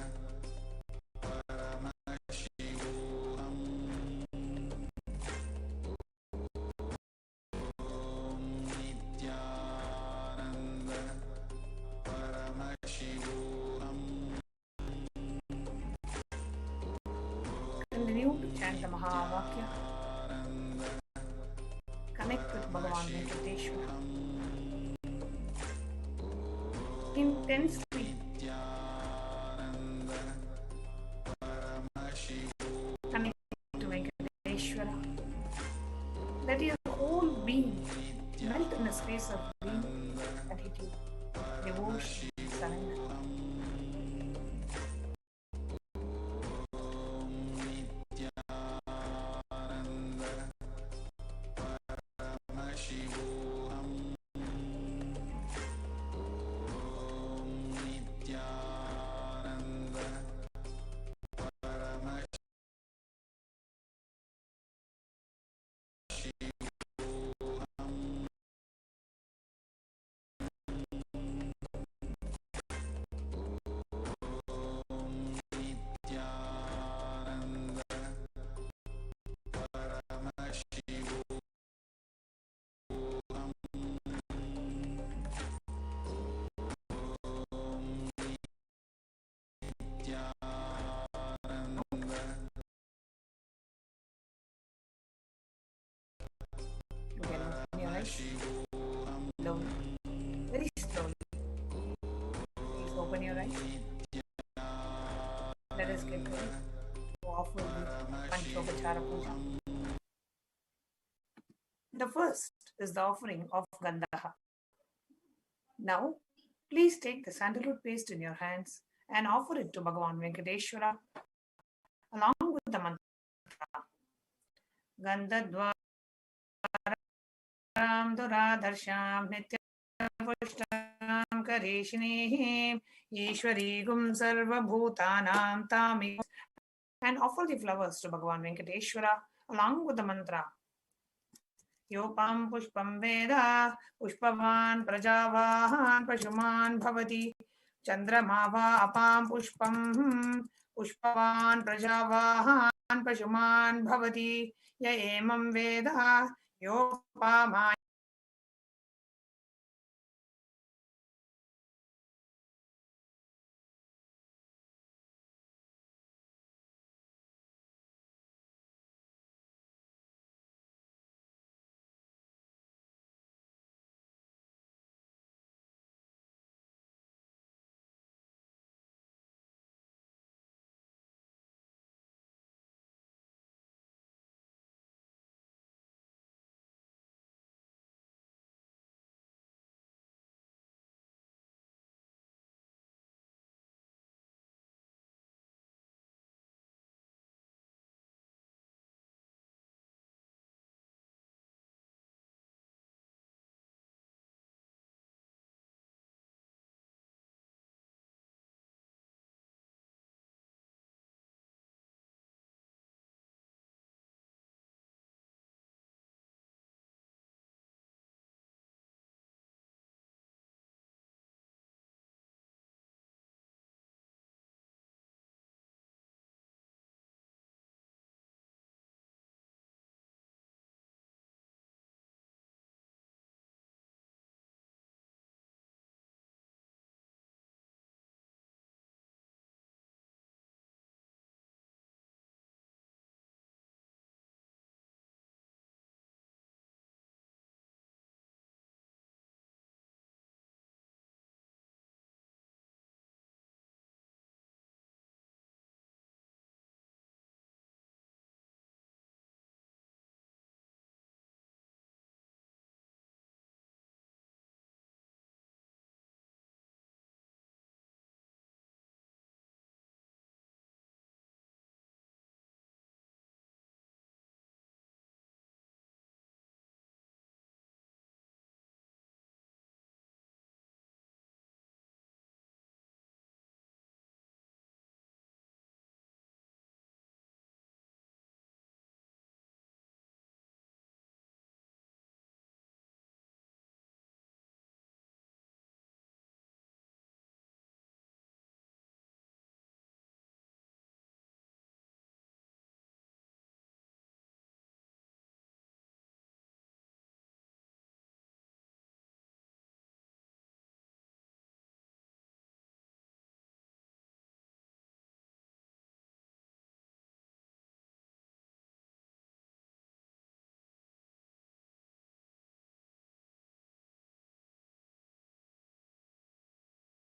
Paramashivoham. Om Nithyananda Paramashivoham. Continue to chant the Mahavakya. Connect with Bhagavan Venkateshwara. Intensely connect to Venkateshwara. Let your whole being melt in a space of being, attitude, devotion, surrender. Paramashivoham. Om Nithyananda Paramashivoham. Om Nithyananda Paramashivoham. You can open your eyes slowly, very slowly. Please open your eyes. Let us get ready to offer the Panchopachara Puja. The first is the offering of Gandaha. Now, please take the sandalwood paste in your hands and offer it to Bhagavan Venkateshwara along with the mantra. Gandhadvaram Duradharsham Nityapushtam Kareshinihim Ishwarigum Sarva Bhutanam Tami, and offer the flowers to Bhagavan Venkateshwara along with the mantra. Yopam pushpam veda pushpavan prajavahan pashuman bhavati chandramava apam pushpam pushpavan prajavahan pashuman bhavati ya emam veda yopama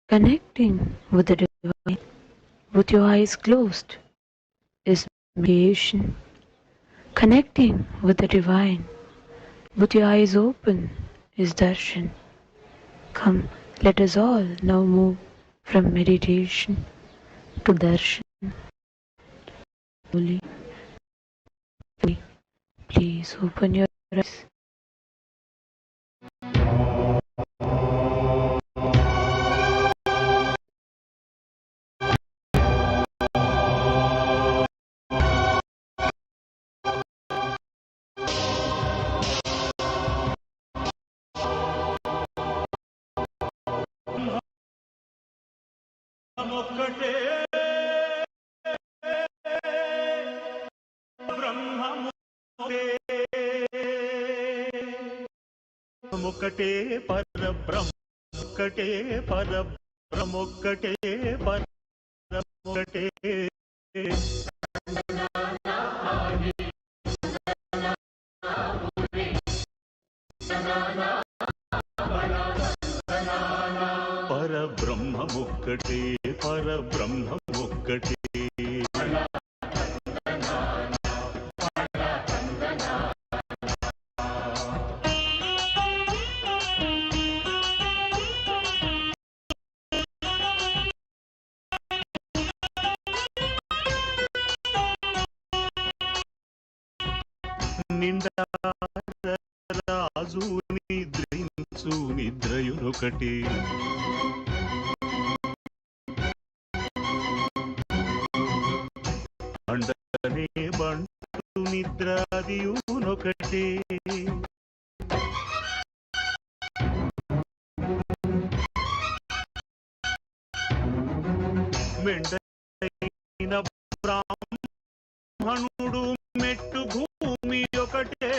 Connecting with the divine with your eyes closed is meditation. Connecting with the divine with your eyes open is darshan. Come, let us all now move from meditation to darshan. Slowly, please open your eyes. ఒకటే పరబ్రహ్మ ఒకటే పరబ్రహ్మ ఒకటే పరబ్రహ్మ ఒకటే పరబ్రహ్మ ఒకటే పరబ్రహ్మ ఒకటే రాజు నిద్రించు నిద్రయునొకటి బండనే బంటు నిద్రాదియునొకటి మెండైన బ్రాహ్మణుడు మెట్టు భూమి ఒకటే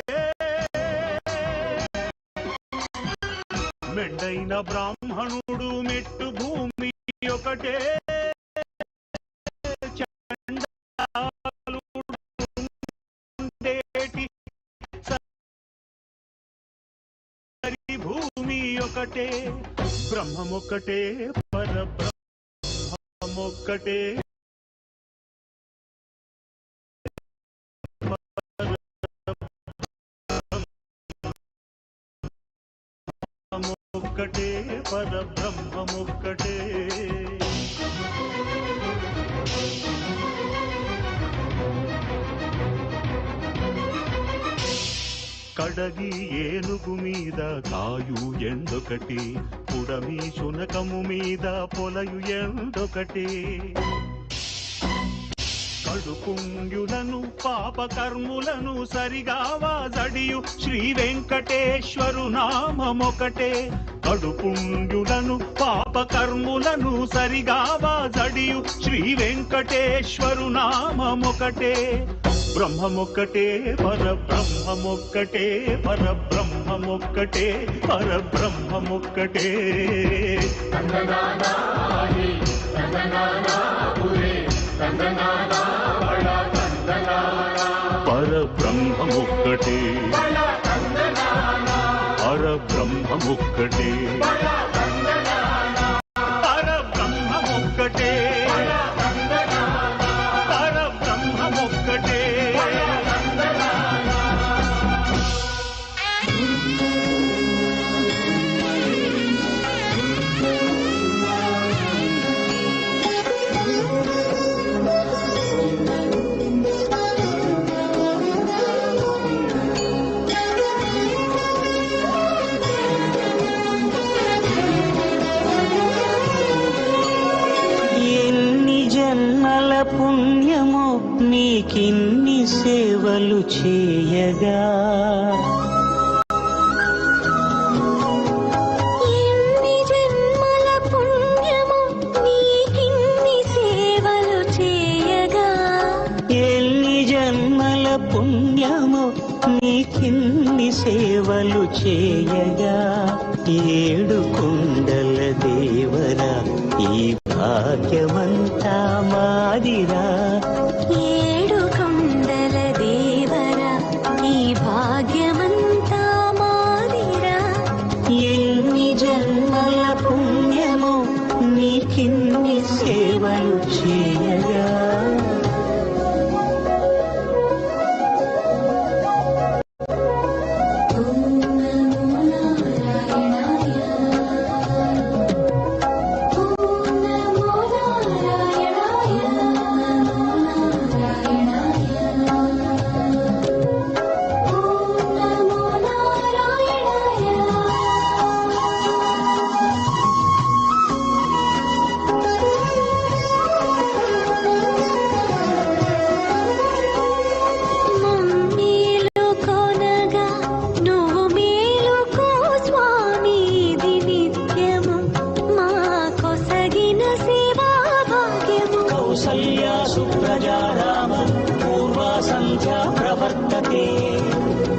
మెండైన బ్రాహ్మణుడు మెట్టు భూమి ఒకటే చండాలుడేటి సరి భూమి ఒకటే బ్రహ్మమొక్కటే పరబ్రహ్మమొక్కటే ఒక్కటే పరబ్రహ్మమొక్కటే కడగి ఏనుగు మీద కాయు ఎండొకటి పుడమి శునకము మీద పొలయు ఎండొకటి కడుపుంగులను పాపకర్ములను సరిగావా జడియు శ్రీ వెంకటేశ్వరు నామమొకటే కడుపుంగులను పాపకర్ములను సరిగావా జడియు శ్రీ వెంకటేశ్వరు నామమొకటే బ్రహ్మమొక్కటే పరబ్రహ్మమొక్కటే పరబ్రహ్మమొక్కటే పరబ్రహ్మమొక్కటే పరబ్రహ్మమొక్కటే పరబ్రహ్మమొక్కటే పరబ్రహ్మమొక్కటే పరబ్రహ్మమొక్కటే పుణ్యము నీకిన్ని సేవలు చేయగా ఎన్ని జన్మల పుణ్యము నీకిన్ని సేవలు చేయగా ఎన్ని జన్మల పుణ్యము నీకిన్ని సేవలు చేయగా ఏడు కుండల దేవరా ఈ భాగ్యమంతా మాదిరా ఏడు కొండల దేవరా ఈ భాగ్యమంతా మాదిరా ఎన్ని జన్మల పుణ్యము సేవలు చేయగా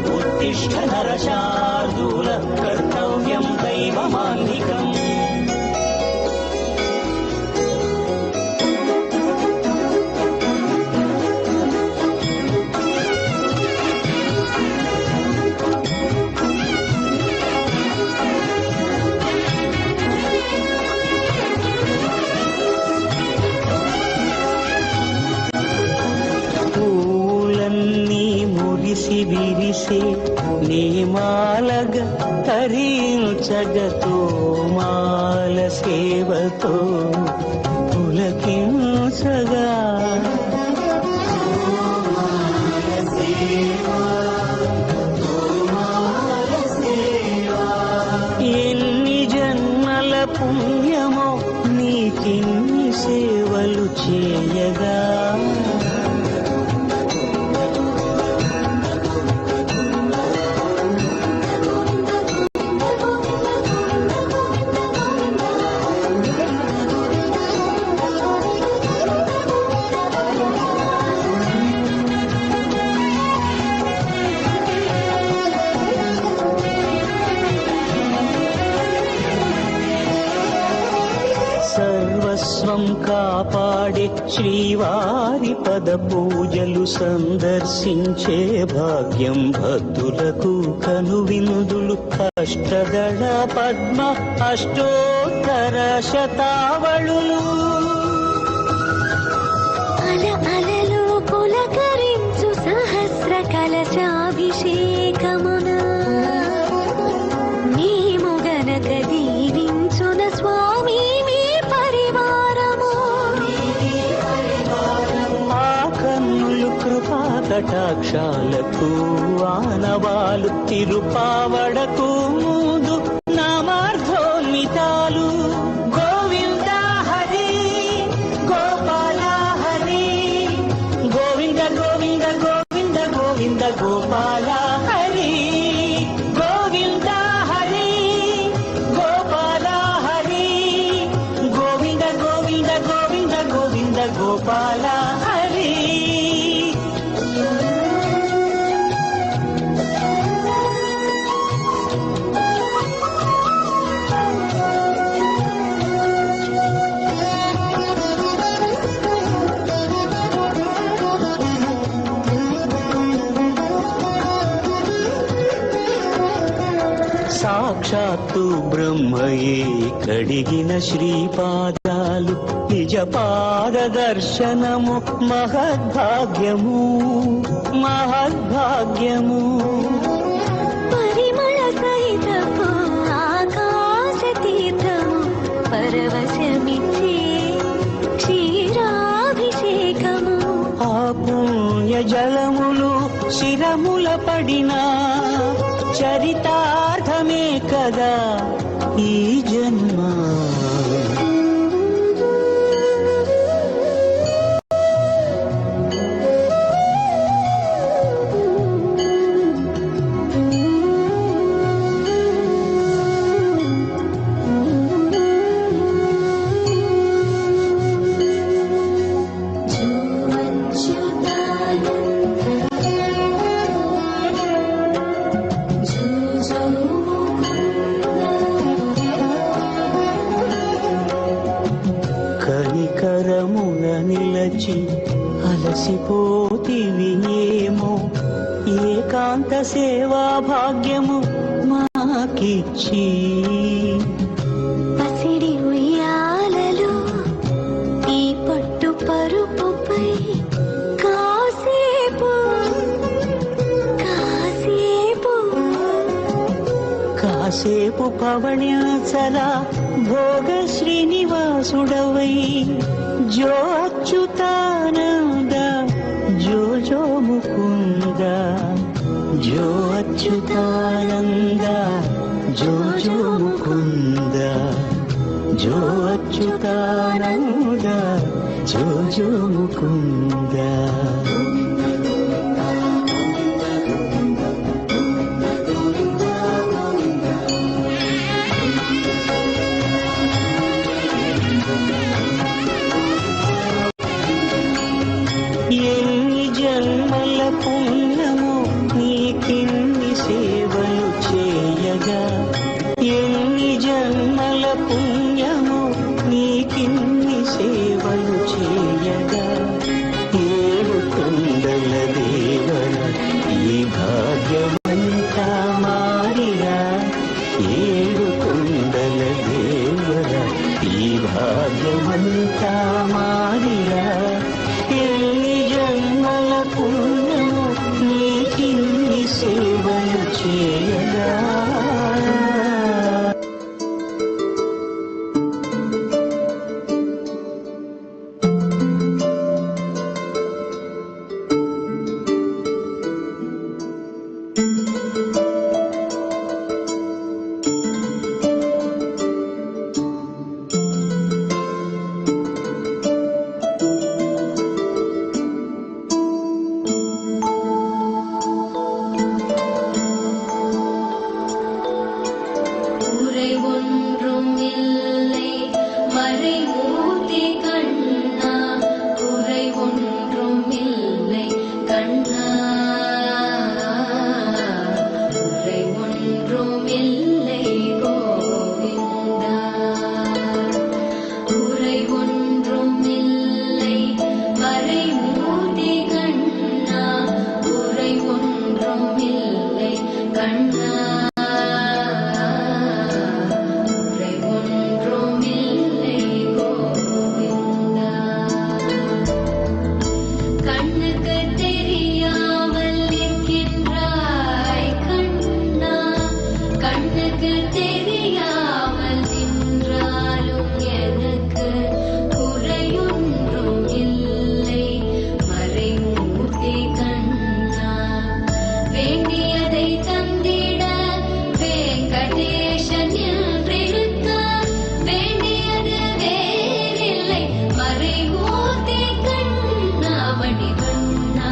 उत्तिष्ठ नरशार्दूल कर्तव्यं दैवमान्निकम् విరిసే నీమాలగ తరించగతో మాల సేవతో పులకించగా ఎన్ని జన్మల పుణ్యమో నీకిన్ని సేవలు చేయగా సర్వస్వం కాపాడే శ్రీవారి పద పూజలు సందర్శించే భాగ్యం భక్తులకు కనువినుదులు అష్టదళ పద్మ అష్టోత్తర శతావళులు అలలు పులకరించు సహస్ర కలశాభిషేకమున మేము గనక దీవించున స్వామి మీ పరివారము ఆ కన్నులు కృపా కటాక్షాలకు ఆనవాలు తిరుపావడకు ముందు నామార్థోన్మితాలు గోవింద హరి గోపాల హరి గోవింద గోవింద గోవింద గోవింద గోపాల హరి గోవింద హరి గోపాల హరి గోవింద గోవింద గోవింద గోవింద గోపాల హరి సాక్షాత్తు బ్రహ్మయే కడిగిన శ్రీపాదాలు నిజ పాద దర్శనము మహద్భాగ్యము మహద్భాగ్యము పరిమళ సహితపు ఆకాశ తీర్థము పరవశమిచ్చే క్షీరాభిషేకము ఆ పుణ్య జలములు శిరముల పడినా చరితార్థమే కదా ఈ జన్మ కనికరమున నిలచి అలసిపోతివి ఏమో ఏకాంత సేవా భాగ్యము మాకిచ్చి పసిడి ఉయ్యాలలో ఈ కాసేపు పవణ్యాచలా భోగ శ్రీనివాసుడవై జో అచ్యుతానంద జో జో ముకుంద జో అచ్యుతానంద జో జో ముకుంద జో అచ్యుతానంద జో జో ముకుంద. ఎన్ని జన్మల పుణ్యము నీకిన్ని సేవలు చేయగా, ఎన్ని జన్మల పుణ్యము నీకిన్ని సేవలు చేయగా, ఏడు కొండల దేవర ఈ భాగ్యమంతా మారిరా, ఏడు కొండల దేవర ఈ భాగ్యమంతా మారిరా, ఎన్ని జన్మల పుణ్యము నీకిన్ని సేవలు చేయగా. உரை ஒன்றும் இல்லை மறைமூர்த்தி கண்ணா, உரை ஒன்றும் இல்லை கண்ணா, உரை ஒன்றும் இல்லை கோவிந்தா, உரை ஒன்றும் இல்லை மறைமூர்த்தி கண்ணா, உரை ஒன்றும் இல்லை கண்ணா, கண்ணுக்கு தெரியாமல் நிற்கின்றாய் கண்ணா, கண்ணுக்கு தெரியாமல் நின்றாலும் எனக்கு குறையொன்றும் இல்லை மறைமூர்த்தி கண்ணா, வேண்டியதை தந்திட வெங்கடேசன் என்றிருக்க, வேண்டியது வேறில்லை மறைமூர்த்தி கண்ணா, மணிவண்ணா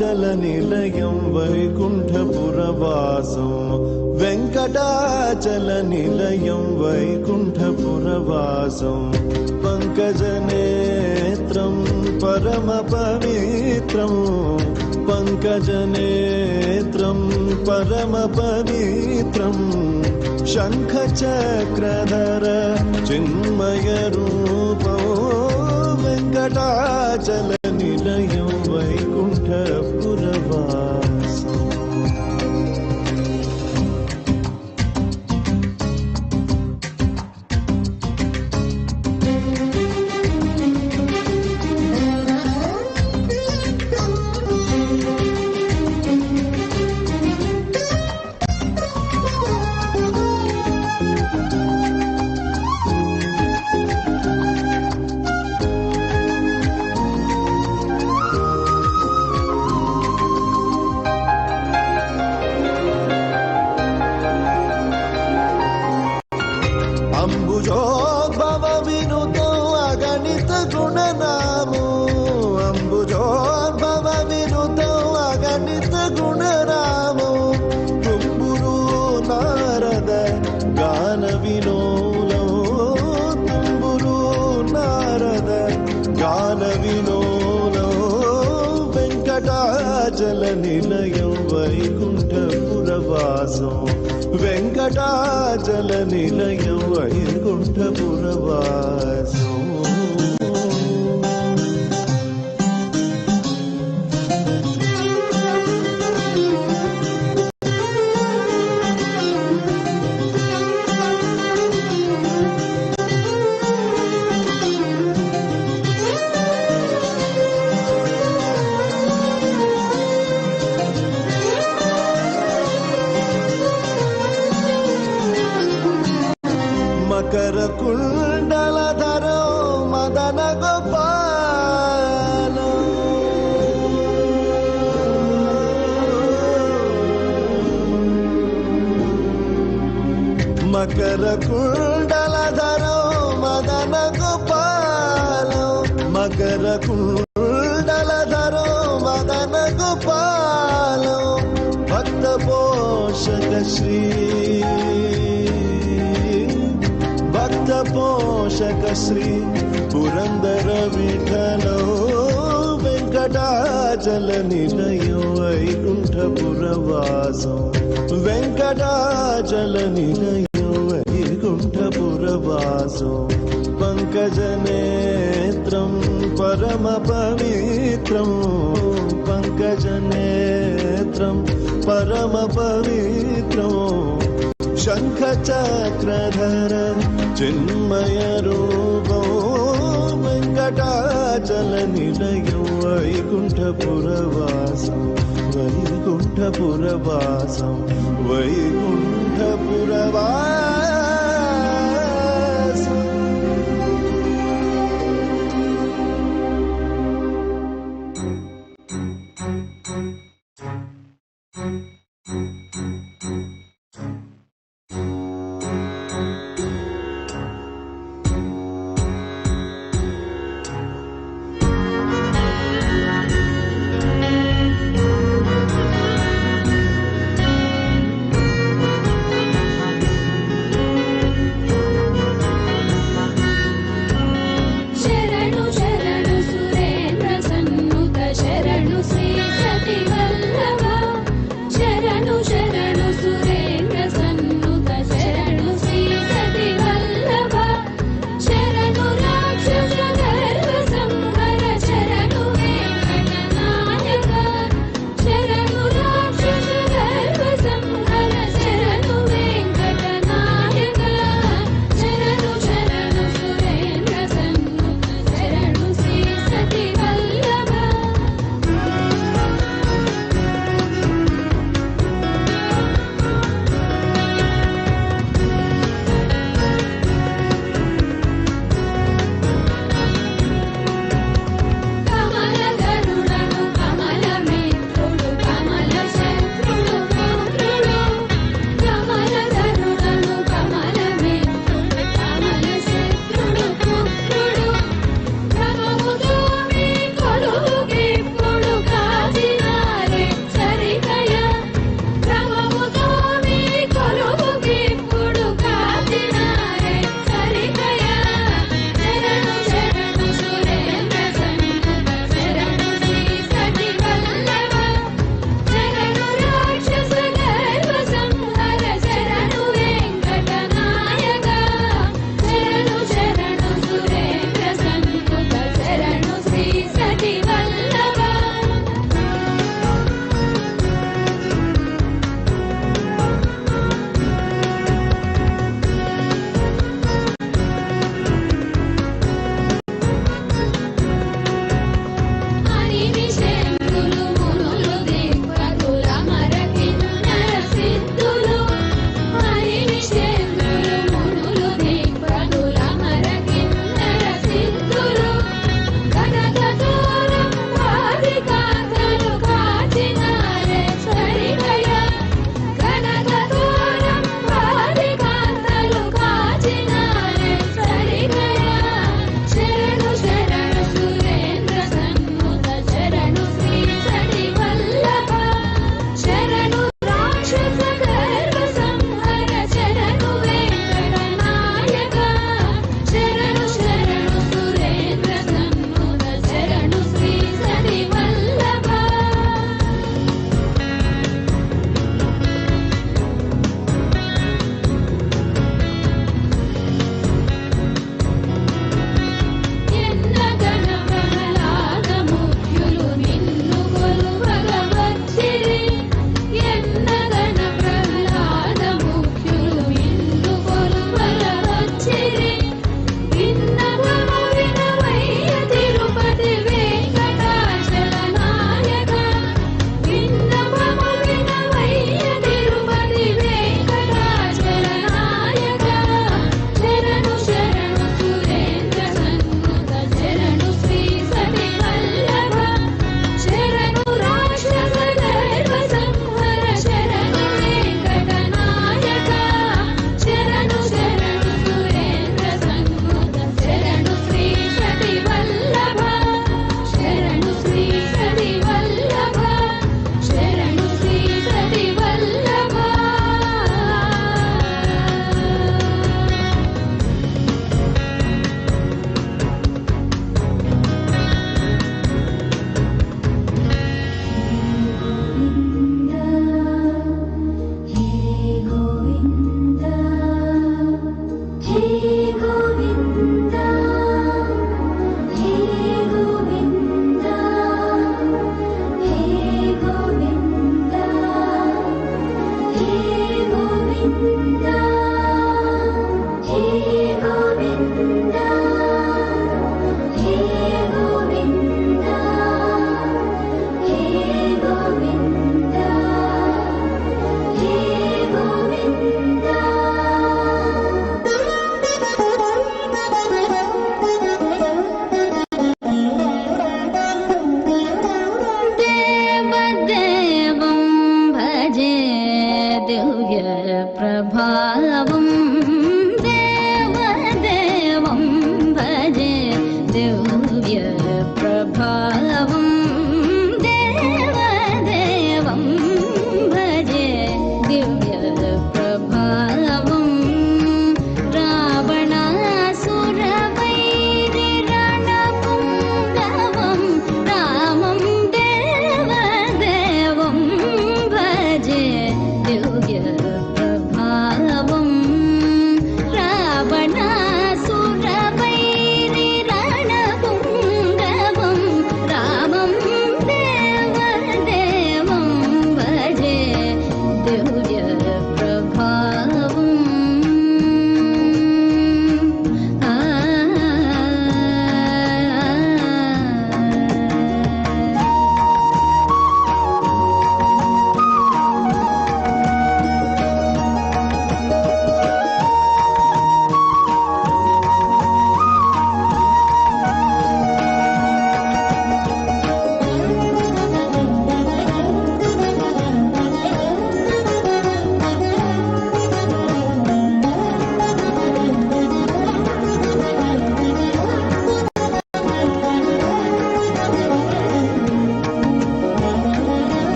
వెంకటాచలనిలయం వైకుంఠపురవాసం వెంకటాచలనిలయం వైకుంఠపురవాసం పంకజనేత్రం పరమపవిత్రం పంకజనేత్రం పరమపవిత్రం శంఖచక్రధర చిన్మయరూపం వెంకటాచలనిలయం వైకుంఠపురవాసం అంబుజోద్భవ వినుతం అగణిత గుణనామో అంబుజోద్భవ వినుతం అగణిత గుణనామో తుంబురు నారద గాన వినోలం తుంబురు నారద గాన వినోలం వెంకటాచల నిలయం వైకుంఠపురవాసం వెంకటాచల నిలయం వైకుంఠపురవాసం మకర కుండలధరో మదన గోపాల మకర కుండలధరో మదన గోపాల మకర కుండలధరో మదన గోపాల భక్త పోషక శ్రీ భక్త పోషక శ్రీ పురందర విఠలో వెంకటాచల నిలయం వైకుంఠపురవాసం వెంకటాచల నిలయం వైకుంఠపురవాసం పంకజనేత్రం పరమ పవిత్రం పంకజనేత్రం పరమ పవిత్రం శంఖచక్రధర చిన్మయ రూపం వెంకటాచల నిలయం వైకుంఠపురవాసం వైకుంఠపురవాసం వైకుంఠపురవాసం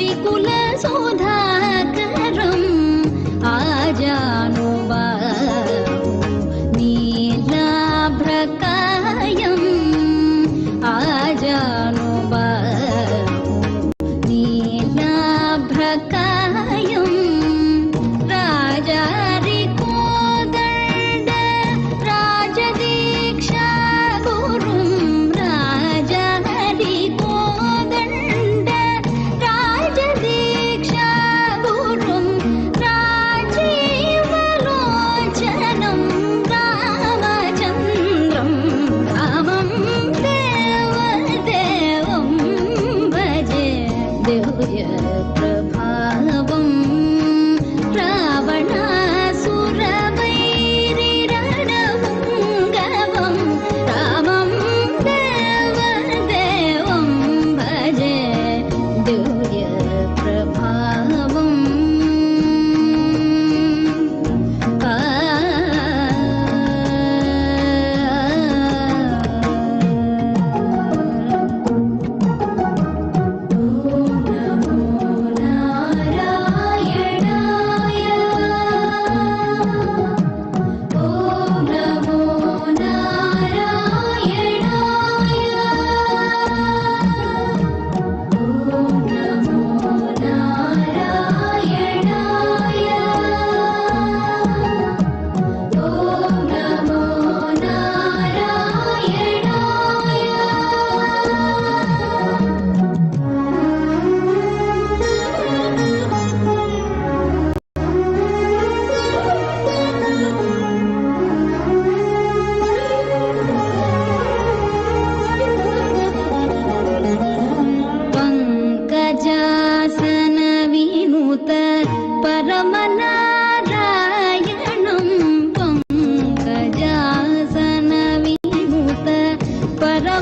रविकुल सुधाकरम् आजानुबाहु नीलाभ्रकायम् आजानुबाहु नीलाभ्रकायम् राजारिकोदण्ड राजदीक्षा गुरुं राजारिकोदण्ड राजदीक्षा गुरुं राजीवलोचनं रामचन्द्रं रामं देवदेवं भजे दिव्यप्रभावम् रावणासुरवैरिरणपुङ्गवं रामं देवदेवं भजे दिव्यप्रभावम् पङ्कजासन विनुत परमनारायणं पङ्कजासन विनुत परमनारायणं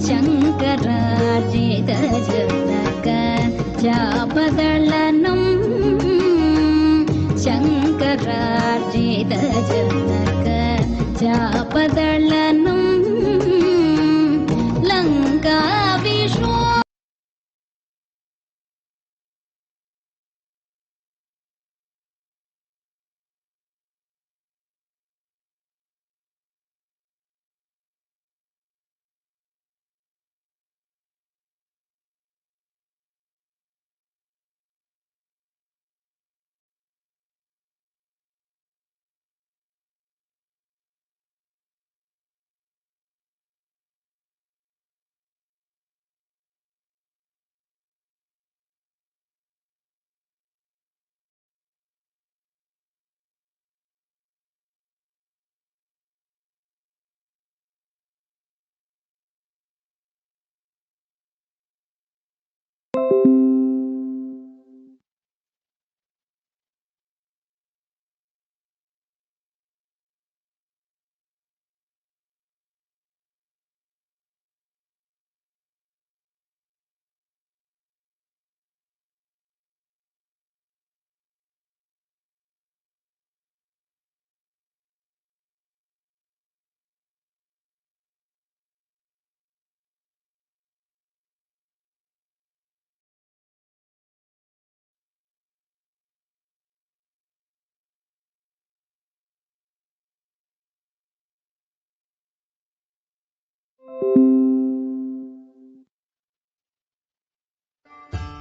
शङ्करार्जितजनक चापदलनं शङ्करार्जितजनक चापदलनं लङ्का विश्व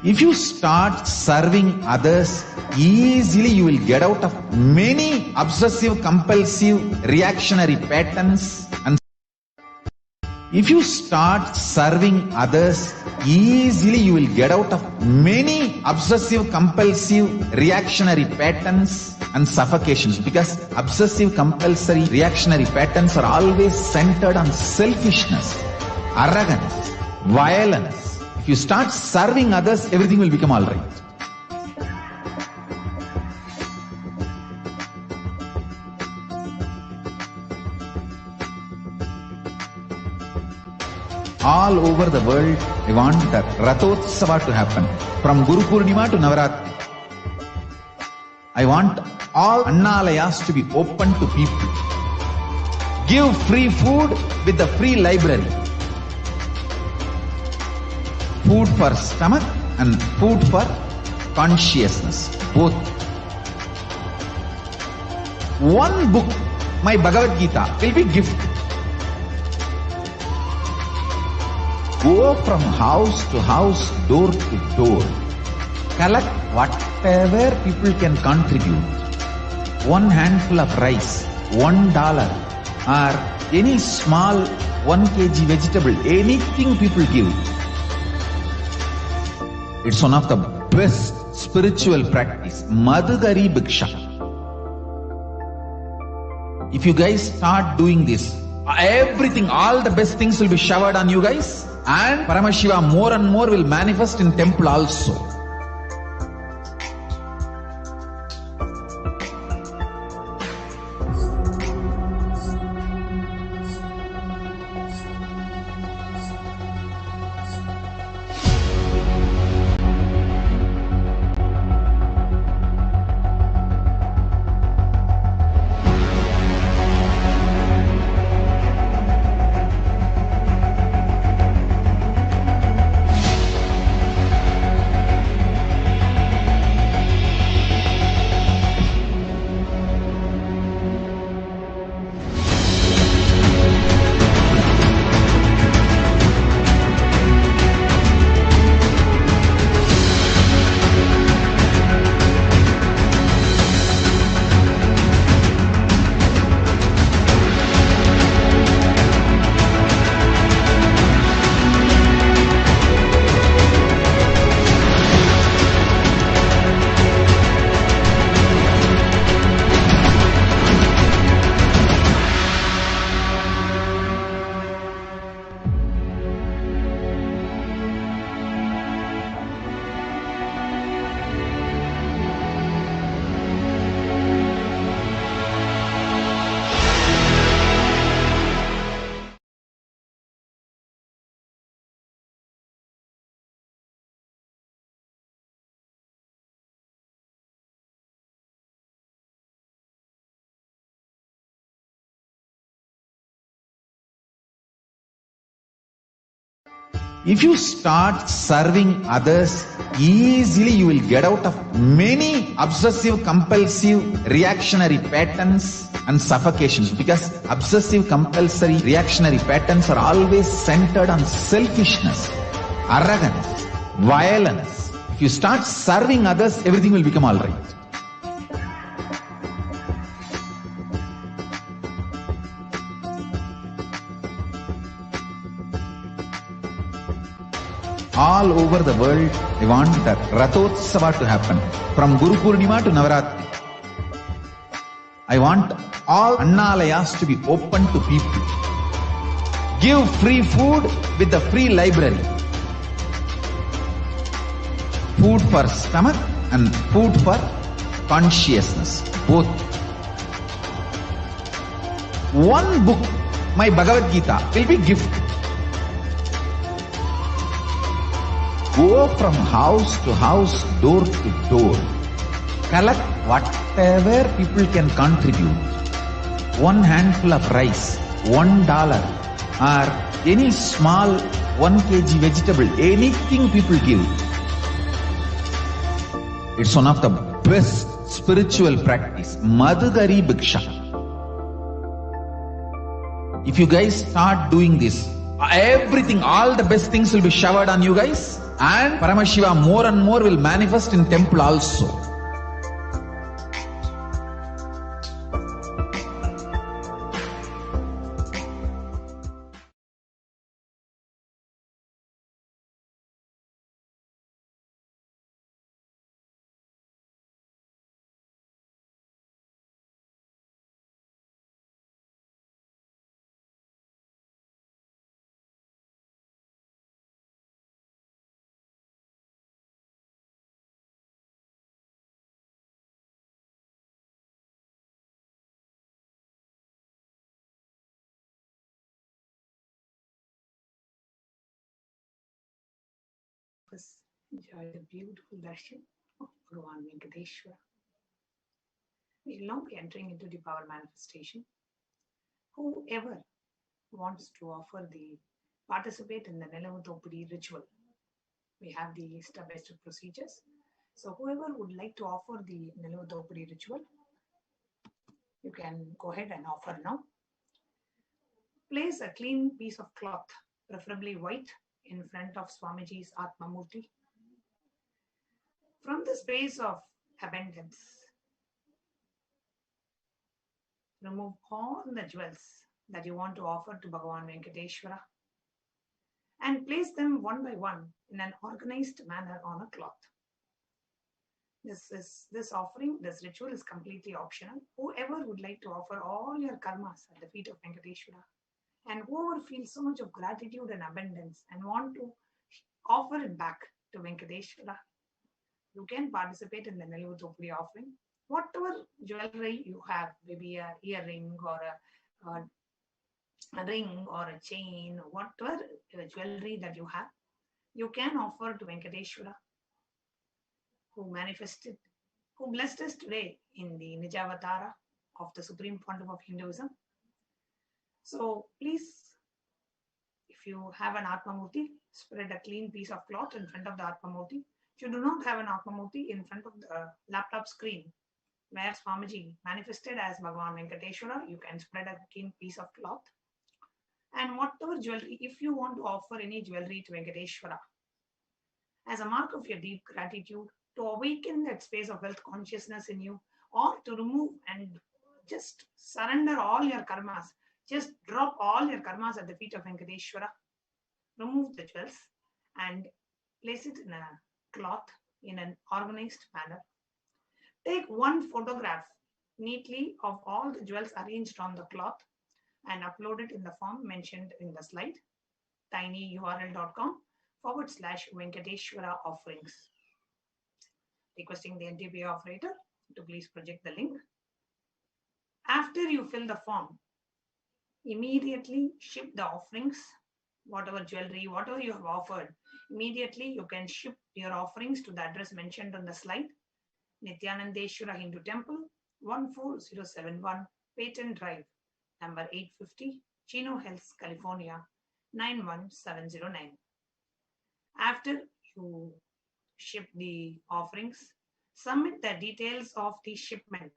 If you start serving others, easily you will get out of many obsessive, compulsive, reactionary patterns. And if you start serving others, easily you will get out of many obsessive, compulsive, reactionary patterns and suffocations, because obsessive, compulsory, reactionary patterns are always centered on selfishness, arrogance, violence. If you start serving others, everything will become all right. All over the world, I want the Rathotsava to happen. From Guru Purnima to Navaratri. I want all Annalayas to be open to people. Give free food with the free library. food for stomach and food for consciousness, both. One book, my Bhagavad Gita, will be gift. Go from house to house, door to door. Collect whatever people can contribute. One handful of rice, $1, or any small 1 kg vegetable, anything people give. It's one of the best spiritual practice. Madhugari Bhiksha. If you guys start doing this, everything, all the best things will be showered on you guys. And Paramashiva more and more will manifest in temple also. If you start serving others, easily you will get out of many obsessive, compulsive, reactionary patterns and suffocations, because obsessive, compulsory, reactionary patterns are always centered on selfishness, arrogance, violence. If you start serving others, everything will become all right. All over the world, they want the Rathotsava to happen. From Guru Purnima to Navaratri. I want all Annalayas to be open to people. Give free food with the free library. Food for stomach and food for consciousness, both. One book, my Bhagavad Gita, will be gift. Go from house to house, door to door. Collect whatever people can contribute. One handful of rice, $1, or any small 1 kg vegetable, anything people give. It's one of the best spiritual practice. Madhugari Bhiksha. If you guys start doing this, everything, all the best things will be showered on you guys. And Paramashiva more and more will manifest in temple also. Enjoy the beautiful darshan of Bhagavan Venkateshwara. We will now be entering into the power manifestation. Whoever wants to participate in the Nilavatopudi ritual we have the step-by-step procedures. So whoever would like to offer the Nilavu Thopudi ritual, you can go ahead and offer now. Place a clean piece of cloth, preferably white, in front of Swamiji's Atma Murti. From the space of abundance, remove all the jewels that you want to offer to Bhagavan Venkateshwara and place them one by one in an organized manner on a cloth. This offering, this ritual is completely optional. Whoever would like to offer all your karmas at the feet of Venkateshwara, and whoever feels so much of gratitude and abundance and want to offer it back to Venkateshwara, you can participate in the Nilavu Thopudi offering. Whatever jewelry you have, maybe an earring or a ring or a chain, whatever jewelry that you have, you can offer to Venkateshwara, who manifested, who blessed us today in the Nijavatara of the Supreme Pontiff of Hinduism. So please, if you have an Atma Murti, spread a clean piece of cloth in front of the Atma Murti. If you do not have an Atma Murti, in front of the laptop screen where Swamiji manifested as Bhagavan Venkateshwara, you can spread a clean piece of cloth. And whatever jewelry, if you want to offer any jewelry to Venkateshwara, as a mark of your deep gratitude, to awaken that space of wealth consciousness in you, or to remove and just surrender all your karmas, just drop all your karmas at the feet of Venkateshwara, remove the jewels and place it in a cloth in an organized manner. Take one photograph neatly of all the jewels arranged on the cloth and upload it in the form mentioned in the slide, tinyurl.com/Venkateshwara offerings. Requesting the NTP operator to please project the link. After you fill the form, immediately ship the offerings, whatever jewelry, whatever you have offered. Immediately you can ship your offerings to the address mentioned on the slide, Nithyanandeshwara Hindu Temple, 14071 Patent Drive, number 850, Chino Hills, California, 91709. After you ship the offerings, submit the details of the shipment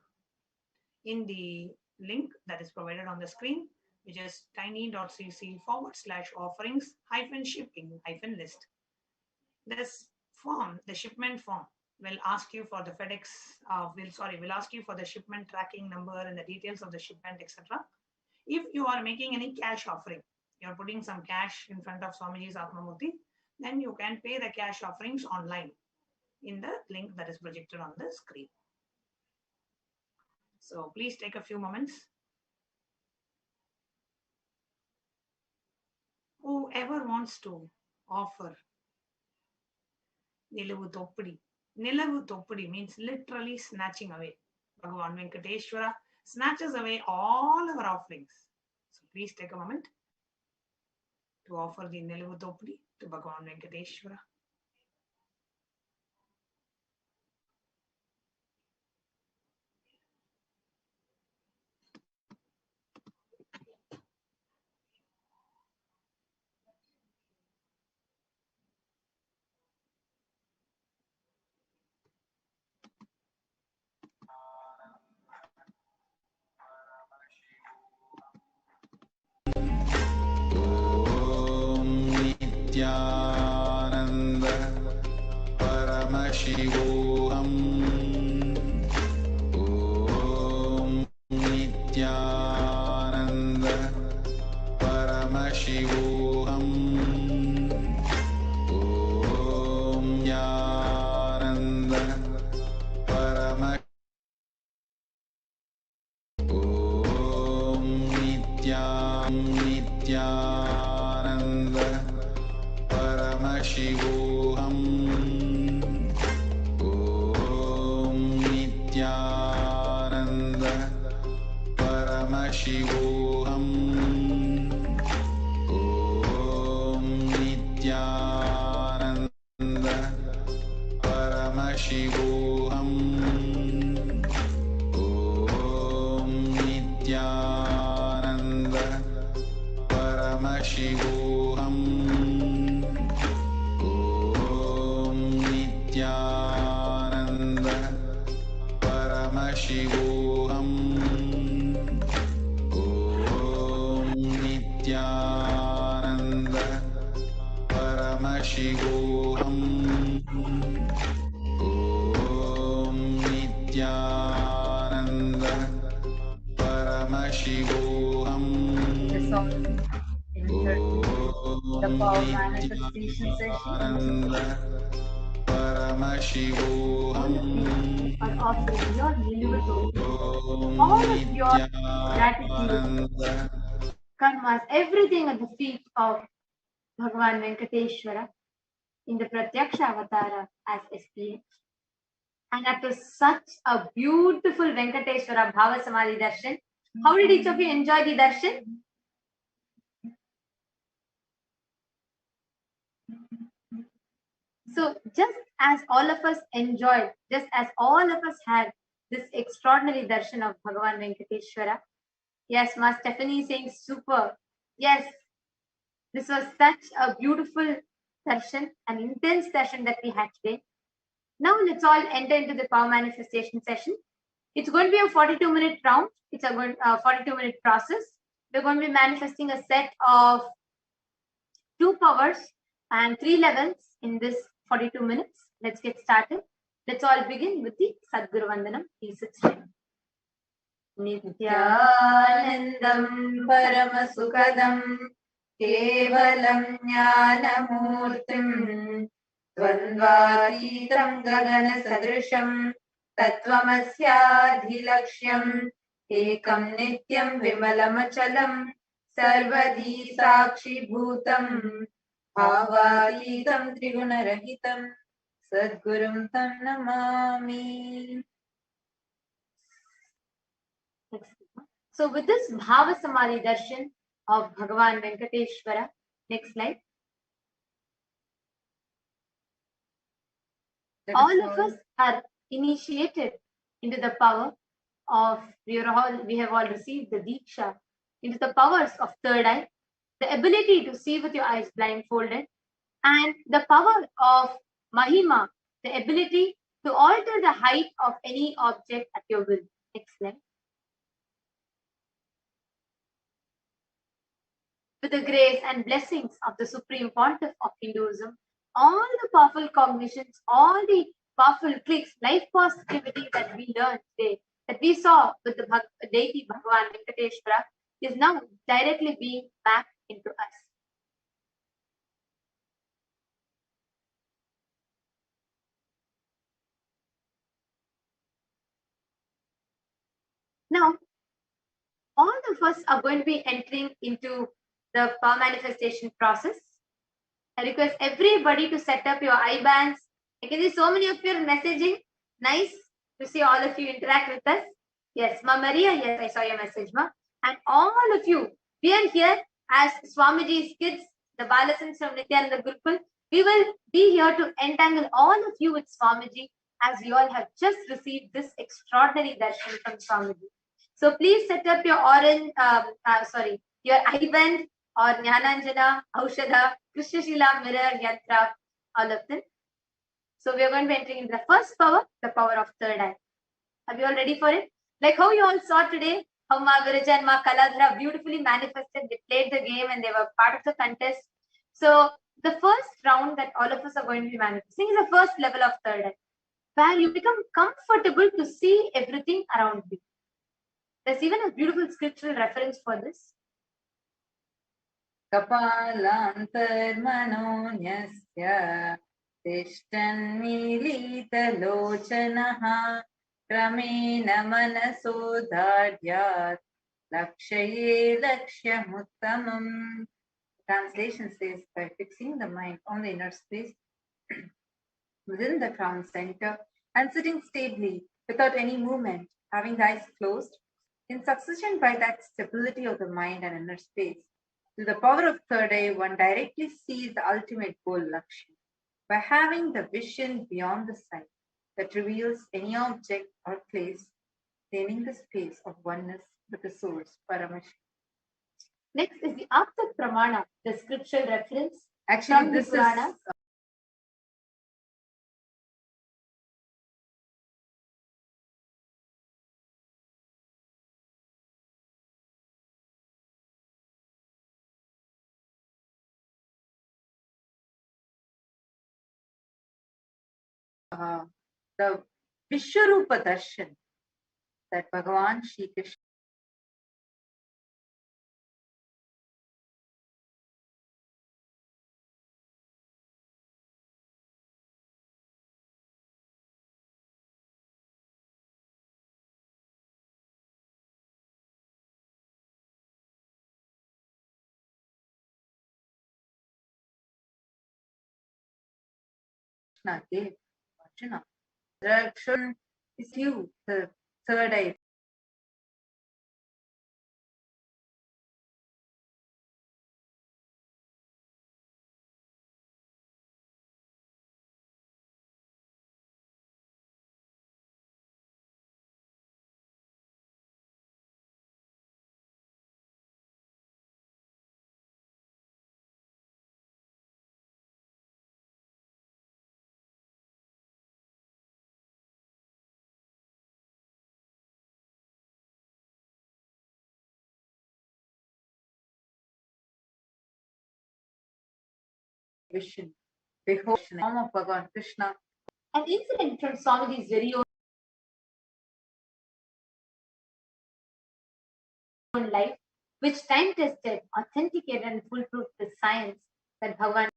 in the link that is provided on the screen, which is tiny.cc/offerings-shipping-list. This form, the shipment form, will ask you for the FedEx, will ask you for the shipment tracking number and the details of the shipment, etc. If you are making any cash offering, you're putting some cash in front of Swamiji's Atma Murti, then you can pay the cash offerings online in the link that is projected on the screen. So please take a few moments. Whoever wants to offer Nilavu Thopudi. Nilavu Thopudi means literally snatching away. Bhagavan Venkateshwara snatches away all our offerings. So please take a moment to offer the Nilavu Thopudi to Bhagavan Venkateshwara. Nithyananda Paramashivoham. Om Nithyananda Paramashivoham. Om Nithyananda Paramashivoham. Om Nithyananda Paramashivoham. Om Nithyananda Paramashivoham. Om Nithyananda Paramashivoham. Om Nithyananda Paramashivoham. Om Paramashivoham. Om Nithyananda Paramashivoham. The power manifestation session. Paramashivoham. Are offering your all of your gratitude, karmas, everything at the feet of Bhagavan Venkateshwara in the Pratyaksha Avatara as explained. And after such a beautiful Venkateshwara Bhavasamadhi darshan, how did each of you enjoy the darshan? So just as all of us enjoyed, just as all of us had this extraordinary darshan of Bhagavan Venkateshwara, yes, Ma Stephanie is saying super. Yes, this was such a beautiful darshan, an intense darshan that we had today. Now let's all enter into the power manifestation session. It's going to be a 42-minute round. It's a 42-minute process. We're going to be manifesting a set of 2 powers and 3 levels in this 42 minutes. Let's get started. Let's all begin with the Sadguru Vandanam. Please sit straight. Nithyanandam Paramasukadam Kevalam Jnanamurtim Dvandvatītam Gagana Sadrisham Tattvamasyaadhilaksham Ekam Nityam Vimalamachalam Sarvadi Sakshi Bhutam Bhavatītam Trigunarahitam Sadgurum Tam Namami. So with this Bhavasamadhi darshan of Bhagavan Venkateshwara, next slide. All of us are initiated into the power of, we have all received the Diksha, into the powers of third eye, the ability to see with your eyes blindfolded, and the power of Mahima, the ability to alter the height of any object at your will. Next slide. With the grace and blessings of the Supreme Pontiff of Hinduism, all the powerful cognitions, all the powerful clicks, life positivity that we learned today, that we saw with the deity Bhagavan Venkateshwara, is now directly being back into us. Now, all of us are going to be entering into the power manifestation process. I request everybody to set up your IBANs. I can see so many of you are messaging. Nice to see all of you interact with us. Yes, Ma Maria, yes, I saw your message, Ma. And all of you, we are here as Swamiji's kids, the Balasans from Nithyananda Gurukul. We will be here to entangle all of you with Swamiji as you all have just received this extraordinary darshan from Swamiji. So please set up your your IBAN or Jnananjana, Aushadha, Krishnashila, Mirror, Yantra, all of them. So we are going to be entering in the first power, the power of third eye. Are you all ready for it? Like how you all saw today, how Ma Virija and Ma Kaladhara beautifully manifested. They played the game and they were part of the contest. So the first round that all of us are going to be manifesting is the first level of third eye, where you become comfortable to see everything around you. There's even a beautiful scriptural reference for this. Kapalantarmanonyasya tishtan militalochanaha kramena manasodhadyat lakshaye lakshyamuttamam. Translation says, by fixing the mind on the inner space within the crown center and sitting stably without any movement, having the eyes closed, in succession by that stability of the mind and inner space, to the power of third eye, one directly sees the ultimate goal, Lakshya, by having the vision beyond the sight that reveals any object or place, attaining the space of oneness with the source, Paramashivoham. Next is the Apta Pramana, the scriptural reference. Actually, this is the Vishwarupa Darshan that Bhagavan Shri Krishna gave Arjuna. Darshan is you, the third eye. Vision. Behold, the form of Bhagavan Krishna. An incident from Swamiji's very own life, which time tested, authenticated, and foolproof the science that Bhagavan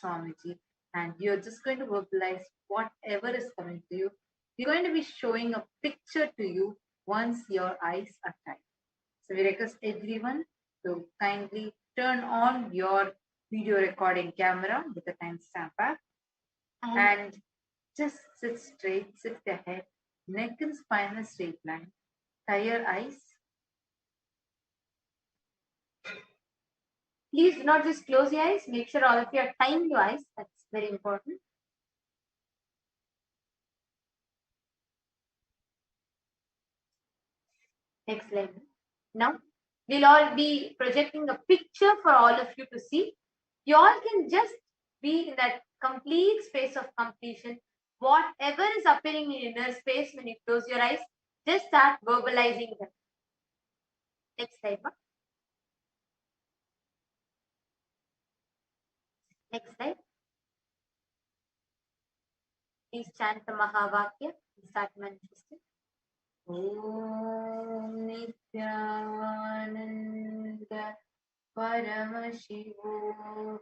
Swamiji, and you're just going to verbalize whatever is coming to you. We're going to be showing a picture to you once your eyes are tight. So we request everyone to kindly turn on your video recording camera with the timestamp app and just sit straight, sit the head, neck and spine in a straight line, tie your eyes. Please do not just close your eyes. Make sure all of you are tying your eyes. That's very important. Excellent. Now, we'll all be projecting a picture for all of you to see. You all can just be in that complete space of completion. Whatever is appearing in inner space when you close your eyes, just start verbalizing them. Next slide. Next slide. Please chant the Mahavakya and start manifesting. Om Nithyananda Paramashivoham.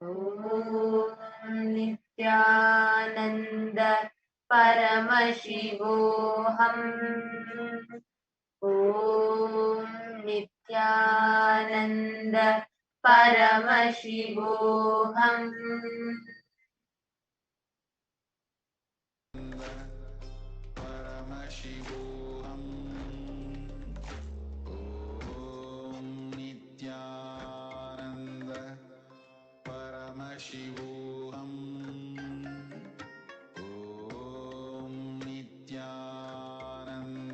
Om Nithyananda Paramashivoham. Om Nithyananda Paramashivoham. Paramashivoham. Om Nithyananda Paramashivoham. Om Nithyananda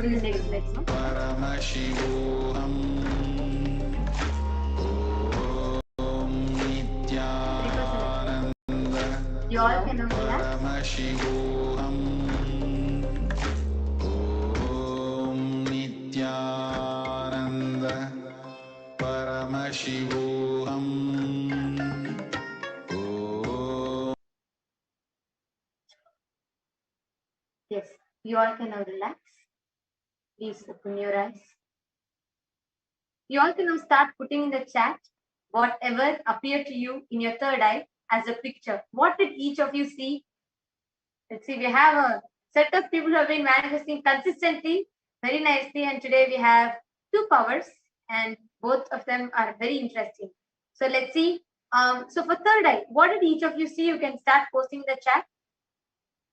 go to the next slide, no? Paramashivoham. Om Nithyananda You all can know that. Paramashivoham. Om Nithyananda Paramashivoham. Yes, you all can now relax. Please open your eyes. You all can now start putting in the chat whatever appeared to you in your third eye as a picture. What did each of you see? Let's see, we have a set of people who have been manifesting consistently, very nicely, and today we have two powers, and both of them are very interesting. So let's see. So for third eye, what did each of you see? You can start posting in the chat.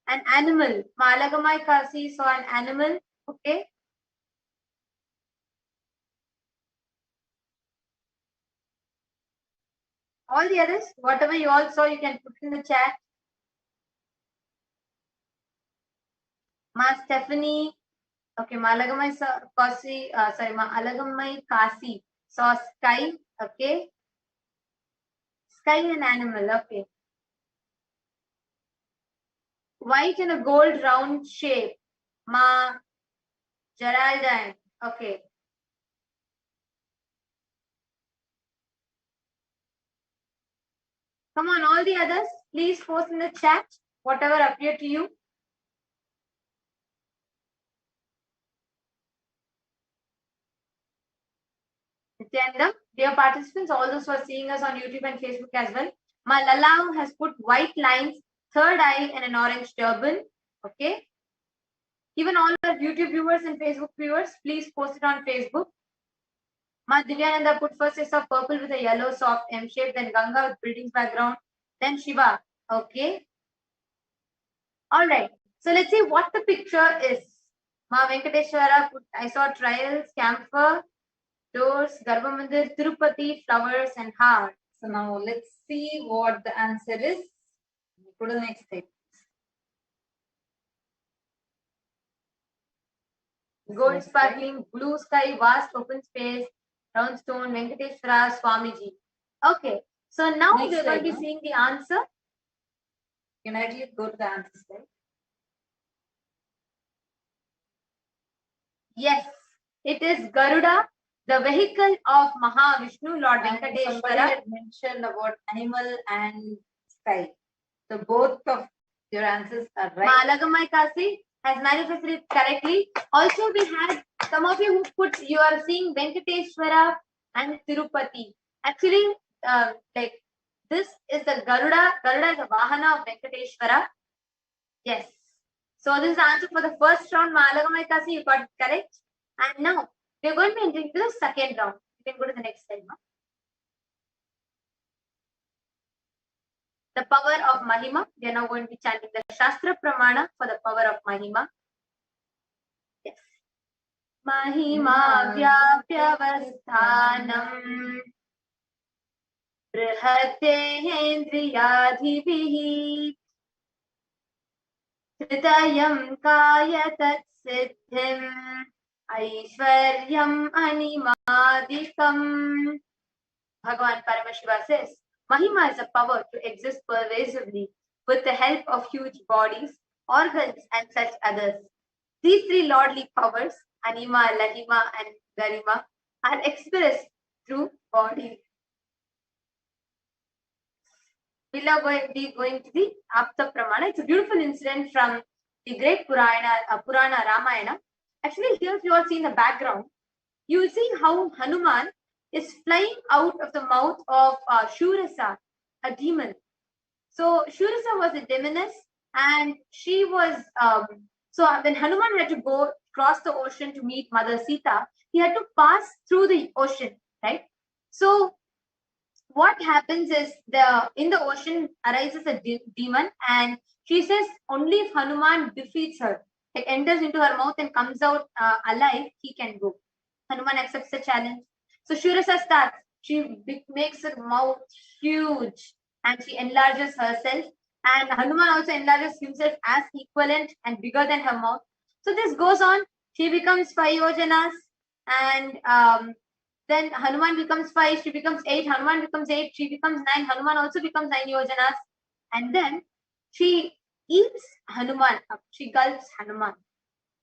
An animal. Malagamai Kasi saw an animal. Okay. All the others, whatever you all saw, you can put in the chat. Ma Stephanie. Okay, Malagamai Kasi. Malagamai Kasi saw sky. Okay. Sky and animal. Okay. White in a gold round shape. Ma Geraldine. Okay. Come on, all the others, please post in the chat whatever appeared to you. Nithyananda, dear participants, all those who are seeing us on YouTube and Facebook as well. Ma Lalau has put white lines, third eye, and an orange turban. Okay. Even all our YouTube viewers and Facebook viewers, please post it on Facebook. Ma Divyananda put first is of purple with a yellow soft M shape, then Ganga with buildings background, then Shiva. Okay. All right. So let's see what the picture is. Ma Venkateshwara put, I saw trials, camphor, doors, Garbhamandir, Tirupati, flowers, and heart. So now let's see what the answer is. Go to the next slide. Gold sparkling, blue sky, vast open space, round stone, Venkateshwara, Swamiji. Okay, so now Next we're going to be slide, no? seeing the answer. Can I actually go to the answer slide? Yes, it is Garuda, the vehicle of Mahavishnu, Lord And somebody Venkateshwara. had mentioned about animal and sky. So both of your answers are right. Malagamai Kasi has manifested it correctly. Also, we had some of you who put, you are seeing Venkateshwara and Tirupati. Actually, like this is the Garuda. Garuda is a Vahana of Venkateshwara. Yes. So this is the answer for the first round. Malagamai Kasi, you got it correct. And now we are going to be entering to the second round. You can go to the next slide now. The power of Mahima. We are now going to be chanting the Shastra Pramana for the power of Mahima. Yes. Mahima Vyapyavasthanam Brihadehendriyadhibihi Hridayam Kaya Tatsiddhim Aishwaryam Animadikam. Bhagavan Paramashiva says, Mahima is a power to exist pervasively with the help of huge bodies, organs, and such others. These three lordly powers, Anima, Lahima, and Garima, are expressed through bodies. We are going to be going to the Apta Pramana. It's a beautiful incident from the great Purana Ramayana. Actually, here if you all see in the background, you will see how Hanuman is flying out of the mouth of Shurasa, a demon. So Shurasa was a demoness, and she was, so when Hanuman had to go cross the ocean to meet Mother Sita, he had to pass through the ocean, right? So what happens is in the ocean arises a demon, and she says only if Hanuman defeats her, it enters into her mouth and comes out alive, he can go. Hanuman accepts the challenge. So Shurasa starts. She makes her mouth huge and she enlarges herself. And Hanuman also enlarges himself as equivalent and bigger than her mouth. So this goes on. she becomes 5 yojanas, and then Hanuman becomes 5, she becomes 8, Hanuman becomes 8, she becomes 9, Hanuman also becomes 9 yojanas, and then she eats Hanuman up, she gulps Hanuman.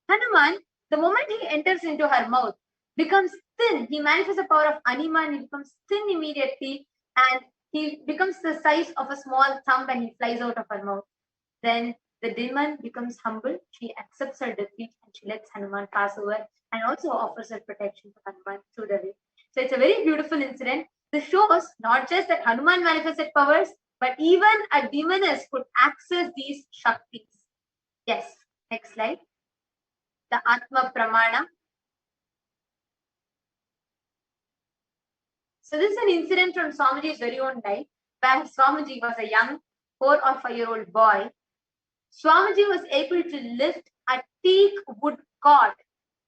Hanuman, the moment he enters into her mouth, becomes thin. He manifests the power of Animan, he becomes thin immediately, and he becomes the size of a small thumb and he flies out of her mouth. Then the demon becomes humble, she accepts her defeat and she lets Hanuman pass over and also offers her protection to Hanuman through the way. So it's a very beautiful incident. This shows not just that Hanuman manifested powers, but even a demoness could access these Shaktis. Yes, next slide. The Atma Pramana. So this is an incident from Swamiji's very own life, where Swamiji was a young 4 or 5-year-old boy. Swamiji was able to lift a teak wood cot,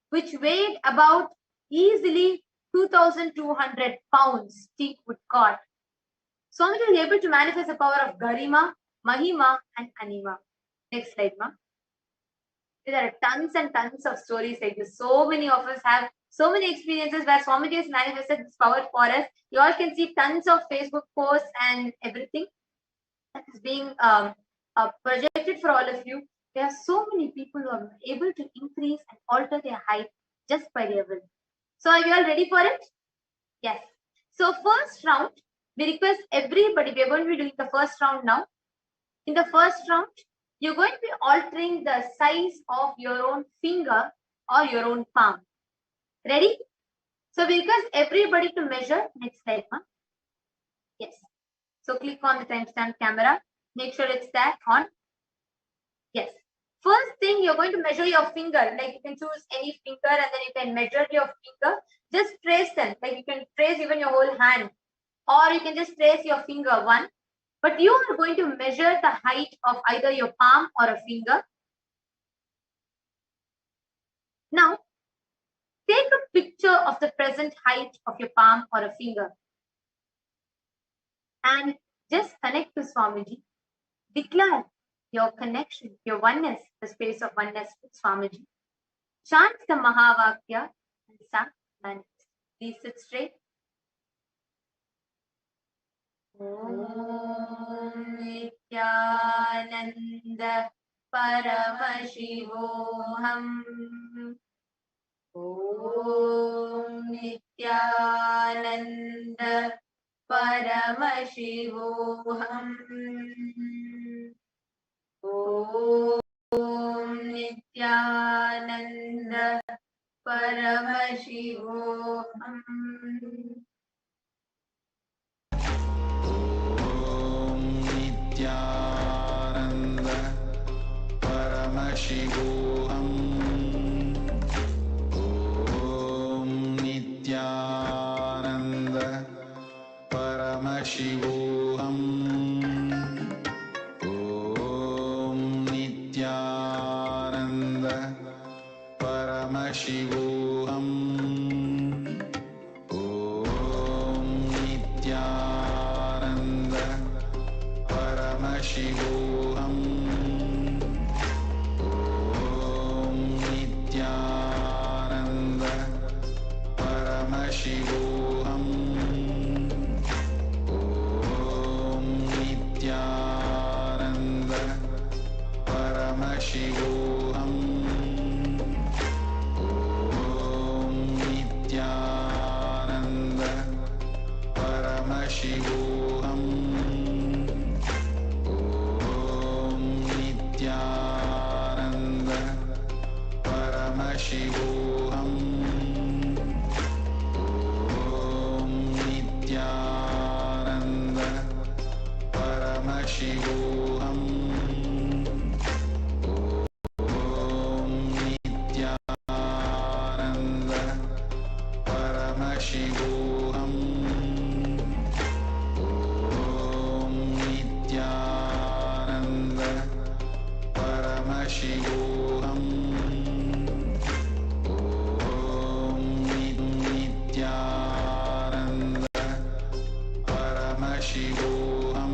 which weighed about easily 2,200 pounds, teak wood cot. Swamiji was able to manifest the power of Garima, Mahima, and Anima. Next slide, ma. There are tons and tons of stories like this. So many of us have so many experiences where Swamiji has manifested this power for us. You all can see tons of Facebook posts and everything that is being projected for all of you. There are so many people who are able to increase and alter their height just by their will. So are you all ready for it? Yes. So first round, we request everybody, we are going to be doing the first round now. In the first round, you're going to be altering the size of your own finger or your own palm. Ready? So we request everybody to measure. Next slide, ma. Yes. So click on the timestamp camera. Make sure it's there on. Yes. First thing, you're going to measure your finger. Like you can choose any finger and then you can measure your finger. Just trace them. Like you can trace even your whole hand. Or you can just trace your finger one. But you are going to measure the height of either your palm or a finger. Now, take a picture of the present height of your palm or a finger. And just connect to Swamiji. Declare your connection, your oneness, the space of oneness with Swamiji. Chant the Mahavakya and start manifest. Please sit straight. Om Nithyananda Paramashivoham. Om Nithyananda Paramashivoham. Om Nithyananda Paramashivoham. Nithyananda Paramashivoham. Om Nithyananda Paramashivoham. Om Nithyananda Paramashivoham. Om Nithyananda Paramashivoham. Om Nithyananda Paramashivoham. Om Nithyananda Paramashivoham. Om Nithyananda Paramashivoham. Om Nithyananda Paramashivoham. Om Nithyananda Paramashivoham. Om Nithyananda Paramashivoham. Om Nithyananda Paramashivoham. Om Nithyananda Paramashivoham.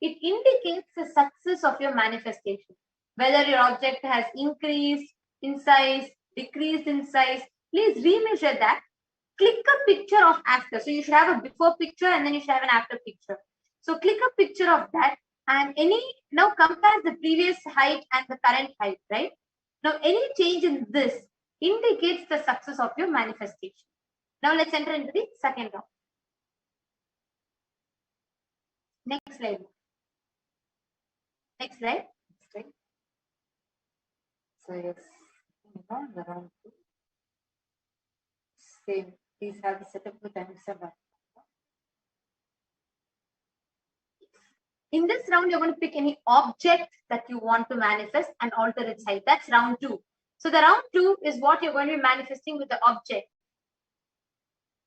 it indicates the success of your manifestation. Whether your object has increased in size, decreased in size, please remeasure that. Click a picture of after. So you should have a before picture and then you should have an after picture. So click a picture of that and now compare the previous height and the current height, right? Now any change in this indicates the success of your manifestation. Now let's enter into the second round. Next slide. Next slide. So yes, the round 2. Same. Please have the setup with answer. In this round, you're going to pick any object that you want to manifest and alter its height. That's round 2. So the round 2 is what you're going to be manifesting with the object.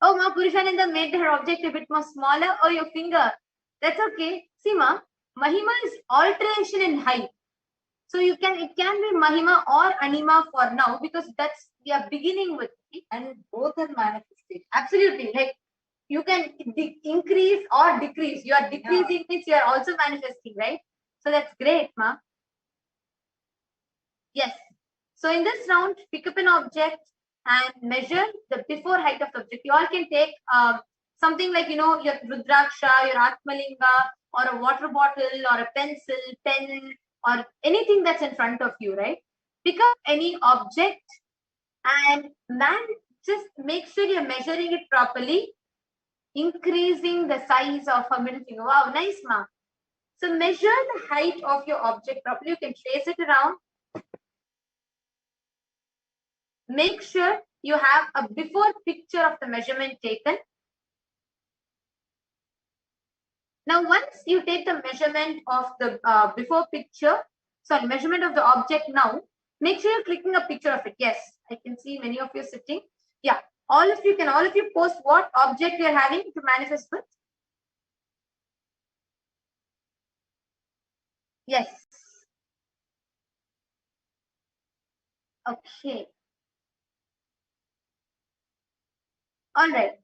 Oh, Ma, Purushananda made her object a bit more smaller. Oh, your finger. That's okay. See, Ma, Mahima is alteration in height. So it can be Mahima or Anima for now because we are beginning with it and both are manifested. Absolutely. Like you can increase or decrease. You are decreasing means you are also manifesting, right? So that's great, Ma. Yes. So in this round, pick up an object and measure the before height of the object. You all can take something like, your Rudraksha, your Atmalinga, or a water bottle, or a pencil, pen, or anything that's in front of you, right? Pick up any object and just make sure you're measuring it properly, increasing the size of a middle finger. Wow, nice, Ma. So measure the height of your object properly. You can trace it around. Make sure you have a before picture of the measurement taken. Now, once you take the measurement of the measurement of the object now, make sure you're clicking a picture of it. Yes, I can see many of you sitting. Yeah, all of you post what object you're having to manifest with. Yes. Okay. All right.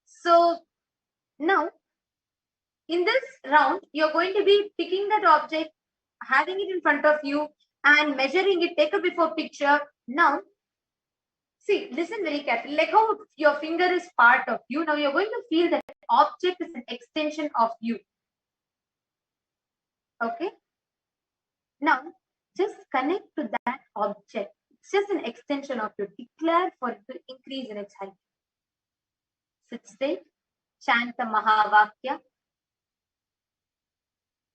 So now, in this round, you're going to be picking that object, having it in front of you and measuring it. Take a before picture. Now, see, listen very carefully. Like how your finger is part of you. Now you're going to feel that object is an extension of you. Okay. Now, just connect to that object. It's just an extension of you. Declare for it to increase in its height. Sit straight, chant the Mahavakya,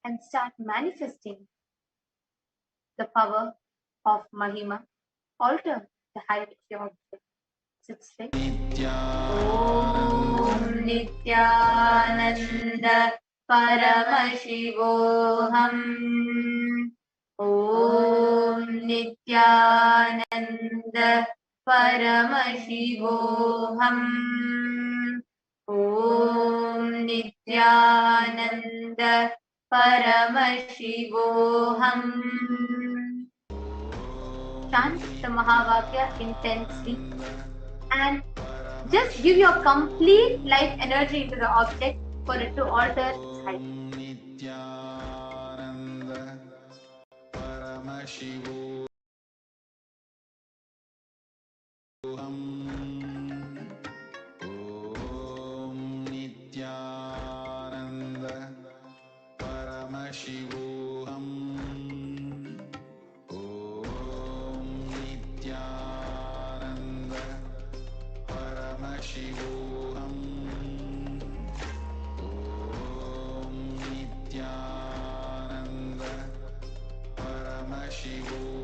and start manifesting the power of Mahima. Alter the height of your object. Sit straight. Om Nithyananda Paramashivoham. Om Nithyananda Paramashivoham. Om Nithyananda Paramashivoham. Chant the Mahavakya intensely and just give your complete life energy into the object for it to alter its height. Nithyananda Paramashivoham. Om Nithyananda Paramashivoham. Om Nithyananda Paramashivoham. Om Nithyananda Paramashivoham.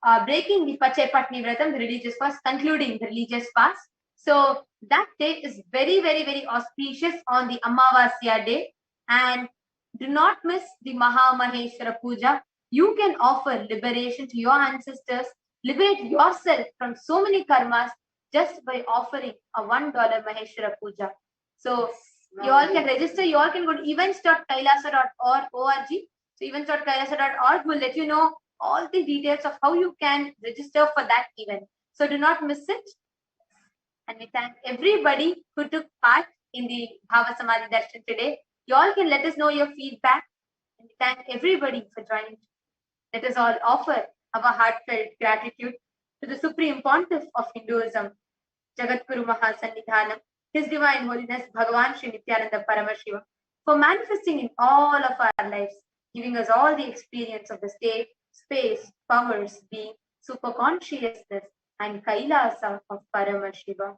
breaking the Pache Patni Vratam, the religious fast, concluding the religious fast. So that day is very, very, very auspicious on the Amavasya day. And do not miss the Maha Maheshwara Puja. You can offer liberation to your ancestors, liberate yourself from so many karmas just by offering a $1 Maheshwara Puja. So you all can register. You all can go to events.kailasa.org. So events.kailasa.org will let you know all the details of how you can register for that event. So do not miss it. And we thank everybody who took part in the Bhavasamadhi Darshan today. You all can let us know your feedback. And we thank everybody for joining. Let us all offer our heartfelt gratitude to the Supreme Pontiff of Hinduism, Jagadguru Mahasannidhanam, His Divine Holiness Bhagavan Sri Nithyananda Paramashivam, for manifesting in all of our lives, giving us all the experience of the state, space, powers, being, super consciousness, and Kailasa of Paramashiva.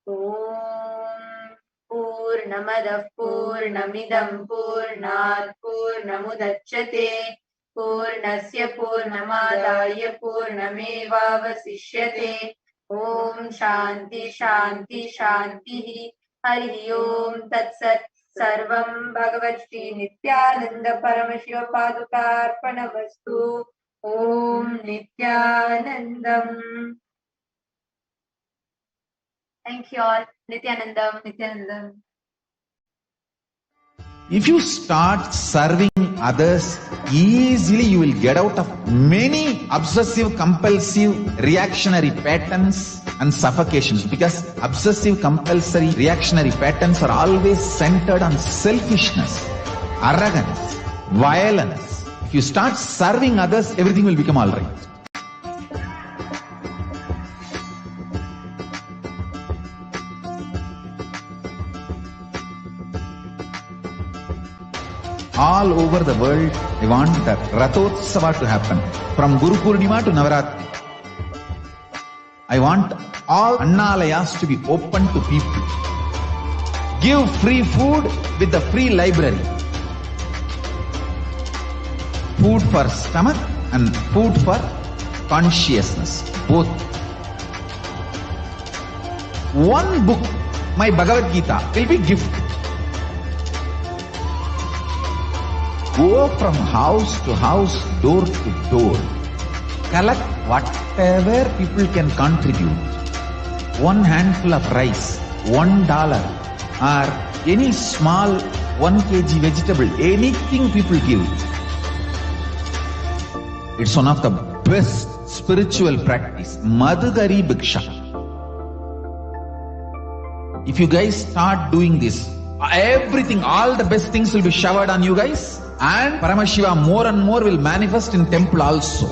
Om Purnamadav Purnamidam Purnat Purnamudachyate Purnasya Purnamadaya Purnamevavasishyate. Om Shanti Shanti Shanti Hari Om Tat Sat. Sarvam Bhagavat Shri Nithyananda Paramashiva Padukarpanavastu. Om Nithyanandam. Thank you all. Nithyanandam, Nithyanandam. If you start serving others, easily you will get out of many obsessive, compulsive, reactionary patterns and suffocations, because obsessive, compulsory, reactionary patterns are always centered on selfishness, arrogance, violence. If you start serving others, everything will become all right. All over the world, I want the Rathotsava to happen. From Guru Purnima to Navaratri. I want all Annalayas to be open to people. Give free food with the free library. Food for stomach and food for consciousness. Both. One book, my Bhagavad Gita, will be gift. Go from house to house, door to door. Collect whatever people can contribute. One handful of rice, $1, or any small 1 kg vegetable, anything people give. It's one of the best spiritual practice. Madhugari Bhiksha. If you guys start doing this, everything, all the best things will be showered on you guys. And Paramashiva more and more will manifest in temple also.